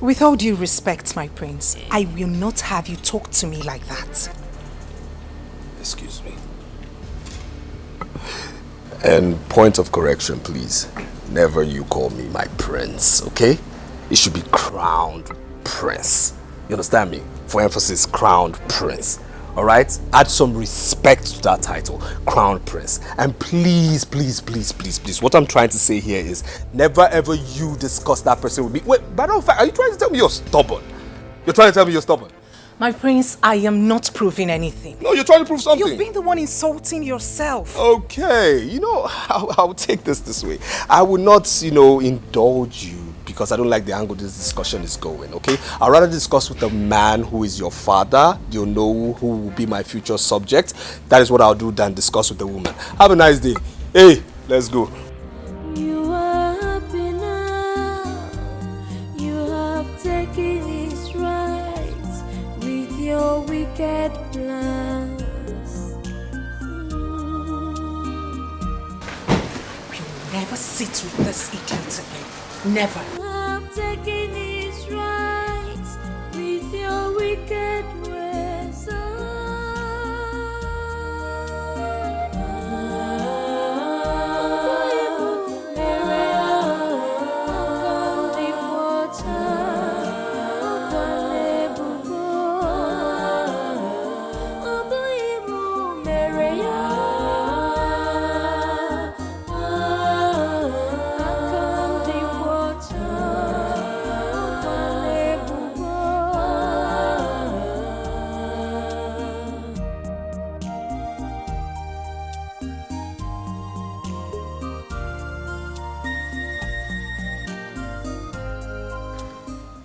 With all due respect, my prince, I will not have you talk to me like that. Excuse me. And point of correction, please. Never you call me my prince, okay? It should be crowned prince. You understand me? For emphasis, crowned prince. Alright? Add some respect to that title, crown prince. And please, please, please, please, please, what I'm trying to say here is never ever you discuss that person with me. Wait, by the fact, are you trying to tell me you're stubborn? You're trying to tell me you're stubborn? My prince, I am not proving anything. No, you're trying to prove something. You've been the one insulting yourself. Okay, you know, I'll take this way. I will not, indulge you because I don't like the angle this discussion is going, okay? I'd rather discuss with the man who is your father, you know, who will be my future subject. That is what I'll do than discuss with the woman. Have a nice day. Hey, let's go. You are happy. wicked plans. We'll never sit with this idiot again. Never. I'm taking his rights with your wicked ways.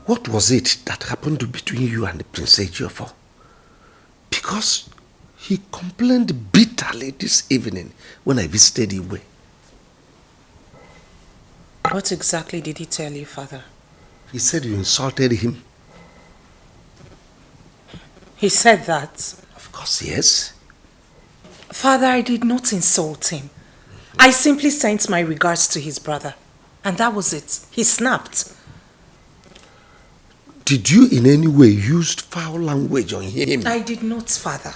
What was it that happened between you and Prince Ejiofor? Because he complained bitterly this evening when I visited Iwe. What exactly did he tell you, Father? He said you insulted him. He said that? Of course, yes. Father, I did not insult him. I simply sent my regards to his brother. And that was it. He snapped. Did you in any way use foul language on him? I did not, Father.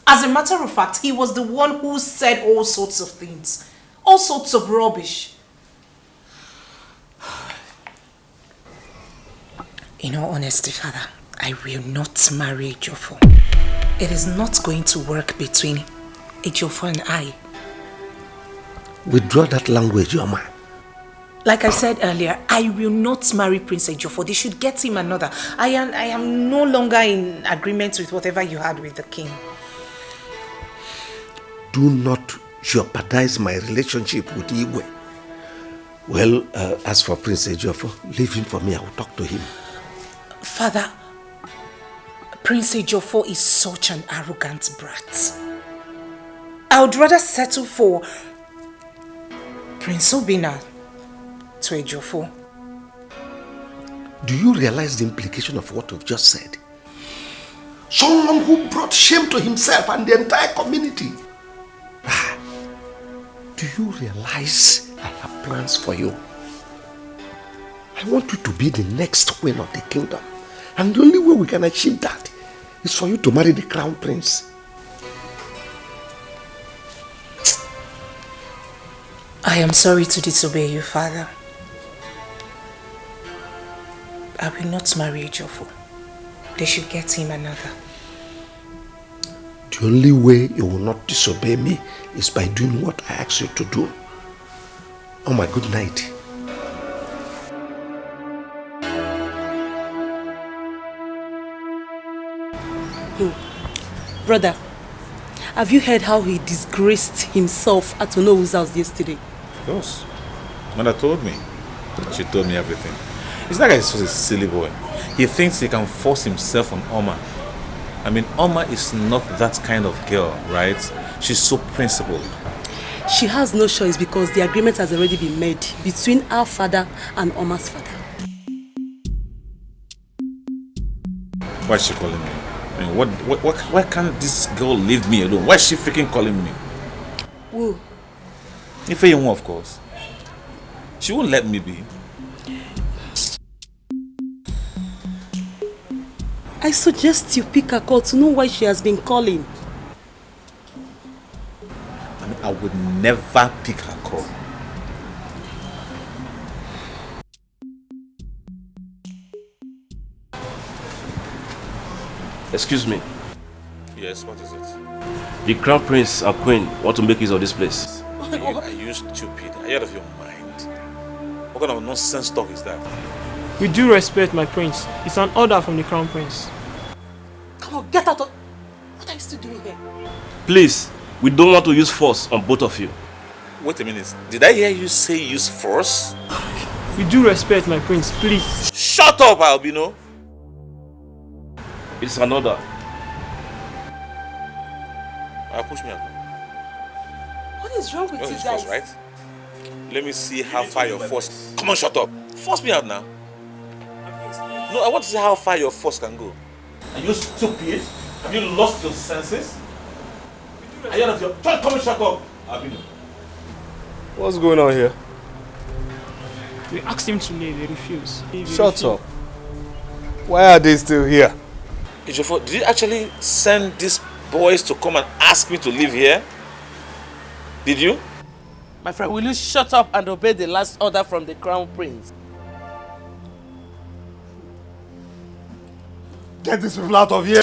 As a matter of fact, he was the one who said all sorts of things. All sorts of rubbish. In all honesty, Father, I will not marry Ejiofor. It is not going to work between Ejiofor and I. Withdraw that language, Yoma. Like I said earlier, I will not marry Prince Ejiofor. They should get him another. I am no longer in agreement with whatever you had with the king. Do not jeopardize my relationship with Iwe. Well, as for Prince Ejiofor, leave him for me. I will talk to him. Father, Prince Ejiofor is such an arrogant brat. I would rather settle for Prince Obina to Ejiofor. Do you realize the implication of what you've just said? Someone who brought shame to himself and the entire community. Do you realize I have plans for you? I want you to be the next queen of the kingdom. And the only way we can achieve that is for you to marry the crown prince. I am sorry to disobey you, Father. I will not marry Ejiofor. They should get him another. The only way you will not disobey me is by doing what I ask you to do. Oh my good night. Brother, have you heard how he disgraced himself at Onohu's house yesterday? Of course. Mother told me. She told me everything. It's like he's such a silly boy. He thinks he can force himself on Oma. I mean, Oma is not that kind of girl, right? She's so principled. She has no choice because the agreement has already been made between our father and Oma's father. Why is she calling me? I mean, why can't this girl leave me alone? Why is she freaking calling me? Who? Ifeyinwa, of course. She won't let me be. I suggest you pick her call to know why she has been calling. I mean, I would never pick her call. Excuse me. Yes, what is it? The crown prince and queen want to make use of this place. Are you stupid? Are you out of your mind? What kind of nonsense talk is that? With due respect, my prince, it's an order from the crown prince. Come on, get out of... What are you still doing here? Please, we don't want to use force on both of you. Wait a minute. Did I hear you say use force? With due respect, my prince, please. Shut up, Albino! It's an order. Push me out. What is wrong with you guys? Force, right? Let me see how far your force... Come on, shut up. Force me out now. No, I want to see how far your force can go. Are you stupid? Have you lost your senses? Are you out of your... Just come and shut up. Abino. What's going on here? We asked him to leave, he refused. Shut up. Why are they still here? Ejiofor, did you actually send these boys to come and ask me to live here? Did you? My friend, will you shut up and obey the last order from the Crown Prince? Get these people out of here.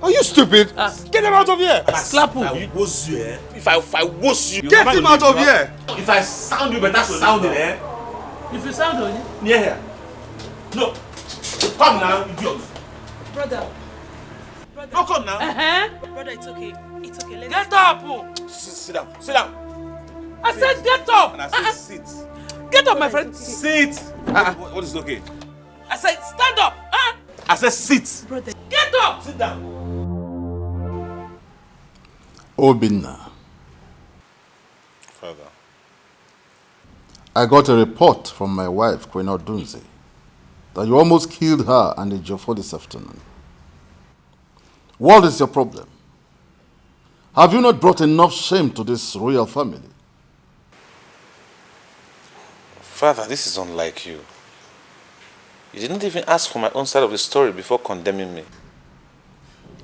Are you stupid? Get them out of here. Slap you. If I was you, get him out of here. If I sound you better sound it, eh? If you sound on near here. No. Come now, idiot. Brother. No, come now. Brother, it's okay. It's okay. Let's get up. Sit down. Sit down. I said get up. And I said sit. Get up, my friend. Sit. What is okay? I said stand up. I said sit. Brother. Get up. Sit down. Obinna. Father. I got a report from my wife, Queen Odunze, that you almost killed her and Ejiofor this afternoon. What is your problem? Have you not brought enough shame to this royal family? Father, this is unlike you. You didn't even ask for my own side of the story before condemning me.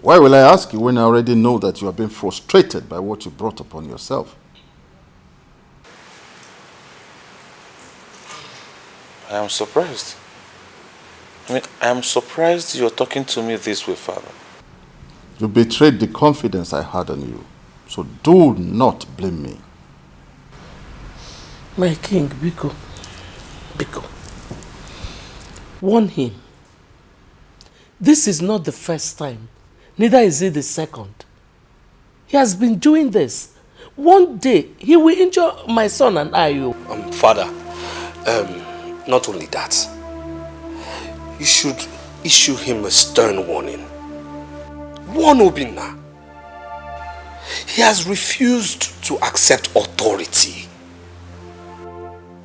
Why will I ask you when I already know that you have been frustrated by what you brought upon yourself? I am surprised. I am surprised you're talking to me this way, Father. You betrayed the confidence I had in you, so do not blame me. My king, Biko. Warn him. This is not the first time, neither is it the second. He has been doing this. One day, he will injure my son and I. Father, not only that, you should issue him a stern warning. Warn Obinna. He has refused to accept authority.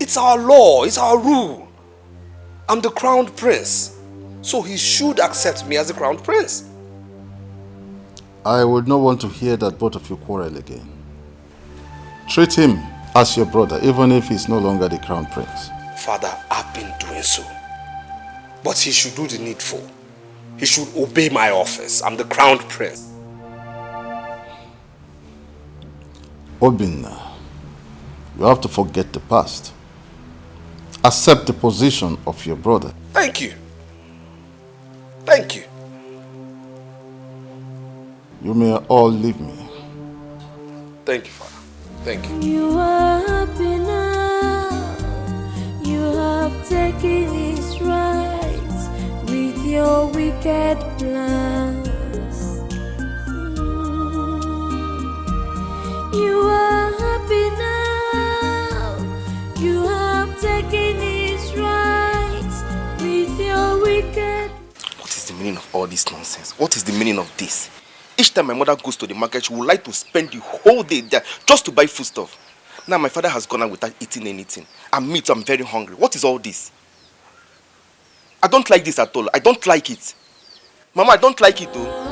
It's our law, it's our rule. I'm the crowned prince, so he should accept me as the crowned prince. I would not want to hear that both of you quarrel again. Treat him as your brother, even if he's no longer the crown prince. Father, I've been doing so. But he should do the needful. He should obey my office. I'm the crowned prince. Obinna, you have to forget the past. Accept the position of your brother. Thank you. Thank you. You may all leave me. Thank you, Father. Thank you. You are happy now. You have taken his rights with your wicked plans. You are happy now. You have taken his rights with your wicked. What is the meaning of all this nonsense? What is the meaning of this? Each time my mother goes to the market, she would like to spend the whole day there just to buy foodstuff. Now my father has gone out without eating anything. And me too, I'm very hungry. What is all this? I don't like this at all. I don't like it. Mama, I don't like it though.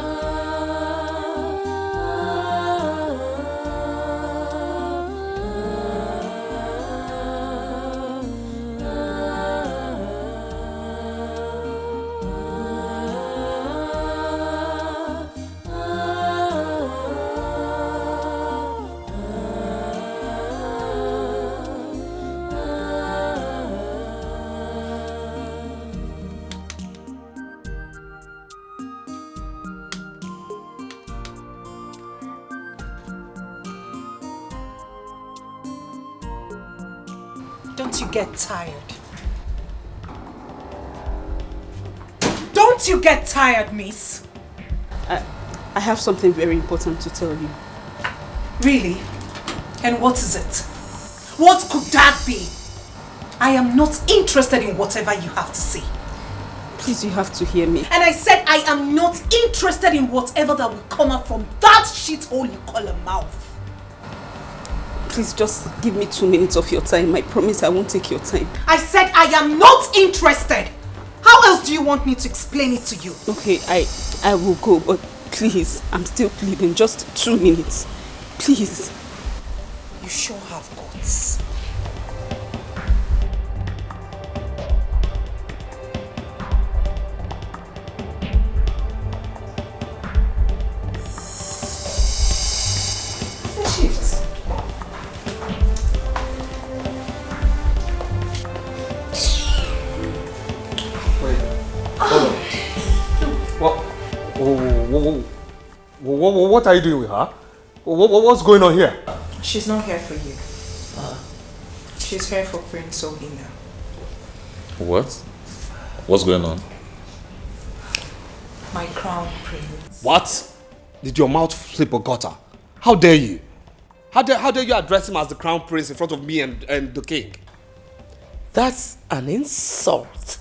Don't you get tired? Don't you get tired, miss? I have something very important to tell you. Really? And what is it? What could that be? I am not interested in whatever you have to say. Please, you have to hear me. And I said I am not interested in whatever that will come out from that shithole you call a mouth. Please just give me 2 minutes of your time. I promise I won't take your time. I said I am not interested. How else do you want me to explain it to you? Okay, I will go, but please, I'm still pleading. Just 2 minutes. Please. You sure have guts. Shift. Wait. Hold on. What are you doing with her? What's going on here? She's not here for you. She's here for Prince Obina. What? What's going on? My crown prince. What? Did your mouth slip a gutter? How dare you? How dare you address him as the crown prince in front of me and the king? That's an insult.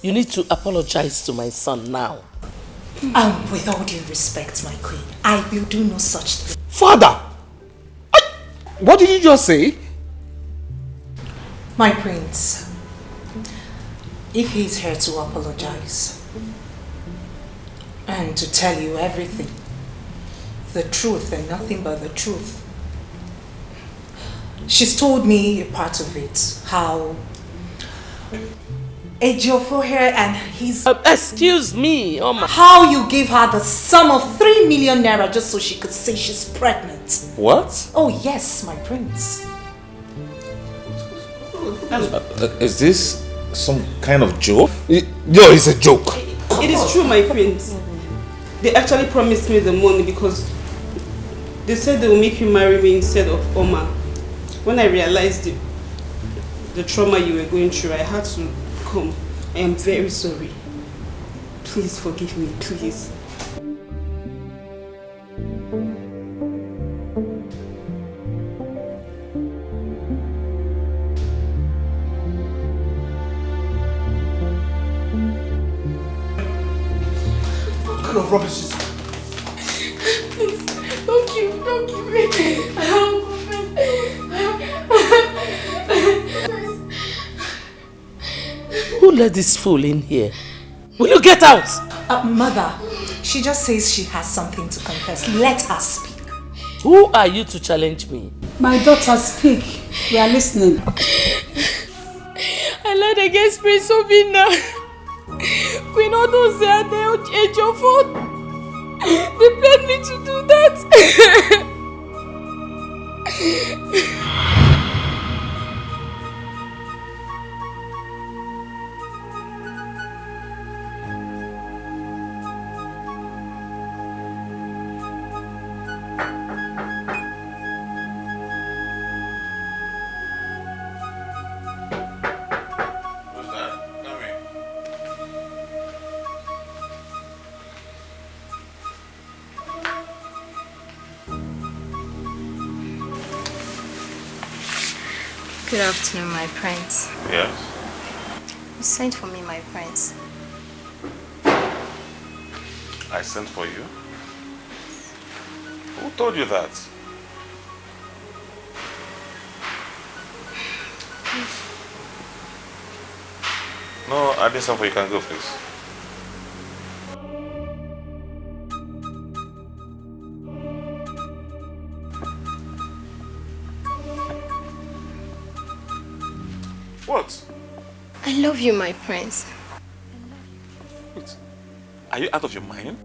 You need to apologize to my son now. With all due respect, my queen, I will do no such thing. Father! What did you just say? My prince, if he's here to apologize and to tell you everything, the truth and nothing but the truth. She's told me a part of it, how Ejiofor here and his... excuse me, Oma. How you gave her the sum of 3 million naira just so she could say she's pregnant. What? Oh yes, my prince. Is this some kind of joke? No, it's a joke. It is true, my prince. They actually promised me the money because they said they will make you marry me instead of Oma. When I realized the trauma you were going through, I had to come. I am very sorry. Please forgive me, please. What kind of rubbish is that? Please, don't kill me. Who let this fool in here? Will you get out? Mother, she just says she has something to confess. Let her speak. Who are you to challenge me? My daughter, speak. We are listening. I lied against Prince Obina. Queen Odoze and Ejiofor. They paid me to do that. Good afternoon, my prince. Yes? You sent for me, my prince. I sent for you? Who told you that? No, I didn't send for you. You can go, please. What? I love you, my prince. Wait. Are you out of your mind?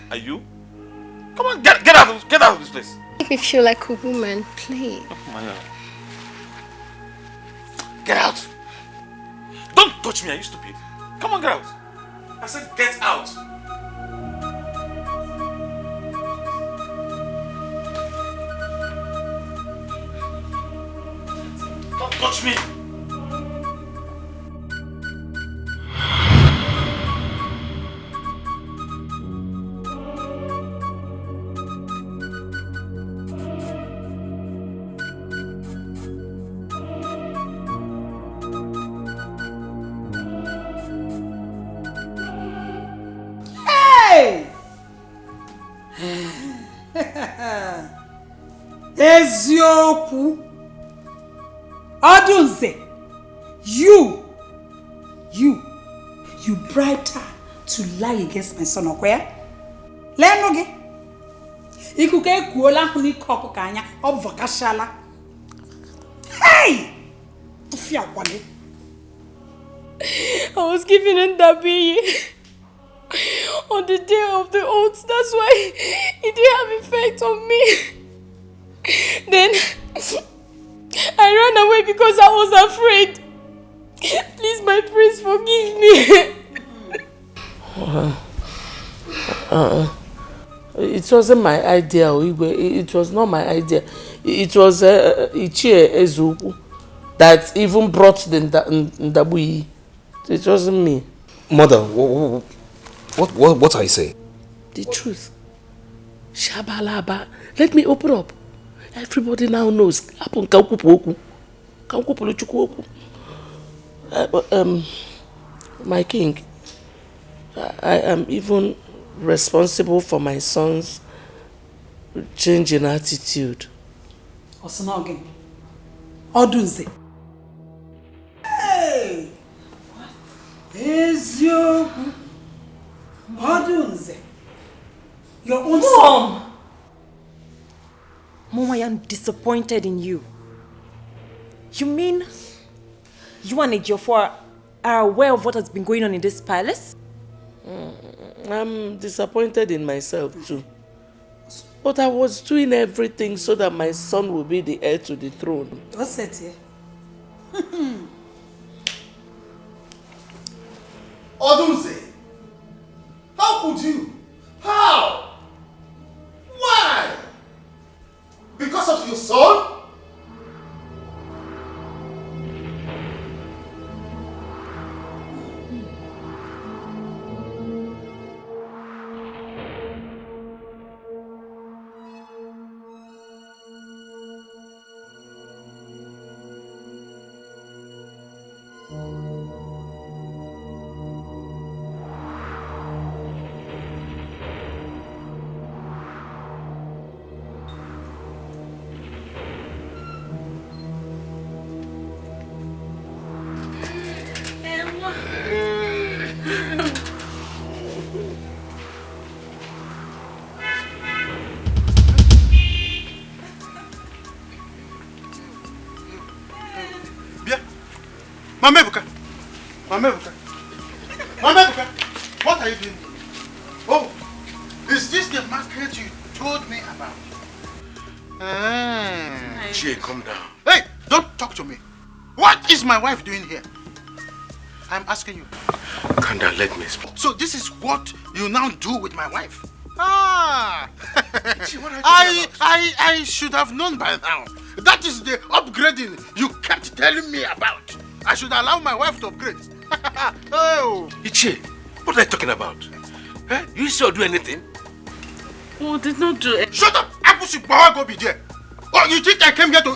Are you? Come on, get out of this place. Make me feel like a woman, please. Oh my God. Get out. Don't touch me, are you stupid? Come on, get out. I said get out. Don't touch me. Eziokwu Odunze, You bribed her to lie against my son, okay? Lenoge. Ikuke kuola huni koko kanya of vakashala. Hey! I was given in Dabi on the day of the oaths. That's why it didn't have effect on me. Then I ran away because I was afraid. Please, my prince, forgive me. It wasn't my idea, it was not my idea. It was Ichie Ezuku that even brought the Ndabui. It wasn't me. Mother, what are you saying? The truth. Shabalaba. Let me open up. Everybody now knows. My king, I am even responsible for my son's change in attitude. Osanoge. Odunze. Hey! What? Is your Odunze? Your own son? Mom, I am disappointed in you. You mean you and Ejiofor are aware of what has been going on in this palace? I'm disappointed in myself too. But I was doing everything so that my son will be the heir to the throne. What's that here? Odunze, how could you? How? Why? Because of your son? Mama Ebuka, what are you doing? Oh, is this the market you told me about? Jay, calm down. Hey, don't talk to me. What is my wife doing here? I'm asking you. Calm down, let me speak. So this is what you now do with my wife? Gee, what are you talking about? I should have known by now. That is the upgrading you kept telling me about. I should allow my wife to upgrade. Oh. Ichie, what are you talking about? Eh? You sure do anything? Oh, did not do it. Shut up! Apusi Bawa go be there. Oh, you think I came here to...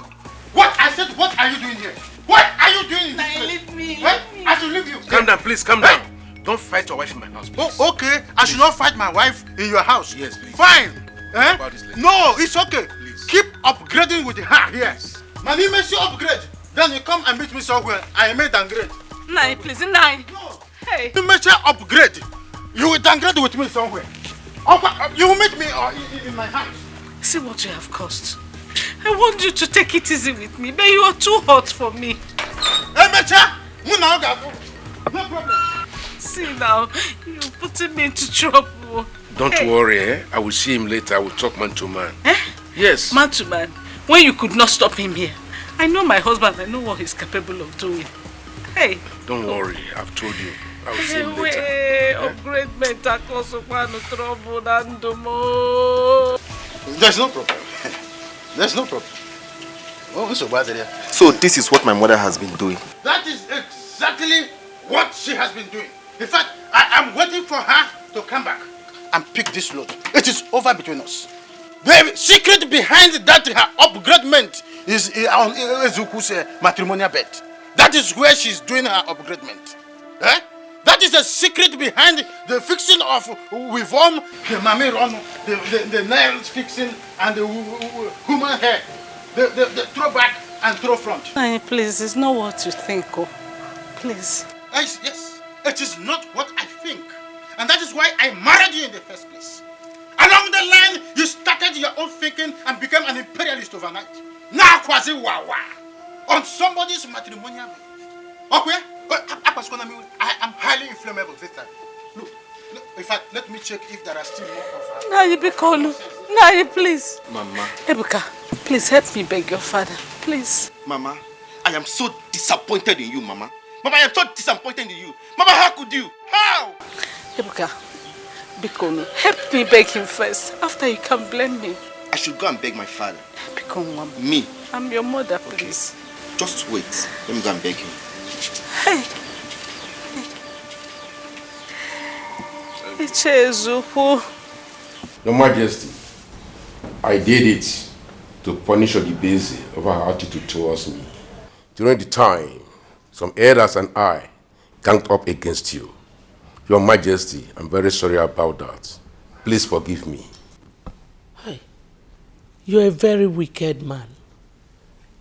What? I said, what are you doing here? What are you doing in this place? Leave me. I should leave you. Calm down, please, calm down. Don't fight your wife in my house, please. Oh, okay. I should not fight my wife in your house. Yes, please. Fine. Eh? No, it's okay. Please. Keep upgrading with her here. Yes. My name is upgrade. Then you come and meet me somewhere. I may downgrade. Nai, please, Nai. No. Hey. You may upgrade. You will downgrade with me somewhere. You will meet me in my house. See what you have caused. I want you to take it easy with me, but you are too hot for me. Hey, Mecha! No problem. See now, you're putting me into trouble. Don't worry, eh? I will see him later. I will talk man to man. Eh? Yes. Man to man. When you could not stop him here. I know my husband. I know what he's capable of doing. Hey. Don't worry. I've told you. I will see him later. Upgradement across trouble and There's no problem. There's no problem. Oh, so bad there. So this is what my mother has been doing. That is exactly what she has been doing. In fact, I am waiting for her to come back and pick this load. It is over between us. The secret behind that her upgradement is on Ezuku's matrimonial bed. That is where she's doing her upgradement. Eh? That is the secret behind the fixing of Wivom, the mame run, the nails fixing, and the human hair. The throw back and throw front. Please, it's not what you think. Oh. Please. Yes, it is not what I think. And that is why I married you in the first place. Along the line, you started your own thinking and became an imperialist overnight. Now, Kwazi Wawa, on somebody's matrimonial bed. Okay? I am highly inflammable this time. Look, in fact, let me check if there are still more of her. Nayi, Bikonu. Nayi, please. Mama. Ebuka, please help me beg your father. Please. Mama, I am so disappointed in you, Mama. Mama, I am so disappointed in you. Mama, how could you? How? Ebuka, Bikonu, help me beg him first. After you can blame me. I should go and beg my father. Bikonu, Me? I'm your mother, please. Just wait. Let me go and beg him. Hey. Your Majesty, I did it to punish Odibeze over her attitude towards me. During the time, some elders and I ganged up against you. Your Majesty, I'm very sorry about that. Please forgive me. Hey, you're a very wicked man.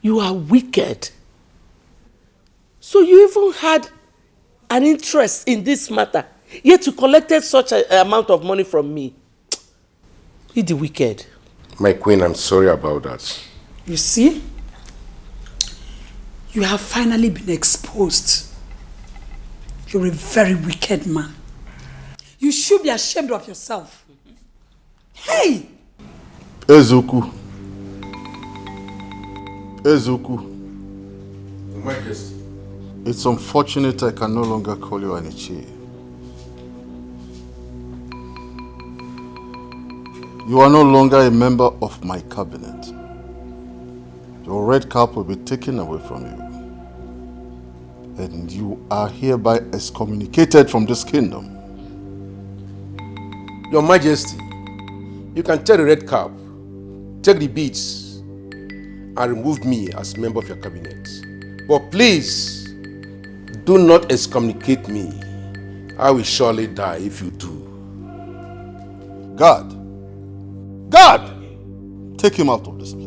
You are wicked. So you even had an interest in this matter, yet you collected such an amount of money from me. You're the wicked. My queen, I'm sorry about that. You see? You have finally been exposed. You're a very wicked man. You should be ashamed of yourself. Hey! Ezuku. Ezuku. Your Majesty. It's unfortunate I can no longer call you Anichi. You are no longer a member of my cabinet. Your red cap will be taken away from you. And you are hereby excommunicated from this kingdom. Your Majesty, you can take the red cap, take the beads, and remove me as member of your cabinet. But please, do not excommunicate me. I will surely die if you do. God! God! Take him out of this place.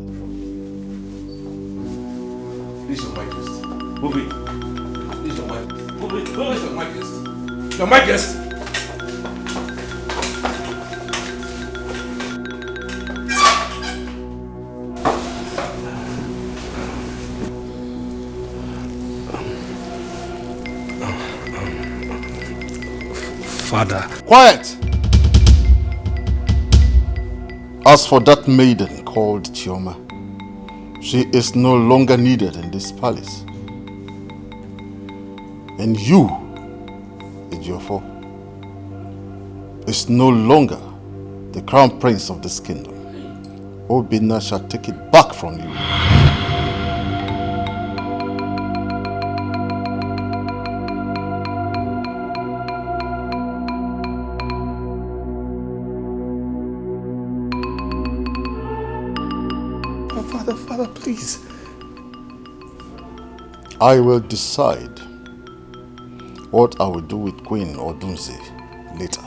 Please, Your Majesty. Move it. Please, Your Majesty. Move it. Please, Your Majesty. Your Majesty. Father. Quiet! As for that maiden called Chioma, she is no longer needed in this palace. And you, Ejiofor, is no longer the crown prince of this kingdom. Obinna shall take it back from you. Father, please. I will decide what I will do with Queen Odunze later.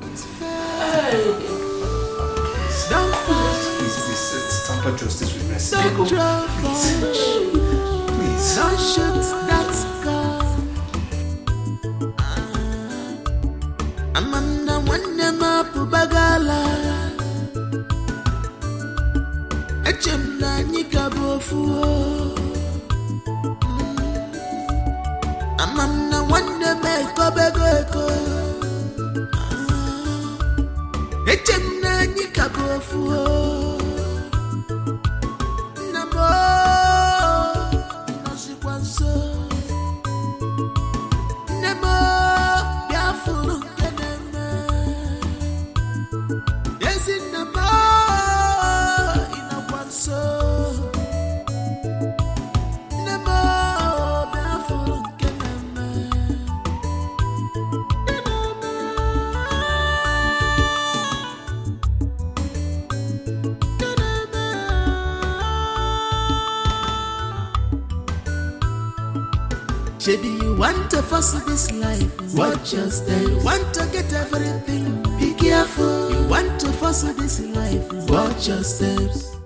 Please, tamper justice with mercy. Please. Don't shoot that scar. Amanda Wandema Pubagala. Chinenye Ubah. Amanda Wandema Kobego. Chinenye Ubah. Namo Nashikwanso. Namo Biafulu Keneme. Yes in Namo. Maybe you want to fussle this life, watch your step. You want to get everything, be careful. You want to fussle this life, watch your steps.